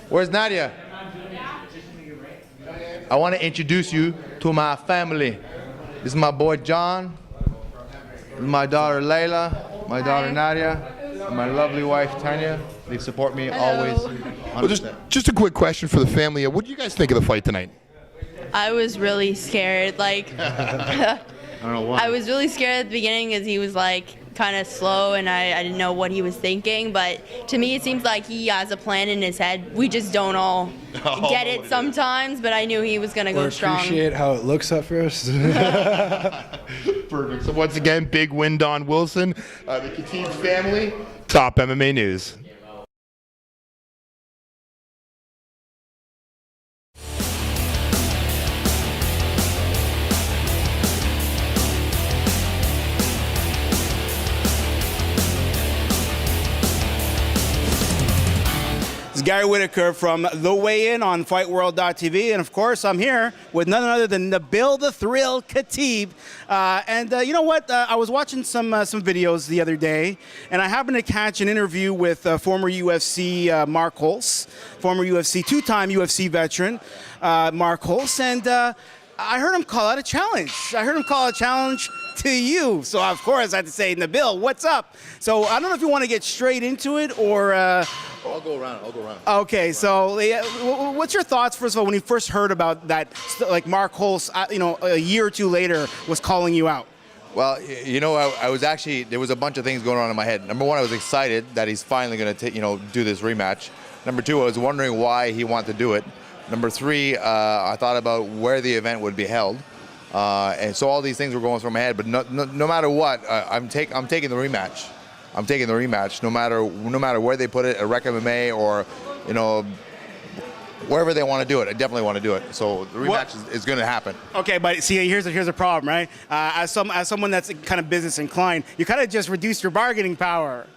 Where's Nadia? I want to introduce you to my family. This is my boy John, my daughter Layla, my daughter Nadia, and my lovely wife Tanya. They support me always. Well, just a quick question for the family. What do you guys think of the fight tonight? I was really scared. Like, I don't know why. I was really scared at the beginning because he was like kind of slow and I didn't know what he was thinking. But to me, it seems like he has a plan in his head. We just don't all get it sometimes. But I knew he was gonna go strong. Appreciate how it looks at first. Perfect. So once again, Big Win Don Wilson, the Khatib family, Top MMA News. It's Gary Whitaker from The Weigh In on FightWorld.tv, and of course, I'm here with none other than Nabil the Thrill Khatib. You know what? I was watching some videos the other day, and I happened to catch an interview with former UFC Mark Holtz, former UFC, two-time UFC veteran Mark Holtz, and I heard him call out a challenge. I heard him call a challenge to you. So, of course, I had to say, Nabil, what's up? So, I don't know if you want to get straight into it or... I'll go around. Okay, so what's your thoughts, first of all, when you first heard about that, like Mark Holtz, a year or two later was calling you out? Well, you know, I was actually, there was a bunch of things going on in my head. Number one, I was excited that he's finally going to, do this rematch. Number two, I was wondering why he wanted to do it. Number three, I thought about where the event would be held. And so all these things were going through my head, but no matter what, I'm taking the rematch. I'm taking the rematch, no matter where they put it, at Rec MMA or, wherever they want to do it. I definitely want to do it. So the rematch is going to happen. Okay, but see, here's a problem, right? As someone that's kind of business inclined, you kind of just reduce your bargaining power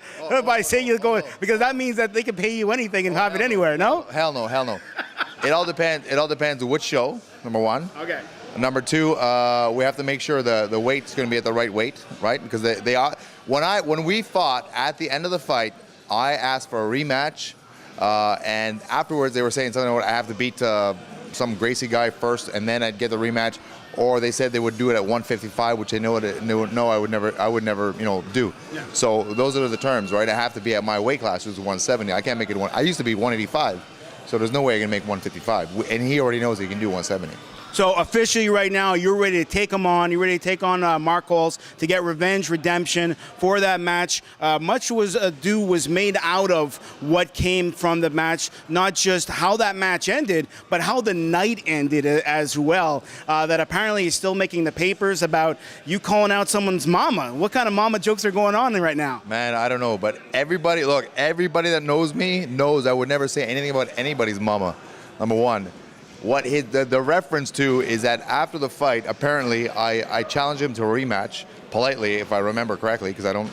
by saying you're going, because that means that they can pay you anything and have it anywhere. No? Hell no. It all depends which show. Number one. Okay. Number two, we have to make sure the weight's going to be at the right weight, right? Because they are. When we fought at the end of the fight, I asked for a rematch, and afterwards they were saying something about I have to beat some Gracie guy first, and then I'd get the rematch. Or they said they would do it at 155, which they know I would never do. Yeah. So those are the terms, right? I have to be at my weight class, which is 170. I can't make it I used to be 185, so there's no way I can make 155, and he already knows he can do 170. So officially right now, you're ready to take him on. You're ready to take on Mark Holtz to get revenge, redemption for that match. Much ado was made out of what came from the match, not just how that match ended, but how the night ended as well. That apparently is still making the papers about you calling out someone's mama. What kind of mama jokes are going on right now? Man, I don't know, but everybody that knows me knows I would never say anything about anybody's mama, number one. What the reference to is that after the fight, apparently I challenged him to a rematch politely, if I remember correctly, because I don't,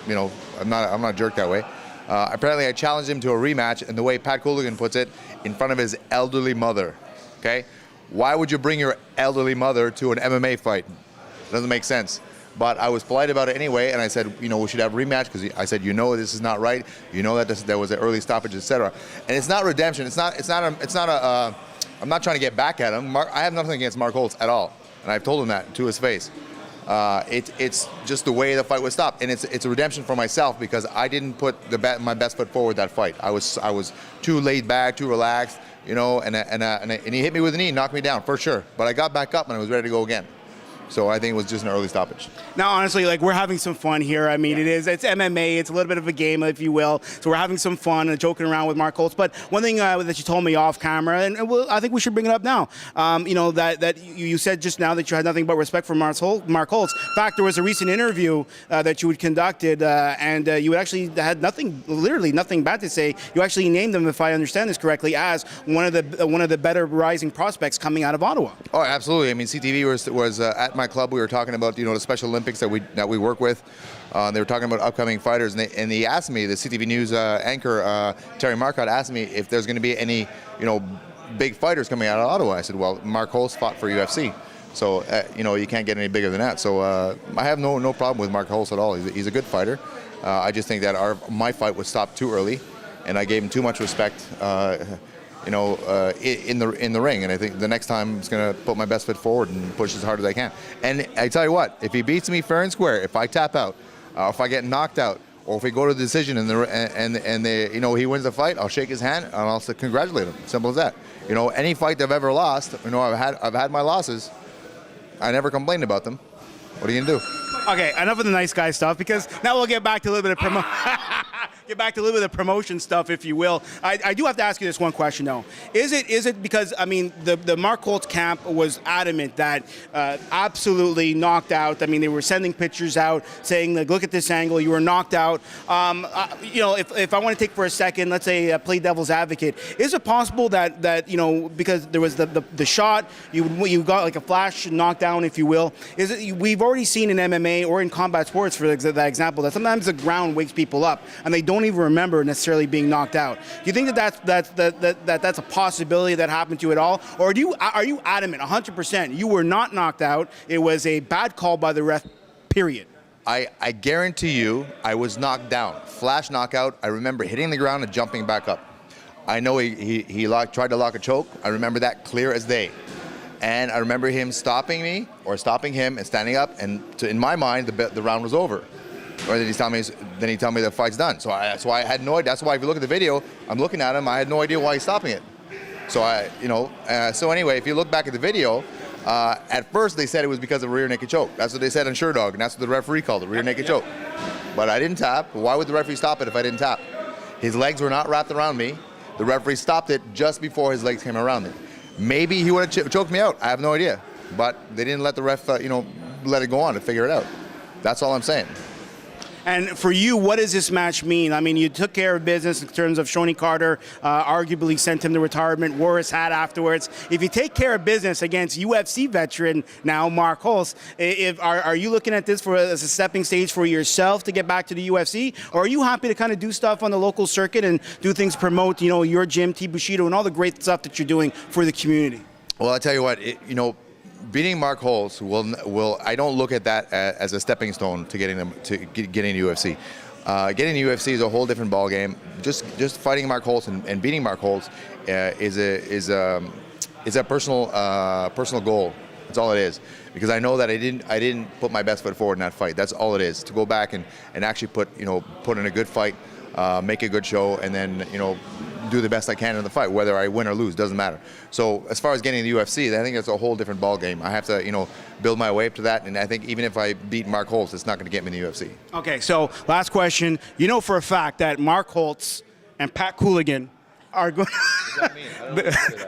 I'm not a jerk that way. Apparently, I challenged him to a rematch, and the way Pat Cooligan puts it, in front of his elderly mother. Okay, why would you bring your elderly mother to an MMA fight? It doesn't make sense. But I was polite about it anyway, and I said, we should have a rematch because I said, this is not right. That there was an early stoppage, etc. And it's not redemption. I'm not trying to get back at him. I have nothing against Mark Holtz at all, and I've told him that to his face. It's just the way the fight was stopped, and it's a redemption for myself because I didn't put my best foot forward that fight. I was too laid back, too relaxed, and he hit me with a knee, knocked me down for sure. But I got back up and I was ready to go again. So I think it was just an early stoppage. Now, honestly, like we're having some fun here. I mean, it's MMA. It's a little bit of a game, if you will. So we're having some fun and joking around with Mark Holtz. But one thing that you told me off camera, and I think we should bring it up now. That you said just now that you had nothing but respect for Mark Holtz. In fact, there was a recent interview that you had conducted, and you actually had literally nothing bad to say. You actually named him, if I understand this correctly, as one of the better rising prospects coming out of Ottawa. Oh, absolutely. I mean, CTV was at my club. We were talking about the Special Olympics that we work with. They were talking about upcoming fighters, and he asked me, the CTV News anchor Terry Marcotte asked me if there's going to be any big fighters coming out of Ottawa. I said, well, Mark Holtz fought for UFC, so you can't get any bigger than that. So I have no problem with Mark Holtz at all. He's a good fighter. I just think that my fight was stopped too early, and I gave him too much respect. In the ring, and I think the next time I'm just gonna put my best foot forward and push as hard as I can. And I tell you what, if he beats me fair and square, if I tap out, if I get knocked out, or if we go to the decision and he wins the fight, I'll shake his hand and I'll say congratulate him. Simple as that. Any fight I've ever lost, I've had my losses. I never complained about them. What are you gonna do? Okay, enough of the nice guy stuff, because now we'll get back to a little bit of promotion stuff, if you will. I do have to ask you this one question though. Is it because, I mean, the Mark Holtz camp was adamant that absolutely knocked out. I mean, they were sending pictures out saying, like, look at this angle, you were knocked out. If I want to take for a second, let's say play devil's advocate, is it possible that because there was the shot, you got like a flash knockdown, if you will. We've already seen in MMA or in combat sports, for that example, that sometimes the ground wakes people up and they don't even remember necessarily being knocked out. Do you think that's a possibility that happened to you at all, or are you adamant 100% you were not knocked out? It was a bad call by the ref. Period. I guarantee you, I was knocked down. Flash knockout. I remember hitting the ground and jumping back up. I know he tried to lock a choke. I remember that clear as day. And I remember him stopping me or stopping him and standing up. And in my mind, the round was over. Or then he tell me the fight's done. So I had no idea. That's why if you look at the video, I'm looking at him. I had no idea why he's stopping it. So so anyway, if you look back at the video, at first they said it was because of a rear naked choke. That's what they said on Sherdog, and that's what the referee called it, rear naked choke. But I didn't tap. Why would the referee stop it if I didn't tap? His legs were not wrapped around me. The referee stopped it just before his legs came around me. Maybe he would have choked me out. I have no idea. But they didn't let the ref, let it go on to figure it out. That's all I'm saying. And for you, what does this match mean? I mean, you took care of business in terms of Shoney Carter, arguably sent him to retirement, wore his hat afterwards. If you take care of business against UFC veteran now, Mark Holtz, are you looking at this as a stepping stage for yourself to get back to the UFC? Or are you happy to kind of do stuff on the local circuit and do things, promote, your gym, T. Bushido, and all the great stuff that you're doing for the community? Well, I'll tell you what, beating Mark Holtz will I don't look at that as a stepping stone to getting UFC. Getting to UFC is a whole different ball game. Just fighting Mark Holtz and beating Mark Holtz is a personal goal. That's all it is. Because I know that I didn't put my best foot forward in that fight. That's all it is. To go back and actually put in a good fight, make a good show, and then do the best I can in the fight, whether I win or lose, doesn't matter. So as far as getting to the UFC, I think it's a whole different ball game. I have to, build my way up to that, and I think even if I beat Mark Holtz, it's not going to get me in the UFC. Okay, so last question. You know for a fact that Mark Holtz and Pat Cooligan are going.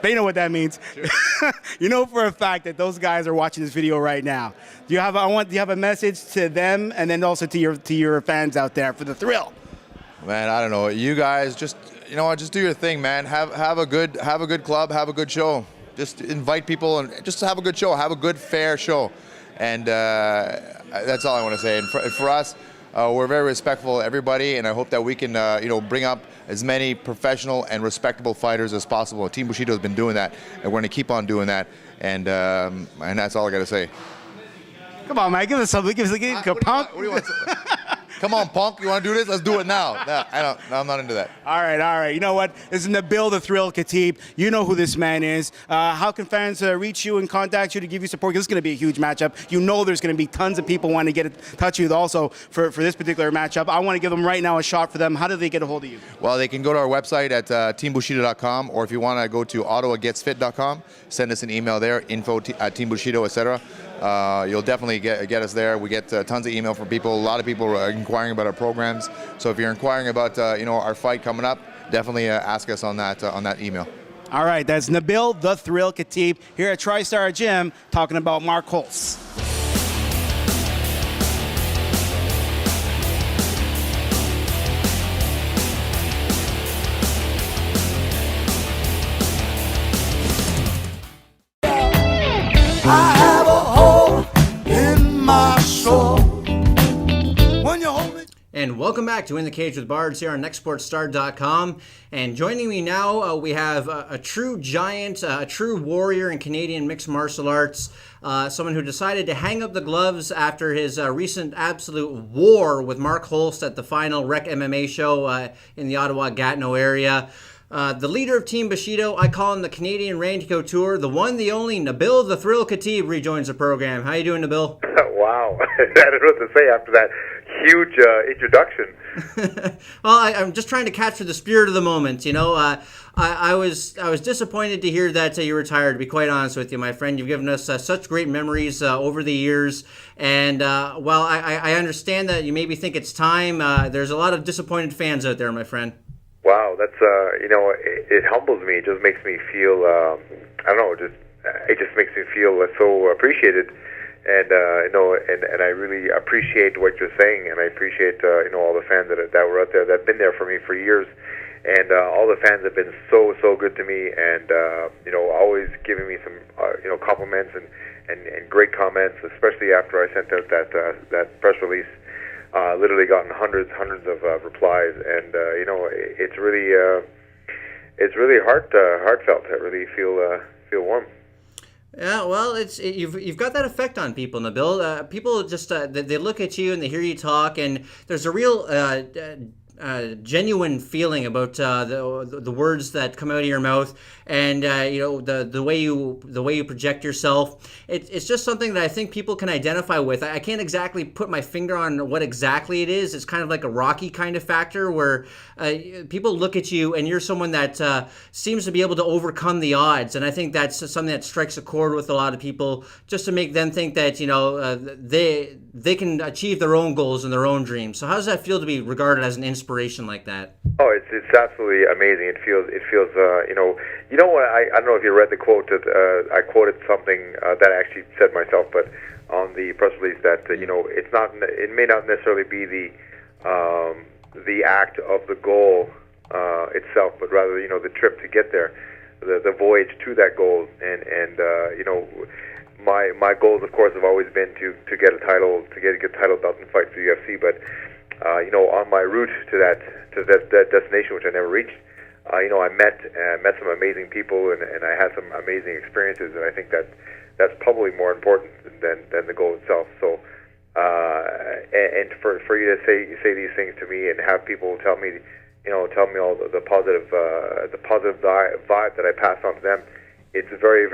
They know what that means. You know for a fact that those guys are watching this video right now. Do you have a message to them, and then also to your fans out there for the thrill? Man, I don't know. You guys just do your thing, man. Have a good club, have a good show. Just invite people and just have a good show. Have a good, fair show, and that's all I want to say. And for us, we're very respectful of everybody, and I hope that we can bring up as many professional and respectable fighters as possible. Team Bushido has been doing that, and we're going to keep on doing that. And that's all I got to say. Come on, man. Give us something. Give us a pump. What do you want? Come on, punk. You want to do this? Let's do it now. No, I'm not into that. All right. You know what? This is Nabil the Thrill Khatib. You know who this man is. How can fans reach you and contact you to give you support? This is going to be a huge matchup. You know there's going to be tons of people wanting to get in touch with you also for this particular matchup. I want to give them right now a shot for them. How do they get a hold of you? Well, they can go to our website at teambushido.com, or if you want to go to ottawagetsfit.com, send us an email there, info@teambushido, etc. you'll definitely get us there. We get tons of email from people. A lot of people are inquiring about our programs. So if you're inquiring about our fight coming up, definitely ask us on that email. All right, that's Nabil the Thrill Khatib here at TriStar Gym talking about Mark Holtz. I have a hole in my soul. When you hold me. And welcome back to In the Cage with Bards here on nextsportstar.com. And joining me now, we have a true giant, a true warrior in Canadian mixed martial arts, someone who decided to hang up the gloves after his recent absolute war with Mark Holst at the final Rec MMA show in the Ottawa-Gatineau area. The leader of Team Bushido, I call him the Canadian Randy Couture, the one, the only, Nabil the Thrill Khatib rejoins the program. How you doing, Nabil? Wow. I don't know what to say after that huge introduction. Well, I'm just trying to capture the spirit of the moment, I was disappointed to hear that you retired, to be quite honest with you, my friend. You've given us such great memories over the years. And, while I understand that you maybe think it's time, there's a lot of disappointed fans out there, my friend. Wow, that's it humbles me. It just makes me feel it just makes me feel so appreciated, and and I really appreciate what you're saying, and I appreciate all the fans that were out there that've been there for me for years, and all the fans have been so good to me, and always giving me some compliments and great comments, especially after I sent out that press release. Literally gotten hundreds of replies, and it's really heartfelt. I really feel warm. Yeah, well, you've got that effect on people, Nabil. People just they look at you and they hear you talk, and there's a real genuine feeling about the words that come out of your mouth, and the way you project yourself. It's just something that I think people can identify with. I can't exactly put my finger on what exactly it is. It's kind of like a Rocky kind of factor where people look at you and you're someone that seems to be able to overcome the odds, and I think that's something that strikes a chord with a lot of people, just to make them think that they can achieve their own goals and their own dreams. So how does that feel to be regarded as an inspiration like that? Oh, it's absolutely amazing. It feels what I don't know if you read the quote that I quoted something that I actually said myself, but on the press release that it may not necessarily be the act of the goal itself, but rather the trip to get there, the voyage to that goal, and my goals, of course, have always been to get a title, to get a good title belt and fight for the UFC. But on my route to that destination, which I never reached, I met some amazing people, and I had some amazing experiences, and I think that's probably more important than the goal itself. So, and for you to say these things to me and have people tell me all the positive vibe that I pass on to them. It's a very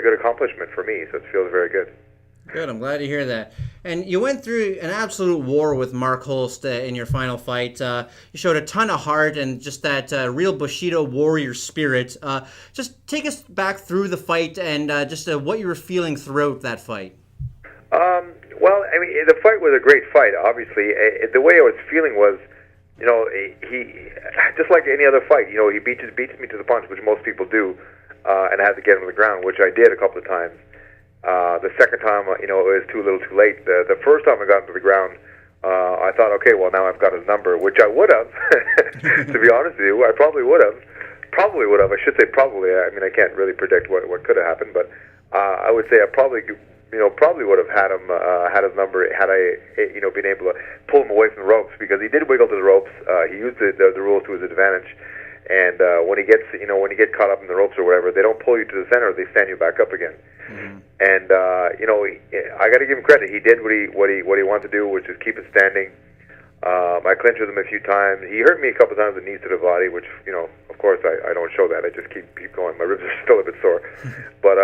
good accomplishment for me, so it feels very good. Good, I'm glad to hear that. And you went through an absolute war with Mark Holst in your final fight. You showed a ton of heart and just that real Bushido warrior spirit. Just take us back through the fight and just what you were feeling throughout that fight. Well, I mean, the fight was a great fight, obviously. The way I was feeling was, he just like any other fight, he beats me to the punch, which most people do, and I had to get him to the ground, which I did a couple of times. The second time, it was too little too late. The first time I got him to the ground, I thought, okay, well, now I've got his number, which I would have, to be honest with you. I probably would have. I should say probably. I mean, I can't really predict what could have happened, but I would say I probably would have had him, had his number, had I, been able to pull him away from the ropes, because he did wiggle to the ropes. He used the rules to his advantage, and when he gets, when you get caught up in the ropes or whatever, they don't pull you to the center; they stand you back up again. Mm-hmm. And I got to give him credit. He did what he wanted to do, which is keep it standing. I clinched with him a few times. He hurt me a couple of times with knees to the body, which of course I don't show that. I just keep going. My ribs are still a bit sore, but.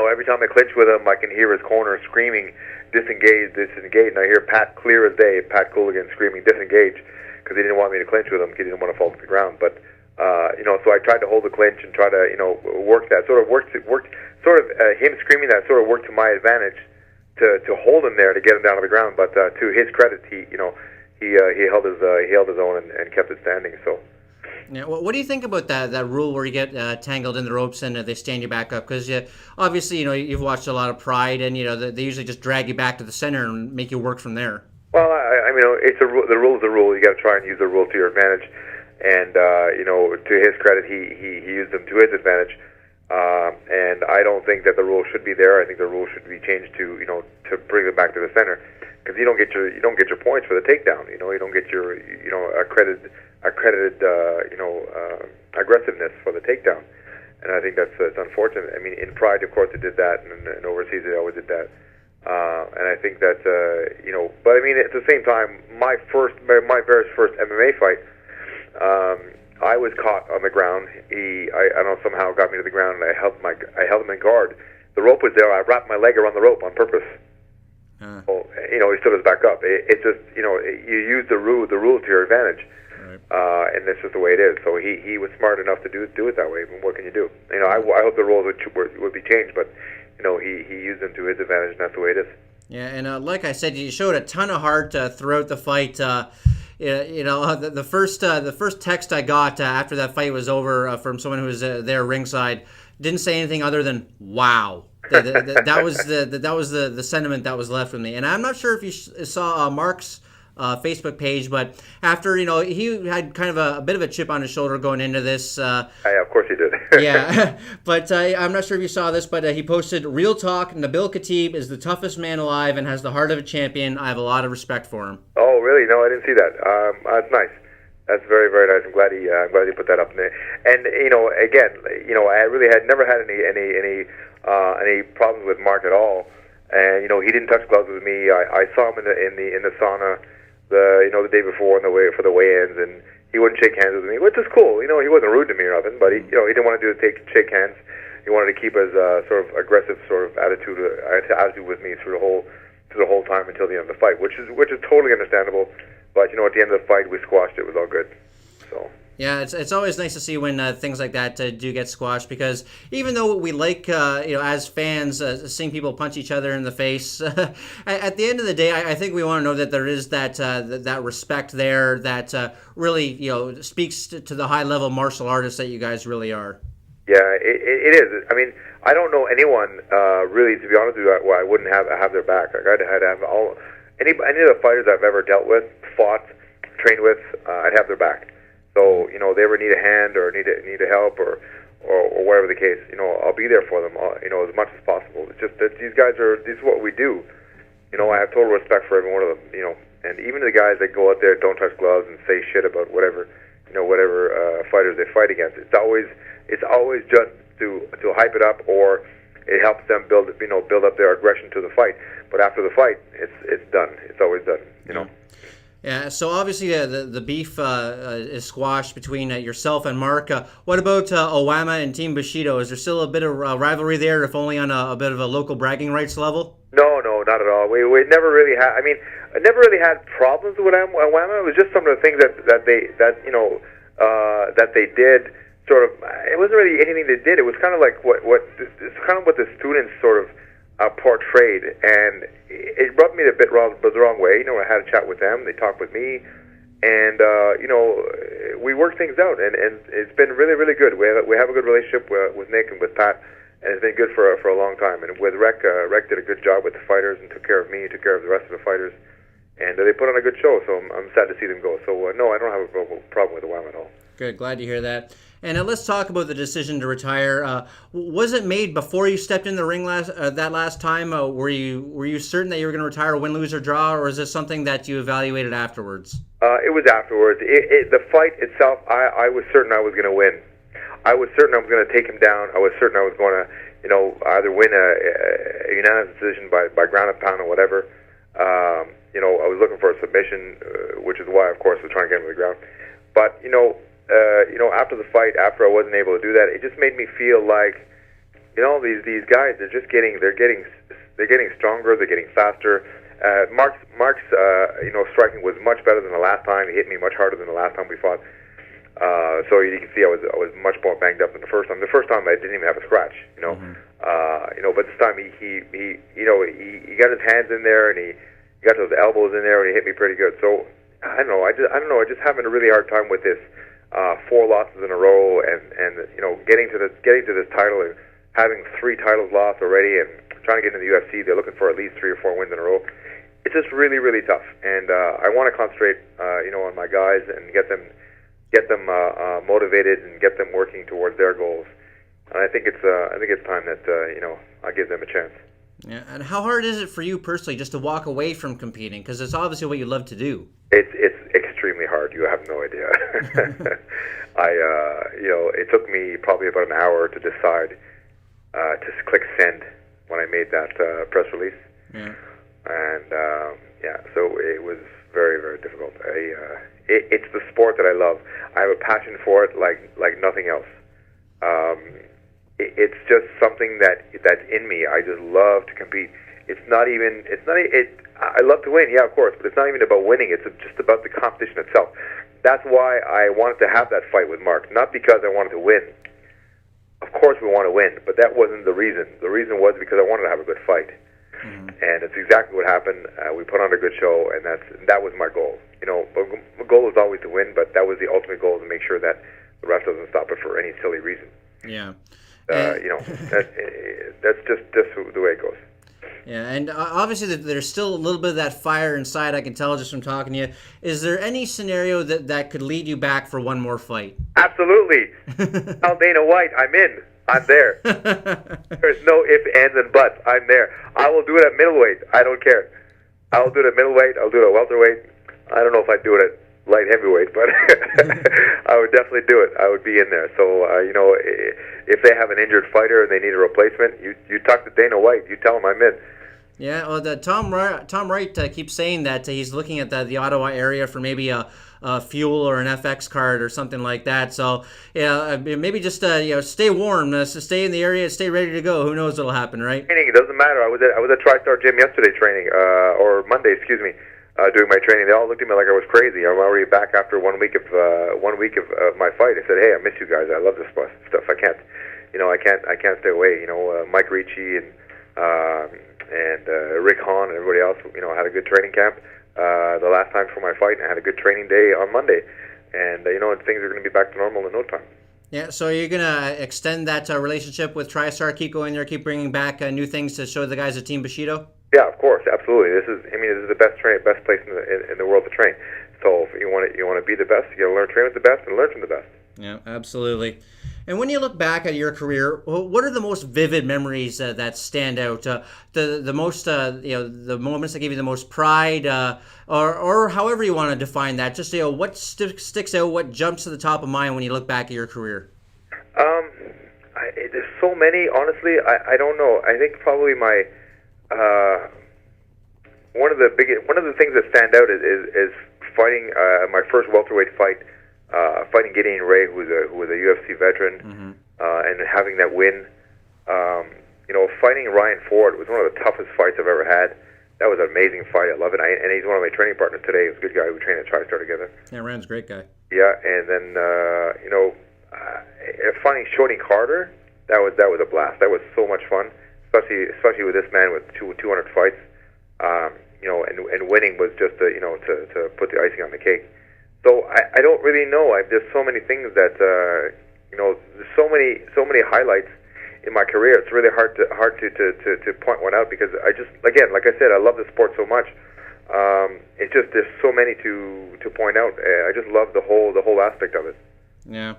Every time I clinch with him, I can hear his corner screaming, disengage, and I hear Pat clear as day, Pat Cooligan screaming, disengage, because he didn't want me to clinch with him, because he didn't want to fall to the ground. But So I tried to hold the clinch and try to, work that, him screaming that sort of worked to my advantage to hold him there to get him down to the ground. But to his credit, he held his own and kept it standing. So. Yeah, well, what do you think about that rule where you get tangled in the ropes and they stand you back up? Because obviously, you've watched a lot of Pride, and they usually just drag you back to the center and make you work from there. Well, I mean, the rule is a rule. You got to try and use the rule to your advantage. And to his credit, he used them to his advantage. And I don't think that the rule should be there. I think the rule should be changed to bring them back to the center, because you don't get your points for the takedown. You don't get your accredited aggressiveness for the takedown. And I think that's unfortunate. I mean, in Pride, of course, it did that, and overseas, it always did that. And I think that but I mean, at the same time, my very first MMA fight, I was caught on the ground. I don't know, somehow got me to the ground, and I held him in guard. The rope was there. I wrapped my leg around the rope on purpose. So, he stood us back up. It's just, you use the rule to your advantage. And that's just the way it is. So he was smart enough to do it that way. And what can you do? I hope the rules would be changed, but he used them to his advantage, and that's the way it is. Yeah, and like I said, you showed a ton of heart throughout the fight. The first text I got after that fight was over from someone who was there ringside didn't say anything other than "wow." That was the sentiment that was left with me. And I'm not sure if you saw Mark's Facebook page, but after he had kind of a bit of a chip on his shoulder going into this. Yeah, of course he did. Yeah, but I'm not sure if you saw this, but he posted, "Real talk, Nabil Khatib is the toughest man alive and has the heart of a champion. I have a lot of respect for him." Oh, really? No, I didn't see that. That's nice. That's very, very nice. I'm glad he put that up in there. And again, I really had never had any problems with Mark at all. And he didn't touch gloves with me. I saw him in the sauna the day before for the weigh-ins, and he wouldn't shake hands with me, which is cool. He wasn't rude to me or nothing, but he didn't want to shake hands. He wanted to keep his sort of aggressive sort of attitude with me through the whole time until the end of the fight, which is totally understandable. But at the end of the fight, we squashed it. It was all good. So. Yeah, it's always nice to see when things like that do get squashed, because even though we like, as fans, seeing people punch each other in the face, at the end of the day, I think we want to know that there is that respect there that really, speaks to the high-level martial artists that you guys really are. Yeah, it is. I mean, I don't know anyone, really, to be honest with you, where I wouldn't have their back. Like, I'd have any of the fighters I've ever dealt with, fought, trained with, I'd have their back. So, they ever need a hand or need a help or whatever the case, I'll be there for them, as much as possible. It's just that this is what we do. I have total respect for every one of them, and even the guys that go out there, don't touch gloves and say shit about whatever fighters they fight against. It's always just to hype it up, or it helps them build up their aggression to the fight. But after the fight, it's done. It's always done, Yeah, so obviously the beef is squashed between yourself and Mark. What about Owama and Team Bushido? Is there still a bit of rivalry there, if only on a bit of a local bragging rights level? No, not at all. We never really had. I mean, I never really had problems with Owama. It was just some of the things that they did. Sort of, it wasn't really anything they did. It was kind of like it's kind of what the students sort of portrayed, and it rubbed me a bit the wrong way. I had a chat with them. They talked with me, and we worked things out, and it's been really, really good. We have a good relationship with Nick and with Pat, and it's been good for a long time. And with Rec did a good job with the fighters and took care of me, took care of the rest of the fighters, and they put on a good show. So I'm sad to see them go. So no, I don't have a problem with the WAM at all. Good, glad to hear that. And let's talk about the decision to retire. Was it made before you stepped in the ring that last time? Were you certain that you were going to retire, win, lose, or draw, or is this something that you evaluated afterwards? It was afterwards. The fight itself, I was certain I was going to win. I was certain I was going to take him down. I was certain I was going to, either win a unanimous decision by ground and pound or whatever. I was looking for a submission, which is why, of course, I was trying to get him to the ground. But after the fight, after I wasn't able to do that, it just made me feel like, these guys, they're getting stronger, they're getting faster. Mark's striking was much better than the last time. He hit me much harder than the last time we fought. So you can see I was much more banged up than the first time. The first time I didn't even have a scratch, you know. But this time he got his hands in there and he got those elbows in there and he hit me pretty good. So I don't know. I just having a really hard time with this 4 losses in a row and getting to this title and having 3 titles lost already and trying to get into the UFC. They're looking for at least 3 or 4 wins in a row. It's just really, really tough. And I want to concentrate, on my guys and get them motivated and get them working towards their goals. And I think it's time that I give them a chance. Yeah, and how hard is it for you personally just to walk away from competing? Because it's obviously what you love to do. It's extremely hard. You have no idea. It took me probably about an hour to decide to click send when I made that press release. Yeah. And so it was very, very difficult. It's the sport that I love. I have a passion for it like nothing else. It's just something that's in me. I just love to compete. I love to win, yeah, of course, but it's not even about winning. It's just about the competition itself. That's why I wanted to have that fight with Mark, not because I wanted to win. Of course we want to win, but that wasn't the reason. The reason was because I wanted to have a good fight. And it's exactly what happened. We put on a good show, and that was my goal. My goal was always to win, but that was the ultimate goal, to make sure that the ref doesn't stop it for any silly reason. Yeah. That's just the way it goes. Yeah, and obviously there's still a little bit of that fire inside, I can tell just from talking to you. Is there any scenario that could lead you back for one more fight? Absolutely. Tell Dana White, I'm in. I'm there. There's no ifs, ands, and buts. I'm there. I will do it at middleweight. I don't care. I will do it at middleweight. I'll do it at welterweight. I don't know if I'd do it at light heavyweight, but I would definitely do it. I would be in there. So, if they have an injured fighter and they need a replacement, you talk to Dana White. You tell him I'm in. Yeah, well, Tom Wright keeps saying that he's looking at the Ottawa area for maybe a fuel or an FX card or something like that. So, maybe just stay warm, stay in the area, stay ready to go. Who knows what'll happen, right? Training, it doesn't matter. I was at TriStar Gym yesterday training, or Monday, excuse me, doing my training. They all looked at me like I was crazy. I'm already back after 1 week of my fight. I said, hey, I miss you guys. I love this stuff. I can't stay away. Mike Ricci and Rick Hahn and everybody else, had a good training camp the last time for my fight, and I had a good training day on Monday. And, things are going to be back to normal in no time. Yeah, so you're going to extend that relationship with TriStar, keep going there, keep bringing back new things to show the guys at Team Bushido? Yeah, of course, absolutely. This is the best place in the world to train. So if you want to be the best, you got to learn, train with the best, and learn from the best. Yeah, absolutely. And when you look back at your career, what are the most vivid memories that stand out? The most, the moments that give you the most pride, or however you want to define that. Just what sticks out, what jumps to the top of mind when you look back at your career? There's so many. Honestly, I don't know. I think probably my one of the things that stand out is fighting my first welterweight fight. Fighting Gideon Ray, who was a UFC veteran, and having that win. Fighting Ryan Ford was one of the toughest fights I've ever had. That was an amazing fight. I love it. And he's one of my training partners today. He's a good guy. We train at TriStar together. Yeah, Ryan's a great guy. Yeah, and then fighting Shorty Carter, that was a blast. That was so much fun, especially with this man with 200 fights. And winning was just to put the icing on the cake. So I don't really know. There's so many things that there's so many highlights in my career. It's really hard to point one out, because I just, again, like I said, I love the sport so much. It's just there's so many to point out. I just love the whole aspect of it. Yeah.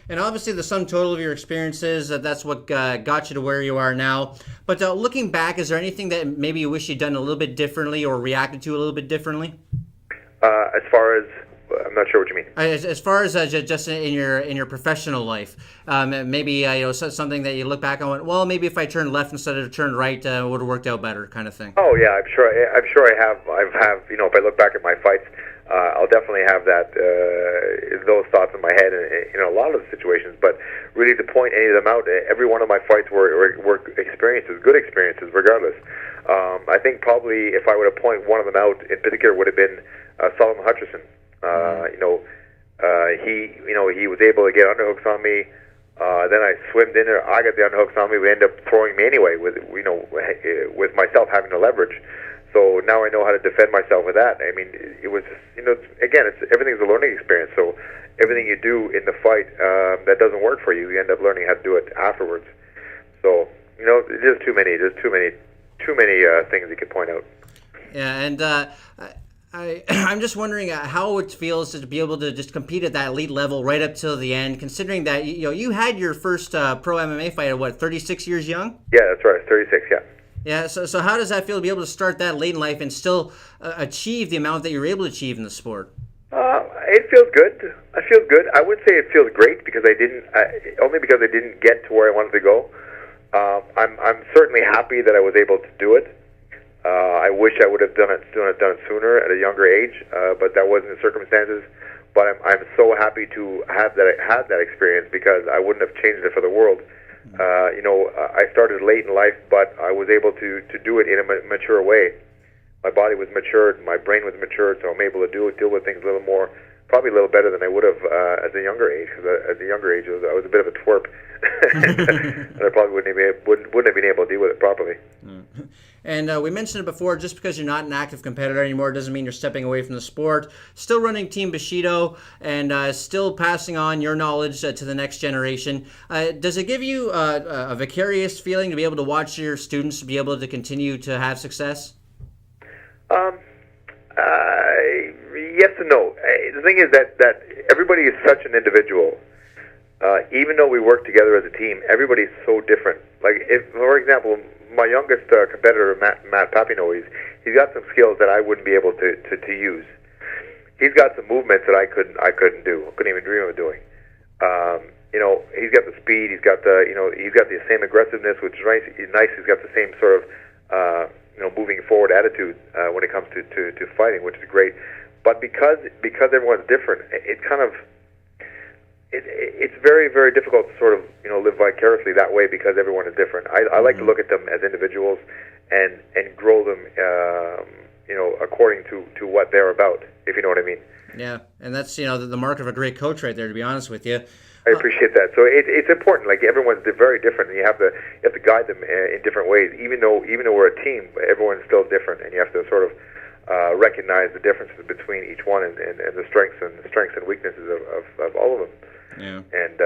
And obviously the sum total of your experiences, that's what got you to where you are now. But looking back, is there anything that maybe you wish you'd done a little bit differently or reacted to a little bit differently? As far as, I'm not sure what you mean. As far as just in your professional life, maybe something that you look back on and went, well, maybe if I turned left instead of turned right, it would have worked out better, kind of thing. Oh yeah, I'm sure I have. If I look back at my fights, I'll definitely have those thoughts in my head in a lot of the situations. But really, to point any of them out, every one of my fights were experiences, good experiences, regardless. I think probably if I were to point one of them out in particular, would have been Solomon Hutcherson. He he was able to get underhooks on me. Then I swimmed in there. I got the underhooks on me. We ended up throwing me anyway, with myself having the leverage. So now I know how to defend myself with that. I mean, it was, again, everything's a learning experience. So everything you do in the fight that doesn't work for you, you end up learning how to do it afterwards. So there's too many things you could point out. Yeah, and I'm just wondering how it feels to be able to just compete at that elite level right up till the end, considering that you had your first pro MMA fight at 36 years young? Yeah, that's right, 36, yeah. Yeah, so how does that feel to be able to start that late in life and still achieve the amount that you're able to achieve in the sport? It feels good. I feel good. I wouldn't say it feels great because only because I didn't get to where I wanted to go. I'm certainly happy that I was able to do it. I wish I would have done it sooner at a younger age, but that wasn't the circumstances. But I'm so happy to have that experience because I wouldn't have changed it for the world. I started late in life, but I was able to do it in a mature way. My body was matured, my brain was matured, so I'm able to deal with things a little more, probably a little better than I would have at a younger age. Because at the younger age, I was a bit of a twerp, and I probably wouldn't have been able to deal with it properly. And we mentioned it before, just because you're not an active competitor anymore doesn't mean you're stepping away from the sport. Still running Team Bushido and still passing on your knowledge to the next generation. Does it give you a vicarious feeling to be able to watch your students be able to continue to have success? Yes and no. The thing is that everybody is such an individual. Even though we work together as a team, everybody's so different. Like, for example, my youngest competitor, Matt Papineau, he's got some skills that I wouldn't be able to use. He's got some movements that I couldn't do. I couldn't even dream of doing. He's got the speed. He's got the same aggressiveness, which is nice. He's got the same sort of moving forward attitude when it comes to fighting, which is great. But because everyone's different, it's very, very difficult to sort of live vicariously that way because everyone is different. I like to look at them as individuals and grow them according to what they're about, if you know what I mean. Yeah, and that's the mark of a great coach right there, to be honest with you. I appreciate that. So it's important. Like, everyone's very different, and you have to guide them in different ways. Even though we're a team, everyone's still different, and you have to sort of recognize the differences between each one and the strengths and weaknesses of all of them. Yeah. And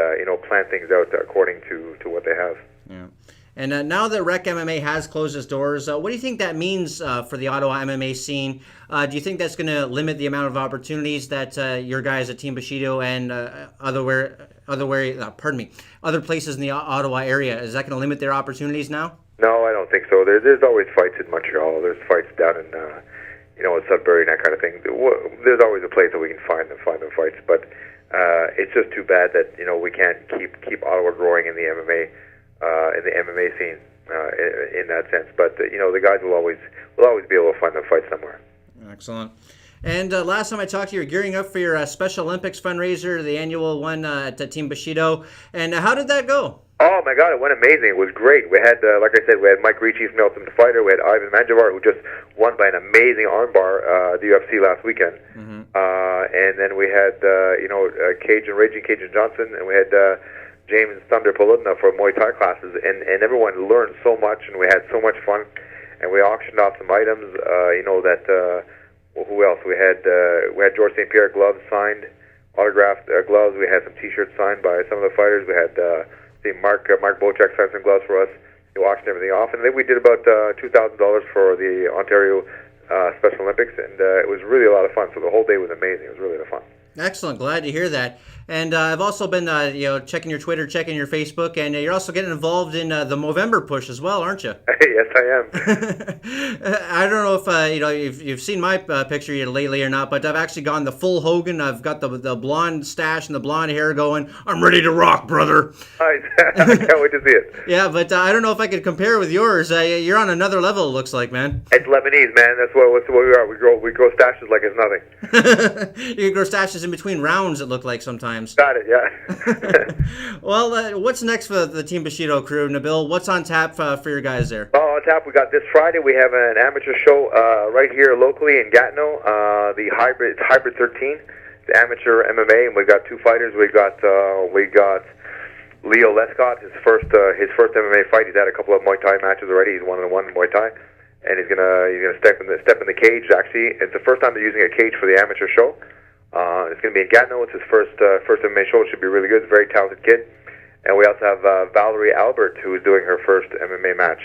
plan things out according to what they have. Yeah. And now that Rec MMA has closed its doors, what do you think that means for the Ottawa MMA scene? Do you think that's going to limit the amount of opportunities that your guys at Team Bushido and other places in the Ottawa area, is that going to limit their opportunities now? No, I don't think so. There's always fights in Montreal. There's fights down in Sudbury and that kind of thing. There's always a place that we can find them fights, but it's just too bad that we can't keep Ottawa growing in the MMA. In the MMA scene, in that sense, but the guys will always be able to find them fight somewhere. Excellent. And last time I talked to you, you're gearing up for your Special Olympics fundraiser, the annual one at Team Bushido. And how did that go? Oh my God, it went amazing. It was great. We had, like I said, we had Mike Ricci from Ultimate Fighter. We had Ivan Manjavar, who just won by an amazing armbar the UFC last weekend. Mm-hmm. And then we had Raging Cajun Johnson, and we had James Thunder Poludna for Muay Thai classes, and everyone learned so much, and we had so much fun, and we auctioned off some items. Who else? We had George St. Pierre gloves signed, autographed gloves. We had some T-shirts signed by some of the fighters. We had Mark Bocek signed some gloves for us. We auctioned everything off, and then we did about $2,000 for the Ontario Special Olympics, and it was really a lot of fun. So the whole day was amazing. It was really a lot of fun. Excellent. Glad to hear that. And I've also been, checking your Twitter, checking your Facebook, and you're also getting involved in the Movember push as well, aren't you? Yes, I am. I don't know if you've seen my picture lately or not, but I've actually gone the full Hogan. I've got the blonde stash and the blonde hair going. I'm ready to rock, brother. I can't wait to see it. Yeah, but I don't know if I could compare with yours. You're on another level, it looks like, man. It's Lebanese, man. That's what we are. We grow stashes like it's nothing. You can grow stashes in between rounds, it looked like sometimes. Got it, yeah. Well, what's next for the Team Bushido crew, Nabil? What's on tap for your guys there? On tap, we got this Friday. We have an amateur show right here locally in Gatineau. It's Hybrid 13. amateur MMA, and we got two fighters. We got Leo Lescott, his first MMA fight. He's had a couple of Muay Thai matches already. He's 1-1 in Muay Thai, and he's gonna step in the cage. Actually, it's the first time they're using a cage for the amateur show. It's gonna be in Gatineau. It's his first MMA show. It should be really good. He's a very talented kid. And we also have Valerie Albert, who is doing her first MMA match.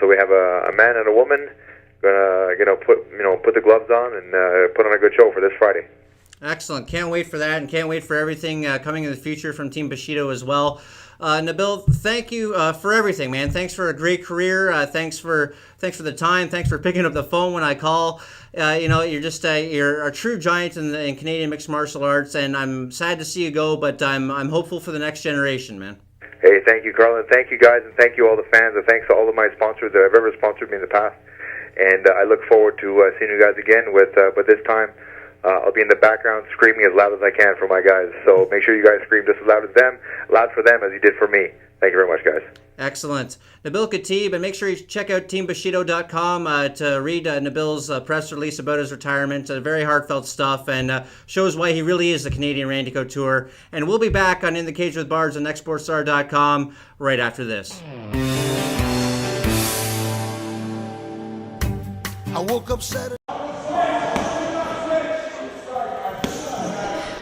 So we have a man and a woman gonna put the gloves on and put on a good show for this Friday. Excellent. Can't wait for that, and can't wait for everything coming in the future from Team Bushido as well. Nabil, thank you for everything, man. Thanks for a great career. Thanks for the time. Thanks for picking up the phone when I call. You're just you're a true giant in Canadian mixed martial arts, and I'm sad to see you go, but I'm hopeful for the next generation, man. Hey, thank you, Carl, and thank you guys, and thank you all the fans, and thanks to all of my sponsors that have ever sponsored me in the past. And I look forward to seeing you guys again. But this time, I'll be in the background screaming as loud as I can for my guys. So make sure you guys scream just as loud for them as you did for me. Thank you very much, guys. Excellent. Nabil Khatib, and make sure you check out teambushido.com to read Nabil's press release about his retirement. Very heartfelt stuff, and shows why he really is the Canadian Randy Couture. And we'll be back on In the Cage with Bards on nextsportstar.com right after this. I woke up Saturday.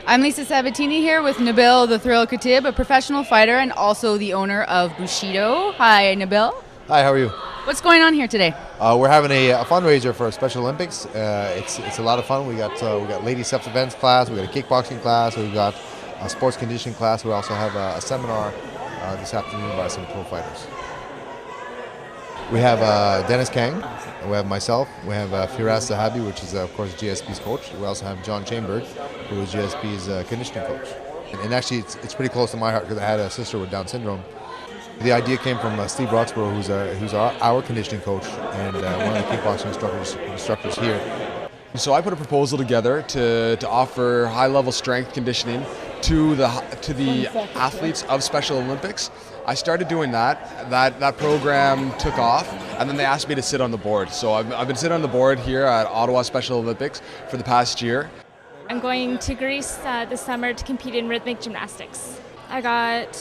I'm Lisa Sabatini here with Nabil the Thrill Khatib, a professional fighter and also the owner of Bushido. Hi, Nabil. Hi, how are you? What's going on here today? We're having a fundraiser for Special Olympics. It's a lot of fun. We got ladies self-defense class, we got a kickboxing class, we got a sports conditioning class. We also have a seminar this afternoon by some pro fighters. We have Dennis Kang, we have myself, we have Firas Zahabi, which is of course GSP's coach. We also have John Chambers, who is GSP's conditioning coach. And actually it's pretty close to my heart because I had a sister with Down syndrome. The idea came from Steve Roxborough, who's our conditioning coach and one of the kickboxing instructors here. So I put a proposal together to offer high-level strength conditioning to the athletes of Special Olympics. I started doing that. That program took off, and then they asked me to sit on the board. So I've been sitting on the board here at Ottawa Special Olympics for the past year. I'm going to Greece this summer to compete in rhythmic gymnastics. I got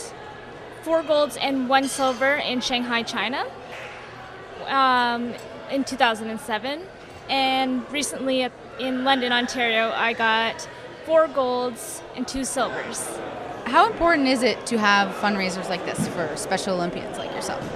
4 golds and 1 silver in Shanghai, China in 2007. And recently in London, Ontario, I got 4 golds and 2 silvers. How important is it to have fundraisers like this for Special Olympians like yourself?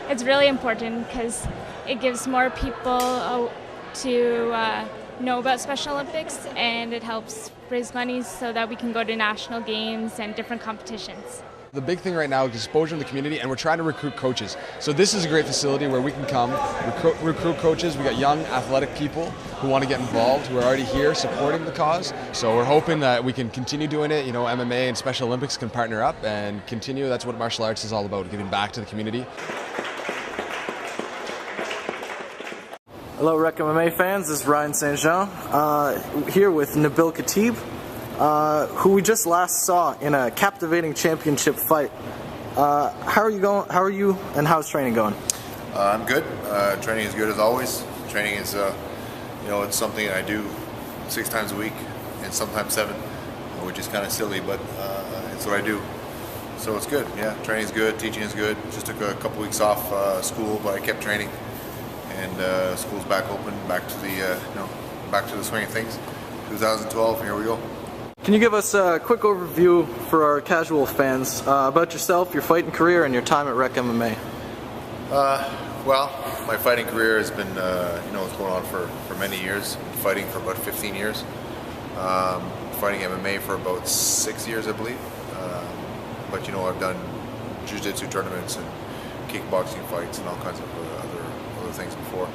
It's really important because it gives more people to know about Special Olympics, and it helps raise money so that we can go to national games and different competitions. The big thing right now is exposure in the community, and we're trying to recruit coaches. So this is a great facility where we can come, recruit coaches. We got young athletic people who want to get involved, who are already here supporting the cause. So we're hoping that we can continue doing it. You know, MMA and Special Olympics can partner up and continue. That's what martial arts is all about, giving back to the community. Hello, Rec MMA fans. This is Ryan St. Jean here with Nabil Khatib, who we just last saw in a captivating championship fight. How are you going? How are you, and how's training going? I'm good. Training is good as always. Training is, it's something I do 6 times a week, and sometimes 7, which is kind of silly, but it's what I do. So it's good. Yeah, training's good. Teaching is good. Just took a couple weeks off school, but I kept training. And school's back open, back to the swing of things. 2012, here we go. Can you give us a quick overview for our casual fans about yourself, your fighting career, and your time at Rec MMA? Well, my fighting career has been, it's going on for many years. Been fighting for about 15 years. Fighting MMA for about 6 years, I believe. But I've done jiu-jitsu tournaments and kickboxing fights and all kinds of other things before.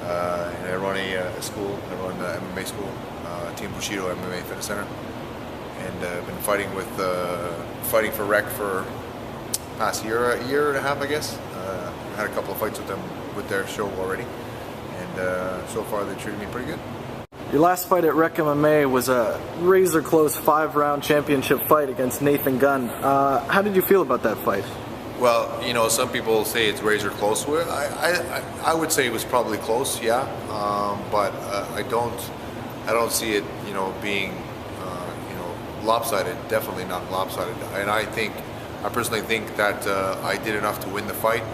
And I run a school. I run the MMA school, Team Bushido MMA Fitness Center, and I've been fighting for Rec for the past year and a half, I guess. I had a couple of fights with them with their show already, and so far they treated me pretty good. Your last fight at Rec MMA was a razor-close 5-round championship fight against Nathan Gunn. How did you feel about that fight? Well, some people say it's razor close. I would say it was probably close, yeah. But I don't see it, being lopsided. Definitely not lopsided. And I personally think that I did enough to win the fight.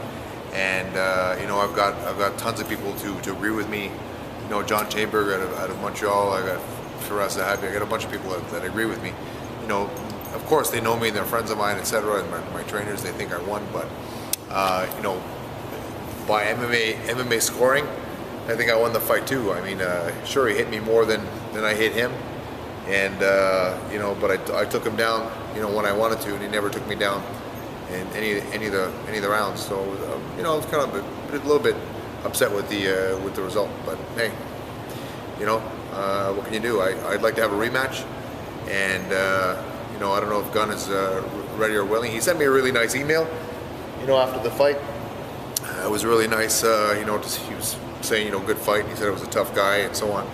And I've got tons of people to agree with me. John Chamberg out of Montreal. I got Firas Zahabi. I got a bunch of people that agree with me. Of course they know me, they're friends of mine, etc. And my trainers, they think I won. But by MMA scoring, I think I won the fight too. I mean, sure, he hit me more than I hit him, and but I took him down, when I wanted to, and he never took me down in any of the rounds. So I was kind of a little bit upset with the result. But hey, what can you do? I'd like to have a rematch, and I don't know if Gunn is ready or willing. He sent me a really nice email, after the fight. It was really nice. He was saying, good fight. He said it was a tough guy and so on.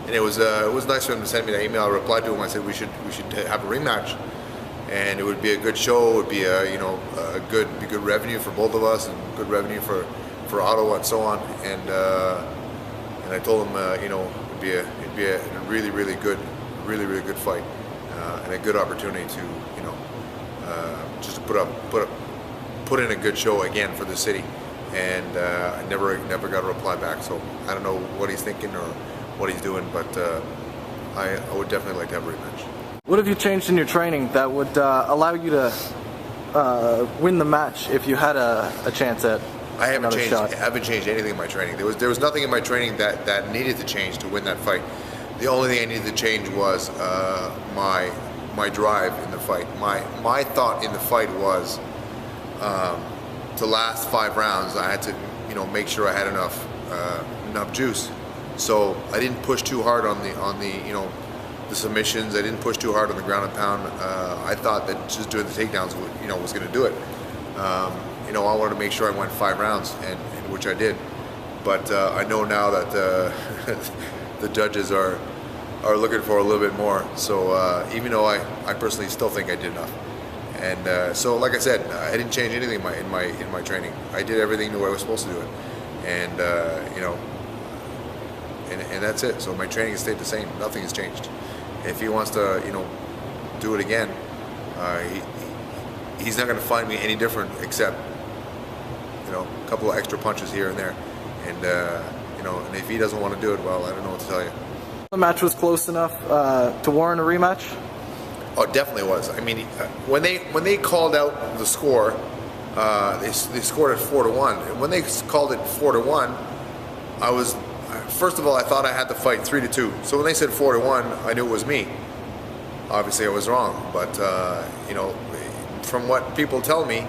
And it was nice for him to send me that email. I replied to him. I said we should have a rematch, and it would be a good show. It would be a good revenue for both of us, and good revenue for Ottawa and so on. And I told him it'd be a really good fight, and a good opportunity to just to put in a good show again for the city. And I never got a reply back, so I don't know what he's thinking or what he's doing, but I would definitely like to have a rematch. What have you changed in your training that would allow you to win the match if you had a chance at another shot? I haven't changed anything in my training. There was nothing in my training that needed to change to win that fight. The only thing I needed to change was my drive in the fight. My thought in the fight was to last 5 rounds, I had to, make sure I had enough juice. So I didn't push too hard on the submissions. I didn't push too hard on the ground and pound. I thought that just doing the takedowns, was going to do it. I wanted to make sure I went 5 rounds, and which I did. But I know now that the judges are looking for a little bit more. So even though I personally still think I did enough. And so, like I said, I didn't change anything in my training. I did everything the way I was supposed to do it, and and that's it. So my training has stayed the same. Nothing has changed. If he wants to, do it again, he's not going to find me any different, except a couple of extra punches here and there. And and if he doesn't want to do it, well, I don't know what to tell you. The match was close enough to warrant a rematch. Oh, it definitely was. I mean, when they called out the score, they scored it 4-1. And when they called it 4-1, first of all, I thought I had the fight 3-2. So when they said 4-1, I knew it was me. Obviously, I was wrong. But from what people tell me,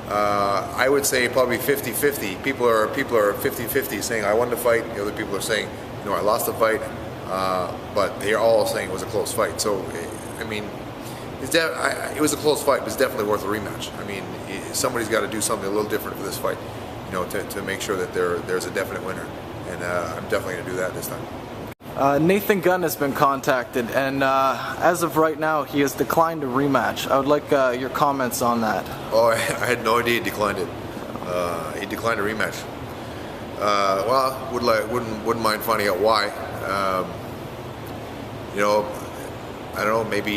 I would say probably 50-50. People are 50-50 saying I won the fight. The other people are saying, I lost the fight. But they're all saying it was a close fight. So. I mean, it was a close fight, but it's definitely worth a rematch. I mean, somebody's got to do something a little different for this fight, to make sure that there's a definite winner. And I'm definitely going to do that this time. Nathan Gunn has been contacted, and as of right now, he has declined a rematch. I would like your comments on that. Oh, I had no idea he declined it. He declined a rematch. Well, wouldn't mind finding out why. I don't know. Maybe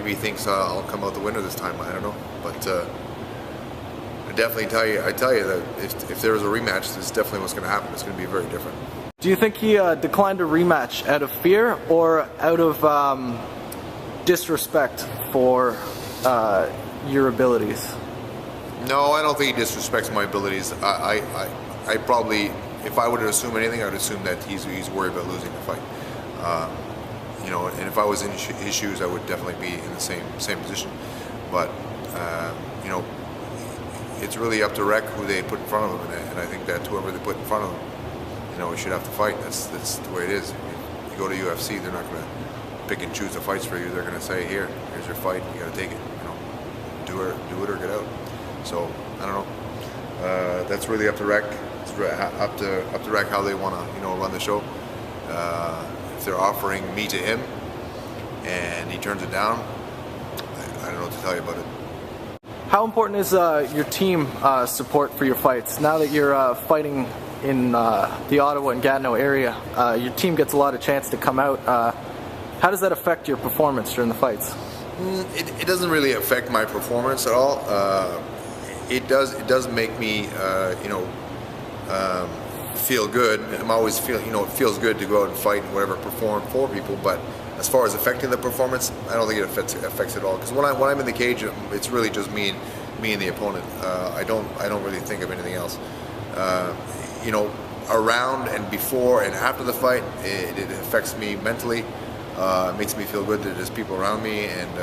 he thinks I'll come out the winner this time. I don't know, but I definitely tell you that if there was a rematch, this is definitely what's going to happen. It's going to be very different. Do you think he declined a rematch out of fear or out of disrespect for your abilities? No, I don't think he disrespects my abilities. I probably, if I were to assume anything, I would assume that he's worried about losing the fight. And if I was in his shoes, I would definitely be in the same position. But it's really up to Rec who they put in front of him, and I think that whoever they put in front of him, we should have to fight. That's the way it is. I mean, you go to UFC, they're not going to pick and choose the fights for you. They're going to say, here's your fight. You got to take it. Do it or get out. So I don't know. That's really up to Rec. It's up to Rec how they want to run the show. If they're offering me to him and he turns it down, I don't know what to tell you about it. How important is your team support for your fights? Now that you're fighting in the Ottawa and Gatineau area, your team gets a lot of chance to come out. How does that affect your performance during the fights? It doesn't really affect my performance at all. It does make me, feel good. I'm always feeling, it feels good to go out and fight and whatever, perform for people. But as far as affecting the performance, I don't think it affects it all. Because when I'm in the cage, it's really just me and the opponent. I don't really think of anything else. Around and before and after the fight, it affects me mentally. It makes me feel good that there's people around me, and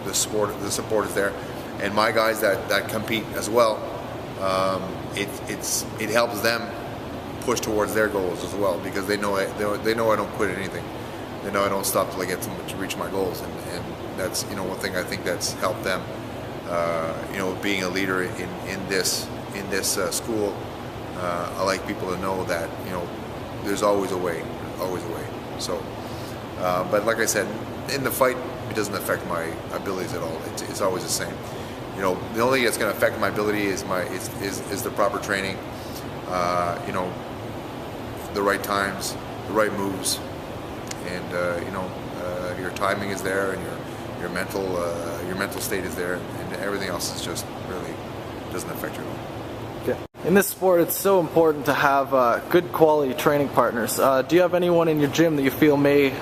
the support is there. And my guys that compete as well, it helps them push towards their goals as well, because they know I don't quit at anything. They know I don't stop till I get to reach my goals, and that's one thing I think that's helped them. Being a leader in this school, I like people to know that there's always a way, So, but like I said, in the fight, it doesn't affect my abilities at all. It's always the same. The only thing that's going to affect my ability is the proper training. The right times, the right moves, and your timing is there, and your mental state is there, and everything else is just really doesn't affect you at all. Okay. In this sport, it's so important to have good quality training partners. Do you have anyone in your gym that you feel may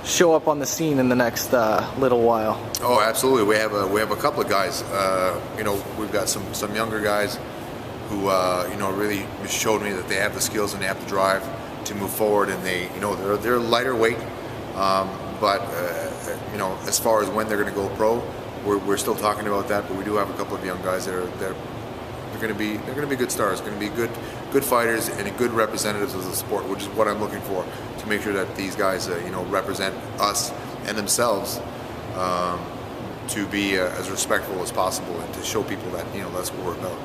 show up on the scene in the next little while? Oh, absolutely. We have a couple of guys. We've got some younger guys who really showed me that they have the skills and they have the drive to move forward, and they're lighter weight, but as far as when they're going to go pro, we're still talking about that. But we do have a couple of young guys that they're going to be good stars, going to be good fighters and good representatives of the sport, which is what I'm looking for, to make sure that these guys represent us and themselves, to be as respectful as possible, and to show people that that's what we're about.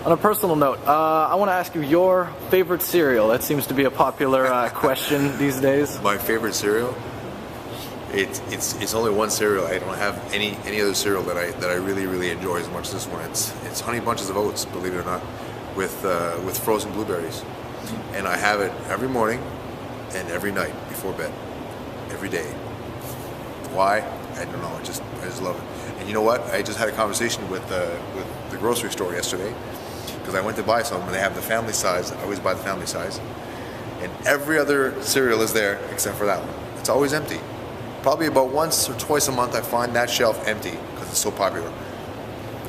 On a personal note, I want to ask you your favorite cereal. That seems to be a popular question these days. My favorite cereal? It's only one cereal. I don't have any other cereal that I really enjoy as much as this one. It's Honey Bunches of Oats, believe it or not, with frozen blueberries, and I have it every morning and every night before bed, every day. Why? I don't know. I just love it. And you know what? I just had a conversation with the grocery store yesterday, because I went to buy some, and they have the family size. I always buy the family size, and every other cereal is there except for that one. It's always empty. Probably about once or twice a month I find that shelf empty because it's so popular,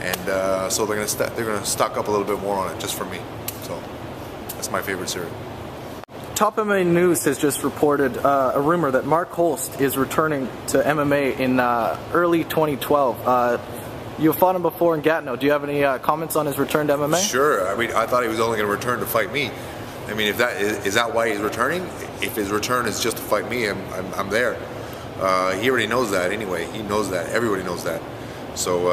and so they're gonna stock up a little bit more on it just for me. So that's my favorite cereal. Top MMA News has just reported a rumor that Mark Holst is returning to MMA in early 2012. You've fought him before in Gatineau. Do you have any comments on his return to MMA? Sure. I mean, I thought he was only going to return to fight me. I mean, if that is that why he's returning? If his return is just to fight me, I'm there. He already knows that anyway. He knows that. Everybody knows that. So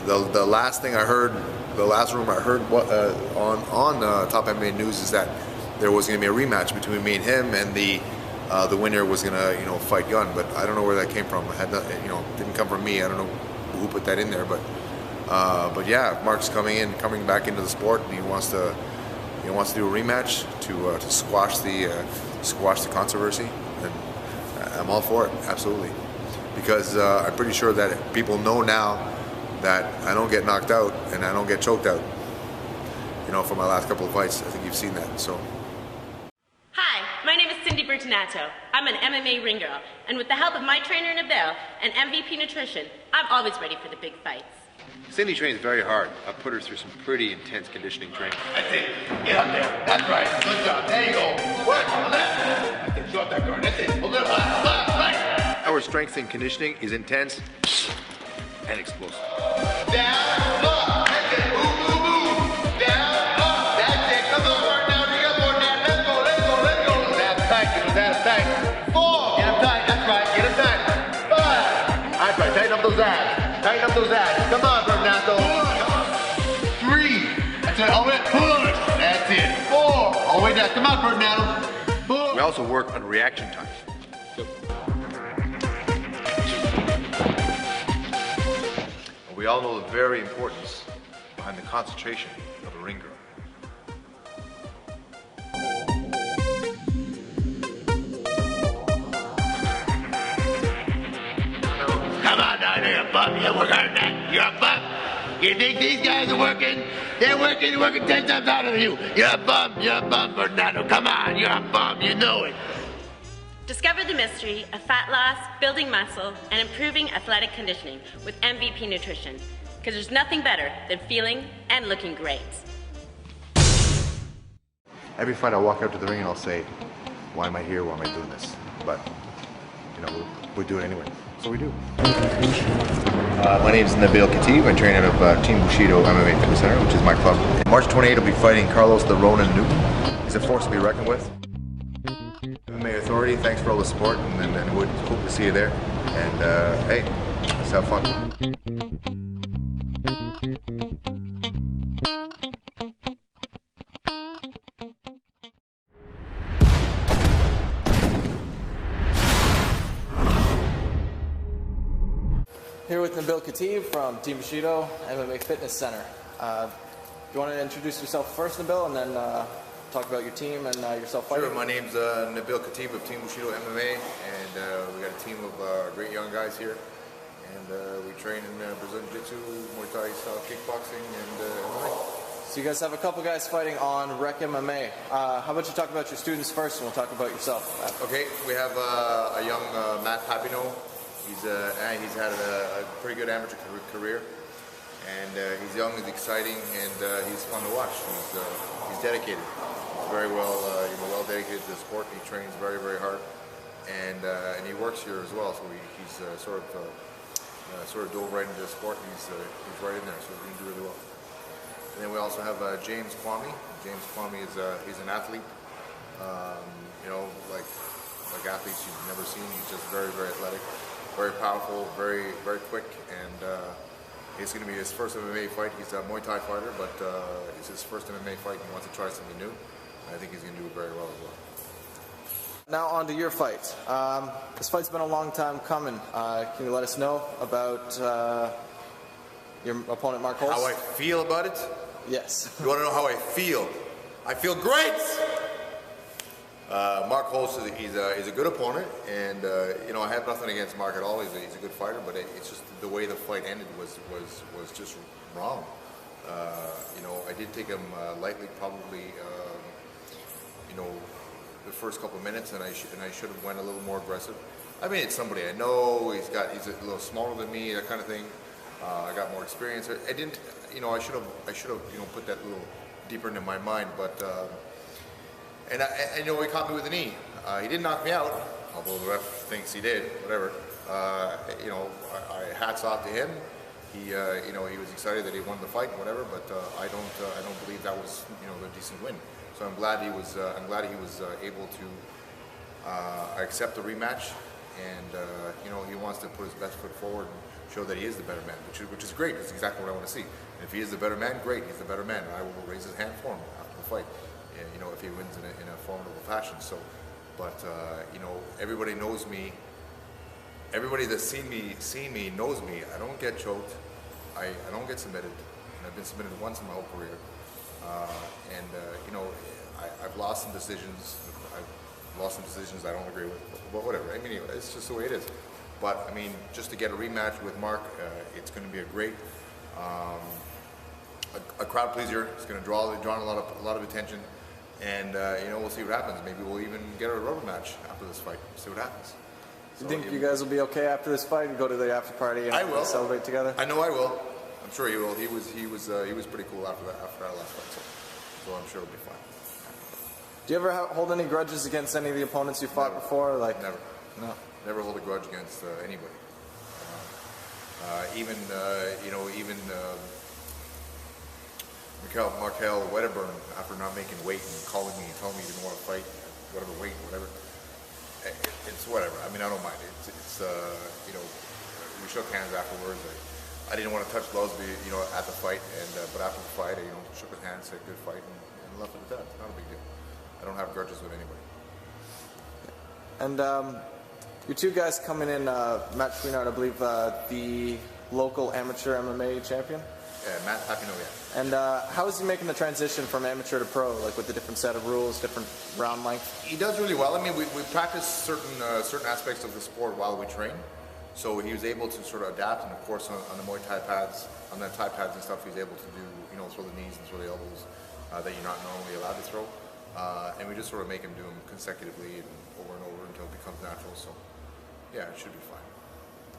the last thing I heard, the last rumor I heard on Top MMA News is that there was going to be a rematch between me and him, and the winner was going to fight Gunn. But I don't know where that came from. It had didn't come from me. I don't know who put that in there, but yeah, Mark's coming back into the sport, and he wants to do a rematch to squash the controversy, and I'm all for it, absolutely, because I'm pretty sure that people know now that I don't get knocked out and I don't get choked out. For my last couple of fights, I think you've seen that. So. Hi, my name is Cindy Bertinato. I'm an MMA ring girl, and with the help of my trainer Nabil and MVP Nutrition, I'm always ready for the big fights. Cindy trains very hard. I put her through some pretty intense conditioning training. That's it. Get up there. That's right. Good job. There you go. Work on the left. That's it. Short that guard. That's it. A little left. Right. Our strength and conditioning is intense and explosive. Down, up. That's it. Move, move, move. Down, up. That's it. Come on, work now. You got more now. Let's go, let's go, let's go. That's tight. That's tight. 4. Get him tight. That's right. Get him tight. 5. That's right. Tighten up those abs. Tighten up those abs. Come on, Bertinato. 3. That's it. All the way. Push. That's it. 4. All the way down. Come on, Bertinato. We also work on reaction time. We all know the very importance behind the concentration of a ring girl. no, you're a bum. You work hard, man. You're a bum. You think these guys are working? They're working 10 times harder than you. You're a bum, Fernando. Come on, you're a bum, you know it. Discover the mystery of fat loss, building muscle, and improving athletic conditioning with MVP Nutrition. Because there's nothing better than feeling and looking great. Every fight I walk out to the ring and I'll say, why am I here? Why am I doing this? But, we do it anyway. So we do. My name is Nabil Khatib. I train out of Team Bushido MMA Fitness Center, which is my club. March 28th, I'll be fighting Carlos the Ronin Newton. He's a force to be reckoned with. MMA Authority, thanks for all the support, and we hope to see you there. And hey, let's have fun. Here with Nabil Khatib from Team Bushido MMA Fitness Center. Do you want to introduce yourself first, Nabil, and then talk about your team and yourself fighting? Sure, my name's Nabil Khatib of Team Bushido MMA, and we got a team of great young guys here. And we train in Brazilian Jiu-Jitsu, Muay Thai style kickboxing, and MMA. So you guys have a couple guys fighting on Rec MMA. How about you talk about your students first, and we'll talk about yourself after. Okay, we have a young Matt Papineau. He's had a pretty good amateur career, and he's young, he's exciting, and he's fun to watch. He's dedicated. He's very well dedicated to the sport. He trains very, very hard, and he works here as well. So he's sort of dove right into the sport. And he's right in there, so he's going to do really well. And then we also have James Kwame. James Kwame he's an athlete. Like athletes you've never seen. He's just very, very athletic. Very powerful, very, very quick, and it's going to be his first MMA fight. He's a Muay Thai fighter, but it's his first MMA fight, and he wants to try something new. I think he's going to do it very well as well. Now on to your fight. This fight's been a long time coming. Can you let us know about your opponent, Mark Holst? How I feel about it? Yes. You want to know how I feel? I feel great! Mark Holst, he's a good opponent, and I have nothing against Mark at all. He's a good fighter, but it's just the way the fight ended was just wrong. I did take him lightly, probably, the first couple of minutes, and I should have went a little more aggressive. I mean, it's somebody I know. He's a little smaller than me, that kind of thing. I got more experience. I didn't, I should have, put that a little deeper into my mind, but. And he caught me with a knee. He didn't knock me out, although the ref thinks he did. Whatever. Hats off to him. He was excited that he won the fight and whatever. But I don't believe that was a decent win. So I'm glad he was able to accept the rematch, and he wants to put his best foot forward and show that he is the better man, which is great. That's exactly what I want to see. And if he is the better man, great. He's the better man. I will raise his hand for him after the fight. If he wins in a formidable fashion. So, but everybody knows me. Everybody that's seen me knows me. I don't get choked. I don't get submitted. And I've been submitted once in my whole career. I've lost some decisions. I've lost some decisions I don't agree with. But whatever. I mean, it's just the way it is. But I mean, just to get a rematch with Mark, it's going to be a great. A crowd pleaser. It's going to draw a lot of attention. And we'll see what happens. Maybe we'll even get a rubber match after this fight. See what happens. Do you think you guys will be okay after this fight and go to the after party and celebrate together? I know I will. I'm sure he will. He was pretty cool after our last fight. So I'm sure it'll be fine. Do you ever hold any grudges against any of the opponents you fought before? Never. No. Never hold a grudge against anybody. Even Markel Wedderburn, after not making weight and calling me and telling me he didn't want to fight, whatever weight, whatever. It's whatever. I mean, I don't mind. It's we shook hands afterwards. I didn't want to touch gloves, at the fight, but after the fight, I shook his hand, said good fight, and left it at that. It's not a big deal. I don't have grudges with anybody. And your two guys coming in, Matt Chouinard, I believe, the local amateur MMA champion. Yeah, Matt Papineau, yeah. And how is he making the transition from amateur to pro, like with the different set of rules, different round length? He does really well. I mean, we practice certain aspects of the sport while we train. So he was able to sort of adapt, and of course on the Muay Thai pads, on the Thai pads and stuff, he's able to do, you know, throw the knees and throw the elbows that you're not normally allowed to throw. And we just sort of make him do them consecutively and over until it becomes natural. So yeah, it should be fine.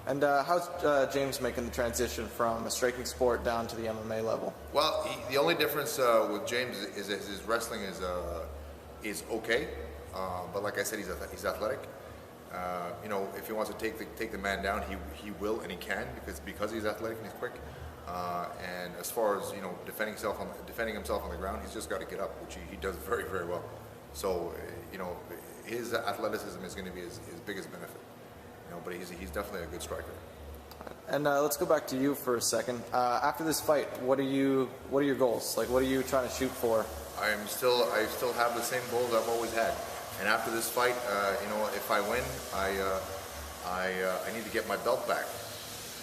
And how's James making the transition from a striking sport down to the MMA level? Well, the only difference with James is that his wrestling is okay, but like I said, he's athletic. You know, if he wants to take the man down, he will and he can because he's athletic and he's quick. And as far as, you know, defending himself on the ground, he's just got to get up, which he does very, very well. So you know, his athleticism is going to be his biggest benefit. You know, but he's definitely a good striker. And let's go back to you for a second. After this fight, what are your goals? Like, what are you trying to shoot for? I still have the same goals I've always had. And after this fight, you know, if I win, I need to get my belt back,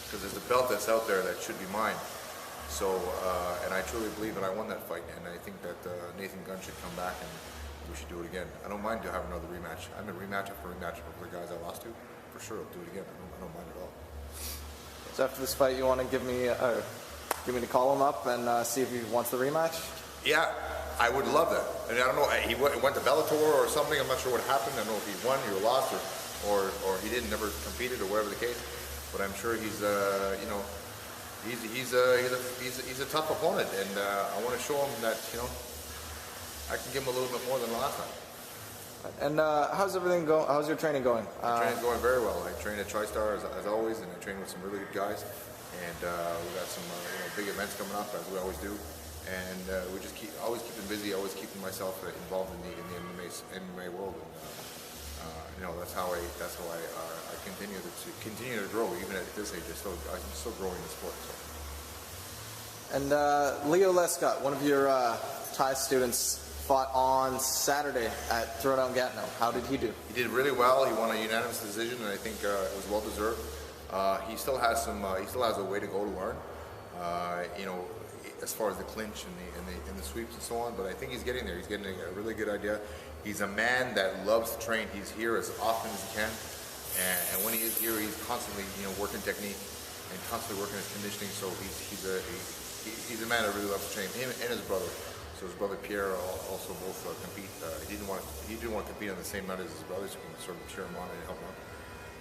because there's a belt that's out there that should be mine. So, and I truly believe that I won that fight, and I think that Nathan Gunn should come back and we should do it again. I don't mind to have another rematch. I'm a rematch after rematch with the guys I lost to. For sure, I'll do it again. I don't mind at all. So after this fight, you want to give me to call him up and see if he wants the rematch? Yeah, I would love that. I mean, I don't know. He went to Bellator or something. I'm not sure what happened. I don't know if he won or lost or he didn't, never competed or whatever the case. But I'm sure he's you know, he's a tough opponent, and I want to show him that, you know, I can give him a little bit more than the last time. And how's everything going? How's your training going? Training's going very well. I train at TriStar as always, and I train with some really good guys. And we got some you know, big events coming up, as we always do. And we just always keeping busy, always keeping myself involved in the MMA world. And you know, that's how I continue to grow. Even at this age, I'm still growing the sport. So. And Leo Lescott, one of your Thai students, fought on Saturday at Throwdown Gatineau. How did he do? He did really well. He won a unanimous decision, and I think it was well deserved. He still has a way to go to learn. You know, as far as the clinch and the sweeps and so on. But I think he's getting there. He's getting a really good idea. He's a man that loves to train. He's here as often as he can, and when he is here, he's constantly, you know, working technique and constantly working his conditioning. So he's a man that really loves to train. Him and his brother. So his brother Pierre also both compete. He didn't want to compete on the same night as his brothers, so we can sort of cheer him on and help him out.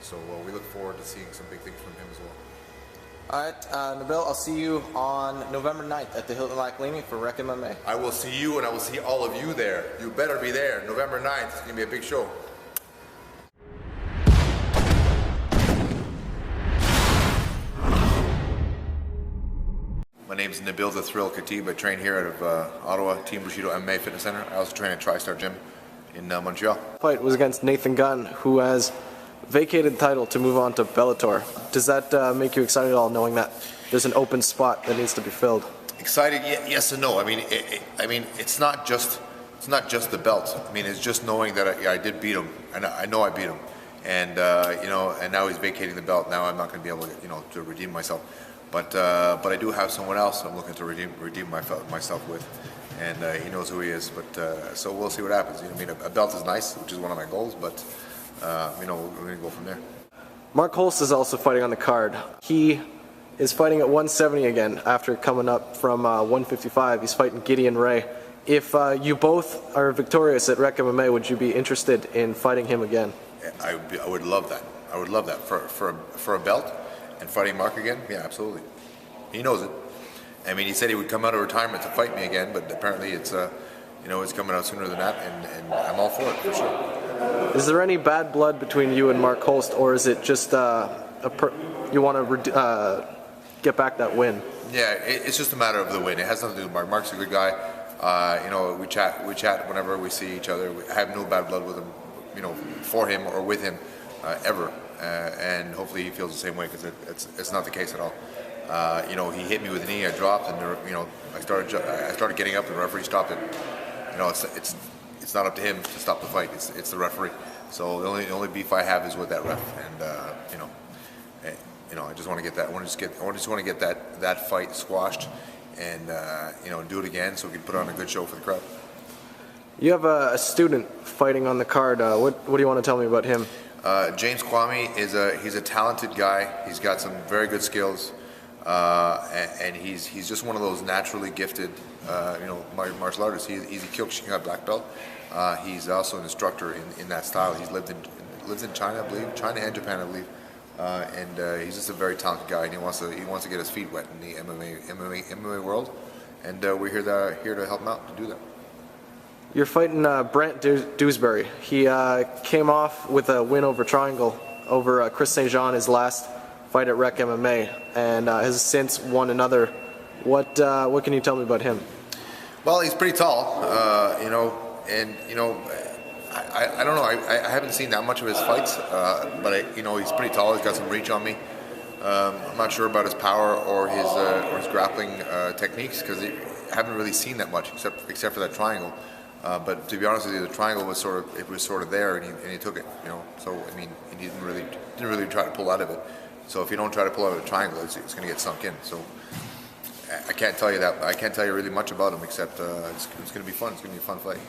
So we look forward to seeing some big things from him as well. All right, Nabil, I'll see you on November 9th at the Hilton Lac-Leamy for Rec MMA. I will see you, and I will see all of you there. You better be there. November 9th. It's going to be a big show. My name is Nabil the Thrill Khatib. I train here out of Ottawa, Team Bushido MMA Fitness Center. I also train at TriStar Gym in Montreal. Fight was against Nathan Gunn, who has vacated the title to move on to Bellator. Does that make you excited at all, knowing that there's an open spot that needs to be filled? Excited, yes and no. I mean, it's not just the belt. I mean, it's just knowing that I did beat him, and I know I beat him, and you know, and now he's vacating the belt. Now I'm not going to be able to, you know, to redeem myself. But I do have someone else I'm looking to redeem myself with, and he knows who he is. But so we'll see what happens. You know, I mean, a belt is nice, which is one of my goals, but you know, we're going to go from there. Mark Holst is also fighting on the card. He is fighting at 170 again after coming up from 155. He's fighting Gideon Ray. If you both are victorious at Rec MMA, would you be interested in fighting him again? I would love that. I would love that for a belt. And fighting Mark again? Yeah, absolutely. He knows it. I mean, he said he would come out of retirement to fight me again, but apparently it's, you know, it's coming out sooner than that, and I'm all for it, for sure. Is there any bad blood between you and Mark Holst, or is it just you want to get back that win? Yeah, it's just a matter of the win. It has nothing to do with Mark. Mark's a good guy. You know, we chat whenever we see each other. I have no bad blood with him, you know, for him or with him, ever. And hopefully he feels the same way, because it's not the case at all. You know, he hit me with a knee, I dropped, and you know, I started getting up, and the referee stopped it. You know, it's not up to him to stop the fight. It's the referee. So the only beef I have is with that ref, and you know, I just want to get that. I just want to get that fight squashed, and you know, do it again so we can put on a good show for the crowd. You have a student fighting on the card. What do you want to tell me about him? James Kwame he's a talented guy. He's got some very good skills, and he's just one of those naturally gifted, martial artists. He's a Kyokushinkai black belt. He's also an instructor in that style. He's lived in China, I believe, China and Japan, I believe, and he's just a very talented guy. And he wants to get his feet wet in the MMA world, and we're here to help him out to do that. You're fighting Brant Dewsbury. He came off with a win over Triangle over Chris St. Jean, his last fight at Rec MMA, and has since won another. What can you tell me about him? Well, he's pretty tall, and I don't know. I haven't seen that much of his fights, but he's pretty tall. He's got some reach on me. I'm not sure about his power or his grappling techniques because I haven't really seen that much except for that triangle. But to be honest with you, the triangle was sort of there, and he took it. So I mean, he didn't really try to pull out of it. So if you don't try to pull out of a triangle, it's going to get sunk in. So I can't tell you that. I can't tell you really much about him except it's going to be fun. It's going to be a fun fight.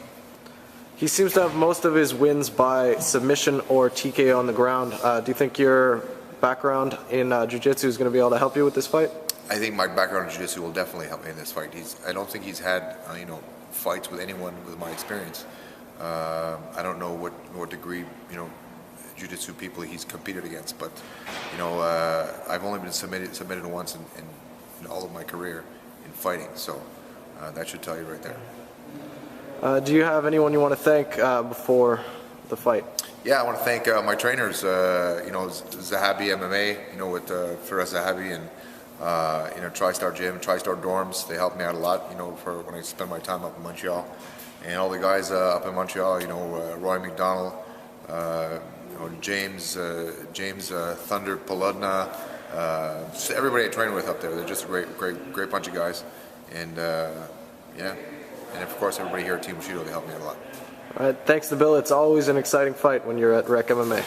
He seems to have most of his wins by submission or TKO on the ground. Do you think your background in jiu-jitsu is going to be able to help you with this fight? I think my background in jiu-jitsu will definitely help me in this fight. I don't think he's had fights with anyone with my experience. I don't know what degree jiu-jitsu people he's competed against, but I've only been submitted once in all of my career in fighting, so that should tell you right there. Do you have anyone you want to thank before the fight? Yeah, I want to thank my trainers, Zahabi MMA, with Firas Zahabi and TriStar Gym, TriStar Dorms. They helped me out a lot, for when I spend my time up in Montreal. And all the guys up in Montreal, Roy McDonald, James Thunder Poludna, just everybody I train with up there. They're just a great bunch of guys. And yeah, and of course everybody here at Team Bushido, they helped me out a lot. All right, thanks to Bill. It's always an exciting fight when you're at Rec MMA.